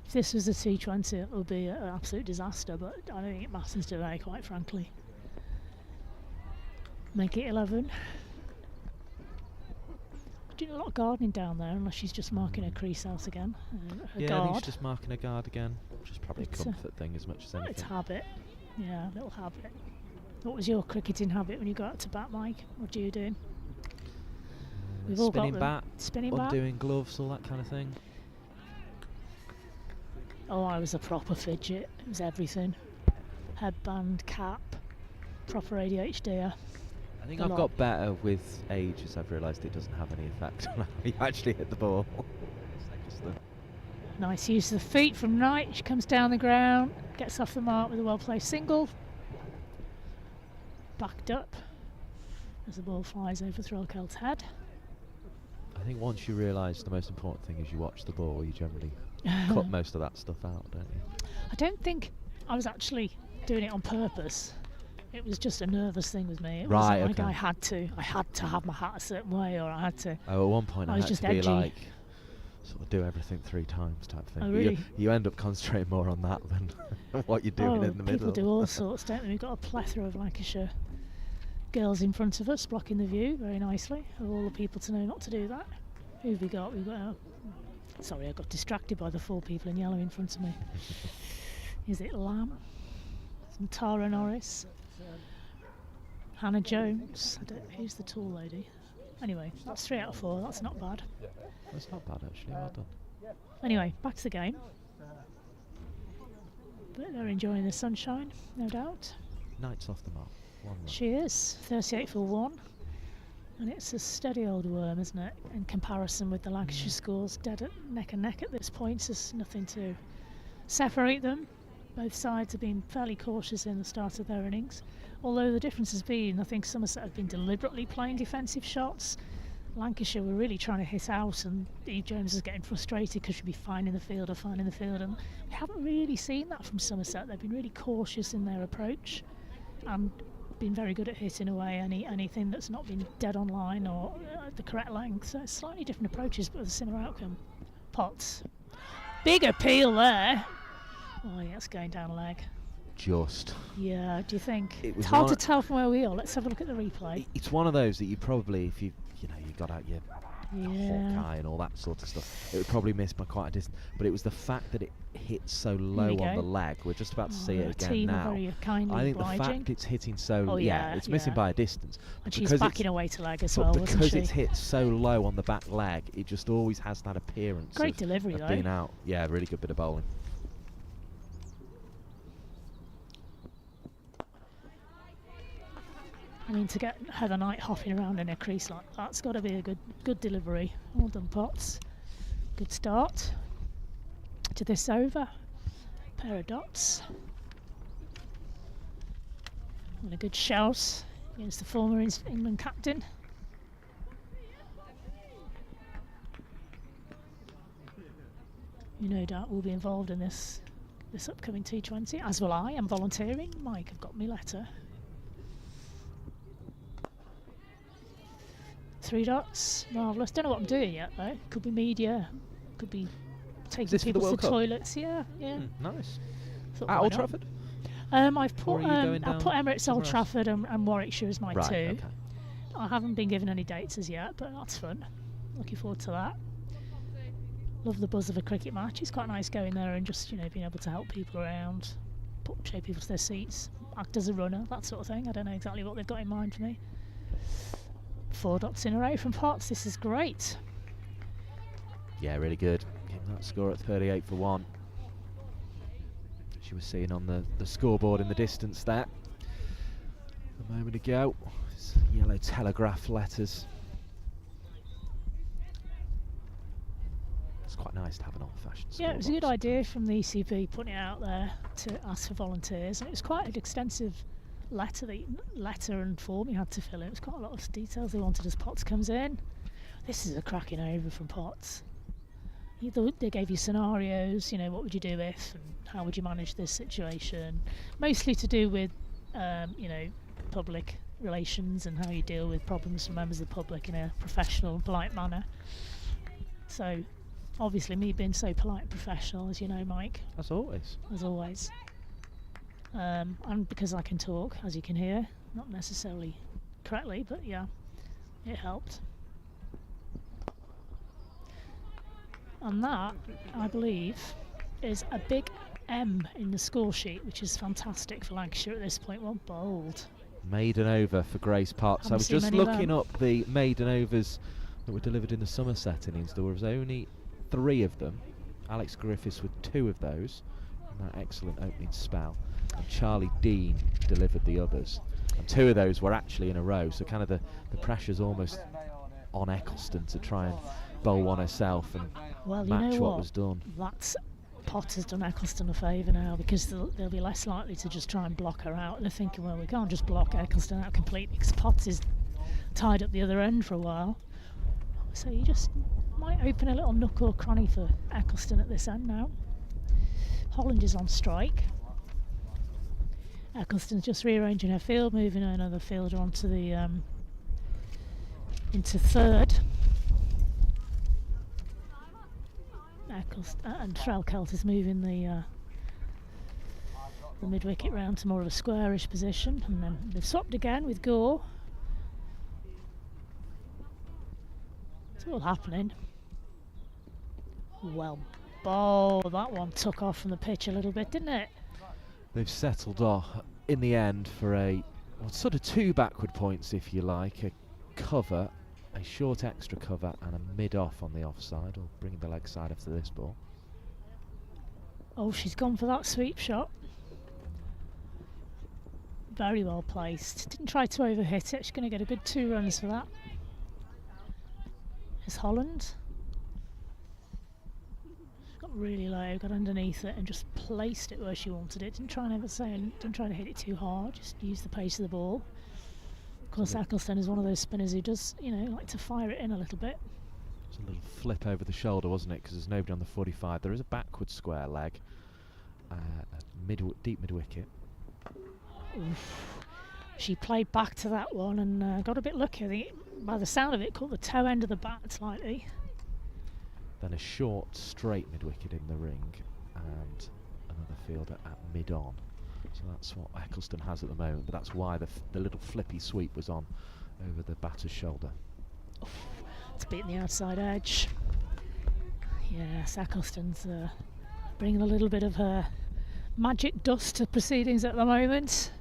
If this was a T20, it would be an absolute disaster, but I don't think it matters today, quite frankly. Make it 11. Doing a lot of gardening down there, unless she's just marking her crease out again. I think she's just marking her guard again, which is probably a comfort thing as much as anything. It's habit. Yeah, a little habit. What was your cricketing habit when you got out to bat, Mike? What do you do? We've all spinning got bat, spinning undoing gloves, all that kind of thing. Oh, I was a proper fidget. It was everything. Headband, cap, proper ADHD. I think I've got better with age as I've realised it doesn't have any effect on how you actually hit the ball. Nice use of the feet from Knight. She comes down the ground, gets off the mark with a well-placed single. Backed up as the ball flies over Threlkeld's head. I think once you realise the most important thing is you watch the ball, you generally cut most of that stuff out, don't you? I don't think I was actually doing it on purpose. It was just a nervous thing with me. It wasn't like I had to have my hat a certain way, or I had to. Oh, at one point I was had just to be edgy. like, sort of do everything 3 times type thing. Oh, really? You end up concentrating more on that than what you're doing in the middle. People do all sorts, don't they? We've got a plethora of Lancashire girls in front of us blocking the view very nicely. Of all the people to know not to do that. Who have we got? We've got. Sorry, I got distracted by the 4 people in yellow in front of me. Is it Lamb? Some Tara Norris. Hannah Jones. Who's the tall lady? Anyway, that's 3 out of 4. That's not bad. That's not bad actually. Well done. Anyway, back to the game. But they're enjoying the sunshine, no doubt. Knight's off the mark. 1 run. She is. 38 for 1. And it's a steady old worm, isn't it? In comparison with the Lancashire scores, dead at neck and neck at this point. There's nothing to separate them. Both sides have been fairly cautious in the start of their innings. Although the difference has been, I think Somerset have been deliberately playing defensive shots. Lancashire were really trying to hit out, and Eve Jones is getting frustrated because she'll be fine in the field. And we haven't really seen that from Somerset. They've been really cautious in their approach and been very good at hitting away anything that's not been dead on line or at the correct length. So it's slightly different approaches, but with a similar outcome. Potts Big appeal there. Oh, yeah, it's going down leg. Just. Yeah, do you think? It was It's hard one to of- tell from where we are. Let's have a look at the replay. It's one of those that you probably, if you got out your Yeah. Hawkeye and all that sort of stuff, it would probably miss by quite a distance. But it was the fact that it hit so low we on go. the leg. We're just about to see the it again team are now. very kindly I think obliging. the fact it's hitting so, Oh, yeah, it's missing yeah. by a distance. And but she's because backing it's- away to leg as but well, wasn't because she? it's hit so low on the back leg, it just always has that appearance. Great of, delivery, of though. being out. Yeah, really good bit of bowling. I mean, to get Heather Knight hopping around in a crease like that's got to be a good delivery. Well done, Potts. Good start to this over. Pair of dots. And a good shout against the former England captain. You no doubt will be involved in this upcoming T20, as will I. I'm volunteering. Mike, I've got my letter. 3 dots, marvellous. Don't know what I'm doing yet though. Could be media, could be taking this for the people to World Cup? toilets. Yeah, yeah. Nice. Thought, At why Old not? Trafford? I've put Or are you going I down put Emirates, somewhere Old else? Trafford, and Warwickshire as my Right, 2. okay. I haven't been given any dates as yet, but that's fun. Looking forward to that. Love the buzz of a cricket match. It's quite nice going there and just being able to help people around, show people to their seats, act as a runner, that sort of thing. I don't know exactly what they've got in mind for me. 4 dots in a row from Potts. This is great. Yeah, really good. Getting that score at 38 for 1. She was seen on the scoreboard in the distance there a moment ago. It's yellow telegraph letters. It's quite nice to have an old-fashioned Yeah, it was a scoreboard. good idea from the ECB putting it out there to ask for volunteers, and it was quite an extensive letter and form you had to fill in. It was quite a lot of details they wanted as Potts comes in. This is a cracking over from Potts. They gave you scenarios, what would you do if, and how would you manage this situation, mostly to do with public relations and how you deal with problems from members of the public in a professional and polite manner. So obviously me being so polite and professional, as you know, Mike, As always. and because I can talk, as you can hear, not necessarily correctly, but yeah, it helped. And that, I believe, is a big M in the score sheet, which is fantastic for Lancashire at this point. Well bowled. Maiden over for Grace Potts. I Haven't was seen just many of looking them. up the maiden overs that were delivered in the Somerset innings. There was only 3 of them. Alex Griffiths with 2 of those in that excellent opening spell. And Charlie Dean delivered the others. And 2 of those were actually in a row, so kind of the pressure's almost on Eccleston to try and bowl one herself and Well, you match know what was done. That's Potts has done Eccleston a favour now, because they'll be less likely to just try and block her out. They're thinking, well, we can't just block Eccleston out completely because Potts is tied up the other end for a while. So you just might open a little nook or cranny for Eccleston at this end now. Holland is on strike. Eccleston's just rearranging her field, moving another fielder onto the into third. And Trelkelt is moving the mid-wicket round to more of a squarish position, and then they've swapped again with Gore. It's all happening. Well, that one took off from the pitch a little bit, didn't it? They've settled off in the end for sort of 2 backward points, if you like. A cover, a short extra cover, and a mid-off on the offside, or bringing the leg side after this ball. Oh, she's gone for that sweep shot. Very well placed. Didn't try to overhit it. She's going to get a good 2 runs for that. Here's Holland. Got really low, got underneath it and just placed it where she wanted it. Didn't try to hit it too hard, just use the pace of the ball. Of course, Eccleston is one of those spinners who does, like to fire it in a little bit. It's a little flip over the shoulder, wasn't it? Because there's nobody on the 45. There is a backward square leg, deep mid-wicket. She played back to that one and got a bit lucky. I think, by the sound of it, caught the toe end of the bat slightly. then a short straight mid-wicket in the ring, and another fielder at mid-on. So that's what Eccleston has at the moment, but that's why the little flippy sweep was on over the batter's shoulder. It's beating the outside edge. Yes, Eccleston's bringing a little bit of her magic dust to proceedings at the moment.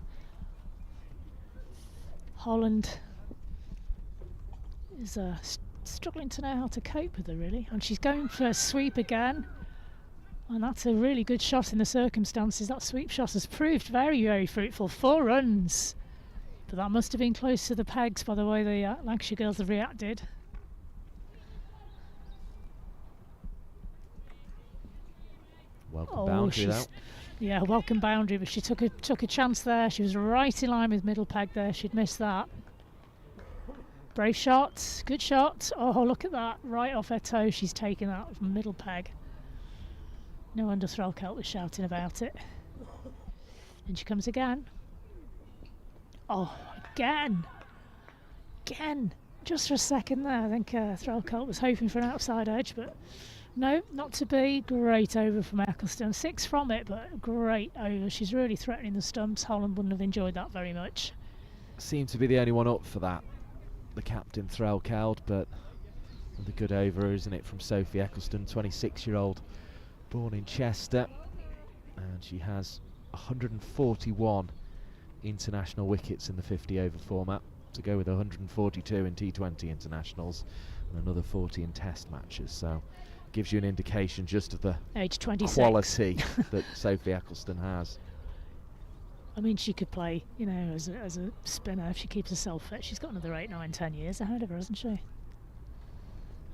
Holland is struggling to know how to cope with her, really. And she's going for a sweep again. And that's a really good shot in the circumstances. That sweep shot has proved very, very fruitful. 4 runs. But that must have been close to the pegs by the way the Lancashire girls have reacted. Welcome boundary though. Yeah, welcome boundary, but she took a chance there. She was right in line with middle peg there. She'd missed that. Brave shot, good shot. Oh, look at that, right off her toe. She's taken that from middle peg. No wonder Threlkeld was shouting about it. And she comes again. Oh, again. Just for a second there. I think Threlkeld was hoping for an outside edge, but no, not to be. Great over from Eccleston. 6 from it, but great over. She's really threatening the stumps. Holland wouldn't have enjoyed that very much. Seemed to be the only one up for that, the captain Threlkeld, but the good over, isn't it, from Sophie Eccleston, 26-year-old, born in Chester, and she has 141 international wickets in the 50-over format, to go with 142 in T20 internationals and another 40 in test matches. So gives you an indication just of the age 26 quality that Sophie Eccleston has. I mean, she could play, you know, as a spinner if she keeps herself fit. She's got another 8, 9, 10 years ahead of her, hasn't she?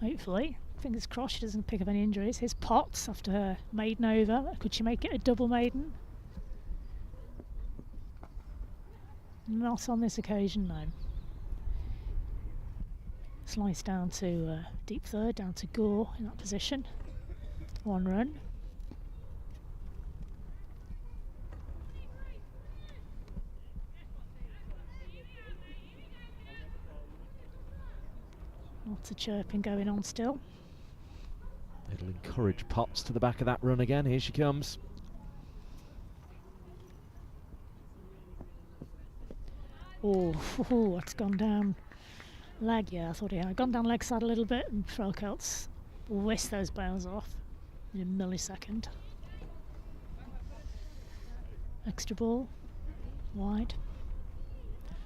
Hopefully. Fingers crossed she doesn't pick up any injuries. Here's Potts after her maiden over. Could she make it a double maiden? Not on this occasion, no. Slice down to deep third, down to Gore in that position. 1 run. Lots of chirping going on still. It'll encourage Potts to the back of that run again. Here she comes. Oh, that's gone down leg. Yeah, I thought he had gone down leg side a little bit, and Threlkeld's whisked those bails off in a millisecond. Extra ball, wide.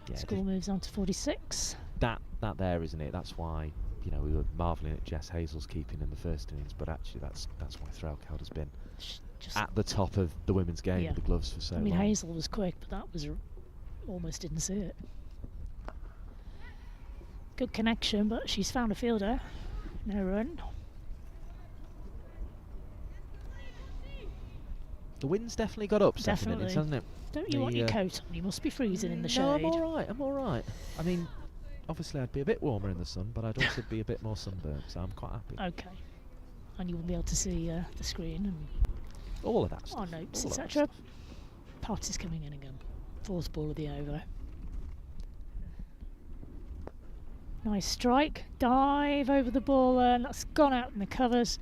Yeah, Score moves on to 46. That there, isn't it? That's why, you know, we were marvelling at Jess Hazel's keeping in the first innings, but actually that's why Threlkeld has been just at the top of the women's game with the gloves for so long. I mean, Hazel was quick, but that was almost didn't see it. Good connection, but she's found a fielder. No run. The wind's definitely got up second innings, hasn't it? Don't you want your coat on? You must be freezing in the shade. No, I'm all right. I mean, obviously I'd be a bit warmer in the sun, but I'd also be a bit more sunburnt, so I'm quite happy. Okay. And you will be able to see the screen and all of that stuff. Our notes, etc. Party's coming in again. 4th ball of the over. Nice strike. Dive over the ball there, and that's gone out in the covers.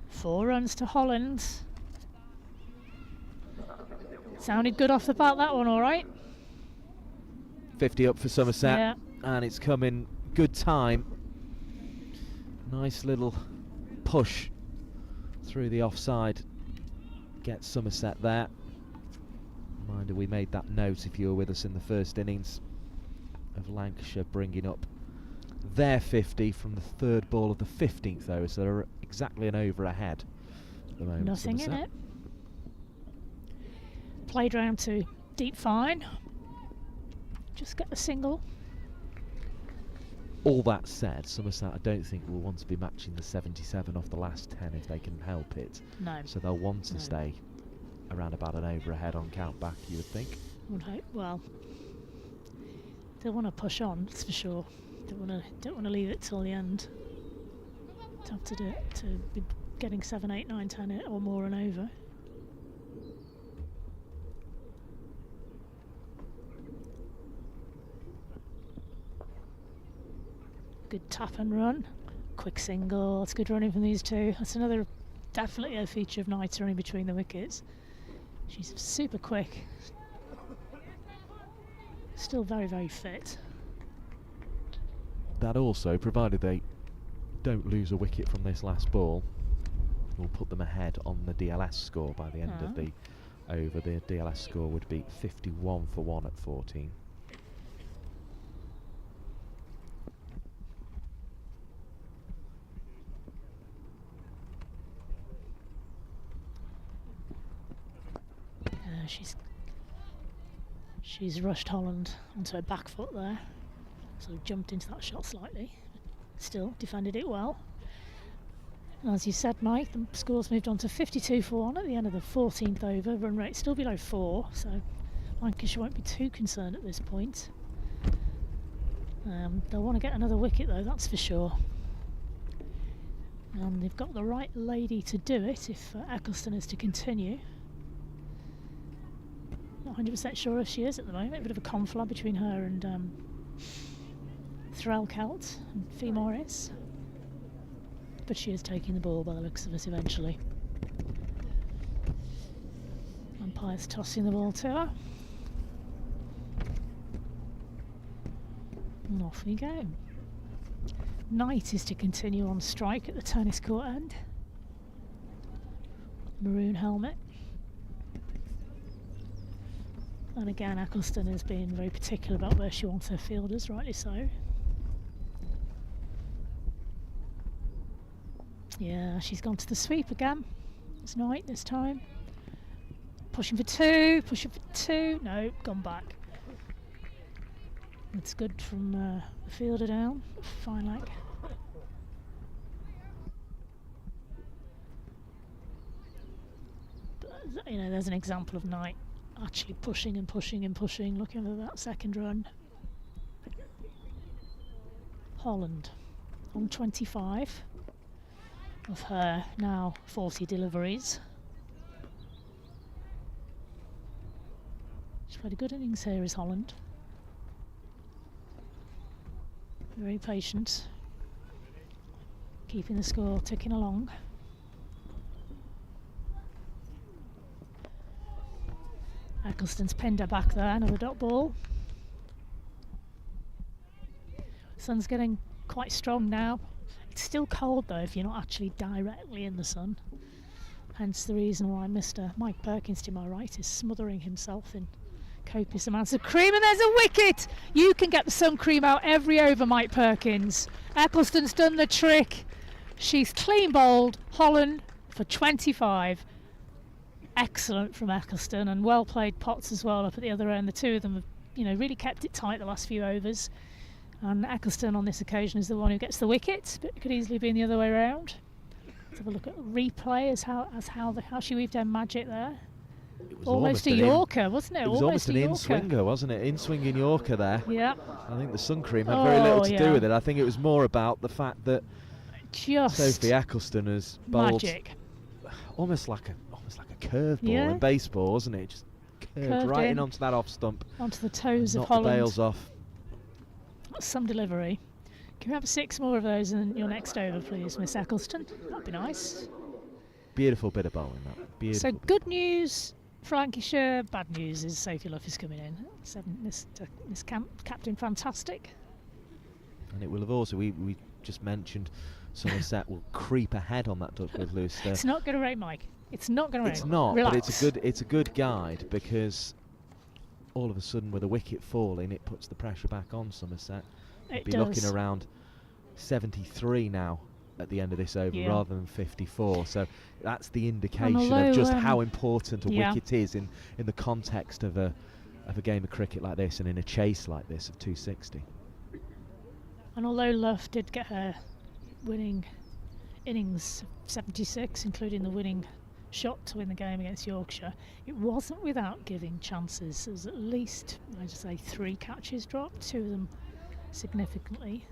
4 runs to Holland. Sounded good off the bat, that one, all right. 50 up for Somerset, yeah. And it's coming good time. Nice little push through the offside. Gets Somerset there. Reminder, we made that note if you were with us in the first innings of Lancashire bringing up their 50 from the 3rd ball of the 15th over, so they're exactly an over ahead at the moment. Nothing Somerset. in it. Played round to deep fine. Just get the single. All that said, Somerset I don't think will want to be matching the 77 off the last 10 if they can help it. No. So they'll want to stay around about an over ahead on count back, you would think. Would hope. Well, they want to push on, that's for sure. Don't want to leave it till the end. To have to do it, to be getting 7, 8, 9, 10 or more and over. Good tap and run. quick single. It's good running from these two. That's another definitely a feature of Knight running between the wickets. She's super quick. Still very, very fit. That also, provided they don't lose a wicket from this last ball, will put them ahead on the DLS score by the end of the over. The DLS score would be 51 for 1 at 14. She's rushed Holland onto her back foot there, so jumped into that shot slightly. Still defended it well. And as you said, Mike, the score's moved on to 52 for 1 at the end of the 14th over. Run rate still below 4, so Lancashire won't be too concerned at this point. They'll want to get another wicket though, that's for sure. And they've got the right lady to do it if Eccleston is to continue. Not 100% sure if she is at the moment. A bit of a conflab between her and Threlkelt and Fee Morris. But she is taking the ball by the looks of it eventually. Umpire's tossing the ball to her. And off we go. Knight is to continue on strike at the tennis court end. Maroon helmet. And again, Eccleston has been very particular about where she wants her fielders, rightly so. Yeah, she's gone to the sweep again. It's Knight this time. Pushing for 2, pushing for 2. No, gone back. It's good from the fielder down. Fine leg. But, you know, there's an example of Knight actually pushing and pushing and pushing, looking for that second run. Holland on 25 of her now 40 deliveries. She's played a good innings here, is Holland. Very patient, keeping the score ticking along. Eccleston's pinned her back there, another dot ball. The sun's getting quite strong now. It's still cold though if you're not actually directly in the sun. Hence the reason why Mr. Mike Perkins to my right is smothering himself in copious amounts of cream. And there's a wicket! You can get the sun cream out every over, Mike Perkins. Eccleston's done the trick. She's clean bowled Holland for 25. Excellent from Eccleston, and well played Potts as well up at the other end. The two of them have, you know, really kept it tight the last few overs. And Eccleston on this occasion is the one who gets the wicket, but it could easily be the other way around. Let's have a look at replay as how she weaved her magic there. Almost a Yorker, wasn't it? It was almost an in-swinger, wasn't it? In-swinging Yorker there. Yeah. I think the sun cream had very little to do with it. I think it was more about the fact that just Sophie Eccleston has bowled magic. almost like a curveball in baseball, wasn't it? Just curved right in onto that off stump. Onto the toes of knocked Holland. the bails off. That's some delivery. Can we have 6 more of those in your next over, please, Miss Eccleston? That'd be nice. Beautiful bit of bowling, that. Beautiful. So good news for Lancashire, bad news is Sophie Luff is coming in. Miss Captain Fantastic. And it will have also, we just mentioned Somerset will creep ahead on that Duckworth Lewis. It's not going to rain, Mike. It's not going to rain. It's not, Relax. but it's a good guide, because all of a sudden with a wicket falling, it puts the pressure back on Somerset. It be does. looking around 73 now at the end of this over, rather than 54. So that's the indication of just how important a wicket is in the context of a game of cricket like this, and in a chase like this of 260. And although Luff did get her winning innings 76, including the winning shot to win the game against Yorkshire, it wasn't without giving chances. There was at least, I just say, 3 catches dropped, 2 of them significantly.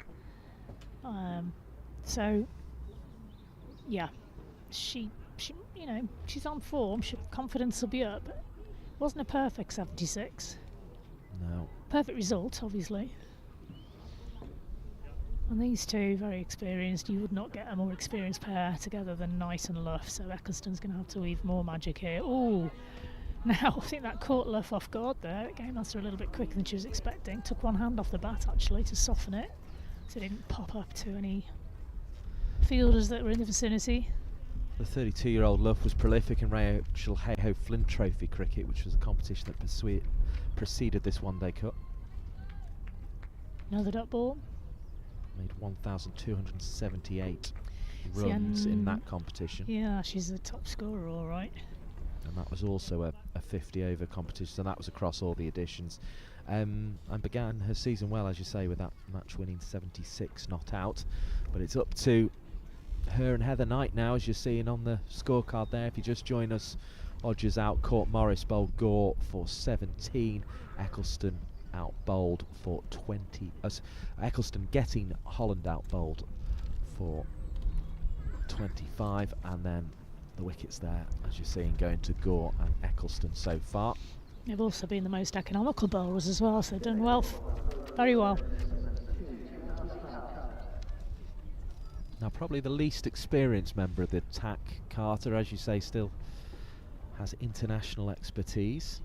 So yeah, she you know, she's on form. Confidence will be up. It wasn't a perfect 76. No. Perfect result, obviously. And these two, very experienced. You would not get a more experienced pair together than Knight and Luff, so Eccleston's going to have to weave more magic here. Oh, now I think that caught Luff off guard there. It came after a little bit quicker than she was expecting. Took one hand off the bat actually to soften it, so it didn't pop up to any fielders that were in the vicinity. The 32-year-old Luff was prolific in Rachel Hayhoe Flint Trophy cricket, which was a competition that preceded this one-day cut. Another dot ball. Made 1,278 runs in that competition. Yeah, she's the top scorer, all right. And that was also a 50-over competition, so that was across all the editions. And began her season well, as you say, with that match-winning 76 not out. But it's up to her and Heather Knight now, as you're seeing on the scorecard there. If you just join us, Odgers out, Court Morris bowled Gore for 17, Eccleston out bowled for 20. Eccleston getting Holland out bowled for 25, and then the wickets there, as you're seeing, going to Gore and Eccleston so far. They've also been the most economical bowlers as well, so they've done well, very well. Now probably the least experienced member of the attack, Carter, as you say, still has international expertise.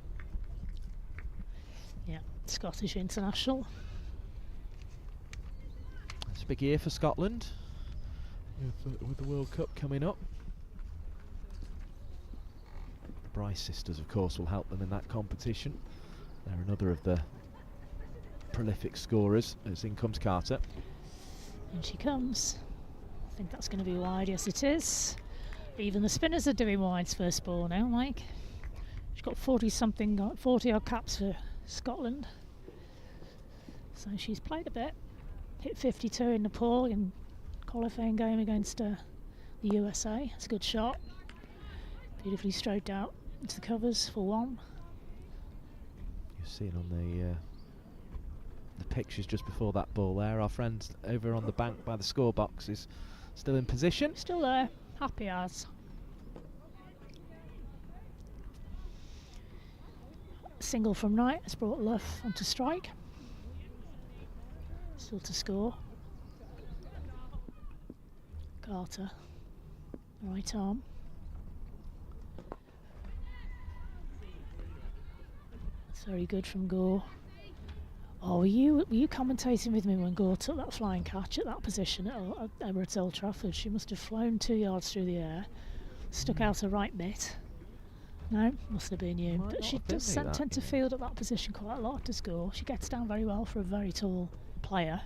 Yeah, Scottish international. It's a big year for Scotland with the World Cup coming up. The Bryce sisters, of course, will help them in that competition. They're another of the prolific scorers, as in comes Carter. And she comes. I think that's going to be wide. Yes, it is. Even the spinners are doing wides first ball now, Mike. She's got 40 odd caps for Scotland. So she's played a bit. Hit 52 in Nepal in qualifying game against the USA. It's a good shot. Beautifully stroked out into the covers for one. You're seeing on the pictures just before that ball there, our friend over on the bank by the score box is still in position. Still there, happy as. Single from Knight has brought Luff onto strike. Still to score. Carter, right arm. That's very good from Gore. Oh, were you commentating with me when Gore took that flying catch at that position at Emirates Old Trafford? She must have flown 2 yards through the air, stuck out her right mitt. No, must have been you. But she does tend to field at that position quite a lot to score. She gets down very well for a very tall player.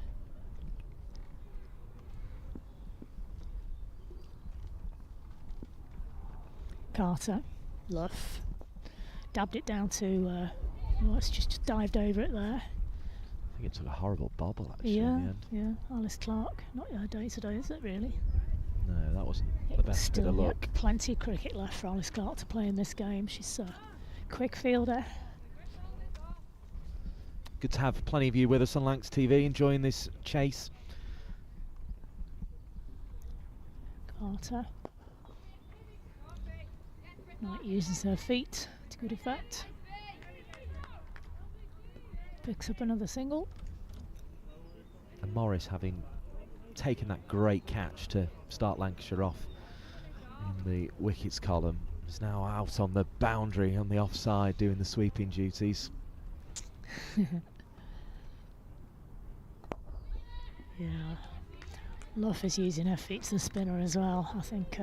Carter, Luff, dabbed it down to, it's just dived over it there. I think it took a horrible bobble actually in the end. Yeah, Alice Clark, not her day today, is it really? No, that wasn't the best bit of luck. Plenty of cricket left for Alice Clark to play in this game. She's a quick fielder. Good to have plenty of you with us on Lancs TV enjoying this chase. Carter. Knight uses her feet to good effect. Picks up another single. And Morris, having taken that great catch to start Lancashire off in the wickets column, is now out on the boundary on the offside doing the sweeping duties. Yeah, Luff is using her feet to the spinner as well. I think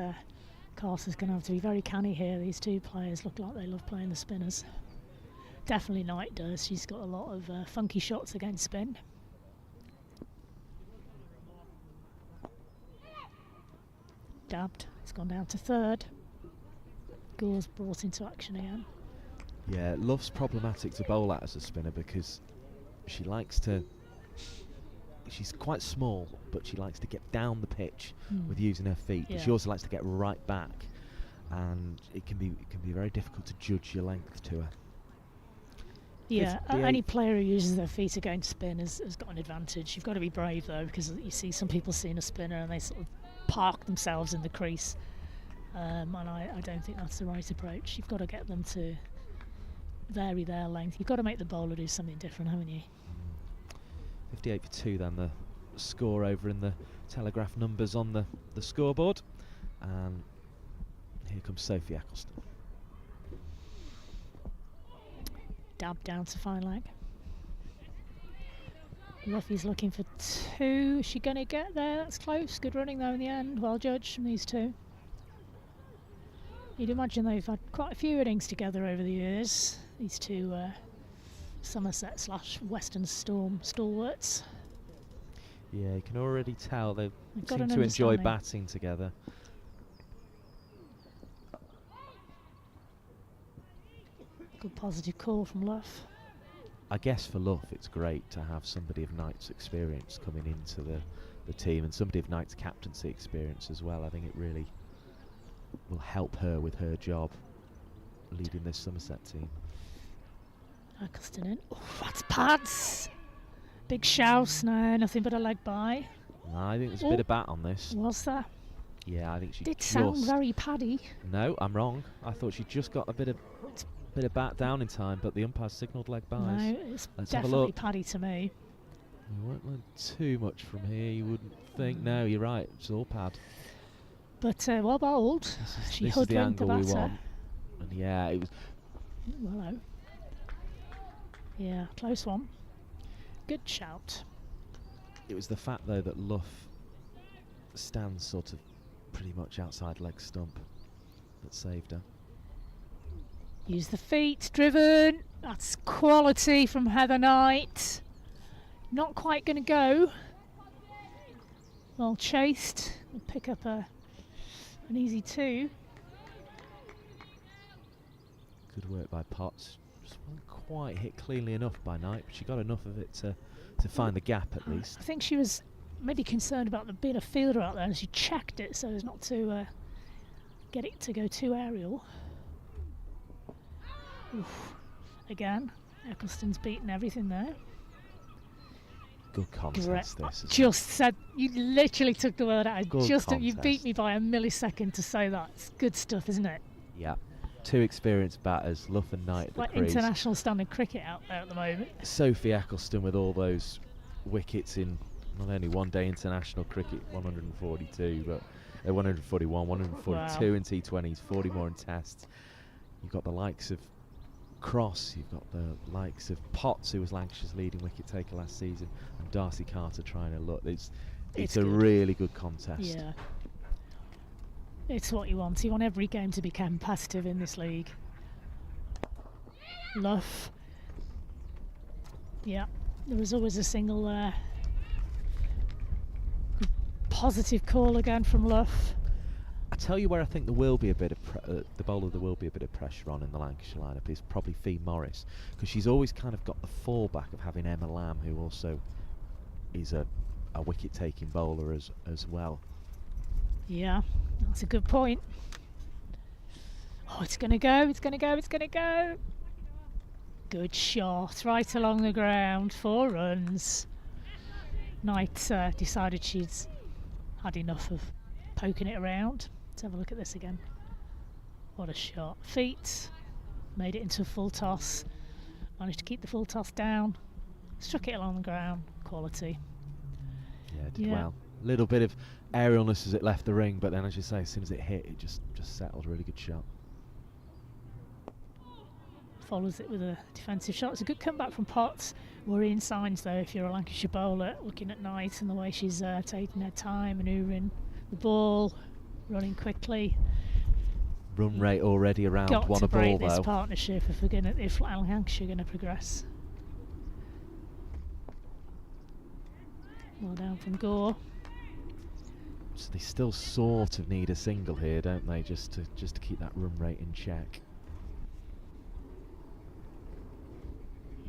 Carter's going to have to be very canny here. These two players look like they love playing the spinners. Definitely Knight does. She's got a lot of funky shots against spin. Dabbed. It's gone down to third. Gore's brought into action again. Yeah, Luff's problematic to bowl at as a spinner because she likes to... She's quite small, but she likes to get down the pitch with using her feet. Yeah. But she also likes to get right back, and it can be very difficult to judge your length to her. Yeah, any player who uses their feet against spin has got an advantage. You've got to be brave though, because you see some people seeing a spinner and they sort of park themselves in the crease, and I don't think that's the right approach. You've got to get them to vary their length. You've got to make the bowler do something different, haven't you? 58 for 2 then, the score over in the Telegraph numbers on the scoreboard. And here comes Sophie Eccleston. Dab down to fine leg. Luffy's looking for 2. Is she going to get there? That's close. Good running though in the end. Well judged from these 2. You'd imagine they've had quite a few innings together over the years. These 2 Somerset / Western Storm stalwarts. Yeah, you can already tell they got seem an to enjoy understanding. batting together. Good positive call from Luff. I guess for Luff it's great to have somebody of Knight's experience coming into the team, and somebody of Knight's captaincy experience as well. I think it really will help her with her job leading this Somerset team. Eccleston in. Oh, that's pads! Big shouse, no, nothing but a leg by. I think there's a bit of bat on this. Was there? Yeah, I think she Did just... sound very paddy. No, I'm wrong. I thought she just got a bit of bat down in time, but the umpire signalled leg buys. No, it's Let's have a definitely look. paddy to me. We won't learn too much from here, you wouldn't think. No, you're right, it's all pad. But well bowled. She This is the hoodwinked the angle we batter. want. And yeah, it was... Ooh, hello. Yeah, close one. Good shout. It was the fact, though, that Luff stands sort of pretty much outside leg stump that saved her. Use the feet, driven. That's quality from Heather Knight. Not quite going to go. Well chased. We'll pick up an easy 2. Good work by Potts. Just wasn't quite hit cleanly enough by Knight, but she got enough of it to find the gap at least. I think she was maybe concerned about there being a fielder out there, and she checked it so as not to get it to go too aerial. Oof. Again, Eccleston's beaten everything there. Good contest this. isn't Just said, you literally took the word out. Good You contest. beat me by a millisecond to say that. It's good stuff, isn't it? it? Yeah. 2 experienced batters, Luff and Knight at the Like crease. international standard cricket out there at the moment. Sophie Eccleston with all those wickets in not only one-day international cricket, 142, but 141, 142 Wow. in T20s, 40 more in tests. You've got the likes of Cross, you've got the likes of Potts, who was Lancashire's leading wicket taker last season, and Darcy Carter trying to look. It's a good. really good contest. Yeah. It's what you want. You want every game to be competitive in this league. Luff. Yeah, there was always a single there. Good positive call again from Luff. I tell you where I think there will be a bit of the bowler there will be a bit of pressure on in the Lancashire lineup is probably Fee Morris, because she's always kind of got the fallback of having Emma Lamb, who also is a wicket-taking bowler as well. Yeah, that's a good point. Oh, it's going to go, it's going to go, it's going to go. Good shot, right along the ground, 4 runs. Knight decided she'd had enough of poking it around. Let's have a look at this again. What a shot. Feet, made it into a full toss. Managed to keep the full toss down. Struck it along the ground. Quality. Yeah, did well. Little bit of aerialness as it left the ring, but then, as you say, as soon as it hit, it just settled. Really good shot. Follows it with a defensive shot. It's a good comeback from Potts. Worrying signs, though, if you're a Lancashire bowler, looking at Knight and the way she's taking her time, manoeuvring the ball, running quickly. Run rate already around Got one to a ball, break this though. partnership if Lancashire are going to progress. Well down from Gore. So they still sort of need a single here, don't they, just to keep that run rate in check.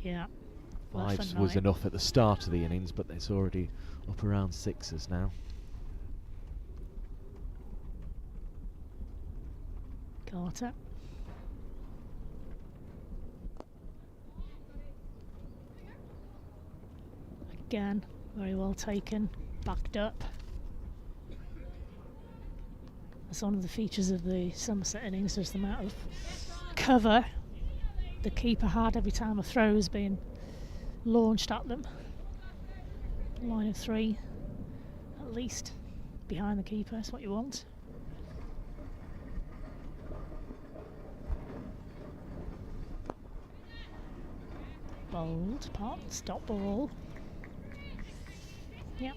Yeah. 5s was enough at the start of the innings, but it's already up around 6s now. Carter. Again, very well taken, backed up. That's one of the features of the Somerset innings, just the amount of cover the keeper had every time a throw was being launched at them. Line of 3, at least behind the keeper. That's what you want. Bold, pot, stop ball. Yep.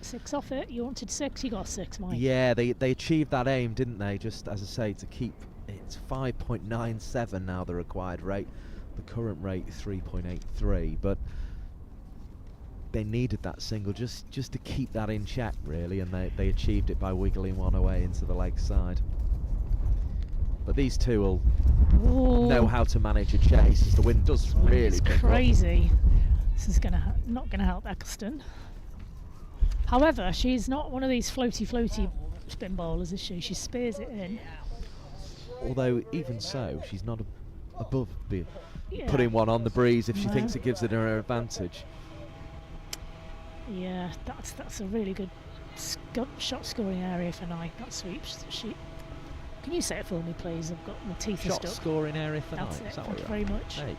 6 off it. You wanted 6, you got 6, Mike. Yeah, they achieved that aim, didn't they? Just, as I say, to keep it's 5.97 now, the required rate. The current rate 3.83, but they needed that single just to keep that in check, really, and they achieved it by wiggling one away into the leg side. But these two will know how to manage a chase, as the wind does really pick up. Crazy. This is not gonna help Eccleston. However, she's not one of these floaty spin bowlers, is she? She spears it in. Although, even so, she's not above putting one on the breeze if she thinks it gives it her advantage. Yeah, that's a really good shot scoring area for Knight. That sweep. Can you say it for me, please? I've got my teeth stuck. Shot scoring area for That's Knight. it. Thank you very much. There you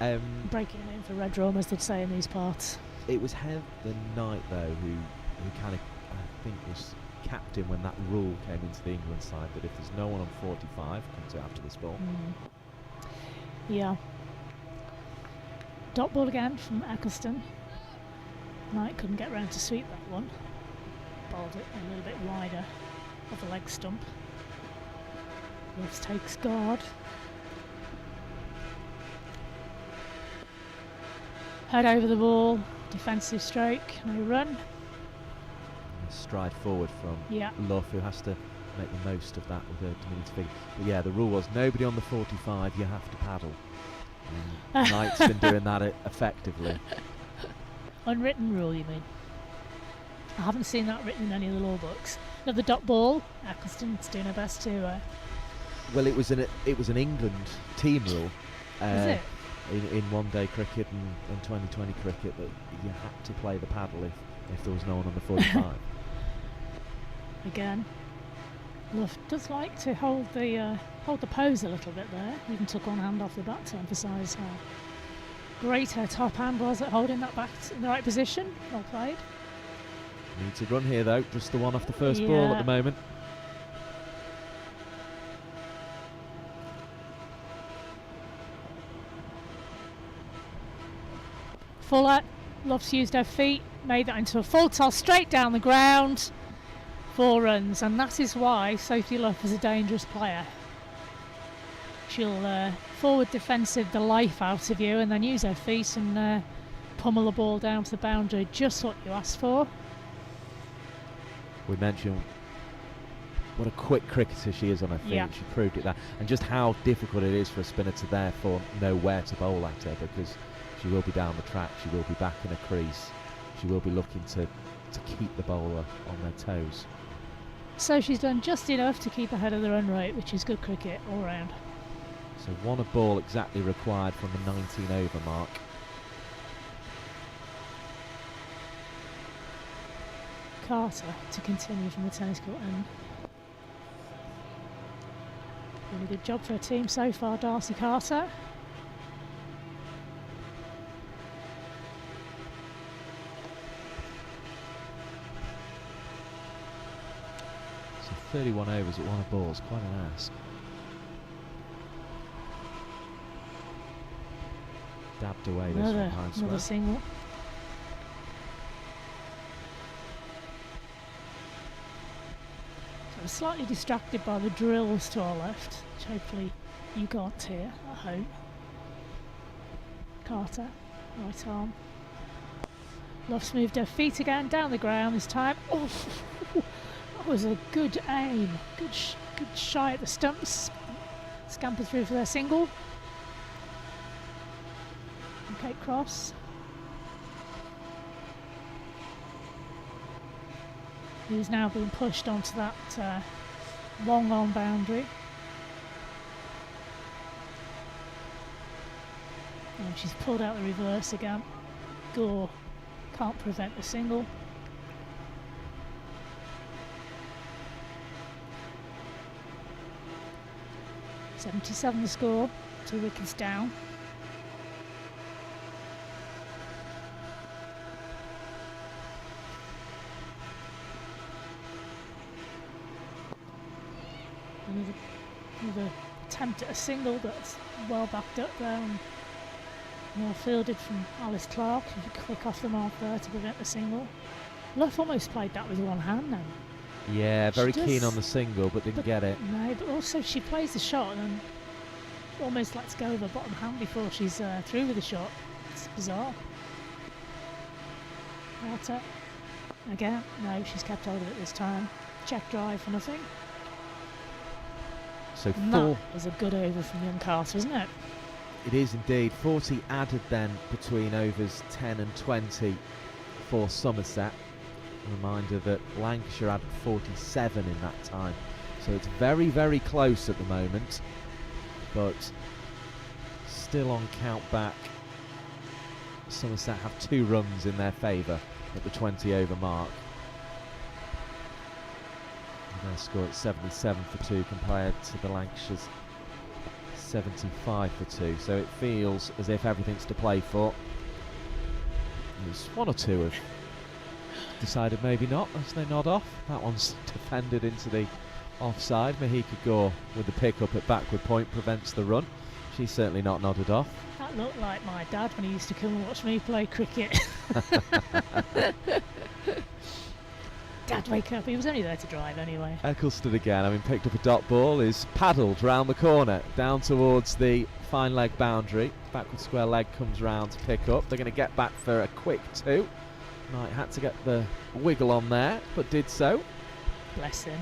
go. Breaking it in for Red Rum, as they'd say in these parts. It was Heather Knight, though, who kind of, I think, was captain when that rule came into the England side, that if there's no one on 45, come to after this ball. Yeah. Dot ball again from Eccleston. Knight couldn't get round to sweep that one. Bowled it a little bit wider of the leg stump. Loves takes guard. Head over the ball, defensive stroke, no run. Stride forward from Luff, who has to make the most of that with a diminutive figure. But yeah, the rule was nobody on the 45, you have to paddle. Knight's been doing that effectively. Unwritten rule, you mean? I haven't seen that written in any of the law books. Another dot ball. Eccleston's doing her best to. Well, it was an England team rule. Is it? In one-day cricket and 2020 cricket, that you had to play the paddle if there was no one on the 45. Again, Luff does like to hold the pose a little bit there. Even took one hand off the bat to emphasise how great her top hand was at holding that bat in the right position. Well played. Needs a run here, though. Just the one off the first ball at the moment. Fuller, Luff's used her feet, made that into a full toss straight down the ground. 4 runs, and that is why Sophie Luff is a dangerous player. She'll forward defensive the life out of you and then use her feet and pummel the ball down to the boundary, just what you asked for. We mentioned what a quick cricketer she is on her feet. Yeah. She proved it that, and just how difficult it is for a spinner to therefore know where to bowl at her, because she will be down the track, she will be back in a crease, she will be looking to keep the bowler on their toes. So she's done just enough to keep ahead of the run rate, which is good cricket all round. So 1 a ball exactly required from the 19 over mark. Carter to continue from the tennis court end. Really good job for her team so far, Darcy Carter. So 31 overs at 1 a ball is quite an ask. Dabbed away this one, high square. Another single. So I'm slightly distracted by the drills to our left, which hopefully you can't hear at home. Carter, right arm. Luff's moved her feet again, down the ground this time. Oh, that was a good aim. Good shy at the stumps. Scamper through for their single. Okay, cross. He's now being pushed onto that long on boundary. And she's pulled out the reverse again. Gore can't prevent the single. .77 the score, 2 wickets down. Another attempt at a single that's well backed up there and well fielded from Alice Clark. She's quick off the mark there to prevent the single. Luff almost played that with one hand then. Yeah, very She keen does, on the single, but didn't get it. No, but also she plays the shot and then almost lets go of her bottom hand before she's through with the shot. It's bizarre. Carter. Again, no, she's kept hold of it this time. Check drive for nothing. So And that is a good over from young Carter, isn't it? It is indeed. 40 added then between overs 10 and 20 for Somerset. A reminder that Lancashire added 47 in that time. So it's very, very close at the moment. But still on count back. Somerset have 2 runs in their favour at the 20 over mark. And their score at 77 for 2 compared to the Lancashire's 75 for 2. So it feels as if everything's to play for. There's 1 or 2 have decided maybe not as they nod off. That one's defended into the offside. Mahika Gore with the pick-up at backward point prevents the run. She's certainly not nodded off. That looked like my dad when he used to come and watch me play cricket. Dad, wake up. He was only there to drive anyway. Eccleston again, having picked up a dot ball, is paddled round the corner, down towards the fine leg boundary. Backward square leg comes round to pick up. They're going to get back for a quick 2. Knight had to get the wiggle on there, but did so. Bless him.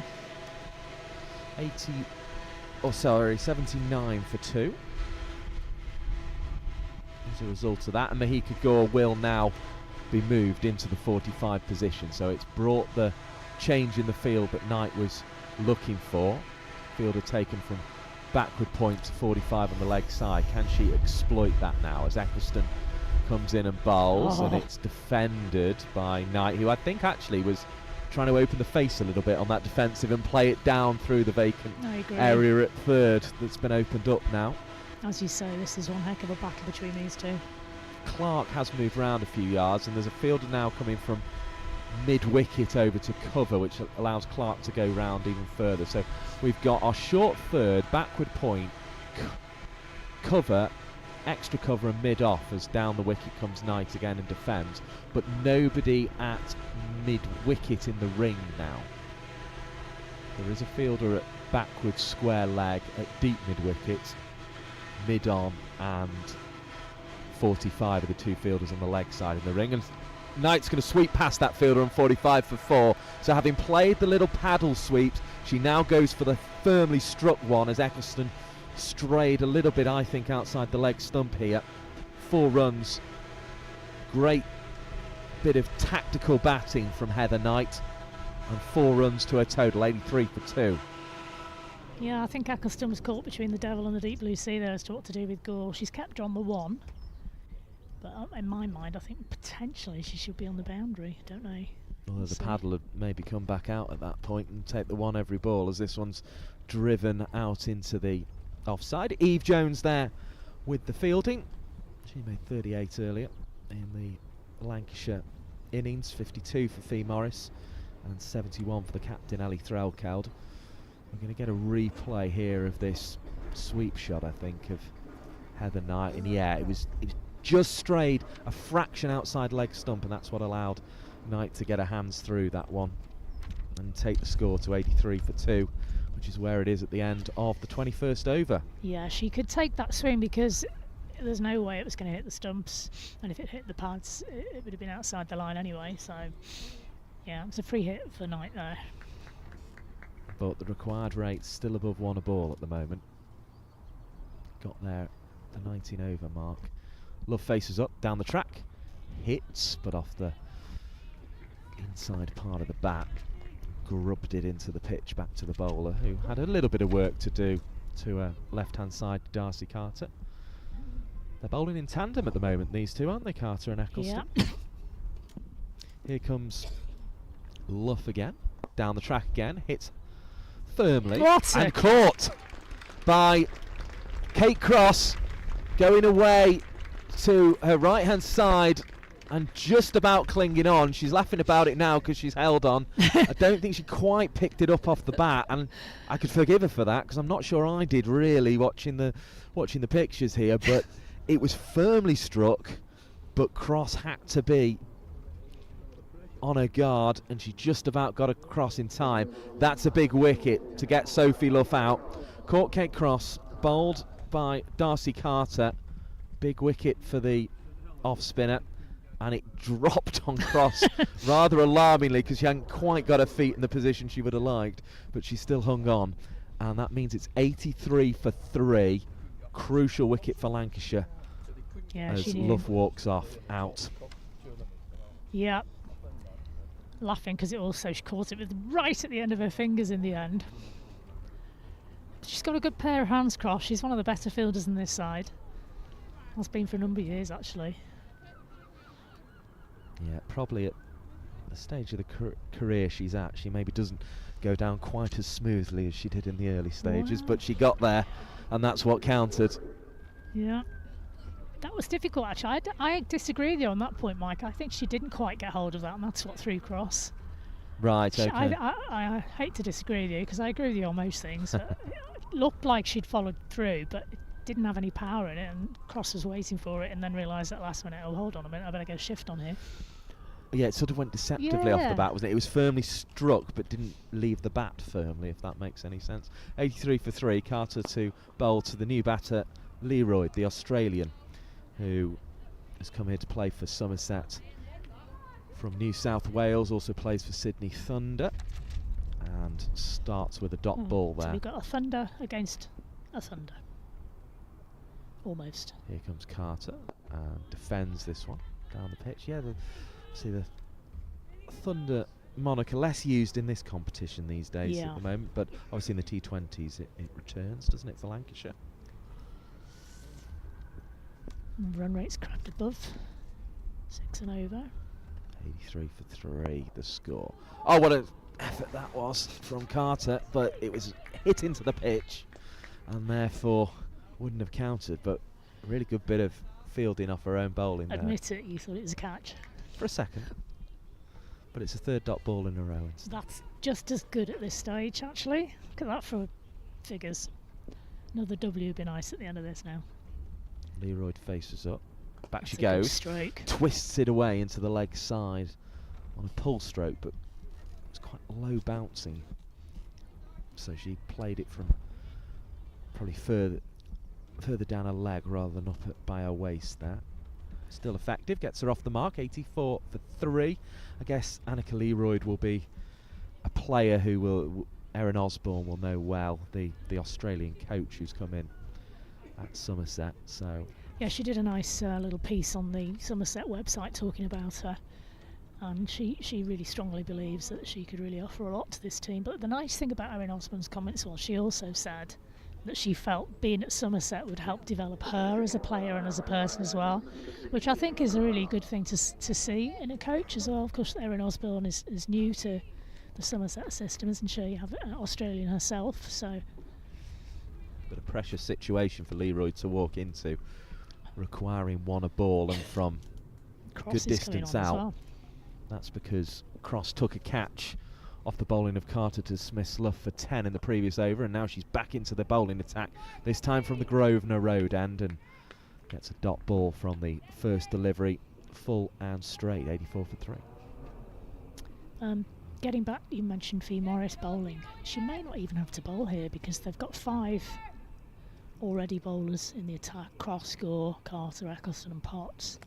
79 for 2. As a result of that, and Mahika Gore will now be moved into the 45 position, so it's brought the change in the field that Knight was looking for. Fielder taken from backward point to 45 on the leg side. Can she exploit that now as Eccleston comes in and bowls, and it's defended by Knight, who I think actually was trying to open the face a little bit on that defensive and play it down through the vacant area at third that's been opened up now. As you say, this is one heck of a battle between these two. Clark has moved round a few yards, and there's a fielder now coming from mid-wicket over to cover, which allows Clark to go round even further. So we've got our short third, backward point, cover, extra cover and mid-off as down the wicket comes Knight again and defends, but nobody at mid-wicket in the ring now. There is a fielder at backward square leg at deep mid-wicket, mid-on and 45 are the 2 fielders on the leg side in the ring, and Knight's going to sweep past that fielder on 45 for 4. So having played the little paddle sweeps, she now goes for the firmly struck one as Eccleston strayed a little bit, I think, outside the leg stump here. 4 runs. Great bit of tactical batting from Heather Knight, and 4 runs to her total, 83 for 2. Yeah, I think Eccleston was caught between the devil and the deep blue sea there as to what to do with Gore. She's kept her on the 1, but in my mind I think potentially she should be on the boundary. I don't know. Although the paddle would maybe come back out at that point and take the 1 every ball, as this one's driven out into the offside. Eve Jones there with the fielding. She made 38 earlier in the Lancashire innings, 52 for Fee Morris and 71 for the captain Ali Threlkeld. We're going to get a replay here of this sweep shot, I think, of Heather Knight, and yeah, it was just strayed a fraction outside leg stump, and that's what allowed Knight to get her hands through that one and take the score to 83 for 2, which is where it is at the end of the 21st over. Yeah, she could take that swing because there's no way it was going to hit the stumps, and if it hit the pads it would have been outside the line anyway, so yeah, it was a free hit for Knight there. But the required rate's still above 1 a ball at the moment. Got there at the 19 over mark. Love faces up down the track, hits, but off the inside part of the bat, grubbed it into the pitch back to the bowler, who had a little bit of work to do to left-hand side Darcy Carter. They're bowling in tandem at the moment, these two, aren't they, Carter and Eccleston? Yeah. Here comes Luff again, down the track again, hits firmly and caught by Kate Cross, going away to her right-hand side and just about clinging on. She's laughing about it now because she's held on. I don't think she quite picked it up off the bat, and I could forgive her for that because I'm not sure I did really watching the pictures here, but it was firmly struck, but Cross had to be on her guard, and she just about got across in time. That's a big wicket to get Sophie Luff out. Court Kate Cross bowled by Darcy Carter. Big wicket for the off spinner, and it dropped on Cross rather alarmingly because she hadn't quite got her feet in the position she would have liked, but she still hung on, and that means it's 83 for 3. Crucial wicket for Lancashire as Luff walks off out. Yeah, laughing because she caught it with right at the end of her fingers in the end. She's got a good pair of hands, Cross. She's one of the better fielders in this side. Has been for a number of years actually. Yeah, probably at the stage of the career she's at, she maybe doesn't go down quite as smoothly as she did in the early stages, but she got there, and that's what counted. Yeah, that was difficult actually. I disagree with you on that point, Mike. I think she didn't quite get hold of that, and that's what threw Cross. Right, okay. I hate to disagree with you because I agree with you on most things. It looked like she'd followed through, but it didn't have any power in it, and Cross was waiting for it and then realised at last minute, oh, hold on a minute, I better get a shift on here. Yeah, it sort of went deceptively off the bat, wasn't it? It was firmly struck but didn't leave the bat firmly, if that makes any sense. 83 for 3, Carter to bowl to the new batter, Leroy, the Australian, who has come here to play for Somerset from New South Wales, also plays for Sydney Thunder, and starts with a dot ball there. So we've got a Thunder against a Thunder. Almost. Here comes Carter and defends this one down the pitch. Yeah, see the Thunder moniker less used in this competition these days at the moment, but obviously in the T20s it returns, doesn't it, for Lancashire? Run rate's cracked above 6 and over. 83 for 3, the score. Oh, what an effort that was from Carter, but it was hit into the pitch and therefore wouldn't have counted, but a really good bit of fielding off her own bowling there. Admit it, you thought it was a catch. For a second. But it's a third dot ball in a row. That's just as good at this stage, actually. Look at that for figures. Another W would be nice at the end of this now. Leroy faces up. Back That's she a good goes. stroke. Twists it away into the leg side on a pull stroke, but it's quite low bouncing. So she played it from probably further down her leg rather than up by her waist there. Still effective, gets her off the mark, 84 for 3. I guess Annika Leroy will be a player who will, Erin Osborne will know well, the Australian coach who's come in at Somerset. So yeah, she did a nice little piece on the Somerset website talking about her, and she really strongly believes that she could really offer a lot to this team. But the nice thing about Erin Osborne's comments was she also said that she felt being at Somerset would help develop her as a player and as a person as well, which I think is a really good thing to see in a coach as well. Of course, Erin Osborne is new to the Somerset system, isn't she? You have an Australian herself, so. But a precious situation for Leroy to walk into, requiring one a ball and from a good distance out. Well. That's because Cross took a catch off the bowling of Carter to Smith's Luff for 10 in the previous over, and now she's back into the bowling attack, this time from the Grosvenor Road end, and gets a dot ball from the first delivery, full and straight, 84 for 3. Getting back, you mentioned Fee Morris bowling. She may not even have to bowl here because they've got 5 already bowlers in the attack: Cross, Gore, Carter, Eccleston and Potts.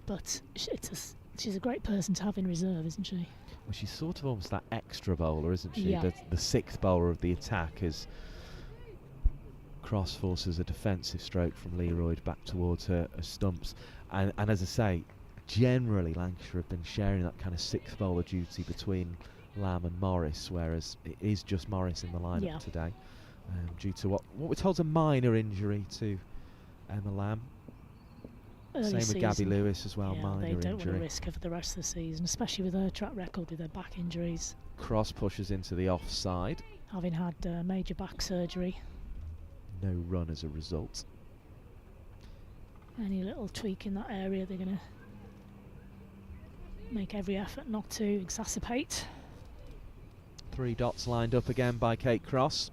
But she's a great person to have in reserve, isn't she? Well, she's sort of almost that extra bowler, isn't she? Yeah. The 6th bowler of the attack, as Cross forces a defensive stroke from Leroy back towards her stumps. And as I say, generally Lancashire have been sharing that kind of 6th bowler duty between Lamb and Morris, whereas it is just Morris in the lineup today, due to what we're told is a minor injury to Emma Lamb. Same with Gabby Lewis as well, minor they don't injury. want to risk her for the rest of the season, especially with her track record with her back injuries. Cross pushes into the offside. Having had major back surgery. No run as a result. Any little tweak in that area, they're going to make every effort not to exacerbate. 3 dots lined up again by Kate Cross.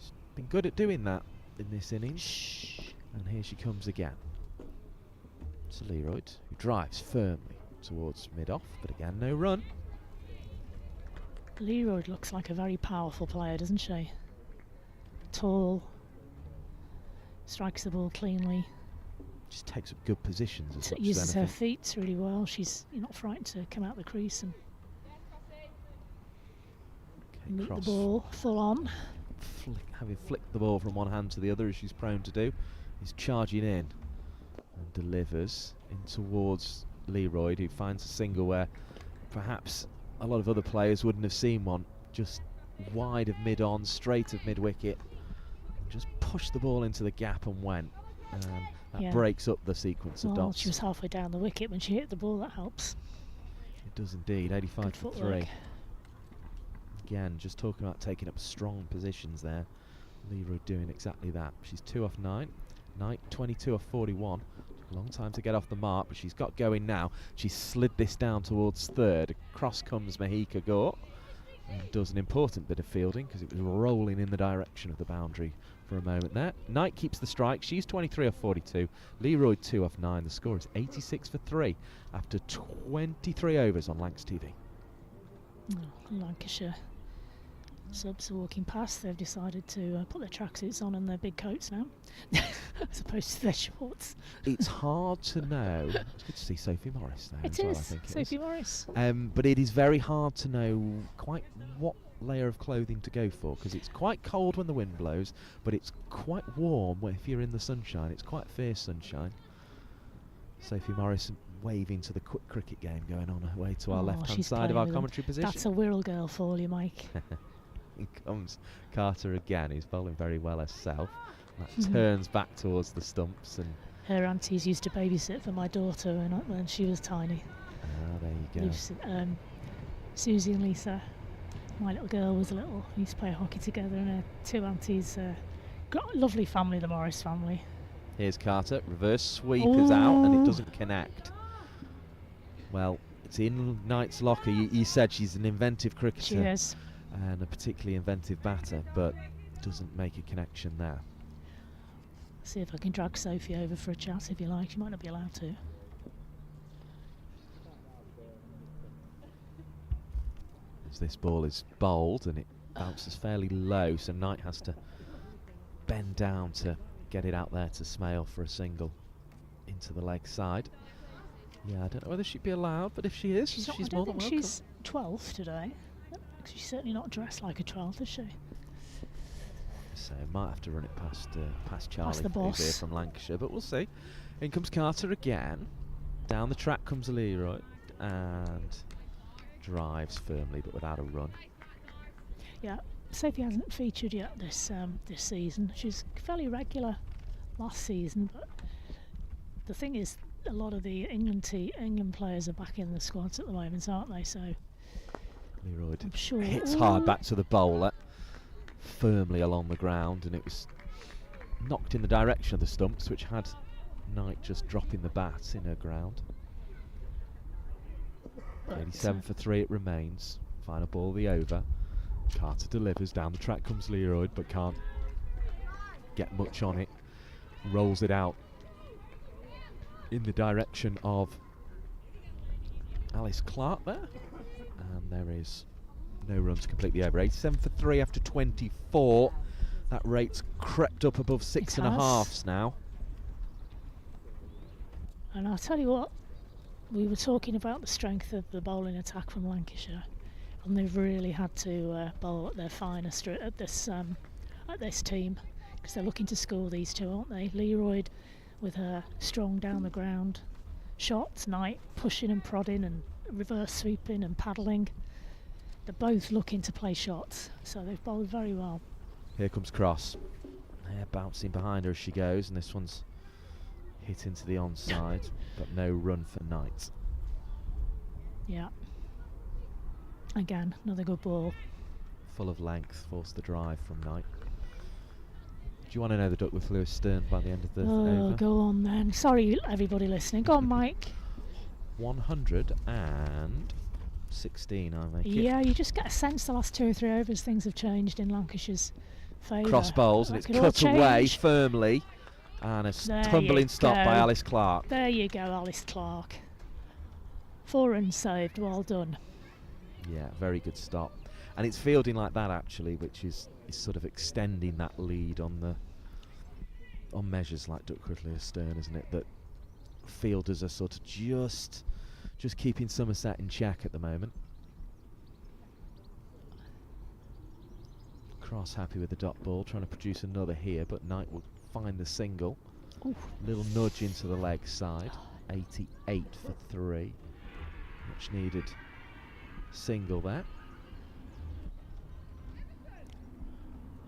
She's been good at doing that in this innings. And here she comes again. To Leroyd, who drives firmly towards mid-off, but again, no run. Leroyd looks like a very powerful player, doesn't she? Tall, strikes the ball cleanly. Just takes up good positions as much as uses her anything. feet really well. She's not frightened to come out the crease and meet the ball full on. Having flicked the ball from one hand to the other, as she's prone to do, is charging in and delivers in towards Leroyd, who finds a single where perhaps a lot of other players wouldn't have seen one. Just wide of mid-on, straight of mid-wicket, just pushed the ball into the gap and went. That breaks up the sequence of dots. She was halfway down the wicket when she hit the ball. That helps. It does indeed. 85 Good for footwork. 3. Again, just talking about taking up strong positions there. Leroy doing exactly that. She's 2 off 9. Knight 22 off 41. Took a long time to get off the mark, but she's got going now. She's slid this down towards third. Across comes Mahika Gore and does an important bit of fielding because it was rolling in the direction of the boundary for a moment there. Knight keeps the strike. She's 23 off 42. Leroy 2 off 9. The score is 86 for 3 after 23 overs on Lancs TV. Lancashire subs are walking past. They've decided to put their tracksuits on and their big coats now, as opposed to their shorts. It's hard to know. It's good to see Sophie Morris there. It as well, is I think Sophie Morris. But it is very hard to know quite what layer of clothing to go for, because it's quite cold when the wind blows, but it's quite warm if you're in the sunshine. It's quite fierce sunshine. Sophie Morris waving to the quick cricket game going on her way to our left-hand side of our commentary position. That's a Wirral girl for you, Mike. In comes Carter again, who's bowling very well herself. That turns back towards the stumps, and her aunties used to babysit for my daughter when she was tiny. there you go. Susie and Lisa. My little girl was little. We used to play hockey together, and her 2 aunties. Got a lovely family, the Morris family. Here's Carter, reverse sweep is out, and it doesn't connect. Well, it's in Knight's locker. You said she's an inventive cricketer. She is. And a particularly inventive batter, but doesn't make a connection there. See if I can drag Sophie over for a chat if you like. She might not be allowed to. As this ball is bowled and it bounces fairly low, so Knight has to bend down to get it out there to Smale for a single into the leg side. Yeah, I don't know whether she'd be allowed, but if she is, she's more than welcome. She's 12th today. She's certainly not dressed like a 12th, is she? So might have to run it past Charlie the boss. here from Lancashire, but we'll see. In comes Carter again. Down the track comes Leroy and drives firmly, but without a run. Yeah, Sophie hasn't featured yet this season. She's fairly regular last season, but the thing is, a lot of the England players are back in the squads at the moment, aren't they? So Leroy sure. hits hard back to the bowler, firmly along the ground, and it was knocked in the direction of the stumps, which had Knight just dropping the bat in her ground. 87 for 3 it remains. Final ball of the over. Carter delivers, down the track comes Leroy, but can't get much on it. Rolls it out in the direction of Alice Clark there. And there is no run to complete the over. 87 for 3 after 24. That rate's crept up above 6.5s now. And I'll tell you what, we were talking about the strength of the bowling attack from Lancashire, and they've really had to bowl at their finest at this team, because they're looking to score these two, aren't they? Leroy with her strong down the ground shots, Knight pushing and prodding and reverse sweeping and paddling. They're both looking to play shots, so they've bowled very well. Here comes Cross. They're bouncing behind her as she goes, and this one's hit into the onside, but no run for Knight. Yeah. Again, another good ball. Full of length, forced the drive from Knight. you want to know the Duckworth Lewis Stern by the end of the Oh, over? go on then. Sorry, everybody listening. Go on, Mike. 116, I make it. Yeah, you just get a sense the last 2 or 3 overs things have changed in Lancashire's favour. Cross bowls, and That it's could all cut away change. firmly. And a There tumbling you stop by go. Alice Clark. There you go, Alice Clark. 4 runs saved, well done. Yeah, very good stop. And it's fielding like that actually, which is sort of extending that lead on measures like Duckworth Lewis Stern, isn't it? That fielders are sort of just keeping Somerset in check at the moment. Cross happy with the dot ball, trying to produce another here, but Knight will find the single. Ooh. Little nudge into the leg side. 88 for 3. Much needed single there.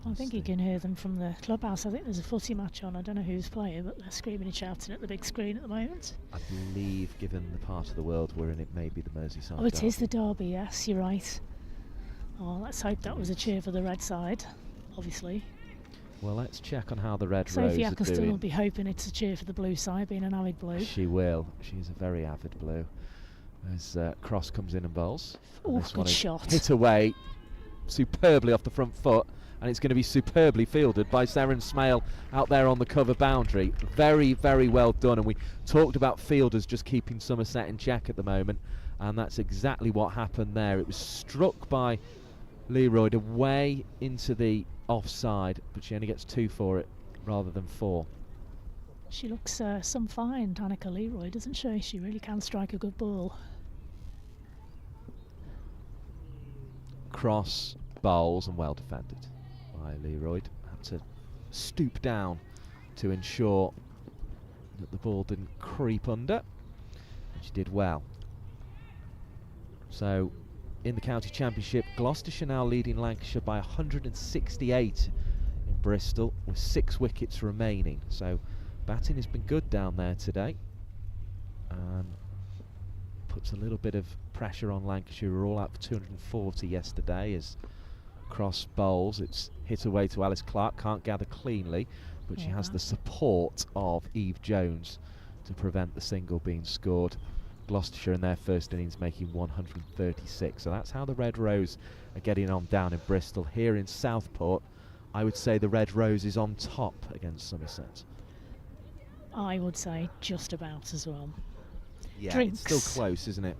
I think you can hear them from the clubhouse. I think there's a footy match on. I don't know who's playing, but they're screaming and shouting at the big screen at the moment. I believe, given the part of the world we're in, it may be the Merseyside. Oh, it is the derby, yes, you're right. Oh, let's hope that was a cheer for the red side, obviously. Well, let's check on how the Red Sophie Rose are Eccleston doing. will be hoping it's a cheer for the blue side, being an avid blue. She will. She's a very avid blue. As Cross comes in and bowls. Oh, This good one is shot. hit away superbly off the front foot, and it's going to be superbly fielded by Seren Smale out there on the cover boundary. Very, very well done. And we talked about fielders just keeping Somerset in check at the moment, and that's exactly what happened there. It was struck by Leroyd away into the offside, but she only gets 2 for it rather than 4. She looks some fine, Danica Leroy, doesn't she? She really can strike a good ball. Cross bowls and well defended by Leroyd. Had to stoop down to ensure that the ball didn't creep under, and she did well. So in the county championship, Gloucestershire now leading Lancashire by 168 in Bristol with 6 wickets remaining. So batting has been good down there today, and puts a little bit of pressure on Lancashire. We were all out for 240 yesterday as Cross bowls. It's hit away to Alice Clark, can't gather cleanly, but she has the support of Eve Jones to prevent the single being scored. Gloucestershire in their first innings making 136. So that's how the Red Rose are getting on down in Bristol. Here in Southport, I would say the Red Rose is on top against Somerset. I would say just about as well. Yeah, Drinks. it's still close, isn't it?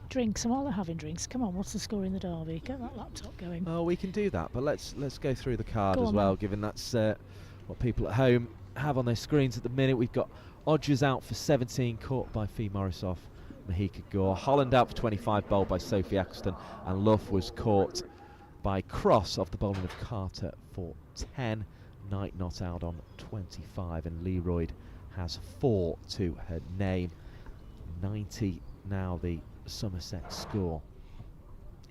Drinks, and while they're having drinks, come on, what's the score in the derby? Get that laptop going. Oh, we can do that, but let's go through the card Go as on well, then. given that's what people at home have on their screens at the minute. We've got Odgers out for 17, caught by Fee Morrisoff, Mahika Gore. Holland out for 25, bowled by Sophie Eccleston, and Luff was caught by Cross off the bowling of Carter for 10. Knight not out on 25, and Leroyd has 4 to her name. 90 now the Somerset score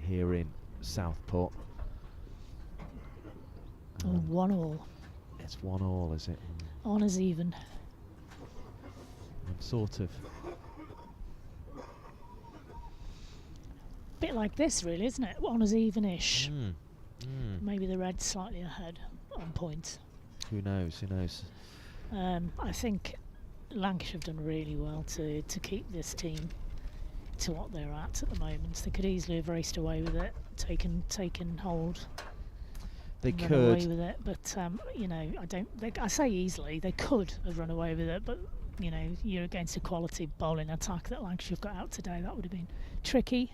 here in Southport. Oh, 1-1. It's 1-1, is it? Honours even. I'm sort of Bit like this, really, isn't it? Honours even-ish. Mm. Maybe the Reds slightly ahead on point. Who knows? Who knows? I think Lancashire have done really well to keep this team to what they're at the moment. They could easily have raced away with it, taken hold. They and run could. away with it, but you know, I say easily. They could have run away with it, but you know, you're against a quality bowling attack that Lancashire have got out today. That would have been tricky,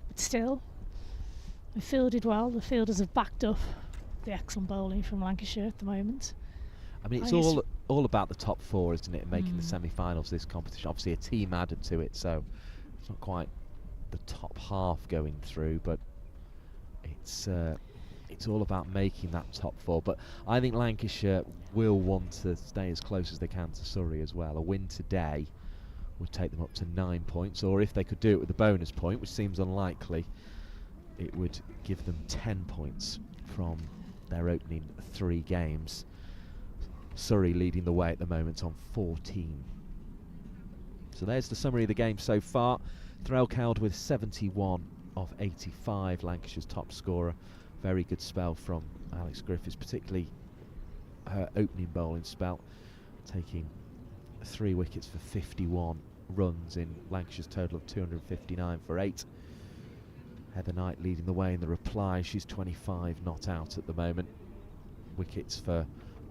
but still, they fielded well. The fielders have backed up the excellent bowling from Lancashire at the moment. I mean, it's I think all about the top 4, isn't it? Making the semi-finals of this competition. Obviously, a team added to it, so it's not quite the top half going through, but it's all about making that top 4. But I think Lancashire will want to stay as close as they can to Surrey as well. A win today would take them up to 9 points, or if they could do it with a bonus point, which seems unlikely, it would give them 10 points from their opening 3 games. Surrey leading the way at the moment on 14. So there's the summary of the game so far. Threlkeld with 71 of 85, Lancashire's top scorer. Very good spell from Alex Griffiths, particularly her opening bowling spell, taking 3 wickets for 51 runs in Lancashire's total of 259 for 8. Heather Knight leading the way in the reply. She's 25 not out at the moment. Wickets for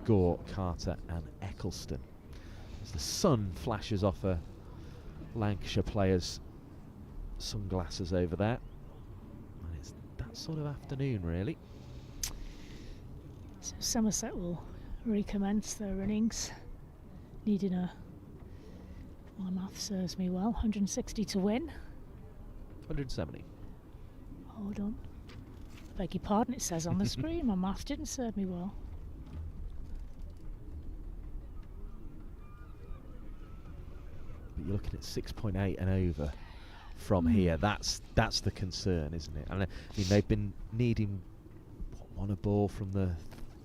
Gore, Carter and Eccleston. As the sun flashes off a Lancashire player's sunglasses over there. And it's that sort of afternoon, really. So Somerset will recommence their innings, needing my math serves me well, 160 to win. 170. Hold on. Beg your pardon, it says on the screen. My math didn't serve me well. But you're looking at 6.8 and over from here. That's the concern, isn't it? And I mean, they've been needing one a ball from the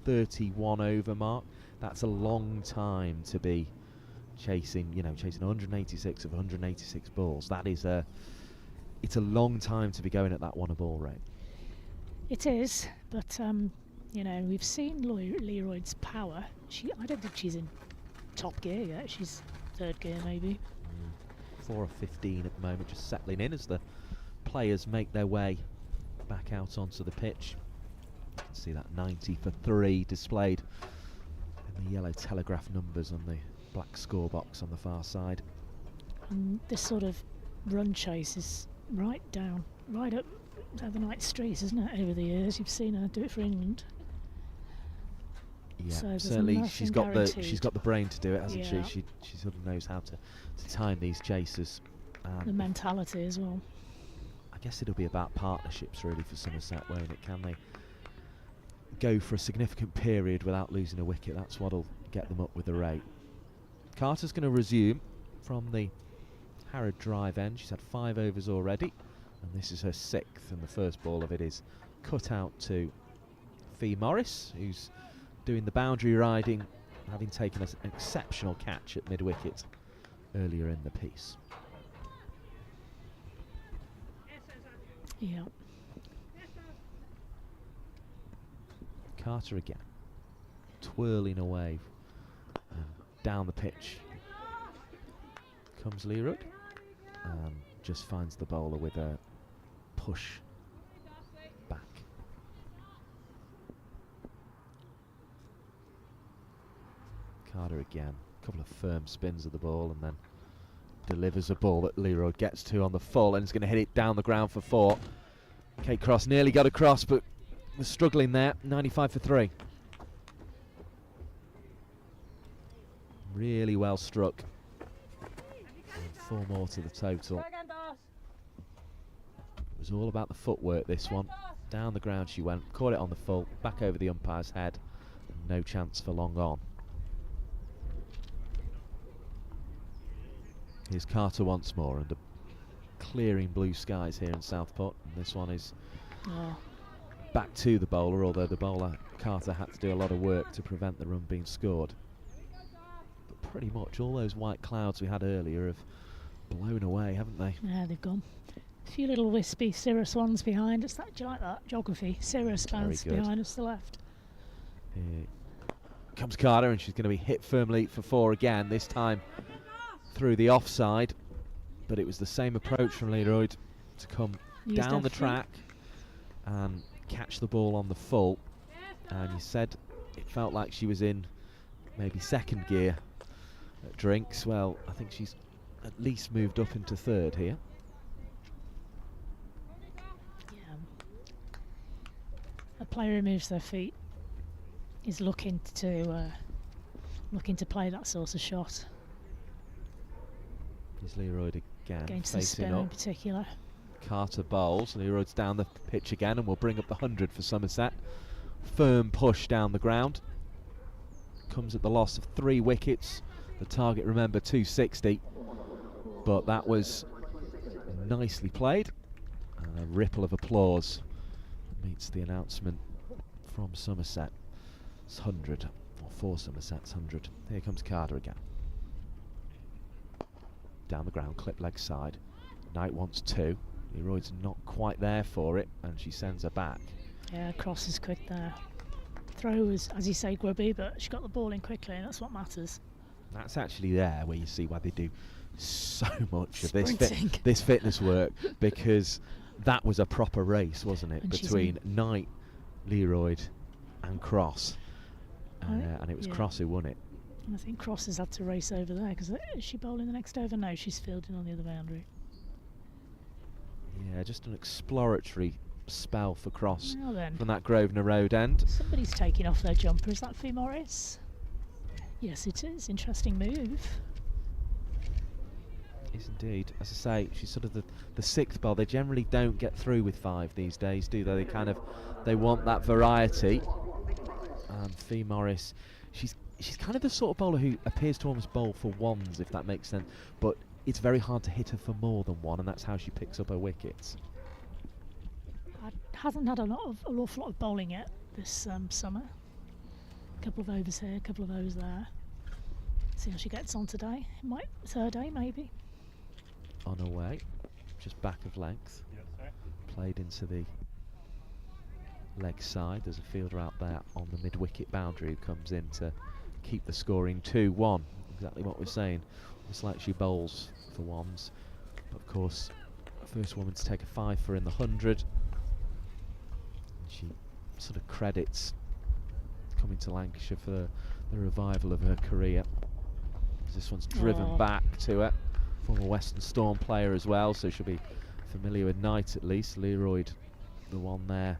31 over mark. That's a long time to be chasing 186 of 186 balls. That is it's a long time to be going at that one a ball rate. It is, but we've seen Leroyd's power. I don't think she's in top gear yet. She's third gear maybe. 4 of 15 at the moment, just settling in as the players make their way back out onto the pitch. You can see that 90 for 3 displayed in the yellow telegraph numbers on the black score box on the far side. And this sort of run chase is right up Heather Knight's street, isn't it? Over the years, you've seen her do it for England. Yeah, so certainly she's got the brain to do it, hasn't she? She sort of knows how to time these chases. The mentality as well. I guess it'll be about partnerships really for Somerset, won't it? Can they go for a significant period without losing a wicket? That's what'll get them up with the rate. Carter's going to resume from the Harrod drive end. She's had 5 overs already, and this is her 6th, and the first ball of it is cut out to Fee Morris, who's doing the boundary riding, having taken an exceptional catch at mid-wicket earlier in the piece. Yeah. Carter again, twirling away and down the pitch comes Leroyd, and just finds the bowler with a push back. Carter again, a couple of firm spins of the ball, and then delivers a ball that Leroyd gets to on the full, and is going to hit it down the ground for 4. Kate Cross nearly got across, but was struggling there. 95 for 3. Really well struck. And 4 more to the total. It was all about the footwork, this one. Down the ground she went, caught it on the full, back over the umpire's head. No chance for long on. Here's Carter once more under clearing blue skies here in Southport. And this one is back to the bowler, although the bowler, Carter, had to do a lot of work to prevent the run being scored. But pretty much all those white clouds we had earlier have blown away, haven't they? Yeah, they've gone. A few little wispy cirrus ones behind us. Do you like that? Geography. Cirrus bands behind us to the left. Here comes Carter, and she's going to be hit firmly for 4 again, this time through the offside. But it was the same approach from Leroyd to come down the track and catch the ball on the full. And you said it felt like she was in maybe 2nd gear at drinks. Well, I think she's at least moved up into 3rd here. A player who moves their feet is looking to play that sort of shot. Here's Leroyd again, against the facing spin up. in particular. Carter bowls. Leroyd's down the pitch again, and will bring up the 100 for Somerset. Firm push down the ground. Comes at the loss of 3 wickets. The target, remember, 260. But that was nicely played. And a ripple of applause meets the announcement from Somerset. It's 100, or for Somerset's 100. Here comes Carter again. Down the ground, clip leg side. Knight wants 2. Leroyd's not quite there for it, and she sends her back. Yeah, Cross is quick there. throw was, as you say, grubby, but she got the ball in quickly, and that's what matters. That's actually there where you see why they do so much of Sprinting. this fitness work, because that was a proper race, wasn't it, And she's between Knight, Leroyd and Cross, and it was yeah. Cross who won it. I think Cross has had to race over there, because is she bowling the next over? No, she's fielding on the other boundary. Yeah, just an exploratory spell for Cross Now then. from that Grosvenor Road end. Somebody's taking off their jumper. Is that Fee Morris? Yes, it is. Interesting move. Is indeed. As I say, she's sort of the sixth ball. They generally don't get through with 5 these days, do they? They want that variety. And Fee Morris, she's kind of the sort of bowler who appears to almost bowl for ones, if that makes sense. But it's very hard to hit her for more than one, and that's how she picks up her wickets. Hasn't had an awful lot of bowling yet this summer. A couple of overs here, a couple of overs there. See how she gets on today. It's her day, maybe. On her way, just back of length. Played into the leg side. There's a fielder out there on the mid-wicket boundary who comes in to keep the scoring 2-1. Exactly what we're saying. It's like she bowls for ones. But of course, first woman to take a 5 for in the 100. She sort of credits coming to Lancashire for the revival of her career. This one's driven back to her. Former Western Storm player as well, so she'll be familiar with Knight at least. Leroyd, the one there,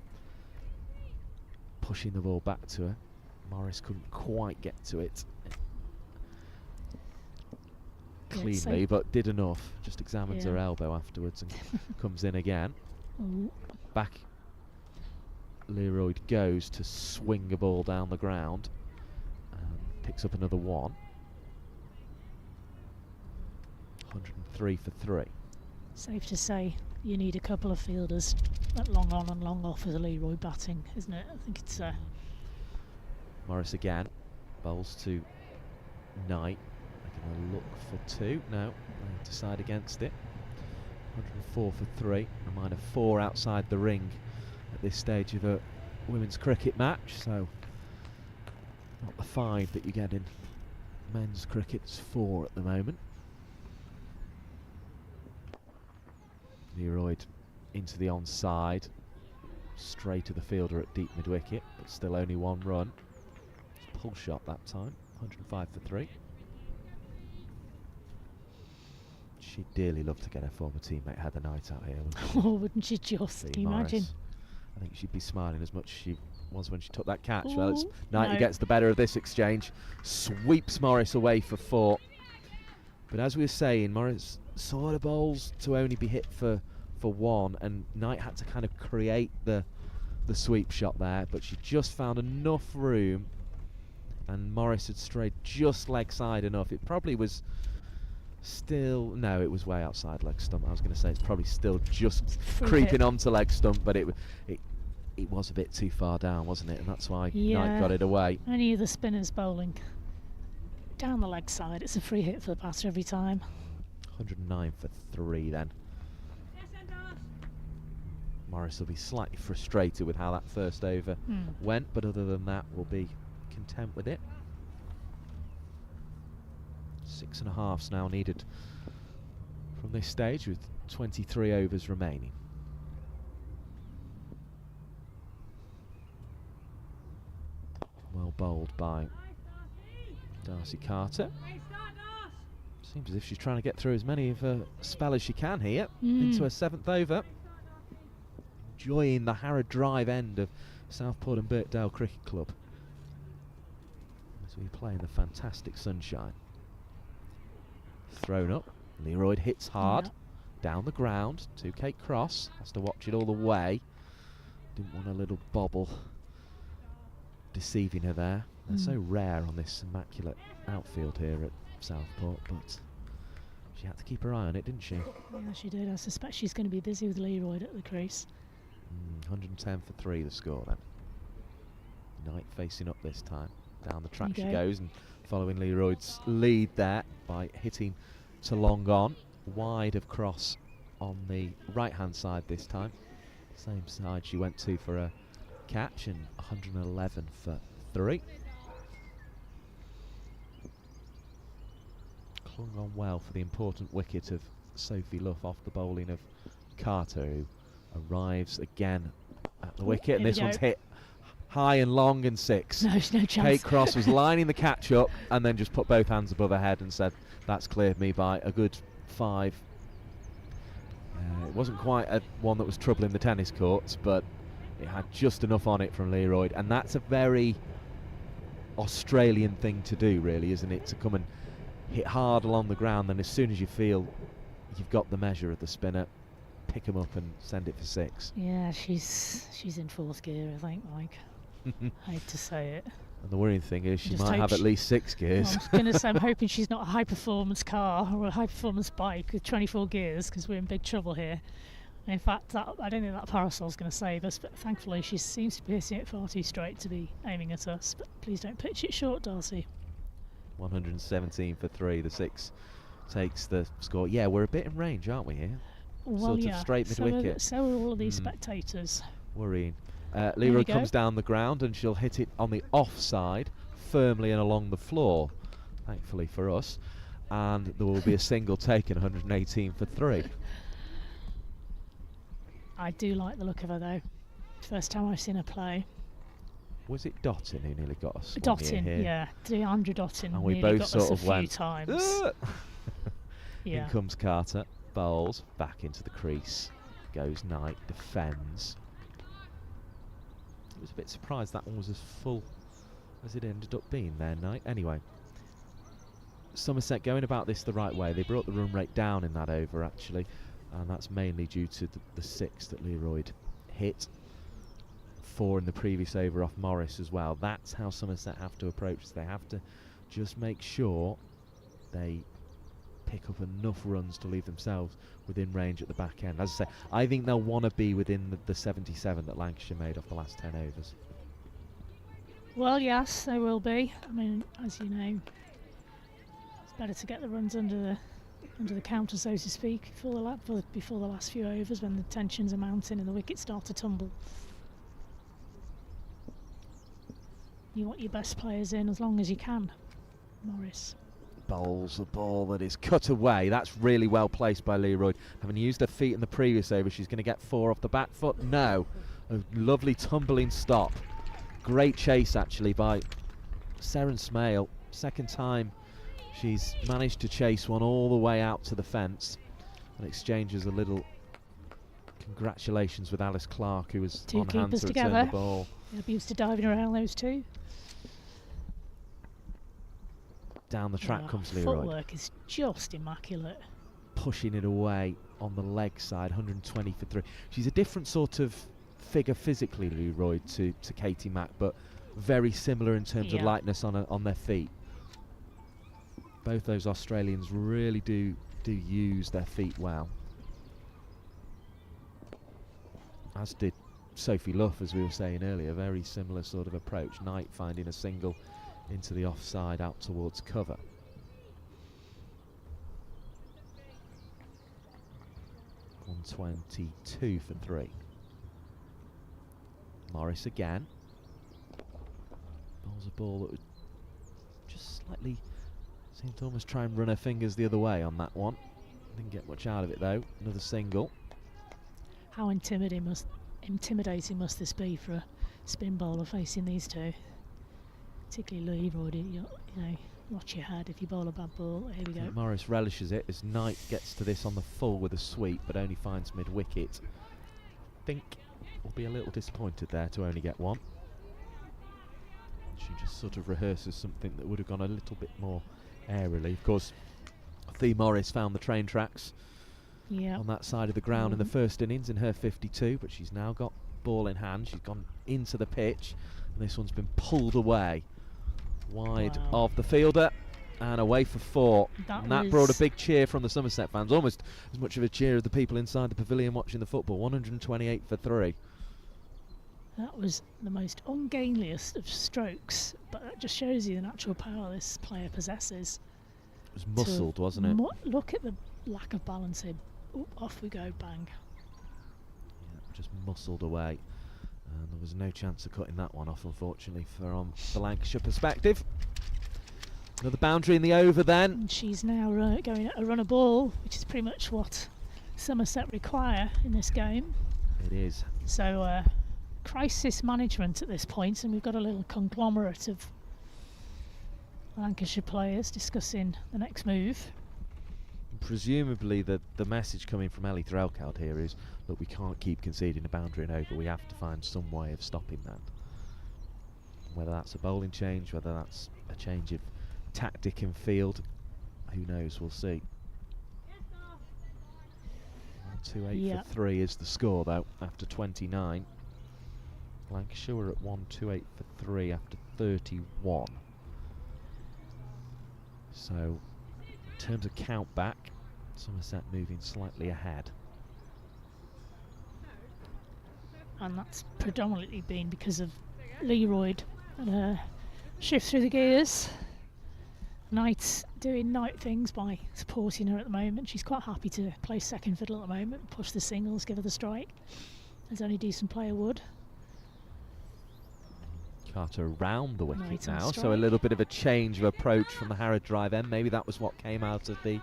pushing the ball back to her. Morris couldn't quite get to it cleanly, but did enough. Just examines her elbow afterwards and comes in again. Back Leroyd goes to swing a ball down the ground and picks up another 1. 103 for 3. Safe to say you need a couple of fielders at long on and long off with a Leroyd batting, isn't it? I think it's Morris again bowls to Knight. They're going to look for 2. No, they decide against it. 104 for 3. A minor 4 outside the ring at this stage of a women's cricket match, so not the 5 that you get in men's cricket. It's 4 at the moment. Leroyd into the onside, straight to the fielder at deep mid-wicket, but still only 1 run. Pull shot that time, 105 for 3. She'd dearly love to get her former teammate Heather Knight out here, wouldn't she? oh, wouldn't she just? Can you imagine? I think she'd be smiling as much as she was when she took that catch. Ooh, Well, it's Knight who gets the better of this exchange, sweeps Morris away for 4. But as we were saying, Morris sort of bowls to only be hit for 1, and Knight had to kind of create the sweep shot there, but she just found enough room, and Morris had strayed just leg side enough. It probably was still, no, it was way outside leg stump. I was going to say it's probably still just creeping onto leg stump, but it was a bit too far down, wasn't it? And that's why Knight got it away. Any of the spinners bowling down the leg side, it's a free hit for the batter every time. 109 for 3 then. Morris will be slightly frustrated with how that first over went, but other than that, we'll be content with it. 6.5s now needed from this stage with 23 overs remaining. Well bowled by Darcy Carter. Seems as if she's trying to get through as many of her spell as she can here into her 7th over. Enjoying the Harrod Drive end of Southport and Birkdale Cricket Club as we play in the fantastic sunshine. Thrown up, Leroyd hits hard, down the ground to Kate Cross, has to watch it all the way. Didn't want a little bobble deceiving her there. They're so rare on this immaculate outfield here at Southport, but she had to keep her eye on it, didn't she? Yeah, she did. I suspect she's going to be busy with Leroyd at the crease. 110 for 3 the score then. Knight facing up this time. Down the track she goes, and following Leroyd's lead there by hitting to long on. Wide of Cross on the right hand side this time. Same side she went to for a catch, and 111 for 3. Clung on well for the important wicket of Sophie Luff off the bowling of Carter, who arrives again at the wicket, and this one's hit high and long and 6. No chance. Kate Cross was lining the catch up and then just put both hands above her head and said, that's cleared me by a good 5. It wasn't quite one that was troubling the tennis courts, but it had just enough on it from Leroy, and that's a very Australian thing to do, really, isn't it? To come and hit hard along the ground, then as soon as you feel you've got the measure of the spinner, pick them up and send it for 6. Yeah, she's in 4th gear, I think, Mike. I hate to say it. And the worrying thing is she Just might hope have at least 6 gears. Well, I was going to say, I'm hoping she's not a high-performance car or a high-performance bike with 24 gears, because we're in big trouble here. In fact, I don't think that parasol's going to save us, but thankfully she seems to be hitting it far too straight to be aiming at us. But please don't pitch it short, Darcy. 117 for 3. The 6 takes the score. Yeah, we're a bit in range, aren't we here? Well, sort yeah, of straight mid-wicket. So are all of these spectators. Worrying. Leroy comes down the ground and she'll hit it on the offside, firmly and along the floor, thankfully for us. And there will be a single taken, 118 for 3. I do like the look of her, though. First time I've seen her play. Was it Dottin who nearly got us? Dottin, yeah. Deandra Dottin. And we nearly both got sort us of a few went, times. Yeah. In comes Carter, bowls, back into the crease. Goes Knight, defends. I was a bit surprised that one was as full as it ended up being there, Knight. Anyway, Somerset going about this the right way. They brought the run rate down in that over, actually, and that's mainly due to the 6 that Leroy hit. 4 in the previous over off Morris as well. That's how Somerset have to approach this. They have to just make sure they pick up enough runs to leave themselves within range at the back end. As I say, I think they'll want to be within the 77 that Lancashire made off the last 10 overs. Well, yes, they will be. I mean, as you know, it's better to get the runs under the counter, so to speak, before the last few overs, when the tensions are mounting and the wickets start to tumble. You want your best players in as long as you can, Morris. Bowls a ball that is cut away. That's really well placed by Leroy. Having used her feet in the previous over, she's going to get 4 off the back foot. No. A lovely tumbling stop. Great chase, actually, by Seren Smale. Second time she's managed to chase one all the way out to the fence and exchanges a little congratulations with Alice Clark, who was on hand to return the ball. They'll be used to diving around those two. Down the track comes Leroy. Footwork is just immaculate. Pushing it away on the leg side, 120 for 3. She's a different sort of figure physically, Leroy, to Katie Mack, but very similar in terms of lightness on their feet. Both those Australians really do use their feet well. As did Sophie Luff, as we were saying earlier. Very similar sort of approach. Knight finding a single into the offside out towards cover. .122 for 3. Morris again. Bowls a ball that would just slightly seemed to almost try and run her fingers the other way on that one. Didn't get much out of it though. Another single. How intimidating must this be for a spin bowler facing these two? Particularly Leroy, you know, watch your head if you bowl a bad ball. Here we go. Morris relishes it as Knight gets to this on the full with a sweep, but only finds mid-wicket. Think will be a little disappointed there to only get one. She just sort of rehearses something that would have gone a little bit more airily. Of course, Thea Morris found the train tracks on that side of the ground in the first innings in her 52, but she's now got ball in hand. She's gone into the pitch, and this one's been pulled away wide of the fielder and away for 4. That brought a big cheer from the Somerset fans, almost as much of a cheer as the people inside the pavilion watching the football. 128 for 3. That was the most ungainliest of strokes, but that just shows you the natural power this player possesses. It was muscled, wasn't it? Look at the lack of balance here. Ooh, off we go, bang. Yeah, just muscled away. And there was no chance of cutting that one off, unfortunately, from the Lancashire perspective. Another boundary in the over then. And she's now going at a run a ball, which is pretty much what Somerset require in this game. It is. So crisis management at this point, and we've got a little conglomerate of Lancashire players discussing the next move. Presumably the message coming from Ellie Threlkeld here is that we can't keep conceding a boundary and over, we have to find some way of stopping that. Whether that's a bowling change, whether that's a change of tactic in field, who knows, we'll see. 128 for 3 is the score though after 29. Lancashire were at 128 for 3 after 31. So in terms of count back, Somerset moving slightly ahead. And that's predominantly been because of Leroyd and her shift through the gears. Knight's doing Knight things by supporting her at the moment. She's quite happy to play second fiddle at the moment, push the singles, give her the strike, as any decent player would. Carter around the wicket Knight on now, so a strike. little bit of a change of approach from the Harrod drive end. Maybe that was what came out of the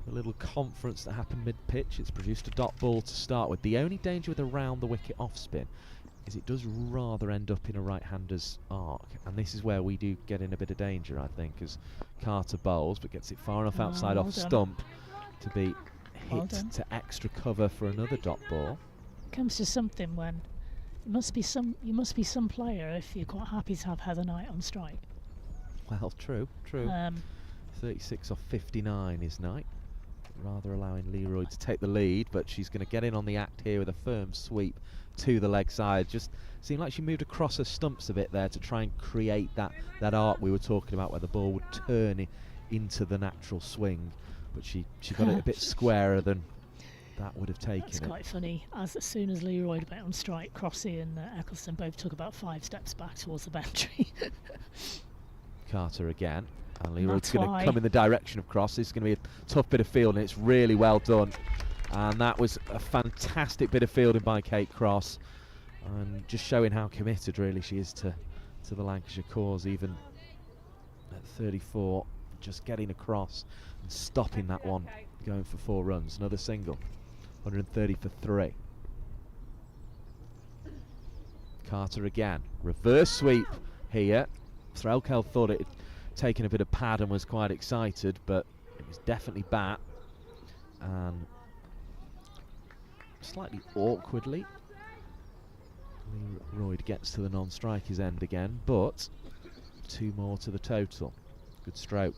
little conference that happened mid-pitch. It's produced a dot ball to start with. The only danger with around the wicket off spin is it does rather end up in a right-hander's arc, and this is where we do get in a bit of danger, I think, as Carter bowls but gets it far enough outside well off done. stump to be Well hit done. to extra cover for another dot ball. Comes to something when you must be some player if you're quite happy to have Heather Knight on strike. Well, true. 36 off 59 is Knight, rather allowing Leroy to take the lead, but she's going to get in on the act here with a firm sweep to the leg side. Just seemed like she moved across her stumps a bit there to try and create that arc we were talking about, where the ball would turn into the natural swing, but she got it a bit squarer than that would have taken. That's quite funny. As soon as Leroy went on strike, Crossy and Eccleston both took about 5 steps back towards the boundary. Carter again, and Leroy's that's going to why. come in the direction of Cross. It's going to be a tough bit of fielding. It's really well done, and that was a fantastic bit of fielding by Kate Cross, and just showing how committed really she is to the Lancashire cause, even at 34, just getting across and stopping that one, going for 4 runs. Another single, 130 for 3. Carter again, reverse sweep here. Threlkeld thought it had taken a bit of pad and was quite excited, but it was definitely bat. And slightly awkwardly, Leroy gets to the non-striker's end again, but 2 more to the total. Good stroke,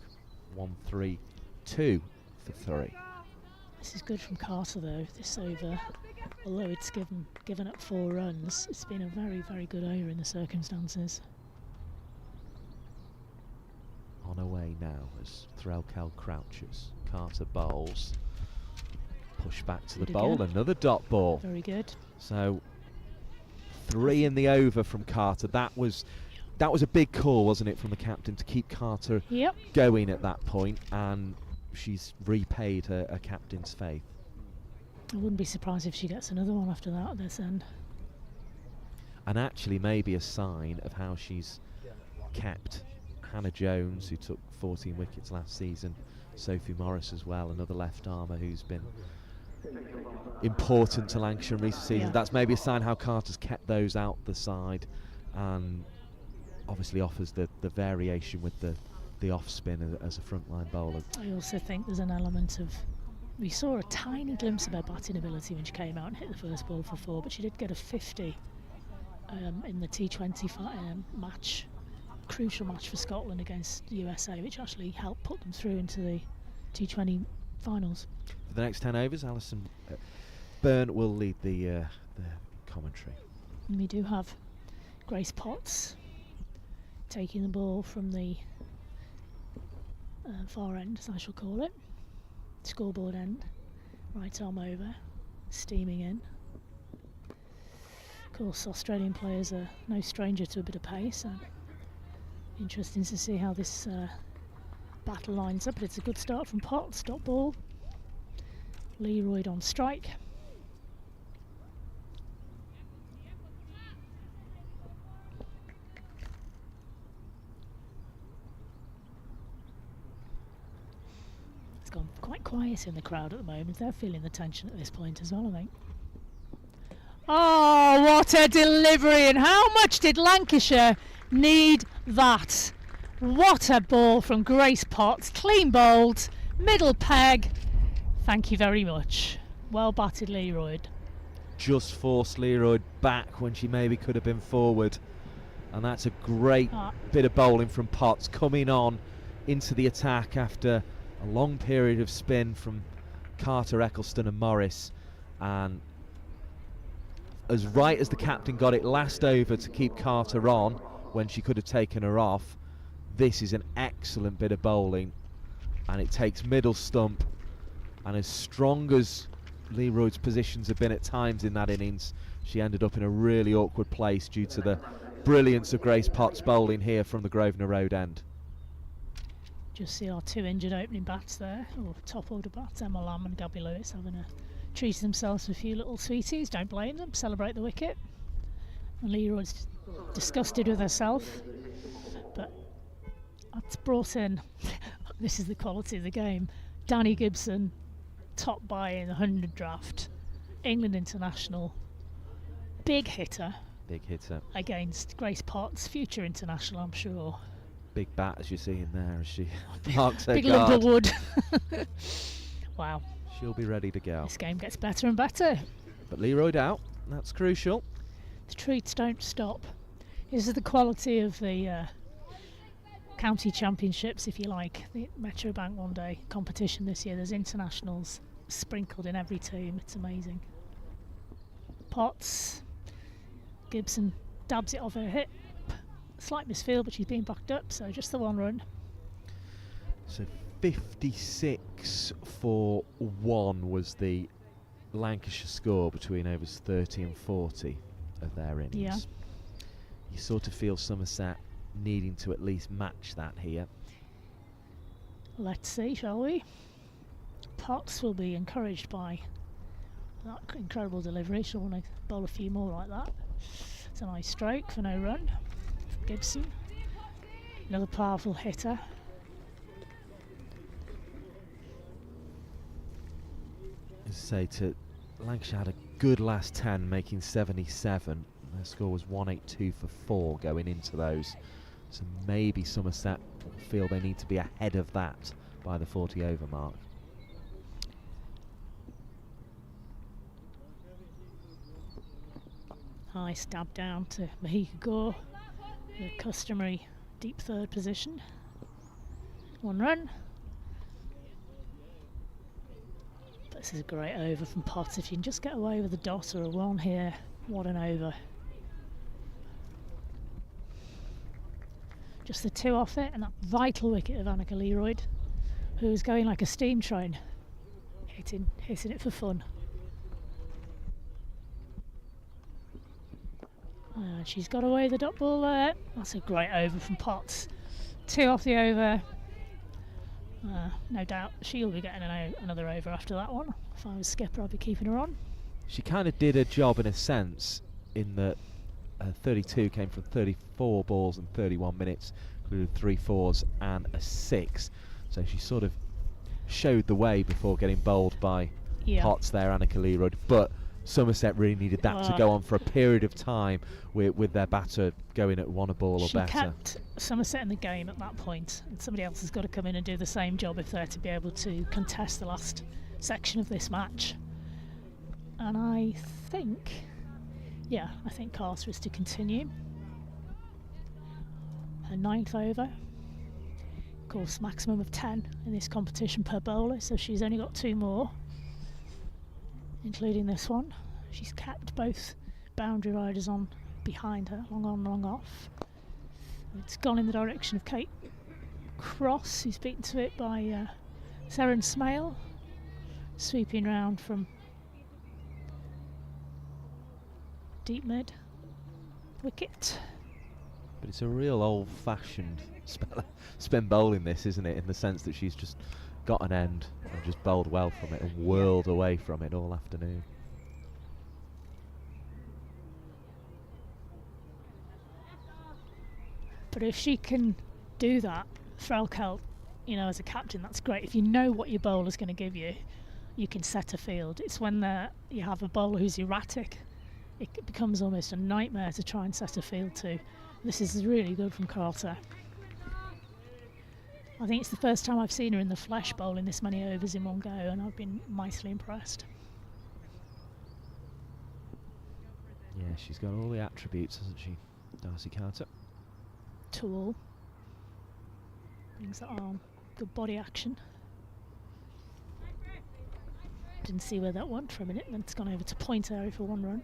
132 for 3. This is good from Carter though, this over. Although it's given up 4 runs, it's been a very, very good over in the circumstances. On away now as Threlkeld crouches. Carter bowls. Push back to the Good bowl, again. another dot ball. Very good. So 3 in the over from Carter. That was a big call, wasn't it, from the captain to keep Carter Yep. going at that point, and she's repaid her captain's faith. I wouldn't be surprised if she gets another one after that at this end. And actually maybe a sign of how she's kept Hannah Jones, who took 14 wickets last season, Sophie Morris as well, another left armour who's been important to Lancashire in recent seasons. Yeah. That's maybe a sign how Carter's kept those out the side, and obviously offers the variation with the off spin as a frontline bowler. I also think there's an element of, we saw a tiny glimpse of her batting ability when she came out and hit the first ball for 4, but she did get a 50 in the T20 match, crucial match for Scotland against USA, which actually helped put them through into the T20 finals. For the next 10 overs, Alison Byrne will lead the commentary. And we do have Grace Potts taking the ball from the far end, as I shall call it, scoreboard end, right arm over, steaming in. Of course, Australian players are no stranger to a bit of pace, so interesting to see how this battle lines up, but it's a good start from Potts. Dot ball. Leroy on strike. quite quiet in the crowd at the moment. They're feeling the tension at this point as well, I think. Oh, what a delivery, and how much did Lancashire need that? What a ball from Grace Potts, clean bowled, middle peg. Thank you very much. Well batted, Leroyd. Just forced Leroyd back when she maybe could have been forward. And that's a great bit of bowling from Potts, coming on into the attack after a long period of spin from Carter, Eccleston and Morris. And as right as the captain got it last over to keep Carter on when she could have taken her off, this is an excellent bit of bowling, and it takes middle stump. And as strong as Leroyd's positions have been at times in that innings, she ended up in a really awkward place due to the brilliance of Grace Potts bowling here from the Grosvenor Road end. Just see our 2 injured opening bats there, or top order bats, Emma Lamb and Gabby Lewis, having a treat themselves to a few little sweeties. Don't blame them. Celebrate the wicket. And Leroyd's disgusted with herself, but that's brought in this is the quality of the game. Danny Gibson, top buy in the 100 draft, England international, big hitter against Grace Potts, future international, I'm sure. Big bat, as you see in there, as she marks her big guard. lump of wood. Wow. She'll be ready to go. This game gets better and better. But Leroyd out, that's crucial. The treats don't stop. This is the quality of the county championships, if you like, the Metro Bank One Day competition this year. There's internationals sprinkled in every team. It's amazing. Potts, Gibson dabs it off her hip. Slight misfield, but she's being backed up, so just the 1 run. So 56 for 1 was the Lancashire score between overs 30 and 40 of their innings. Yeah. You sort of feel Somerset needing to at least match that here. Let's see, shall we? Potts will be encouraged by that incredible delivery. She'll want to bowl a few more like that. It's a nice stroke for no run for Gibson. Another powerful hitter. As I say, to Lancashire had a good last 10, making 77. Their score was 182 for 4 going into those. So maybe Somerset feel they need to be ahead of that by the 40 over mark. Nice dab down to Mahika Gore, the customary deep third position. 1 run. But this is a great over from Potts. If you can just get away with a dot or a 1 here, what an over. Just the 2 off it, and that vital wicket of Annika Leroyd, who's going like a steam train, hitting it for fun. And she's got away the dot ball there. That's a great over from Potts. 2 off the over. No doubt she'll be getting another over after that one. If I was skipper, I'd be keeping her on. She kind of did her job in a sense, in that 32 came from 34 balls in 31 minutes, including 3 4s and a 6. So she sort of showed the way before getting bowled by Potts there, Annika Leroyd. But Somerset really needed that to go on for a period of time with their batter going at 1 a ball or better. She kept Somerset in the game at that point, and somebody else has got to come in and do the same job if they're to be able to contest the last section of this match. And I think Carter is to continue. Her 9th over. Of course, maximum of 10 in this competition per bowler, so she's only got 2 more, including this one. She's kept both boundary riders on behind her, long on, long off. It's gone in the direction of Kate Cross, who's beaten to it by Seren Smale, sweeping round from deep mid wicket. But it's a real old-fashioned spin bowling, this, isn't it? In the sense that she's just got an end and just bowled well from it and whirled away from it all afternoon. But if she can do that, Frelkelt you know, as a captain, that's great. If you know what your bowler's going to give you, you can set a field. It's when you have a bowler who's erratic, it becomes almost a nightmare to try and set a field to. This is really good from Carter. I think it's the first time I've seen her in the flesh bowling this many overs in one go, and I've been mightily impressed. Yeah, she's got all the attributes, hasn't she, Darcy Carter? Tall. Brings that arm. Good body action. Didn't see where that went for a minute, and then it's gone over to point area for one run.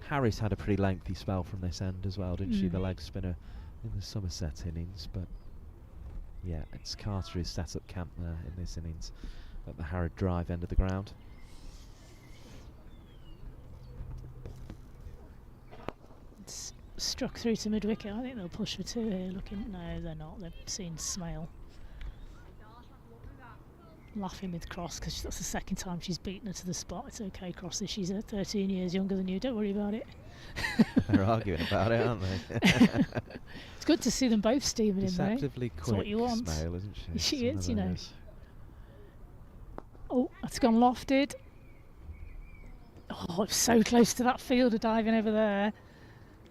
Harris had a pretty lengthy spell from this end as well, didn't she? The leg spinner in the Somerset innings, but yeah, it's Carter who's set up camp there in this innings at the Harrod Drive end of the ground. It's struck through to mid-wicket. I think they'll push for two here. No, they're not. They've seen Smale. Laughing with Cross because that's the second time she's beaten her to the spot. It's okay, Cross. She's 13 years younger than you. Don't worry about it. They're arguing about it, aren't they? It's good to see them both steaming in there. Deceptively quick, That's what you want. Smale, isn't she? She is, you know. Oh, that's gone lofted. Oh, it's so close to that fielder diving over there.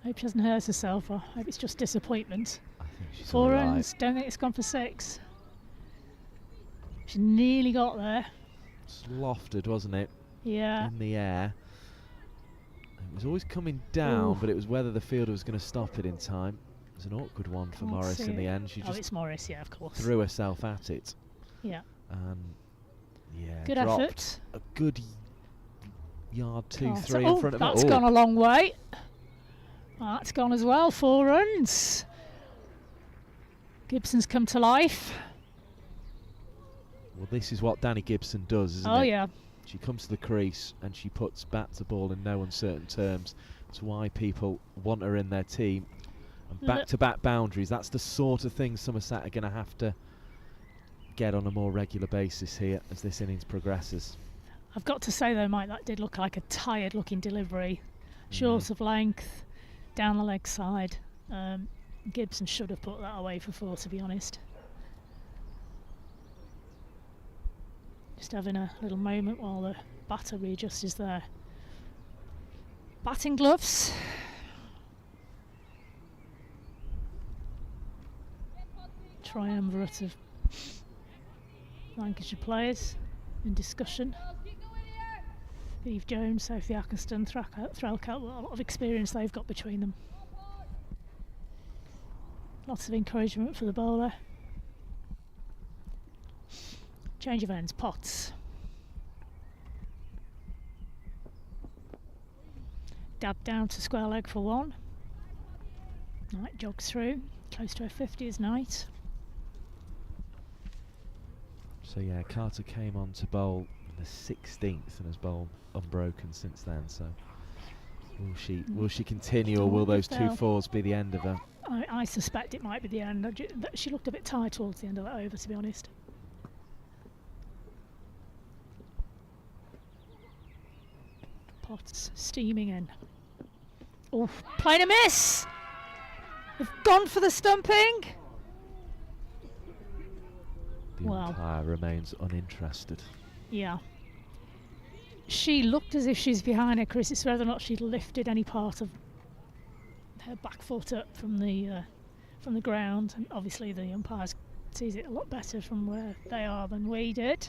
Hope she hasn't hurt herself. I hope it's just disappointment. I think she's 4 all runs. Don't think it's gone for 6. She nearly got there. It's lofted, wasn't it? Yeah. In the air. It was always coming down, but it was whether the fielder was going to stop it in time. It was an awkward one for Morris in the end. She just it's Morris, yeah, of course. threw herself at it. Yeah. Yeah. Good dropped effort. A good yard 2, 3 in front of that's it. Gone a long way. That's gone as well. 4 runs. Gibson's come to life. Well, this is what Danny Gibson does, isn't it? Oh, yeah. She comes to the crease and she puts bat to ball in no uncertain terms. That's why people want her in their team. And back-to-back boundaries, that's the sort of thing Somerset are going to have to get on a more regular basis here as this innings progresses. I've got to say, though, Mike, that did look like a tired-looking delivery. Short of length, down the leg side. Gibson should have put that away for 4, to be honest. Just having a little moment while the batter readjusts their batting gloves. Triumvirate of Lancashire players in discussion. Eve Jones, Sophie Ackerston, Threlkeld, a lot of experience they've got between them. Lots of encouragement for the bowler. Change of ends, Potts. Dab down to square leg for 1. Knight jogs through, close to a 50 is Knight. So yeah, Carter came on to bowl the 16th and has bowled unbroken since then. So will she continue, or will those 2 4s be the end of her? I suspect it might be the end. She looked a bit tired towards the end of that over, to be honest. Potts steaming in. Oh, playing a miss! They've gone for the stumping! The umpire remains uninterested. Yeah. She looked as if she's behind her, Chris. It's whether or not she'd lifted any part of her back foot up from the ground, and obviously the umpire sees it a lot better from where they are than we did.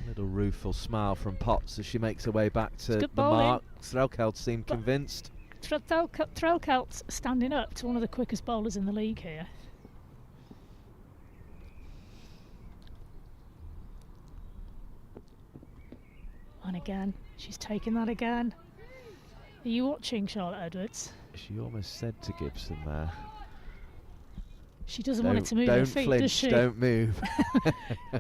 A little rueful smile from Potts as she makes her way back to the bowling. mark. Threlkeld seemed convinced. Threlkeld's standing up to one of the quickest bowlers in the league here. And again, she's taken that again. Are you watching, Charlotte Edwards? She almost said to Gibson there. She doesn't want it to move her feet, flinch, does she? Don't move.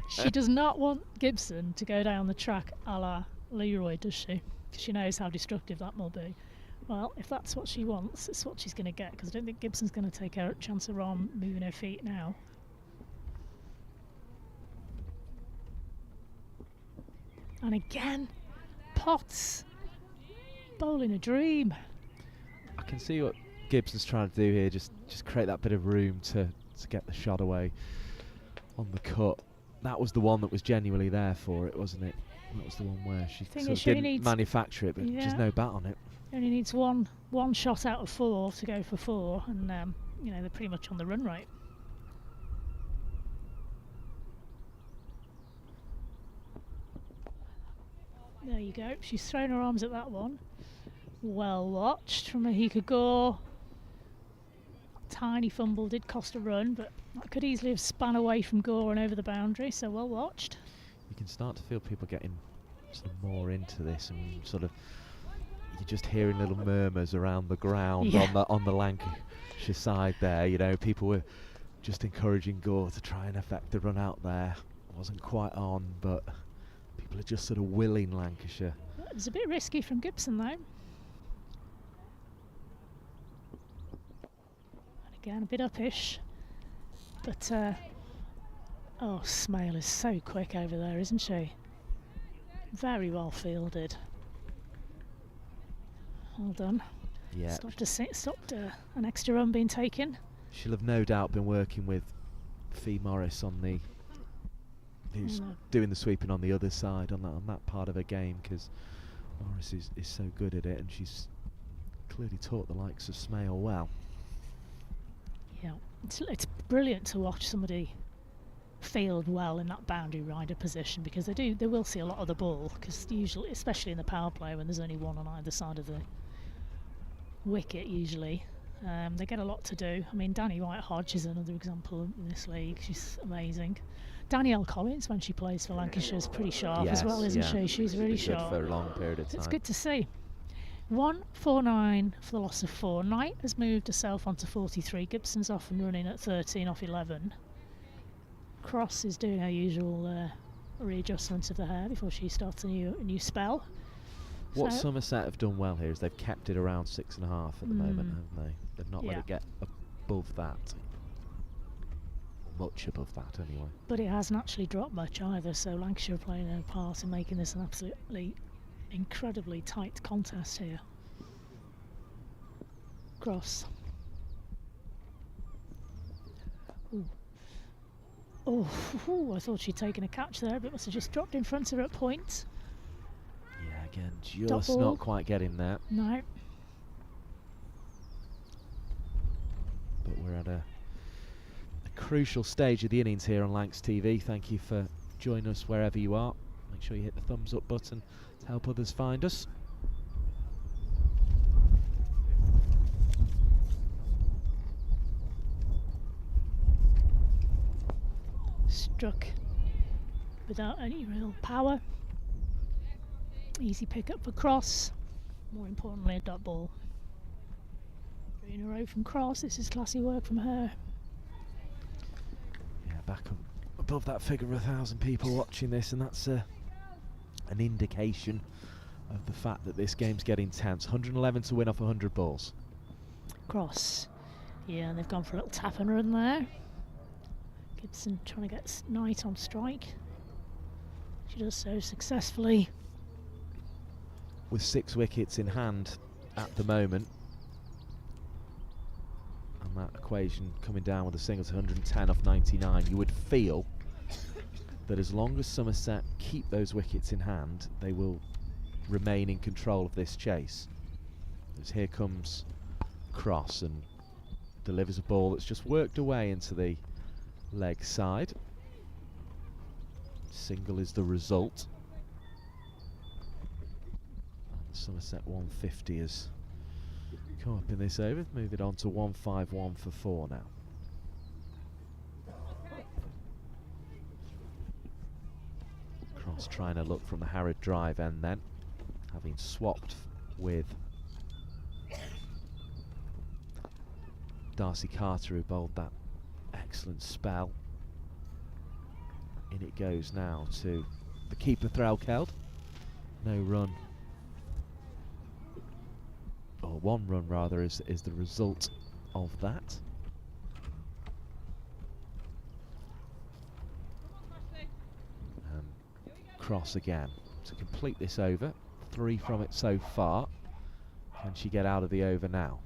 She does not want Gibson to go down the track a la Leroy, does she? Because she knows how destructive that will be. Well, if that's what she wants, it's what she's going to get, because I don't think Gibson's going to take a chance of Rom moving her feet now. And again, Potts bowling a dream. I can see what Gibson's trying to do here, just create that bit of room to get the shot away. on the cut. That was the one that was genuinely there for it, wasn't it? That was the one where she Thing sort is, of she only didn't needs- manufacture it, but Yeah. just no bat on it. Only needs one shot out of 4 to go for 4, and you know, they're pretty much on the run rate. There you go. She's thrown her arms at that one. Well watched from Mahika. Tiny fumble did cost a run, but that could easily have spun away from Gore and over the boundary, so well watched. You can start to feel people getting sort of more into this, and sort of you're just hearing little murmurs around the ground on the Lancashire side there. You know, people were just encouraging Gore to try and affect the run out there. Wasn't quite on, but people are just sort of willing Lancashire. It was a bit risky from Gibson though. And again, a bit uppish, but oh, Smale is so quick over there, isn't she? Very well fielded. Well done. Yeah. Stopped an extra run being taken. She'll have no doubt been working with Fee Morris on the who's doing the sweeping on the other side on that part of her game, because Morris is so good at it, and she's clearly taught the likes of Smale well. Yeah, it's brilliant to watch somebody field well in that boundary rider position, because they will see a lot of the ball, because usually, especially in the power play when there's only one on either side of the wicket, usually they get a lot to do. I mean, Danny White-Hodge is another example in this league. She's amazing. Danielle Collins, when she plays for Lancashire, is pretty sharp as well, isn't she? She's really sharp. Good for a long period of time. It's good to see. 149 for the loss of 4. Knight has moved herself onto 43. Gibson's off and running at 13 off 11. Cross is doing her usual readjustment of the hair before she starts a new spell. What So- Somerset have done well here is they've kept it around 6.5 at the moment, haven't they? They've not let it get above that. Much above that, anyway. But it hasn't actually dropped much either, so Lancashire are playing their part in making this an absolutely incredibly tight contest here. Cross. Ooh. Oh, I thought she'd taken a catch there, but must have just dropped in front of her at point. Yeah, again, Dot just ball. not quite getting there. No. But we're at a crucial stage of the innings here on Lancs TV. Thank you for joining us wherever you are. Make sure you hit the thumbs up button to help others find us. Struck without any real power. Easy pick up for Cross. More importantly, a dot ball. 3 in a row from Cross. This is classy work from her. Yeah, back up above that figure of 1,000 people watching this, and that's an indication of the fact that this game's getting tense. 111 to win off 100 balls. Cross. Yeah, and they've gone for a little tap and run there. Gibson trying to get Knight on strike. She does so successfully. With 6 wickets in hand at the moment, and that equation coming down with a single to 110 off 99, you would feel that as long as Somerset keep those wickets in hand, they will remain in control of this chase. As here comes Cross and delivers a ball that's just worked away into the leg side. Single is the result. Somerset 150 has come up in this over. Move it on to 151 for 4 now. Cross trying to look from the Harrod drive end then, having swapped with Darcy Carter, who bowled that excellent spell. In it goes now to the keeper, Threlkeld. No run, or 1 run rather, is the result of that. Cross again to complete this over. 3 from it so far. Can she get out of the over now?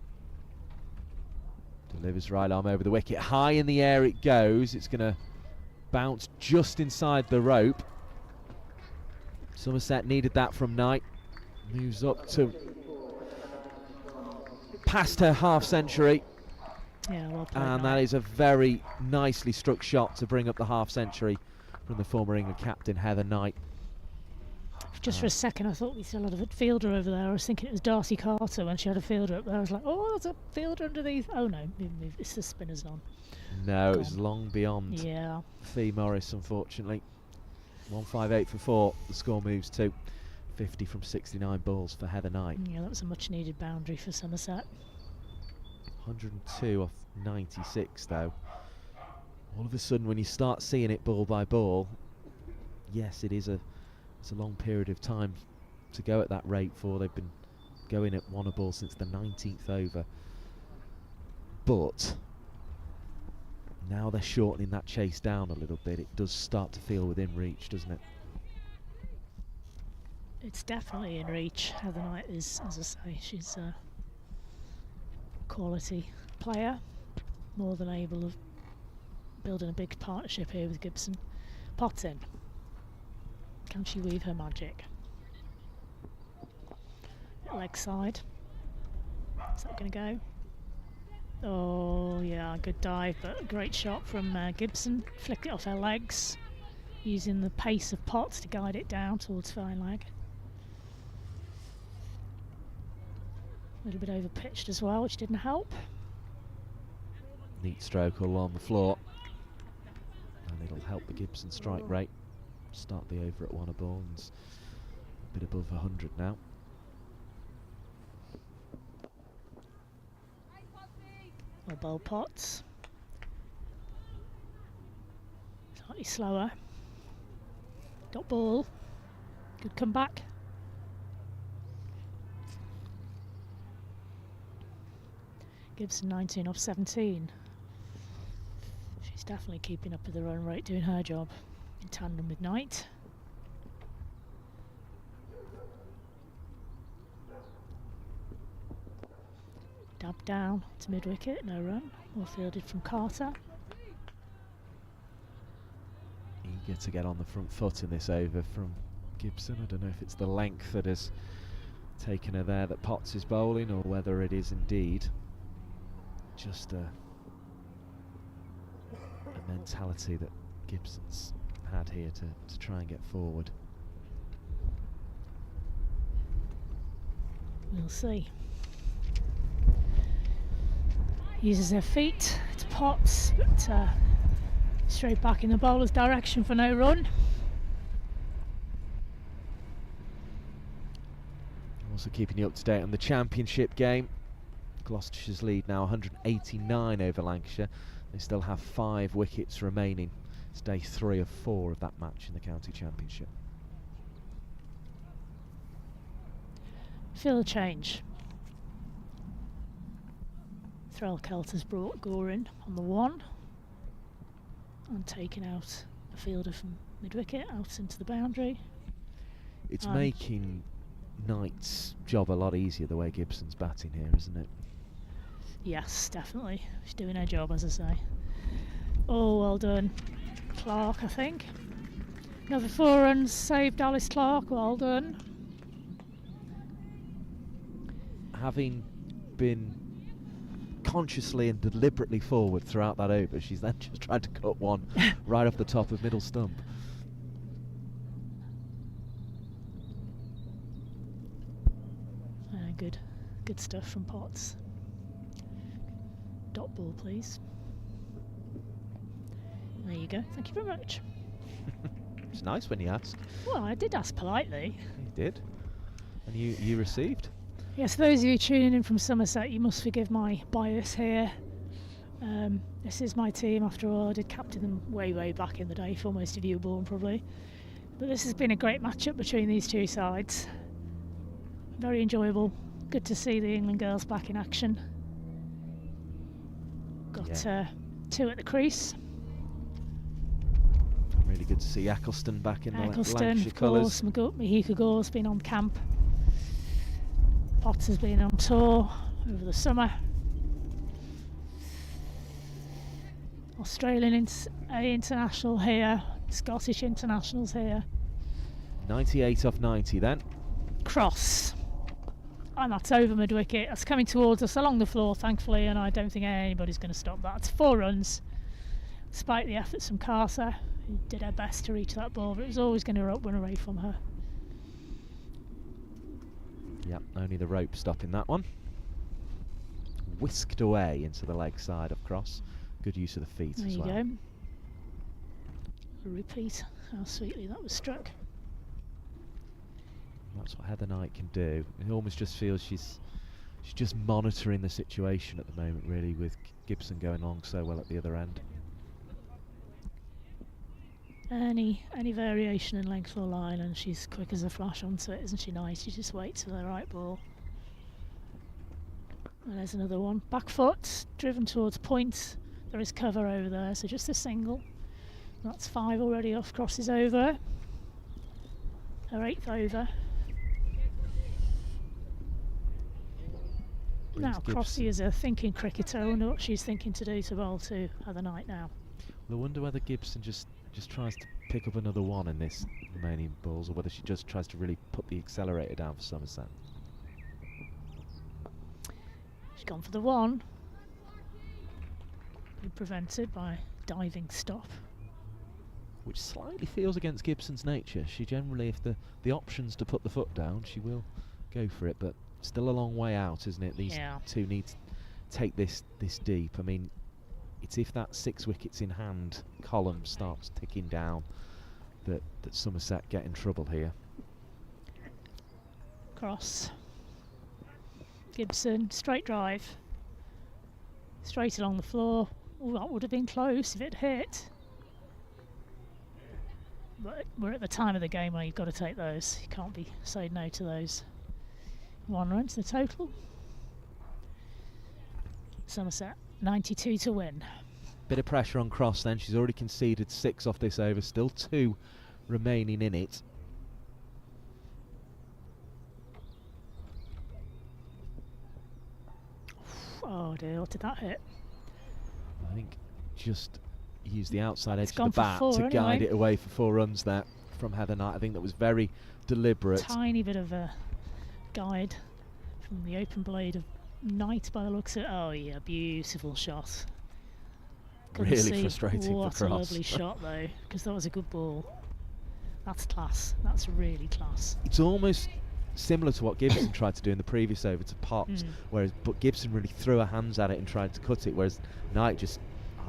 Delivers right arm over the wicket. High in the air it goes. It's going to bounced just inside the rope. Somerset needed that from Knight. Moves up to past her half century. Yeah, well played, and Knight. that is a very nicely struck shot to bring up the half century from the former England captain Heather Knight. Just for a second, I thought we still had a fielder over there. I was thinking it was Darcy Carter when she had a fielder up there. I was like, oh, there's a fielder underneath. Oh no, it's the spinners on. No, it was long beyond. Yeah. Fee Morris, unfortunately. 158 for 4. The score moves to 50 from 69 balls for Heather Knight. Yeah, that was a much needed boundary for Somerset. 102 off 96 though. All of a sudden when you start seeing it ball by ball, yes, it's a long period of time to go at that rate for. They've been going at one a ball since the 19th over. But now they're shortening that chase down a little bit. It does start to feel within reach, doesn't it? It's definitely in reach. Heather Knight is, as I say, she's a quality player, more than able of building a big partnership here with Gibson. Pot in. Can she weave her magic? Leg side. Is that going to go? Oh yeah, good dive, but a great shot from Gibson. Flicked it off her legs, using the pace of Potts to guide it down towards fine leg. A little bit over pitched as well, which didn't help. Neat stroke all on the floor, and it'll help the Gibson strike rate. Start the over at one a ball, and it's a bit above 100 now. Well, bowl Potts. Slightly slower. Dot ball. Good comeback. Gibson 19 off 17. She's definitely keeping up with the run rate, doing her job in tandem with Knight. Dab down to mid-wicket, no run. Well fielded from Carter. Eager to get on the front foot in this over from Gibson. I don't know if it's the length that has taken her there that Potts is bowling, or whether it is indeed just a mentality that Gibson's had here to try and get forward. We'll see. Uses her feet to Potts, but straight back in the bowler's direction for no run. Also keeping you up to date on the championship game. Gloucestershire's lead now 189 over Lancashire. They still have 5 wickets remaining. It's day 3 of 4 of that match in the county championship. Feel a change. Thrall Kelter's brought Gore in on the 1 and taken out a fielder from mid-wicket out into the boundary. It's making Knight's job a lot easier the way Gibson's batting here, isn't it? Yes, definitely. She's doing her job, as I say. Oh, well done. Clark, I think. Another 4 runs saved Alice Clark. Well done. Having been consciously and deliberately forward throughout that over, she's then just tried to cut one right off the top of middle stump. Good stuff from Potts. Dot ball, please. There you go. Thank you very much. It's nice when you ask. Well, I did ask politely. You did. And you received. Yes, those of you tuning in from Somerset, you must forgive my bias here. This is my team after all. I did captain them way back in the day, for most of you were born probably. But this has been a great matchup between these two sides. Very enjoyable. Good to see the England girls back in action. Got 2 at the crease. Really good to see Eccleston back in the Lancashire of colours. course. Mahika Gore's been on camp. Potts has been on tour over the summer. Australian international here, Scottish internationals here. 98 off 90 then. Cross. And that's over mid-wicket. That's coming towards us along the floor, thankfully, and I don't think anybody's going to stop that. It's 4 runs, despite the efforts from Carter, who did her best to reach that ball, but it was always going to run away from her. Yep, only the rope stopping that one. Whisked away into the leg side of cross. Good use of the feet There as you well. go. A repeat how sweetly that was struck. That's what Heather Knight can do. It almost just feels she's just monitoring the situation at the moment, really, with Gibson going along so well at the other end. Any variation in length or line, and she's quick as a flash onto it, isn't she? Nice. She just waits for the right ball. And there's another one. Back foot, driven towards point. There is cover over there, so just a single. That's 5 already off. Crosses over. Her 8th over. Now, Crossy is a thinking cricketer. I wonder what she's thinking to do to bowl to Heather Knight now. I wonder whether Gibson just tries to pick up another one in this remaining balls, or whether she just tries to really put the accelerator down for Somerset. She's gone for the one. Been prevented by diving stop. Which slightly feels against Gibson's nature. She generally, if the option's to put the foot down, she will go for it, but still a long way out, isn't it? These two need to take this deep. I mean, it's if that 6 wickets in hand column starts ticking down that Somerset get in trouble here. Cross. Gibson, straight drive. Straight along the floor. Oh, that would have been close if it hit. But we're at the time of the game where you've got to take those. You can't be saying no to those. 1 run to the total. Somerset 92 to win. Bit of pressure on Cross then. She's already conceded 6 off this over. Still 2 remaining in it. Oh dear, what did that hit? I think just used the outside edge It's of gone the for bat 4 to anyway. guide it away for 4 runs there from Heather Knight. I think that was very deliberate. Tiny bit of a guide from the open blade of Knight by the looks of it. Oh yeah, beautiful shot. Couldn't Really see frustrating what for a Cross. lovely shot though, because that was a good ball. That's class. That's really class. It's almost similar to what Gibson tried to do in the previous over to Potts, but Gibson really threw her hands at it and tried to cut it, whereas Knight just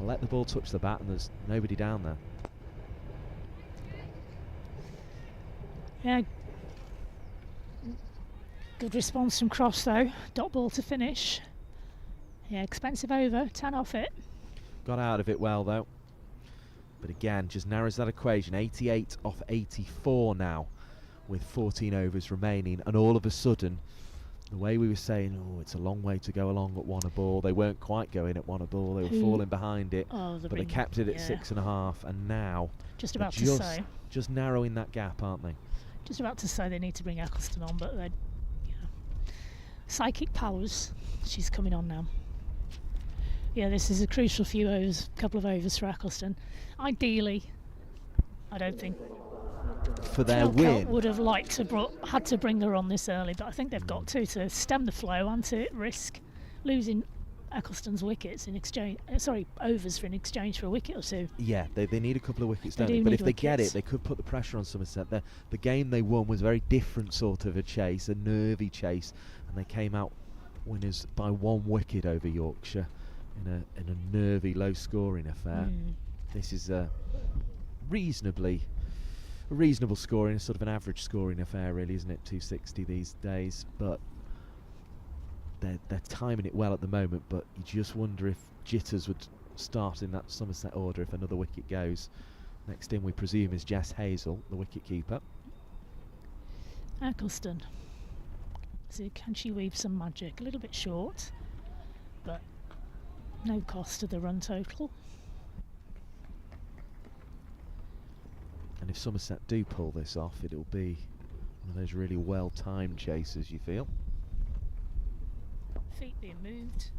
let the ball touch the bat and there's nobody down there. Yeah. Good response from Cross though. Dot ball to finish. Yeah, expensive over. 10 off it. Got out of it well though. But again, just narrows that equation. 88 off 84 now, with 14 overs remaining, and all of a sudden, the way we were saying, oh, it's a long way to go along at 1 a ball, they weren't quite going at 1 a ball, they were falling behind it, but they kept it at 6.5, and now Just about they're to say. just narrowing that gap, aren't they? Just about to say they need to bring Eccleston on, but they're psychic powers. She's coming on now. Yeah, this is a crucial few overs, couple of overs for Eccleston. Ideally, I don't think for their Phil win would have liked to had to bring her on this early, but I think they've got to stem the flow and to risk losing Eccleston's wickets in exchange. Overs for in exchange for a wicket or 2. Yeah, they need a couple of wickets, They don't they? do But need if they get wickets. it, they could put the pressure on Somerset. The game they won was a very different sort of a chase, a nervy chase, and they came out winners by 1 wicket over Yorkshire in a nervy, low-scoring affair. This is a reasonable scoring, sort of an average scoring affair, really, isn't it? 260 these days, but they're timing it well at the moment. But you just wonder if jitters would start in that Somerset order if another wicket goes. Next in, we presume, is Jess Hazel, the wicket keeper. Eccleston. So can she weave some magic? A little bit short, but no cost to the run total. And if Somerset do pull this off, it'll be one of those really well-timed chases, you feel. Feet being moved,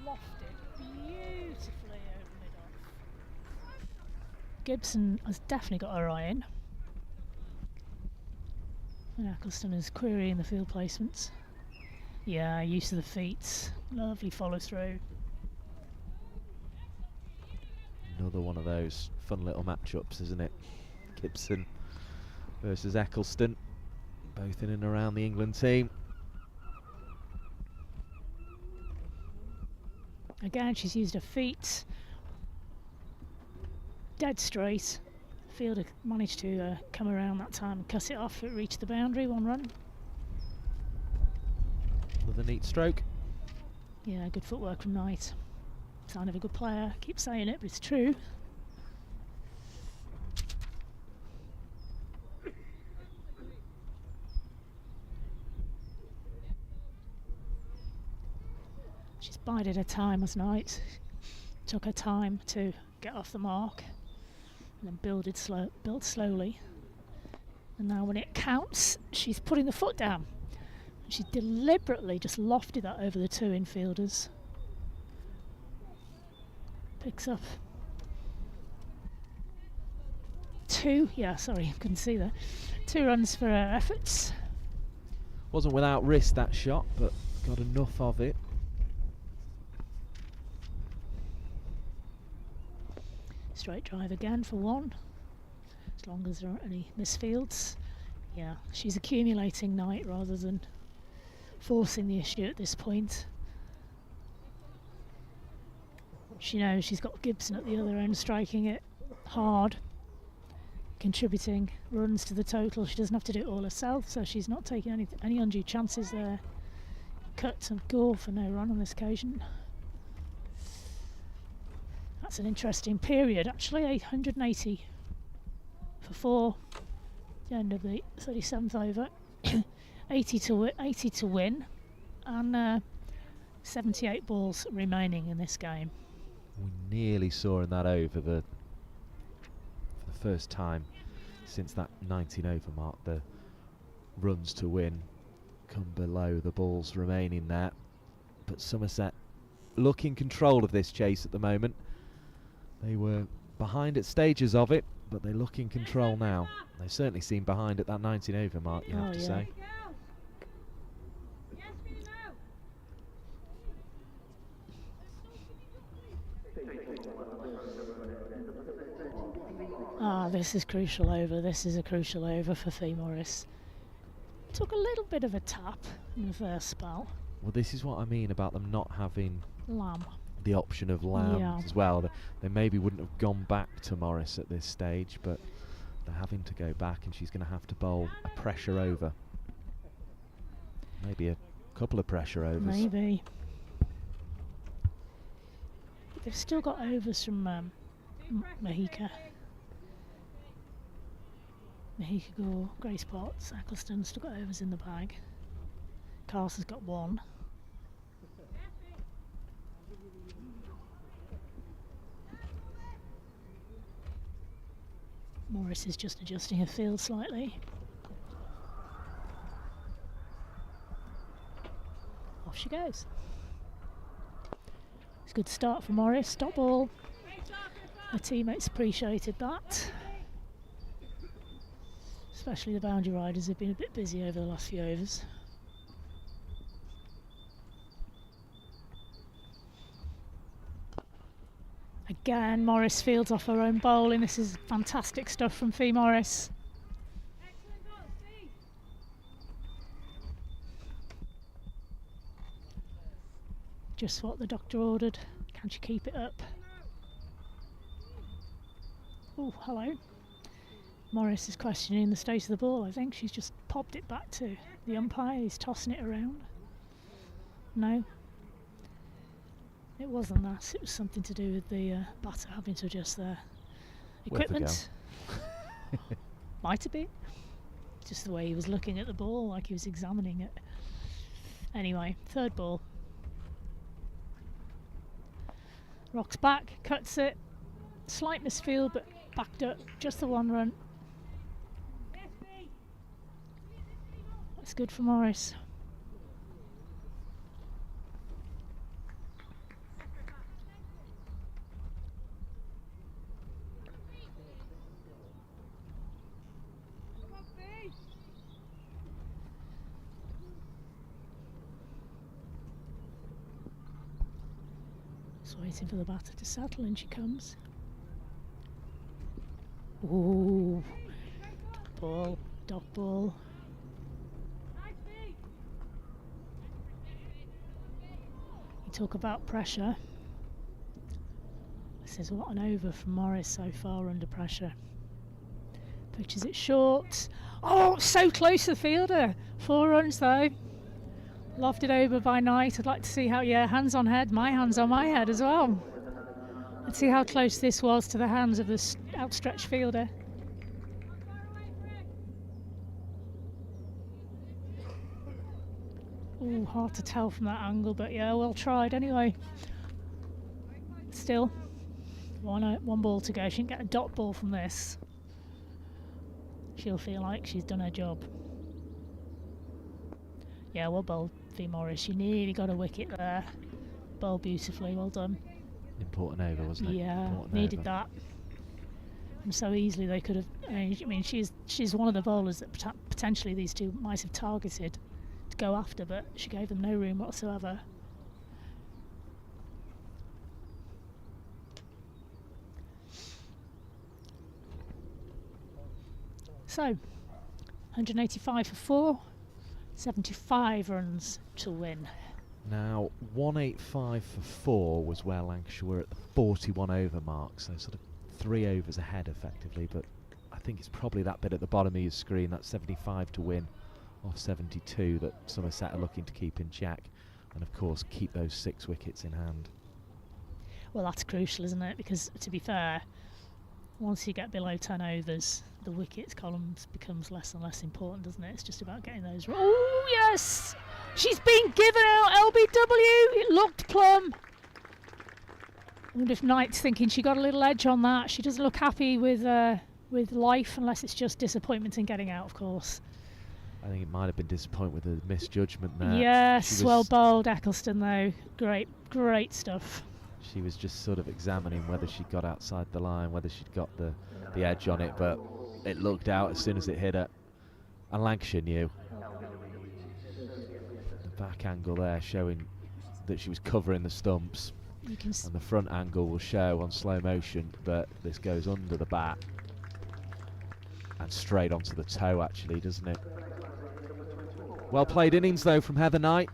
lofted beautifully over mid-off. Gibson has definitely got her eye in. And Eccleston is querying the field placements. Yeah, use of the feet. Lovely follow through. Another one of those fun little matchups, isn't it? Gibson versus Eccleston, both in and around the England team. Again, she's used her feet. Dead straight. Fielder managed to come around that time and cut it off. It reached the boundary, 1 run. Another neat stroke. Yeah, good footwork from Knight. Sign of a good player. Keep saying it, but it's true. She's bided her time as Knight. Took her time to get off the mark and then build slowly. And now when it counts, she's putting the foot down. She deliberately just lofted that over the 2 infielders. Picks up 2, yeah, sorry, couldn't see that. 2 runs for her efforts. Wasn't without risk, that shot, but got enough of it. Straight drive again for 1, as long as there aren't any misfields. Yeah, she's accumulating Knight rather than forcing the issue at this point. She knows she's got Gibson at the other end striking it hard, contributing runs to the total. She doesn't have to do it all herself, so she's not taking any undue chances there. Cut and go for no run on this occasion. That's an interesting period, actually. 880 for 4. The end of the 37th over. 80 to win, and 78 balls remaining in this game. We nearly saw in that over for the first time since that 19 over mark, the runs to win come below the balls remaining there. But Somerset look in control of this chase at the moment. They were behind at stages of it, but they look in control now. They certainly seem behind at that 19 over mark, you have to say. This is crucial over. This is a crucial over for Fee Morris. Took a little bit of a tap in the first spell. Well, this is what I mean about them not having Lamb. the option of Lamb as well. They maybe wouldn't have gone back to Morris at this stage, but they're having to go back, and she's going to have to bowl a pressure over. Maybe a couple of pressure overs. Maybe. But they've still got overs from Mahika. Mahika Gore, Grace Potts, Eccleston still got overs in the bag. Carson's got 1. Morris is just adjusting her field slightly. Off she goes. It's a good start for Morris. Stop ball. Her teammates appreciated that. Especially the boundary riders have been a bit busy over the last few overs. Again, Morris fields off her own bowling. This is fantastic stuff from Fee Morris. Just what the doctor ordered. Can she keep it up? Oh, hello. Morris is questioning the state of the ball. I think she's just popped it back to the umpire. He's tossing it around. No. It wasn't that. It was something to do with the batter having to adjust their equipment. Might have been. Just the way he was looking at the ball, like he was examining it. Anyway, 3rd ball. Rocks back, cuts it. Slight misfield, but backed up. Just the 1 run. That's good for Morris. Just waiting for the batter to settle, and she comes. Ooh, dot ball. You talk about pressure. This is what an over from Morris so far under pressure. Pitches it short. Oh, so close to the fielder. 4 runs though. Lofted over by Knight. I'd like to see how, hands on head. My hands on my head as well. Let's see how close this was to the hands of the outstretched fielder. Ooh, hard to tell from that angle, but yeah, well tried anyway. Still, one ball to go. She can get a dot ball from this. She'll feel like she's done her job. Yeah, well bowled, V. Morris. You nearly got a wicket there. Bowled beautifully, well done. Important over, wasn't it? Yeah, Important needed over. that. And so easily they could have. I mean, she's one of the bowlers that potentially these two might have targeted to go after, but she gave them no room whatsoever. So, 185 for 4, 75 runs to win. Now, 185 for 4 was where Lancashire were at the 41 over mark, so sort of 3 overs ahead effectively, but I think it's probably that bit at the bottom of your screen, that 75 to win off 72 that Somerset are looking to keep in check, and of course keep those 6 wickets in hand. Well, that's crucial, isn't it? Because to be fair, once you get below 10 overs, the wickets columns becomes less and less important, doesn't it? It's just about getting those. Oh yes, she's been given out LBW. It looked plumb. I wonder if Knight's thinking she got a little edge on that. She doesn't look happy with life, unless it's just disappointment in getting out, of course. I think it might have been disappointed with the misjudgment there. Yes, well bowled, Eccleston though. Great stuff. She was just sort of examining whether she'd got outside the line, whether she'd got the edge on it, but it looked out as soon as it hit her. And Lancashire knew. The back angle there showing that she was covering the stumps. And the front angle will show on slow motion, but this goes under the bat. And straight onto the toe, actually, doesn't it? Well played innings, though, from Heather Knight.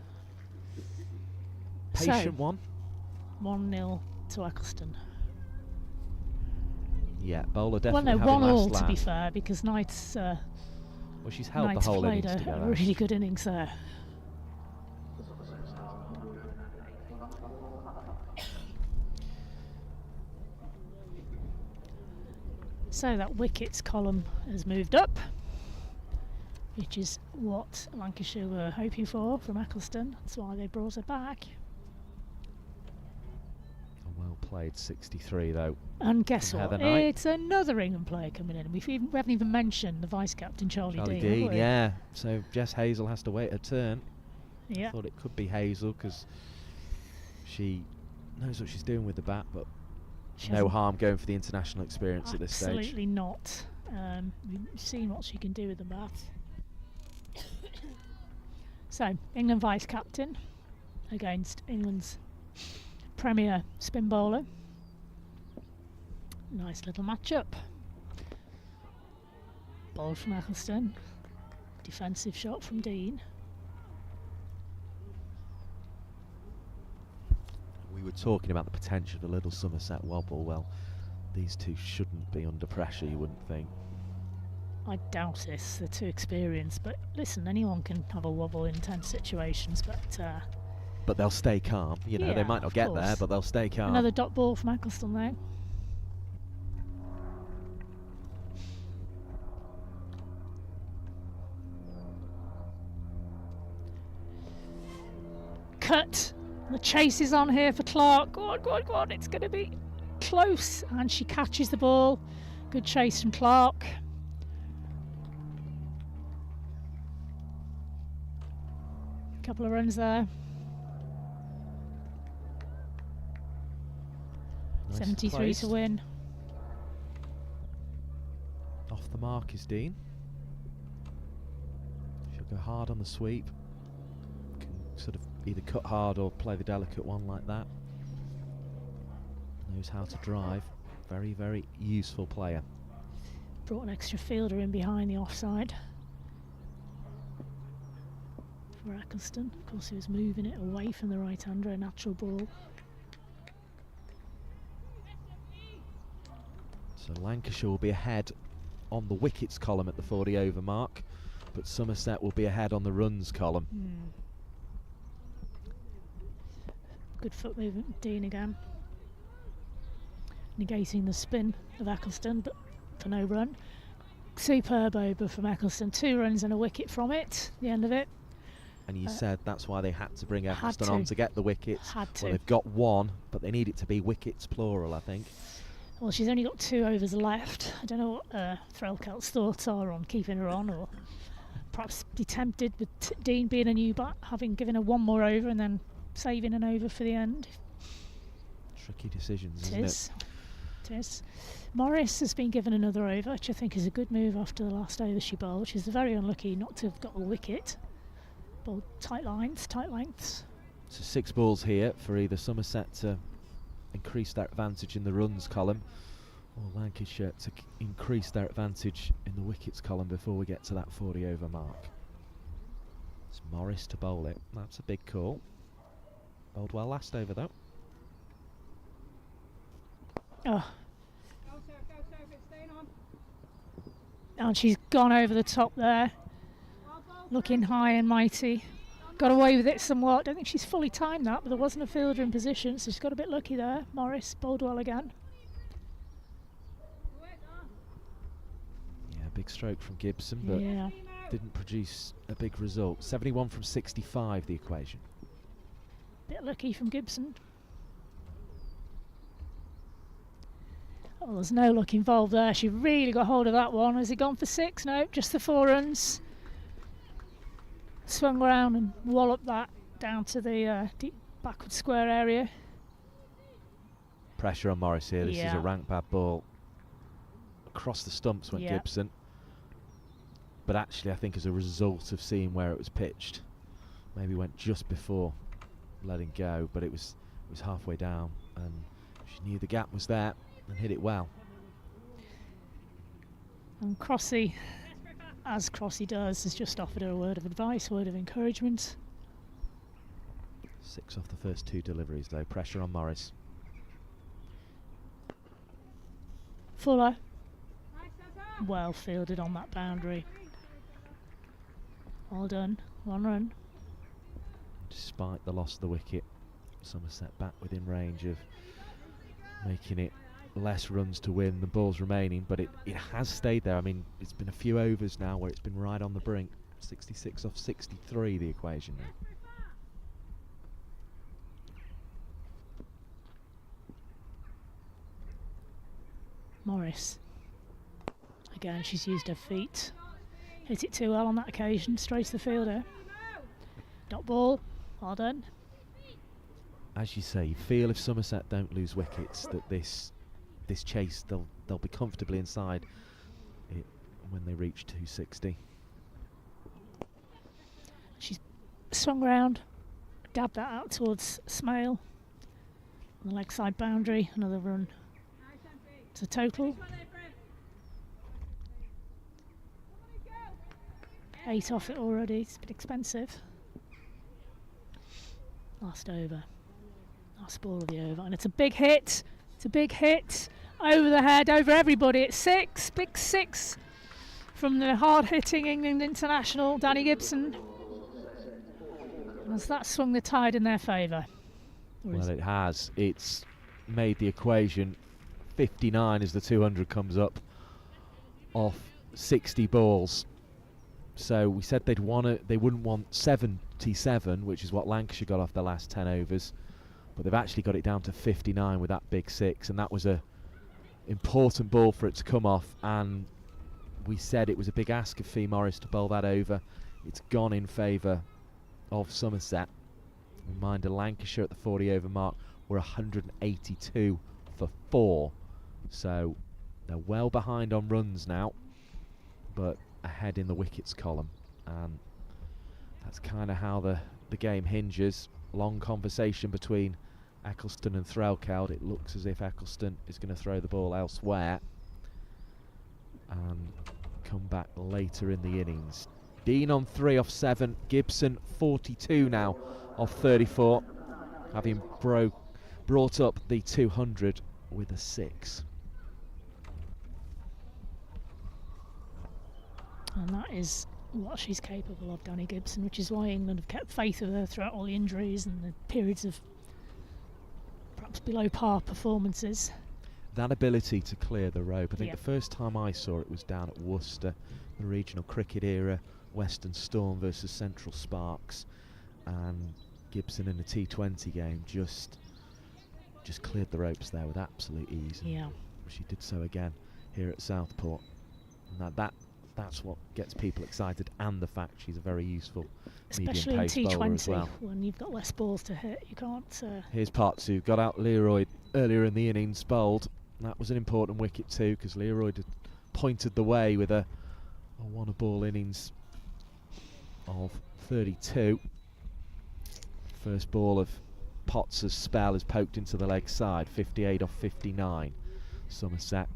Patient one. 1-0 to Eccleston. Yeah, bowler definitely well, no, having 1-1 last to be laugh. fair, because Knight's Well, she's held Knight's the whole played innings a together. really good innings there. So that wickets column has moved up, which is what Lancashire were hoping for from Eccleston. That's why they brought her back. A well played 63, though. And guess from what? Heather Knight. It's another England player coming in. We haven't even mentioned the vice-captain, Charlie Dean. have we? Yeah. So Jess Hazel has to wait her turn. Yeah. I thought it could be Hazel because she knows what she's doing with the bat, but no harm going for the international experience at this stage. Absolutely not. We've seen what she can do with the bat. So, England vice-captain against England's premier spin bowler. Nice little match-up. Ball from Eccleston. Defensive shot from Dean. We were talking about the potential of a little Somerset wobble. Well, these two shouldn't be under pressure, you wouldn't think. I doubt this. They're too experienced. But listen, anyone can have a wobble in tense situations. But they'll stay calm. You know, they might not get there, course. but they'll stay calm. Another dot ball from Eccleston though. Cut. The chase is on here for Clark. Go on. It's going to be close. And she catches the ball. Good chase from Clark. Couple of runs there. Nice 73 placed. to win. Off the mark is Dean. She'll go hard on the sweep. Can sort of either cut hard or play the delicate one like that. Knows how to drive. Very, very useful player. Brought an extra fielder in behind the offside for Eccleston. Of course, he was moving it away from the right-hander, a natural ball. So Lancashire will be ahead on the wickets column at the 40 over mark, but Somerset will be ahead on the runs column. Good foot movement, Dean again. Negating the spin of Eccleston, but for no run. Superb over from Eccleston, 2 runs and a wicket from it, the end of it. And you said that's why they had to bring Eccleston to. on to get the wickets. Had to. Well, they've got 1, but they need it to be wickets plural, I think. Well, she's only got 2 overs left. I don't know what Threlkelt's thoughts are on keeping her on, or perhaps be tempted with Dean being a new bat, having given her 1 more over and then saving an over for the end. Tricky decisions, isn't it? It is. Morris has been given another over, which I think is a good move after the last over she bowled. She's very unlucky not to have got a wicket. Bowled tight lines, tight lengths. So 6 balls here for either Somerset to increase their advantage in the runs column, or Lancashire to increase their advantage in the wickets column before we get to that 40 over mark. It's Morris to bowl it. That's a big call. Bowled well last over though. Oh. And she's gone over the top there, looking high and mighty. Got away with it somewhat. Don't think she's fully timed that, but there wasn't a fielder in position, so she's got a bit lucky there. Morris bowled well again. Yeah, big stroke from Gibson, but didn't produce a big result. 71 from 65, the equation. Bit lucky from Gibson. Oh, there's no luck involved there. She really got hold of that one. Has he gone for 6? No, just the 4 runs. Swung around and walloped that down to the deep backward square area. Pressure on Morris here. This is a rank bad ball. Across the stumps went Gibson. But actually, I think as a result of seeing where it was pitched, maybe went just before letting go, but it was halfway down, and she knew the gap was there and hit it well. And Crossy, as Crossy does, has just offered her a word of advice, word of encouragement. 6 off the first 2 deliveries though. Pressure on Morris. Fuller, well fielded on that boundary. Well done, 1 run. Despite the loss of the wicket, Somerset back within range of making it less runs to win than balls remaining, but it has stayed there. I mean, it's been a few overs now where it's been right on the brink. 66 off 63, the equation now. Morris. Again, she's used her feet. Hit it too well on that occasion, straight to the fielder. Dot ball, well done. As you say, you feel if Somerset don't lose wickets that this chase, they'll be comfortably inside it when they reach 260. She's swung round, dabbed that out towards Smale. On the leg side boundary, another run. It's a total. 8 off it already, it's a bit expensive. Last over. Last ball of the over, and it's a big hit. It's a big hit over the head, over everybody. It's 6, big 6 from the hard-hitting England international, Danny Gibson. Has that swung the tide in their favour? Well, it has. It's made the equation 59 as the 200 comes up off 60 balls. So we said they wouldn't want 77, which is what Lancashire got off their last 10 overs. But they've actually got it down to 59 with that big 6, and that was a important ball for it to come off. And we said it was a big ask of Fee Morris to bowl that over. It's gone in favour of Somerset. Reminder, Lancashire at the 40 over mark were 182 for 4, so they're well behind on runs now, but ahead in the wickets column, and that's kind of how the game hinges. Long conversation between Eccleston and Threlkeld. It looks as if Eccleston is going to throw the ball elsewhere and come back later in the innings. Dean on 3 off 7. Gibson 42 now off 34, having brought up the 200 with a 6. And that is what she's capable of, Danny Gibson, which is why England have kept faith with her throughout all the injuries and the periods of perhaps below par performances. That ability to clear the rope, I think Yep. the first time I saw it was down at Worcester, the regional cricket era, Western Storm versus Central Sparks, and Gibson in the T20 game just cleared the ropes there with absolute ease. Yeah. She did so again here at Southport. And that's what gets people excited, and the fact she's a very useful Especially in medium pace bowler as T20, well. when you've got less balls to hit, you can't... Here's part 2. Got out Leroy earlier in the innings, bowled. That was an important wicket too, because Leroy had pointed the way with a one-ball innings of 32. First ball of Potts' spell is poked into the leg side, 58 off 59. Somerset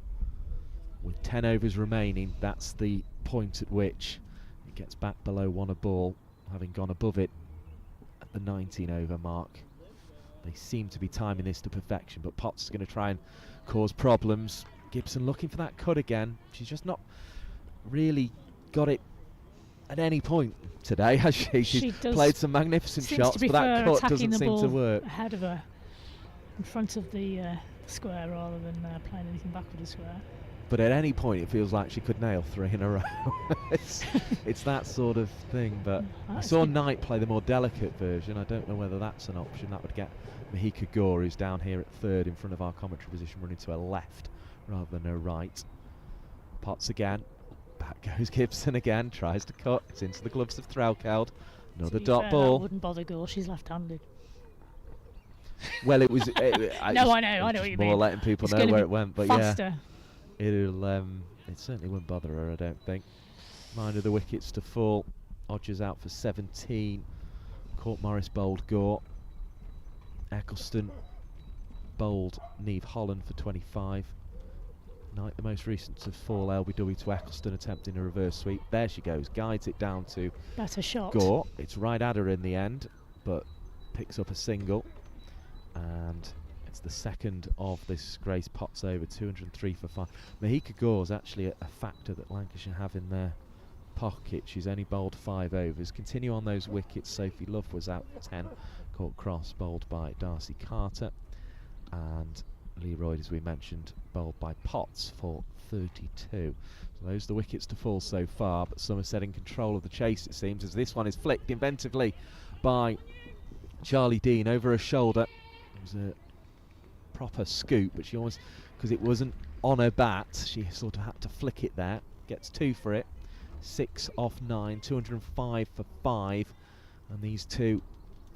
with 10 overs remaining. That's the point at which it gets back below 1 a ball, having gone above it at the 19 over mark. They seem to be timing this to perfection, but Potts is going to try and cause problems. Gibson looking for that cut again. She's just not really got it at any point today, has she? She's played some magnificent shots, but that cut doesn't seem to work. Ahead of her, in front of the square, rather than playing anything back with the square. But at any point it feels like she could nail 3 in a row. it's that sort of thing. But I saw Knight play the more delicate version. I don't know whether that's an option. That would get Mahika Gore, who's down here at 3rd in front of our commentary position, running to her left rather than her right. Potts again. Back goes Gibson again. Tries to cut. It's into the gloves of Threlkeld. Another dot ball. That wouldn't bother Gore. She's left-handed. Well, it was. No, I know what you mean. More letting people It's know gonna where be it went, but faster. yeah. It certainly wouldn't bother her, I don't think. Mind of the wickets to fall. Odgers out for 17. Court Morris bowled Gore. Eccleston bowled Niamh Holland for 25. Knight, the most recent to fall LBW to Eccleston, attempting a reverse sweep. There she goes, guides it down to Better shot. Gore. It's right at her in the end, but picks up a single. And it's the second of this Grace Potts over, 203 for 5. Mahika Gore's actually a factor that Lancashire have in their pocket. She's only bowled 5 overs. Continue on those wickets. Sophie Love was out for 10. Court Cross bowled by Darcy Carter. And Leroy, as we mentioned, bowled by Potts for 32. So those are the wickets to fall so far, but Somerset in control of the chase, it seems, as this one is flicked inventively by Charlie Dean over her shoulder. It was a proper scoop, but she almost, because it wasn't on her bat, she sort of had to flick it there. Gets 2 for it. 6 off 9, 205 for 5, and these two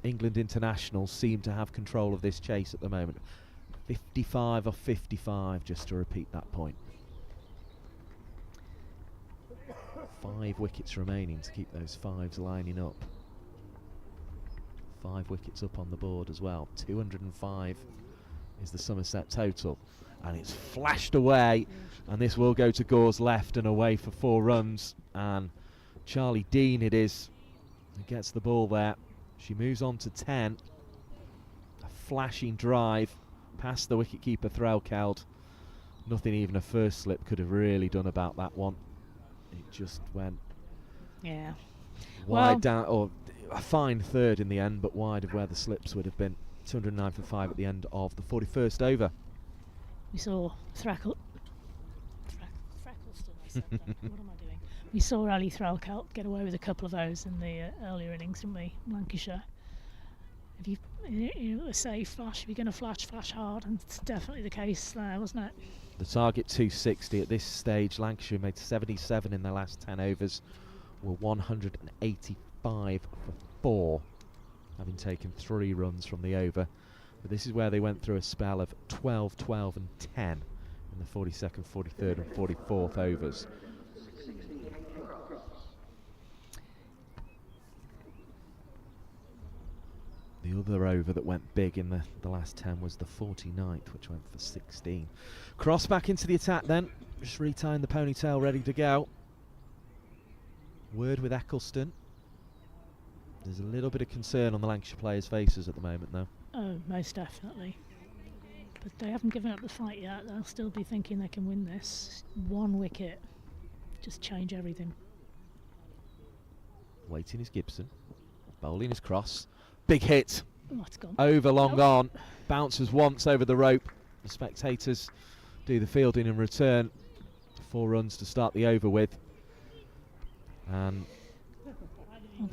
England internationals seem to have control of this chase at the moment. 55 off 55, just to repeat that point. 5 wickets remaining to keep those 5s lining up. 5 wickets up on the board as well. 205 is the Somerset total, and it's flashed away, and this will go to Gore's left and away for 4 runs. And Charlie Dean it is who gets the ball there. She moves on to 10. A flashing drive past the wicketkeeper Threlkeld. Nothing even a first slip could have really done about that one. It just went wide down, or a fine 3rd in the end, but wide of where the slips would have been. 209 for 5 at the end of the 41st over. We saw Threckleston, I said that. What am I doing? We saw Ali Threlkeld get away with a couple of those in the earlier innings, didn't we, Lancashire? If you say flash, if you're going to flash hard, and it's definitely the case there, wasn't it? The target 260 at this stage. Lancashire made 77 in their last 10 overs, were 185 for 4, having taken 3 runs from the over. But this is where they went through a spell of 12, 12 and 10 in the 42nd, 43rd and 44th overs. The other over that went big in the last 10 was the 49th, which went for 16. Cross back into the attack then. Just retying the ponytail, ready to go. Word with Eccleston. There's a little bit of concern on the Lancashire players' faces at the moment, though. Oh, most definitely. But they haven't given up the fight yet. They'll still be thinking they can win this. 1 wicket. Just change everything. Waiting is Gibson. Bowling is cross. Big hit. Oh, it's gone. Over, long on. Bounces once over the rope. The spectators do the fielding in return. 4 runs to start the over with. And,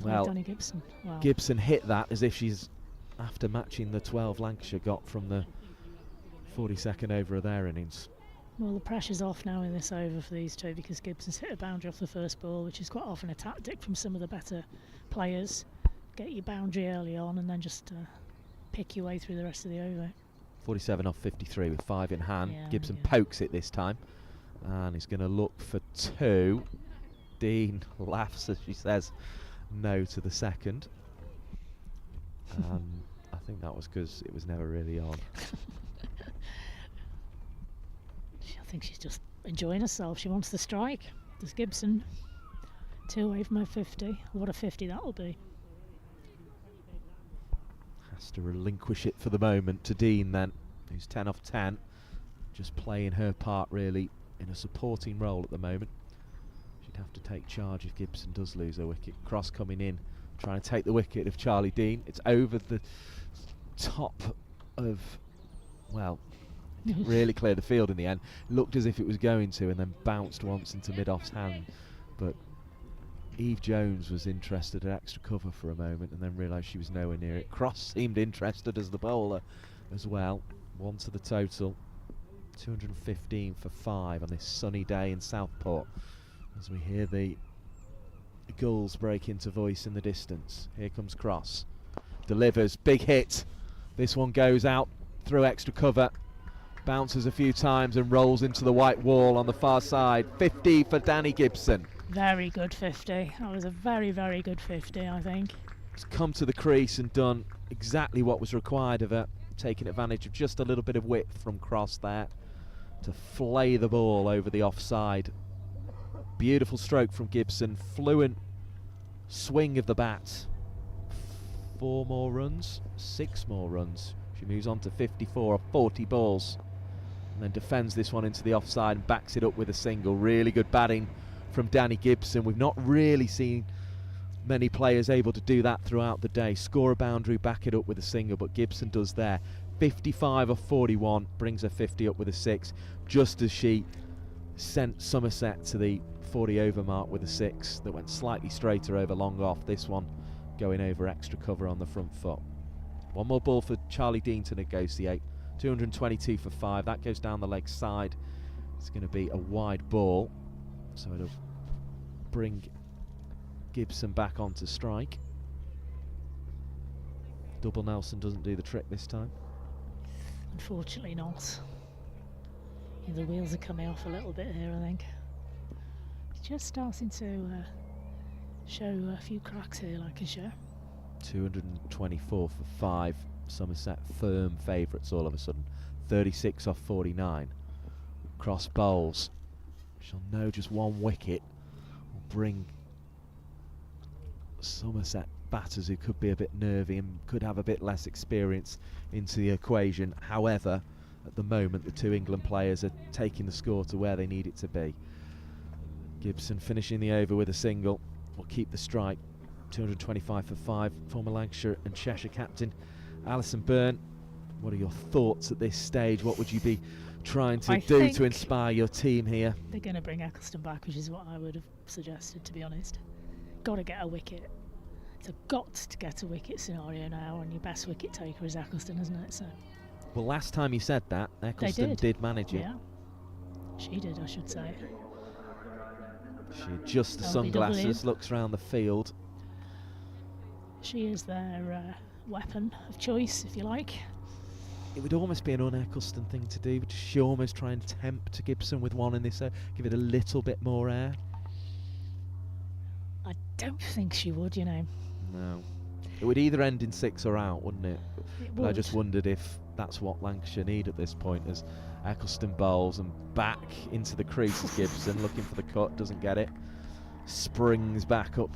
well, Danny Gibson. Wow. Gibson hit that as if she's after matching the 12 Lancashire got from the 42nd over of their innings. Well, the pressure's off now in this over for these two because Gibson's hit a boundary off the first ball, which is quite often a tactic from some of the better players. Get your boundary early on and then just pick your way through the rest of the over. 47 off 53 with 5 in hand. Yeah, Gibson pokes it this time and he's going to look for 2. Dean laughs as she says no to the second. I think that was because it was never really on. I think she's just enjoying herself. She wants the strike. There's Gibson. 2 away from her 50. What a 50 that'll be. Has to relinquish it for the moment to Dean then, who's 10 off 10. Just playing her part really in a supporting role at the moment. She'd have to take charge if Gibson does lose her wicket. Cross coming in, trying to take the wicket of Charlie Dean. It's over the top of, well, didn't really clear the field in the end. Looked as if it was going to and then bounced once into mid-off's hand. But Eve Jones was interested at extra cover for a moment and then realised she was nowhere near it. Cross seemed interested as the bowler as well. 1 to the total. 215 for 5 on this sunny day in Southport. As we hear the gulls break into voice in the distance. Here comes Cross. Delivers. Big hit. This one goes out through extra cover. Bounces a few times and rolls into the white wall on the far side. 50 for Danny Gibson. Very good 50. That was a very, very good 50, I think. She's come to the crease and done exactly what was required of her, taking advantage of just a little bit of width from Cross there to flay the ball over the offside. Beautiful stroke from Gibson, fluent swing of the bat. 4 more runs, 6 more runs. She moves on to 54 of 40 balls and then defends this one into the offside and backs it up with a single. Really good batting from Danny Gibson. We've not really seen many players able to do that throughout the day. Score a boundary, back it up with a single, but Gibson does there. 55 of 41, brings her 50 up with a 6, just as she sent Somerset to the 40 over mark with a 6 that went slightly straighter over long off. This one going over extra cover on the front foot. 1 more ball for Charlie Dean to negotiate. 222 for 5. That goes down the leg side. It's going to be a wide ball, so it'll bring Gibson back onto strike. Double Nelson doesn't do the trick this time. Unfortunately not. Yeah, the wheels are coming off a little bit here, I think. It's just starting to show a few cracks here, Lancashire. 224 for 5. Somerset firm favourites all of a sudden. 36 off 49. Cross bowls. She'll know just 1 wicket will bring Somerset batters who could be a bit nervy and could have a bit less experience into the equation. However, at the moment the 2 England players are taking the score to where they need it to be. Gibson finishing the over with a single will keep the strike. 225 for 5. Former Lancashire and Cheshire captain Alison Byrne, what are your thoughts at this stage? What would you be trying to do to inspire your team here? They're going to bring Eccleston back, which is what I would have suggested, to be honest. Got to get a wicket. It's a got to get a wicket scenario now, and your best wicket taker is Eccleston, isn't it? So. Well, last time you said that, Eccleston did manage it. Yeah, she did, I should say. She adjusts the sunglasses, looks around the field. She is their weapon of choice, if you like. It would almost be an un-Eccleston thing to do, but she almost try and tempt Gibson with 1 in this, give it a little bit more air. I don't think she would, you know. No. It would either end in 6 or out, wouldn't it? But I would. just wondered if that's what Lancashire need at this point, as Eccleston bowls and back into the crease is Gibson, looking for the cut, doesn't get it. Springs back up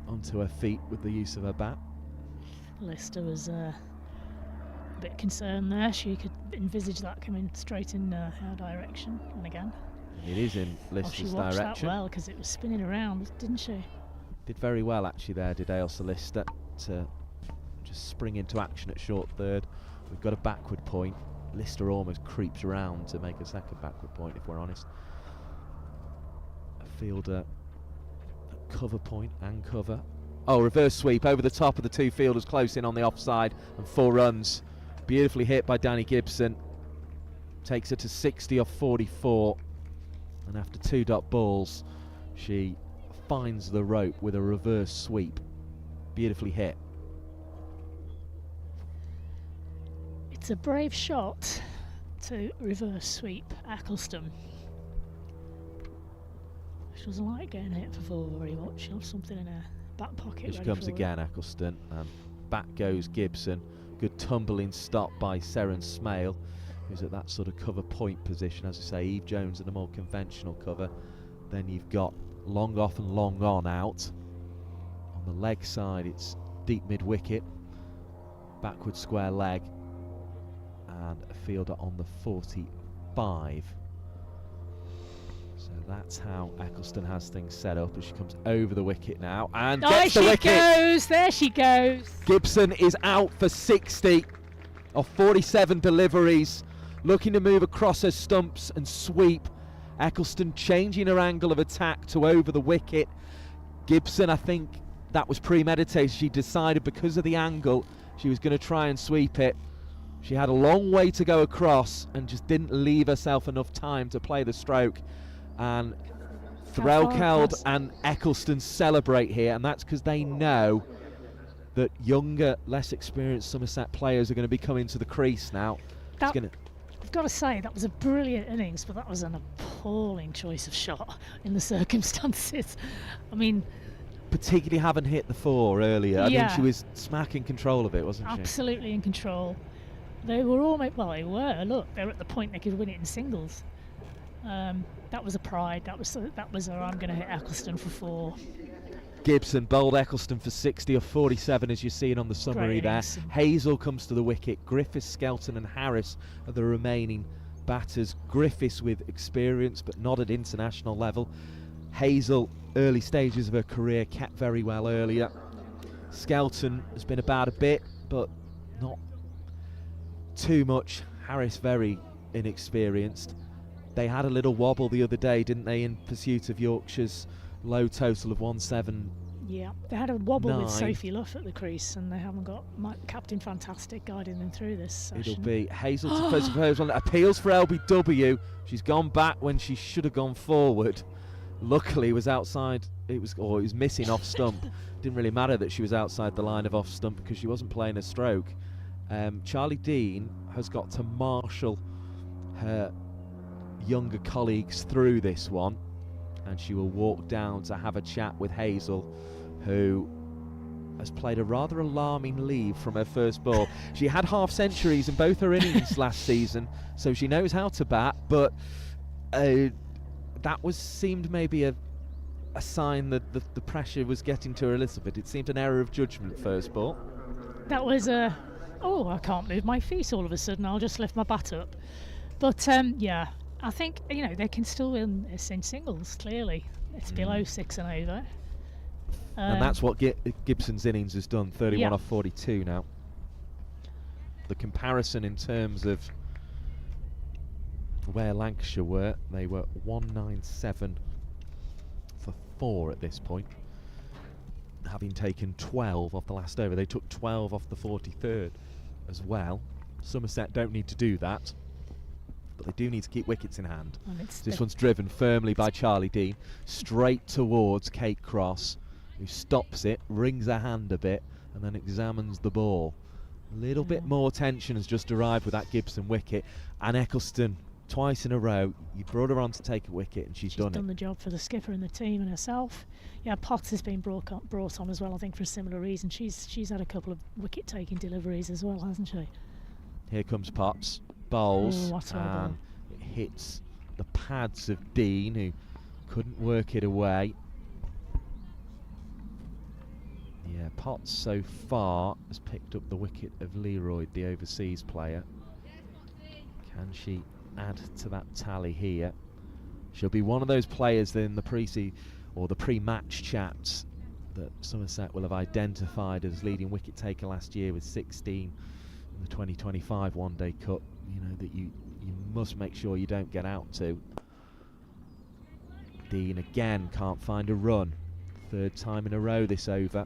onto her feet with the use of her bat. Lister was a bit concerned there. She could envisage that coming straight in her direction, and again. It is in Lister's she watched direction. that well because it was spinning around, didn't she? Did very well actually there, did Ailsa Lister, to just spring into action at short third. We've got a backward point. Lister almost creeps around to make a second backward point, if we're honest. A fielder at cover point and cover. Oh, reverse sweep over the top of the two fielders, close in on the offside, and 4 runs. Beautifully hit by Danny Gibson. Takes her to 60 off 44. And after 2 dot balls, she finds the rope with a reverse sweep. Beautifully hit. It's a brave shot to reverse sweep Eccleston. She doesn't like getting hit for 4 very much. She'll have something in her back pocket. Here she ready comes for again, her. Eccleston. Back goes Gibson. Good tumbling stop by Seren Smale, who's at that sort of cover point position. As I say, Eve Jones in a more conventional cover. Then you've got long off and long on out. On the leg side, it's deep mid wicket, backward square leg, and a fielder on the 45. So that's how Eccleston has things set up as she comes over the wicket now and gets the wicket. There she goes. Gibson is out for 60 of 47 deliveries, looking to move across her stumps and sweep. Eccleston changing her angle of attack to over the wicket. Gibson, I think that was premeditated. She decided because of the angle she was going to try and sweep it. She had a long way to go across and just didn't leave herself enough time to play the stroke. And Threlkeld and Eccleston celebrate here, and that's because they know that younger, less experienced Somerset players are going to be coming to the crease now. I've got to say, that was a brilliant innings, but that was an appalling choice of shot in the circumstances. I mean, particularly having hit the 4 earlier. Yeah. I mean, she was smack in control of it, wasn't she? Absolutely in control. They were almost, well, they were. Look, they were at the point they could win it in singles. That was a pride. That was I'm going to hit Eccleston for 4. Gibson bowled Eccleston for 60 or 47, as you're seeing on the summary there. Hazel comes to the wicket. Griffiths, Skelton and Harris are the remaining batters. Griffiths with experience, but not at international level. Hazel, early stages of her career, kept very well earlier. Skelton has been about a bit, but not too much. Harris very inexperienced. They had a little wobble the other day, didn't they, in pursuit of Yorkshire's low total of 179. Yeah, they had a wobble with Sophie Luff at the crease, and they haven't got Captain Fantastic guiding them through this session. It'll be Hazel to first proposal. Appeals for LBW. She's gone back when she should have gone forward. Luckily, it was outside. It was missing off stump. Didn't really matter that she was outside the line of off stump because she wasn't playing a stroke. Charlie Dean has got to marshal her younger colleagues through this one, and she will walk down to have a chat with Hazel, who has played a rather alarming leave from her first ball. She had half centuries in both her innings last season, so she knows how to bat, but that seemed maybe a sign that the pressure was getting to her a little bit. It seemed an error of judgment first ball. That was I can't move my feet all of a sudden, I'll just lift my bat up. But yeah, I think, they can still win this in singles, clearly. It's below 6 and over. And that's what Gibson's innings has done, 31 off 42 now. The comparison in terms of where Lancashire were, they were 197 for 4 at this point, having taken 12 off the last over. They took 12 off the 43rd as well. Somerset don't need to do that, but they do need to keep wickets in hand. This one's driven firmly by Charlie Dean, straight towards Kate Cross, who stops it, wrings her hand a bit, and then examines the ball. A little bit more tension has just arrived with that Gibson wicket, and Eccleston twice in a row. You brought her on to take a wicket, and she's done the job for the skipper and the team and herself. Yeah, Potts has been brought on as well, I think, for a similar reason. She's had a couple of wicket-taking deliveries as well, hasn't she? Here comes Potts, bowls, what a and it hits the pads of Dean, who couldn't work it away. Yeah, Potts so far has picked up the wicket of Leroy, the overseas player. Can she add to that tally here? She'll be one of those players in the pre-match chats that Somerset will have identified as leading wicket taker last year with 16 in the 2025 One-Day Cup. You know that you must make sure you don't get out to. Dean again can't find a run. Third time in a row this over.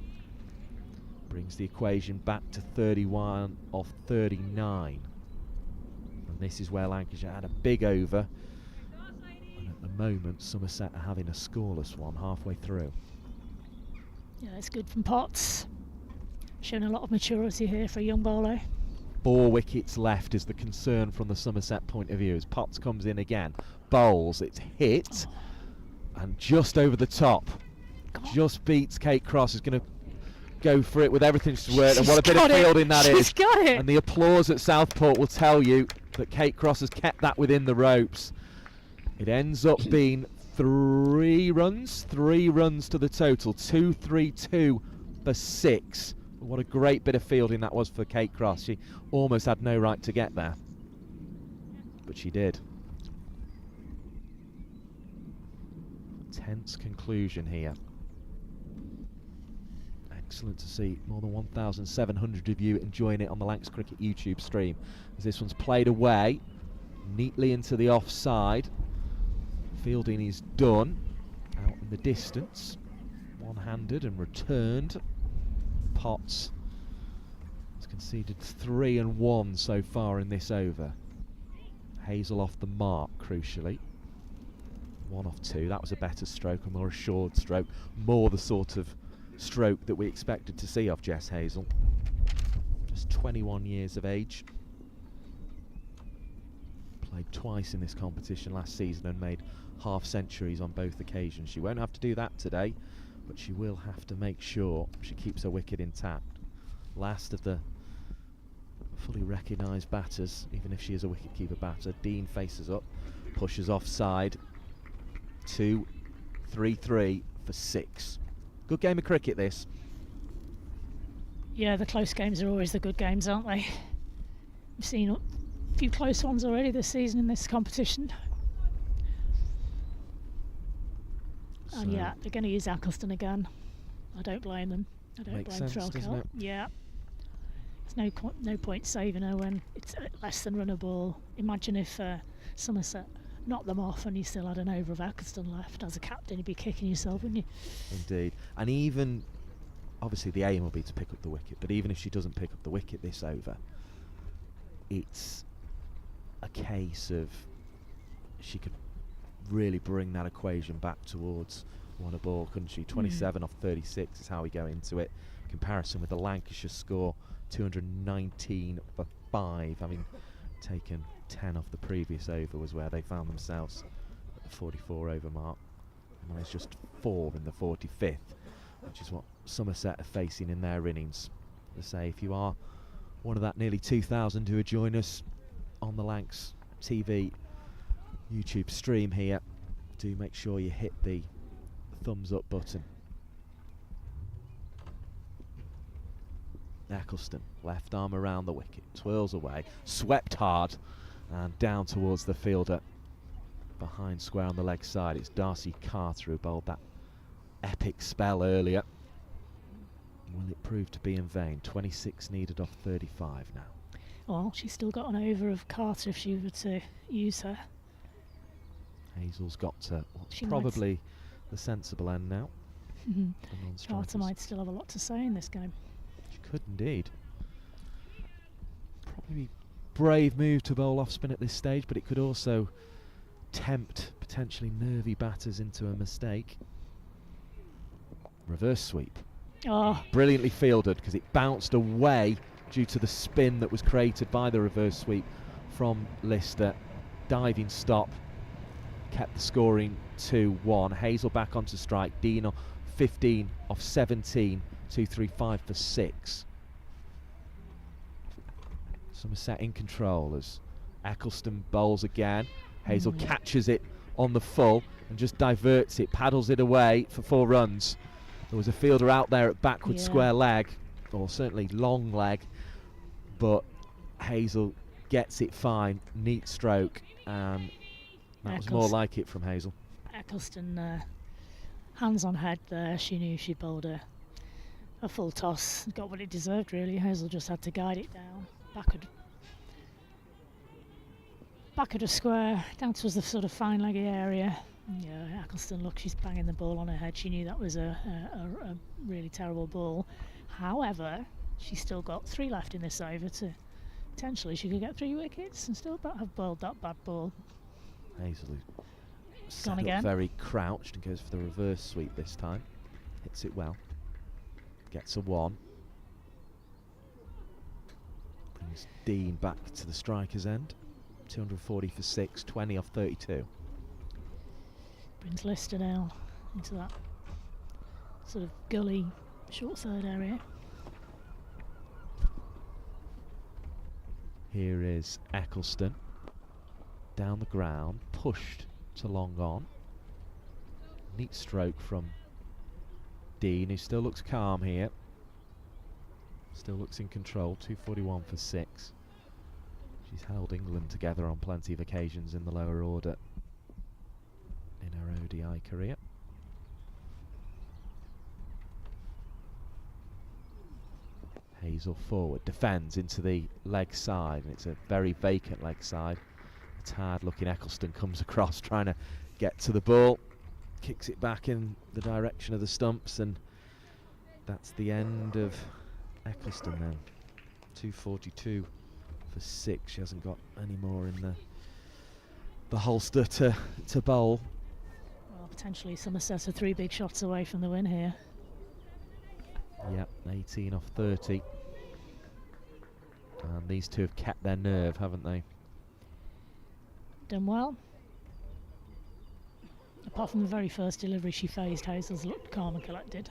Brings the equation back to 31 off 39. And this is where Lancashire had a big over. And at the moment, Somerset are having a scoreless one halfway through. Yeah, it's good from Potts. Showing a lot of maturity here for a young bowler. 4 wickets left is the concern from the Somerset point of view as Potts comes in again. Bowls, it's hit. And just over the top. Just beats Kate Cross, is going to go for it with everything she's worked, and what a bit of fielding that is. She's got it. And the applause at Southport will tell you that Kate Cross has kept that within the ropes. It ends up being 3 runs to the total, 2-3-2 for 6. What a great bit of fielding that was for Kate Cross. She almost had no right to get there, but she did. Tense conclusion here. Excellent to see more than 1,700 of you enjoying it on the Lancs Cricket YouTube stream as this one's played away neatly into the offside. Fielding is done out in the distance, one-handed and returned. Potts has conceded 3 and 1 so far in this over. Hazel off the mark, crucially. 1 off 2. That was a better stroke, a more assured stroke, more the sort of stroke that we expected to see of Jess Hazel. Just 21 years of age. Played twice in this competition last season and made half centuries on both occasions. She won't have to do that today, but she will have to make sure she keeps her wicket intact. Last of the fully recognised batters, even if she is a wicketkeeper batter. Dean faces up, pushes offside. 2-3-3 for 6. Good game of cricket, this. Yeah, the close games are always the good games, aren't they? We've seen a few close ones already this season in this competition. And yeah, they're going to use Eccleston again. I don't blame them. I don't blame Threlkeld. Yeah. There's no point saving her when it's less than run a ball. Imagine if Somerset knocked them off and you still had an over of Eccleston left. As a captain, you'd be kicking yourself, wouldn't you? Indeed. And even, obviously the aim will be to pick up the wicket, but even if she doesn't pick up the wicket this over, it's a case of she could really bring that equation back towards 1 a ball, couldn't she? 27 off 36 is how we go into it. Comparison with the Lancashire score, 219 for 5. I mean, taken 10 off the previous over was where they found themselves at the 44 over mark. And there's just 4 in the 45th, which is what Somerset are facing in their innings. As I say, if you are one of that nearly 2,000 who are joining us on the Lancs TV YouTube stream here, do make sure you hit the thumbs up button. Eccleston, left arm around the wicket, twirls away, swept hard and down towards the fielder behind square on the leg side. It's Darcy Carter who bowled that epic spell earlier. Will it prove to be in vain? 26 needed off 35 now. Well, she's still got an over of Carter if she were to use her. Hazel's got to probably the sensible end now. Carter might still have a lot to say in this game. She could indeed. Probably brave move to bowl off spin at this stage, but it could also tempt potentially nervy batters into a mistake. Reverse sweep. Oh. Brilliantly fielded because it bounced away due to the spin that was created by the reverse sweep from Lister. diving stop kept the scoring 2-1. Hazel back onto strike. Dean 15 off 17, 2-3-5 for 6. Somerset in control as Eccleston bowls again. Hazel catches it on the full and just diverts it, paddles it away for 4 runs. There was a fielder out there at backward square leg, or certainly long leg, but Hazel gets it fine, neat stroke, and that was more like it from Hazel. Eccleston, hands on head there, she knew she bowled a full toss, got what it deserved really. Hazel just had to guide it down, back at a square, down towards the sort of fine leggy area. Yeah, Eccleston, look, she's banging the ball on her head. She knew that was a really terrible ball. However, she's still got 3 left in this over to potentially she could get 3 wickets and still have bowled that bad ball. Hazel is set up very crouched and goes for the reverse sweep this time. Hits it well. Gets a 1. Brings Dean back to the striker's end. 240 for 6, 20 off 32. Brings Lister down into that sort of gully short third area. Here is Eccleston. Down the ground, pushed to long on. Neat stroke from Dean, who still looks calm here. Still looks in control, 241 for 6. She's held England together on plenty of occasions in the lower order in her ODI career. Hazel forward, defends into the leg side, and it's a very vacant leg side. A tired looking Eccleston comes across trying to get to the ball, kicks it back in the direction of the stumps, and that's the end of Eccleston then. 242 for 6. She hasn't got any more in the holster to bowl. Well, potentially Somerset are 3 big shots away from the win here. Yep, 18 off 30. And these two have kept their nerve, haven't they? Done well. Apart from the very first delivery she faced, Hazel's looked calm and collected.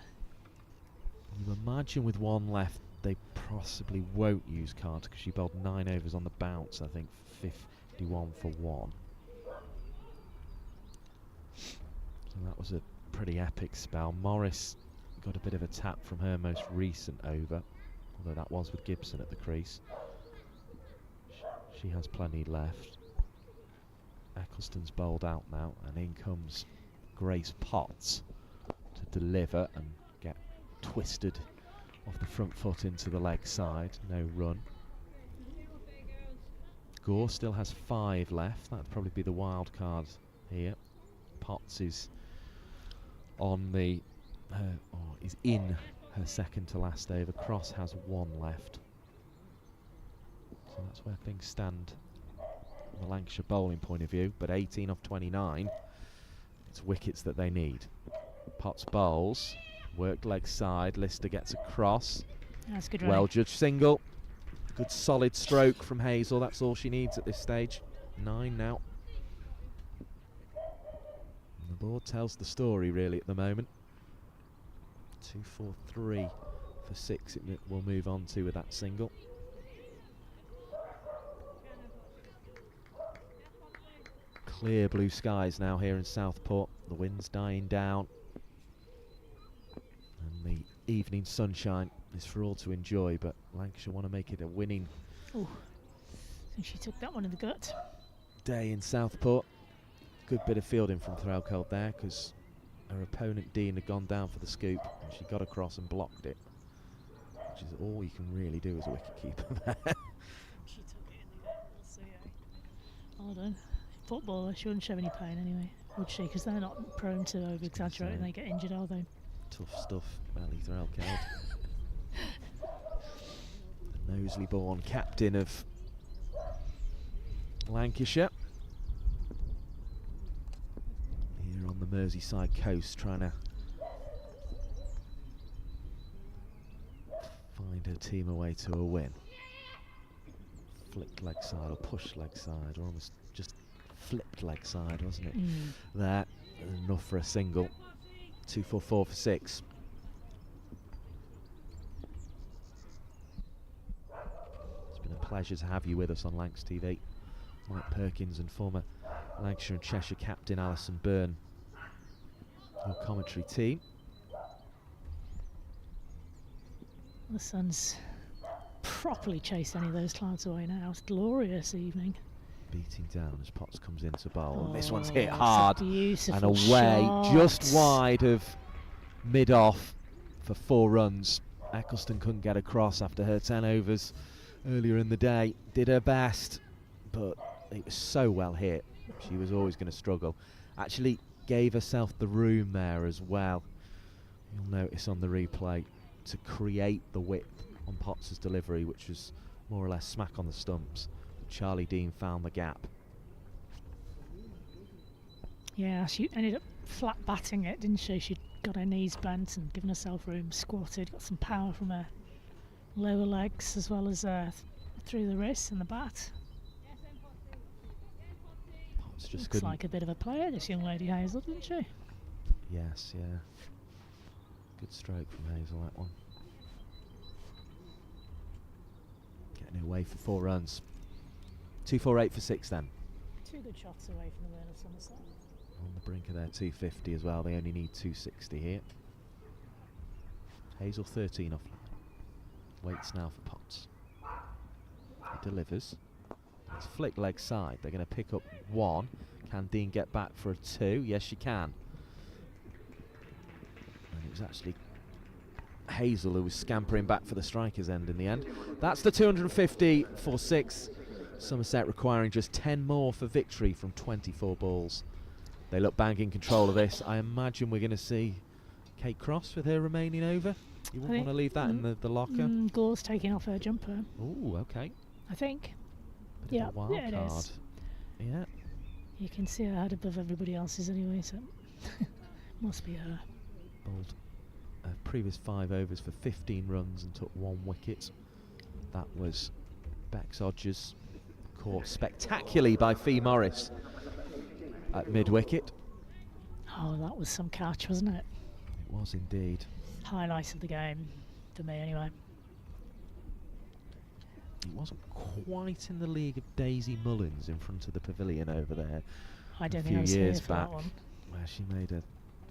You imagine with 1 left they possibly won't use Carter because she bowled 9 overs on the bounce, I think 51 for 1. So that was a pretty epic spell. Morris got a bit of a tap from her most recent over, although that was with Gibson at the crease. She has plenty left. Eccleston's bowled out now, and in comes Grace Potts to deliver and get twisted off the front foot into the leg side. No run. Gore still has 5 left. That'd probably be the wild card here. Potts is on the is in her second to last over. Cross has 1 left. So that's where things stand from the Lancashire bowling point of view. But 18 off 29, it's wickets that they need. Potts bowls, worked leg side. Lister gets a cross. That's good. Well judged single. Good solid stroke from Hazel. That's all she needs at this stage. 9 now. And the board tells the story really at the moment. 2-4-3 for 6 it will move on to with that single. Clear blue skies now here in Southport. The wind's dying down, and the evening sunshine is for all to enjoy, but Lancashire want to make it a winning Oh, I think she took that one in the gut. Day in Southport. Good bit of fielding from Threlkeld there, because her opponent Dean had gone down for the scoop and she got across and blocked it, which is all you can really do as a wicketkeeper there. She took it in the gut. We'll see. Well done. Footballer, she wouldn't show any pain anyway, would she? Because they're not prone to over-exaggerate and they get injured, are they? Tough stuff, Ellie Threlkeld. The Knowsley-born captain of Lancashire. Here on the Merseyside coast, trying to find her team away to a win. Flicked leg side or pushed leg side, or almost just flipped leg side, wasn't it? There, enough for a single. 2-4-4 for 6. It's been a pleasure to have you with us on Lancs TV. Mike Perkins and former Lancashire and Cheshire captain Alison Byrne, your commentary team. The sun's properly chased any of those clouds away now. It's a glorious evening. Beating down as Potts comes into bowl. This one's hit it's a hard beautiful and away, shot. just wide of mid-off for 4 runs. Eccleston couldn't get across after her 10 overs earlier in the day. Did her best, but it was so well hit. She was always going to struggle. Actually gave herself the room there as well. You'll notice on the replay to create the width on Potts' delivery, which was more or less smack on the stumps. Charlie Dean found the gap. Yeah, she ended up flat batting it, didn't she? She'd got her knees bent and given herself room, squatted, got some power from her lower legs as well as through the wrists and the bat. Potts just Looks like a bit of a player, this young lady Hazel, doesn't she? Yes, yeah. Good stroke from Hazel, that one. Getting away for 4 runs. 2-4-8 for 6 then. 2 good shots away from the win of Somerset. On the brink of their 250 as well. They only need 260 here. Hazel 13 offline. Waits now for Potts. He delivers. It's flick leg side. They're going to pick up 1. Can Dean get back for a 2? Yes, she can. And it was actually Hazel who was scampering back for the striker's end in the end. That's the 250 for 6. Somerset requiring just 10 more for victory from 24 balls. They look bang in control of this. I imagine we're going to see Kate Cross with her remaining over. You wouldn't want to leave that in the locker? Gore's taking off her jumper. Oh, okay. I think. Bit of a wild it card. is. Yeah. You can see her head above everybody else's anyway, so must be her. Bowled previous 5 overs for 15 runs and took 1 wicket. That was Bex Odgers, caught spectacularly by Fee Morris at mid-wicket. Oh, that was some catch, wasn't it? It was indeed. Highlight of the game, for me anyway. He wasn't quite in the league of Daisy Mullins in front of the pavilion over there I don't a think few I was years here for back, that one.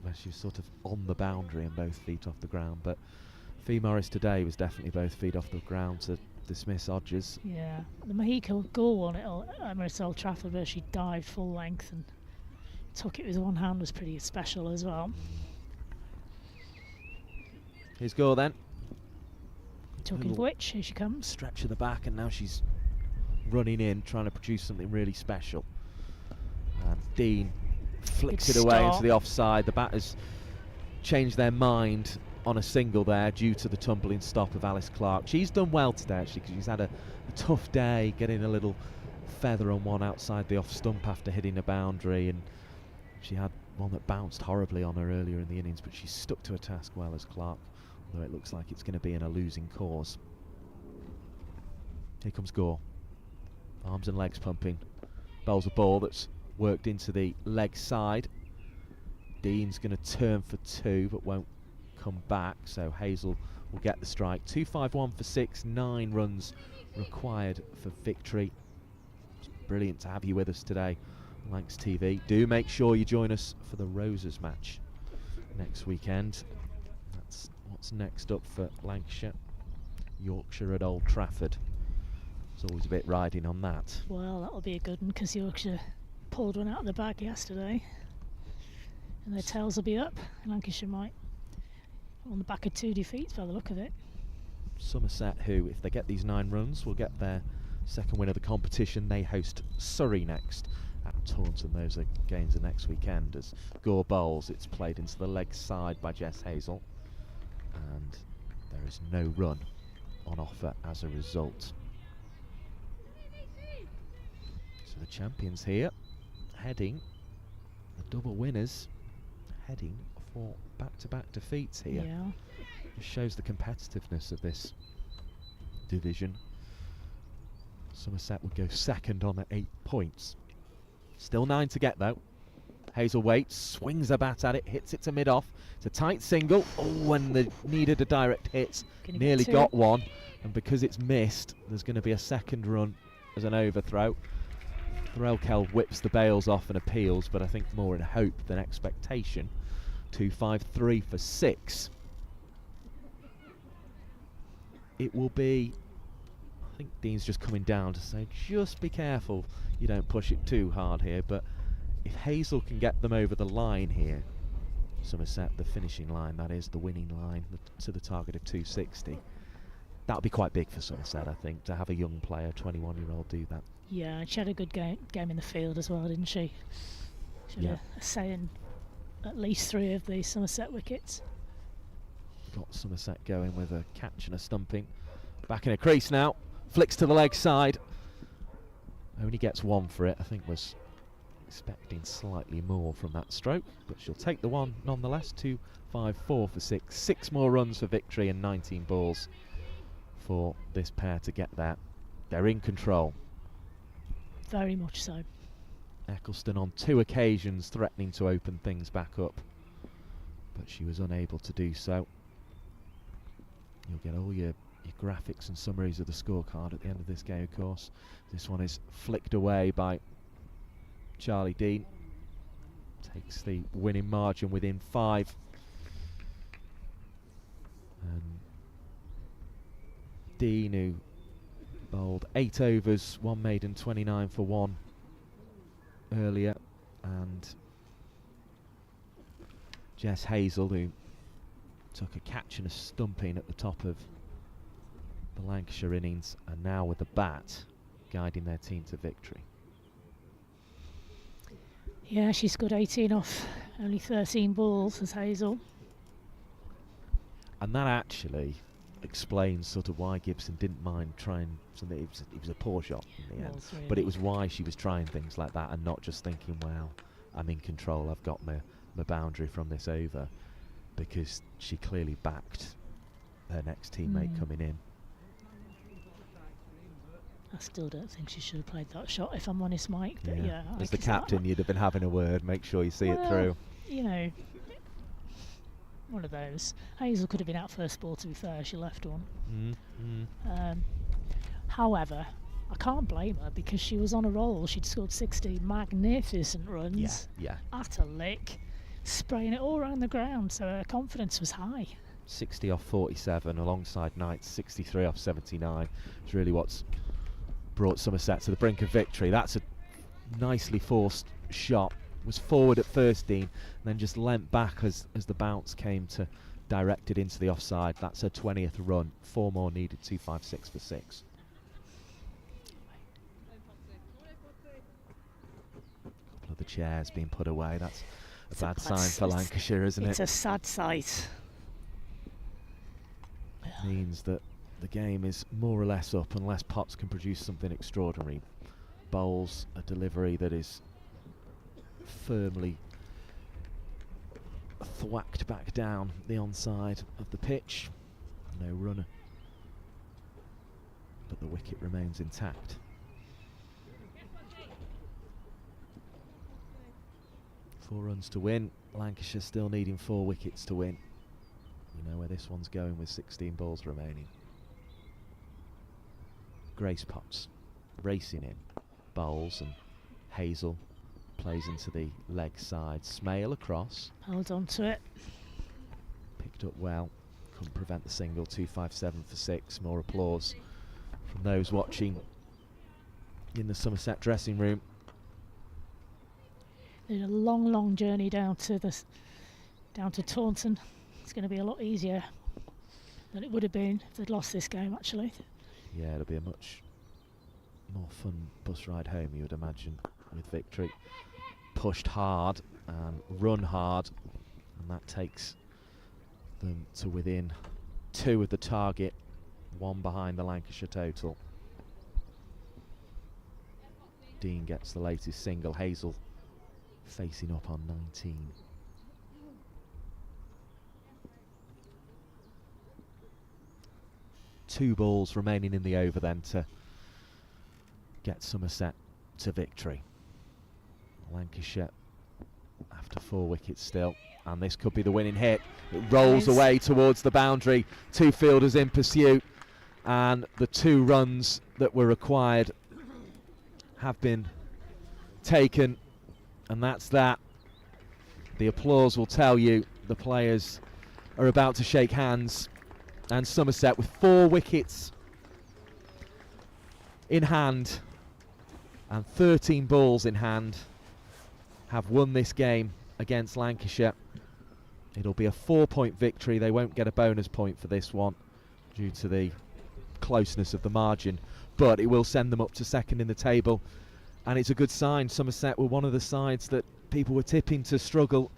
where she was sort of on the boundary and both feet off the ground. But Fee Morris today was definitely both feet off the ground to dismiss Odgers. Yeah, the Mahika Gore one at Emirates Old Trafford where she dived full length and took it with one hand was pretty special as well. Here's Gore then. Talking of which, here she comes. Stretch of the back, and now she's running in, trying to produce something really special. And Dean flicks it away into the offside. The batters changed their mind on a single there due to the tumbling stop of Alice Clark. She's done well today actually, because she's had a tough day getting a little feather on one outside the off stump after hitting a boundary, and she had one that bounced horribly on her earlier in the innings, but she stuck to her task well as Clark, although it looks like it's going to be in a losing cause. Here comes Gore. Arms and legs pumping. Bowls a ball that's worked into the leg side. Dean's going to turn for 2 but won't come back, so Hazel will get the strike. 2-5-1 for 6, 9 runs required for victory. It's brilliant to have you with us today on Lancs TV. Do make sure you join us for the Roses match next weekend. That's what's next up for Lancashire. Yorkshire at Old Trafford. There's always a bit riding on that. Well, that'll be a good one because Yorkshire pulled one out of the bag yesterday, and their tails will be up. Lancashire might on the back of 2 defeats by the look of it. Somerset, who, if they get these 9 runs, will get their second win of the competition. They host Surrey next at Taunton. Those are games the next weekend as Gore bowls. It's played into the leg side by Jess Hazel, and there is no run on offer as a result. So the champions here heading, the double winners heading for back-to-back defeats here. Yeah. It shows the competitiveness of this division. Somerset would go second on at 8 points. Still 9 to get though. Hazel waits, swings a bat at it, hits it to mid-off. It's a tight single. Oh, and they needed a direct hit. Nearly got one. And because it's missed, there's going to be a second run as an overthrow. Threlkel whips the bails off and appeals, but I think more in hope than expectation. 2-5-3 for 6. It will be, I think Dean's just coming down to say, just be careful you don't push it too hard here, but if Hazel can get them over the line here, Somerset, the finishing line, that is the winning line, to the target of 260, that would be quite big for Somerset, I think, to have a young player, 21-year-old, do that. Yeah, and she had a good game in the field as well, didn't she? She had a say in at least 3 of the Somerset wickets. Got Somerset going with a catch and a stumping. Back in a crease now, flicks to the leg side. Only gets 1 for it, I think was expecting slightly more from that stroke, but she'll take the 1 nonetheless. 2-5-4 for 6. 6 more runs for victory and 19 balls for this pair to get there. They're in control. Very much so. Eccleston on 2 occasions threatening to open things back up, but she was unable to do so. You'll get all your graphics and summaries of the scorecard at the end of this game, of course. This one is flicked away by Charlie Dean. Takes the winning margin within 5. And Dean, who bowled 8 overs, 1 maiden, 29 for 1 earlier, and Jess Hazel, who took a catch and a stumping at the top of the Lancashire innings, and now with the bat guiding their team to victory. Yeah, she scored 18 off only 13 balls as Hazel. And that actually explains sort of why Gibson didn't mind trying something. It was a poor shot in the end, Really. but it was why she was trying things like that and not just thinking, well, I'm in control, I've got my boundary from this over, because she clearly backed her next teammate coming in. I still don't think she should have played that shot, if I'm honest, Mike. But yeah, As the captain, you'd have been having a word, make sure you see it through. You know, one of those. Hazel could have been out first ball, to be fair. She left one. However, I can't blame her because she was on a roll. She'd scored 60 magnificent runs at a lick, spraying it all around the ground, so her confidence was high. 60 off 47 alongside Knight's 63 off 79 is really what's brought Somerset to the brink of victory. That's a nicely forced shot. Was forward at first, Dean, and then just leant back as the bounce came to direct it into the offside. That's her 20th run. 4 more needed. 2-5-6 for 6. Couple of the chairs being put away. That's a bad sign for Lancashire, isn't it? It's a sad sight. Means that the game is more or less up unless Potts can produce something extraordinary. Bowls a delivery that is firmly thwacked back down the onside of the pitch. No runner, but the wicket remains intact. Four runs to win. Lancashire still needing 4 wickets to win. You know where this one's going with 16 balls remaining. Grace Potts racing in, bowls, and Hazel plays into the leg side. Smale across. Hold on to it. Picked up well. Couldn't prevent the single. 2-5-7 for 6. More applause from those watching in the Somerset dressing room. There's a long, long journey down to Taunton. It's going to be a lot easier than it would have been if they'd lost this game, actually. Yeah, it'll be a much more fun bus ride home, you would imagine, with victory. Pushed hard and run hard, and that takes them to within 2 of the target, 1 behind the Lancashire total. Dean gets the latest single. Hazel facing up on 19. Two balls remaining in the over then to get Somerset to victory. Lancashire after 4 wickets still, and this could be the winning hit. It rolls away towards the boundary, 2 fielders in pursuit, and the 2 runs that were required have been taken, and that's that. The applause will tell you the players are about to shake hands, and Somerset, with 4 wickets in hand and 13 balls in hand, have won this game against Lancashire. It'll be a 4-point victory. They won't get a bonus point for this one due to the closeness of the margin, but it will send them up to second in the table, and it's a good sign. Somerset were one of the sides that people were tipping to struggle.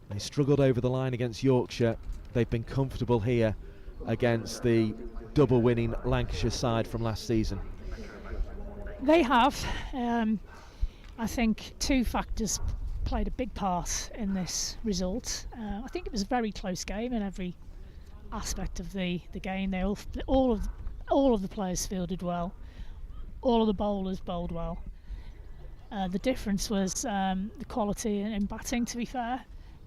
They struggled over the line against Yorkshire. They've been comfortable here against the double winning Lancashire side from last season. They have. I think 2 factors played a big part in this result. I think it was a very close game in every aspect of the game. They all of the players fielded well. All of the bowlers bowled well. The difference was the quality in batting, to be fair,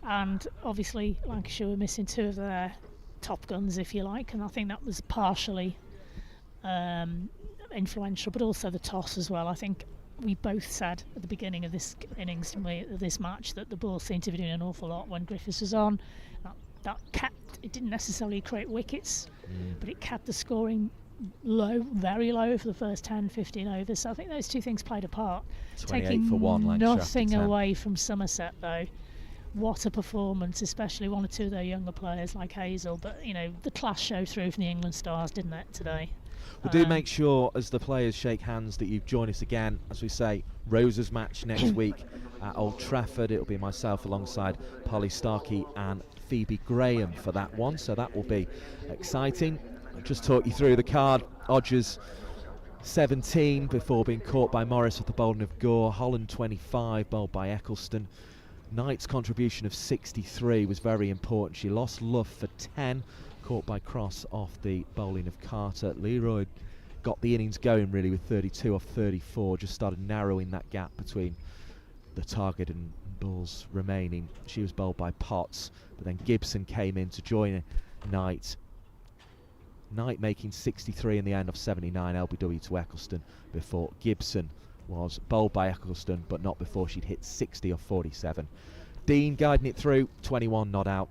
and obviously Lancashire were missing 2 of their top guns, if you like, and I think that was partially influential, but also the toss as well. I think we both said at the beginning of this innings, this match, that the ball seemed to be doing an awful lot when Griffiths was on. That kept, it didn't necessarily create wickets, but it kept the scoring low, very low for the first 10-15 overs. So I think those 2 things played a part. 28 Taking for 1, Lancashire nothing away from Somerset, though. What a performance, especially 1 or 2 of their younger players like Hazel. But, you know, the class showed through from the England Stars, didn't it, today? Well, do make sure, as the players shake hands, that you join us again, as we say, Rosa's match next week at Old Trafford. It'll be myself alongside Polly Starkey and Phoebe Graham for that one, so that will be exciting. I'll just talk you through the card. Odgers 17 before being caught by Morris with the bowling of Gore. Holland 25, bowled by Eccleston. Knight's contribution of 63 was very important. She lost Luff for 10, caught by Cross off the bowling of Carter. Leroy got the innings going really with 32 off 34, just started narrowing that gap between the target and balls remaining. She was bowled by Potts, but then Gibson came in to join Knight. Knight making 63 in the end of 79 LBW to Eccleston before Gibson was bowled by Eccleston, but not before she'd hit 60 off 47. Dean guiding it through, 21 not out,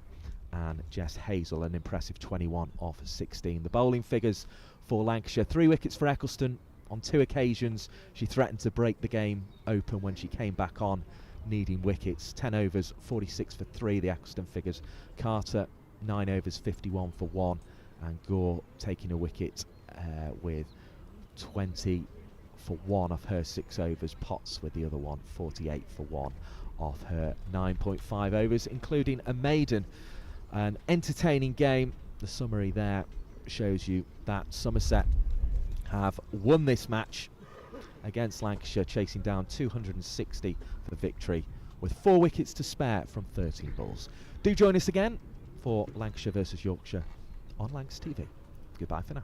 and Jess Hazel an impressive 21 off 16. The bowling figures for Lancashire: 3 wickets for Eccleston. On 2 occasions she threatened to break the game open when she came back on, needing wickets. 10 overs, 46 for 3, the Eccleston figures. Carter 9 overs, 51 for 1, and Gore taking a wicket with 20 for 1 off her 6 overs. Potts with the other one, 48 for 1 off her 9.5 overs, including a maiden. An entertaining game. The summary there shows you that Somerset have won this match against Lancashire, chasing down 260 for victory with 4 wickets to spare from 13 balls. Do join us again for Lancashire versus Yorkshire on Lancs TV. Goodbye for now.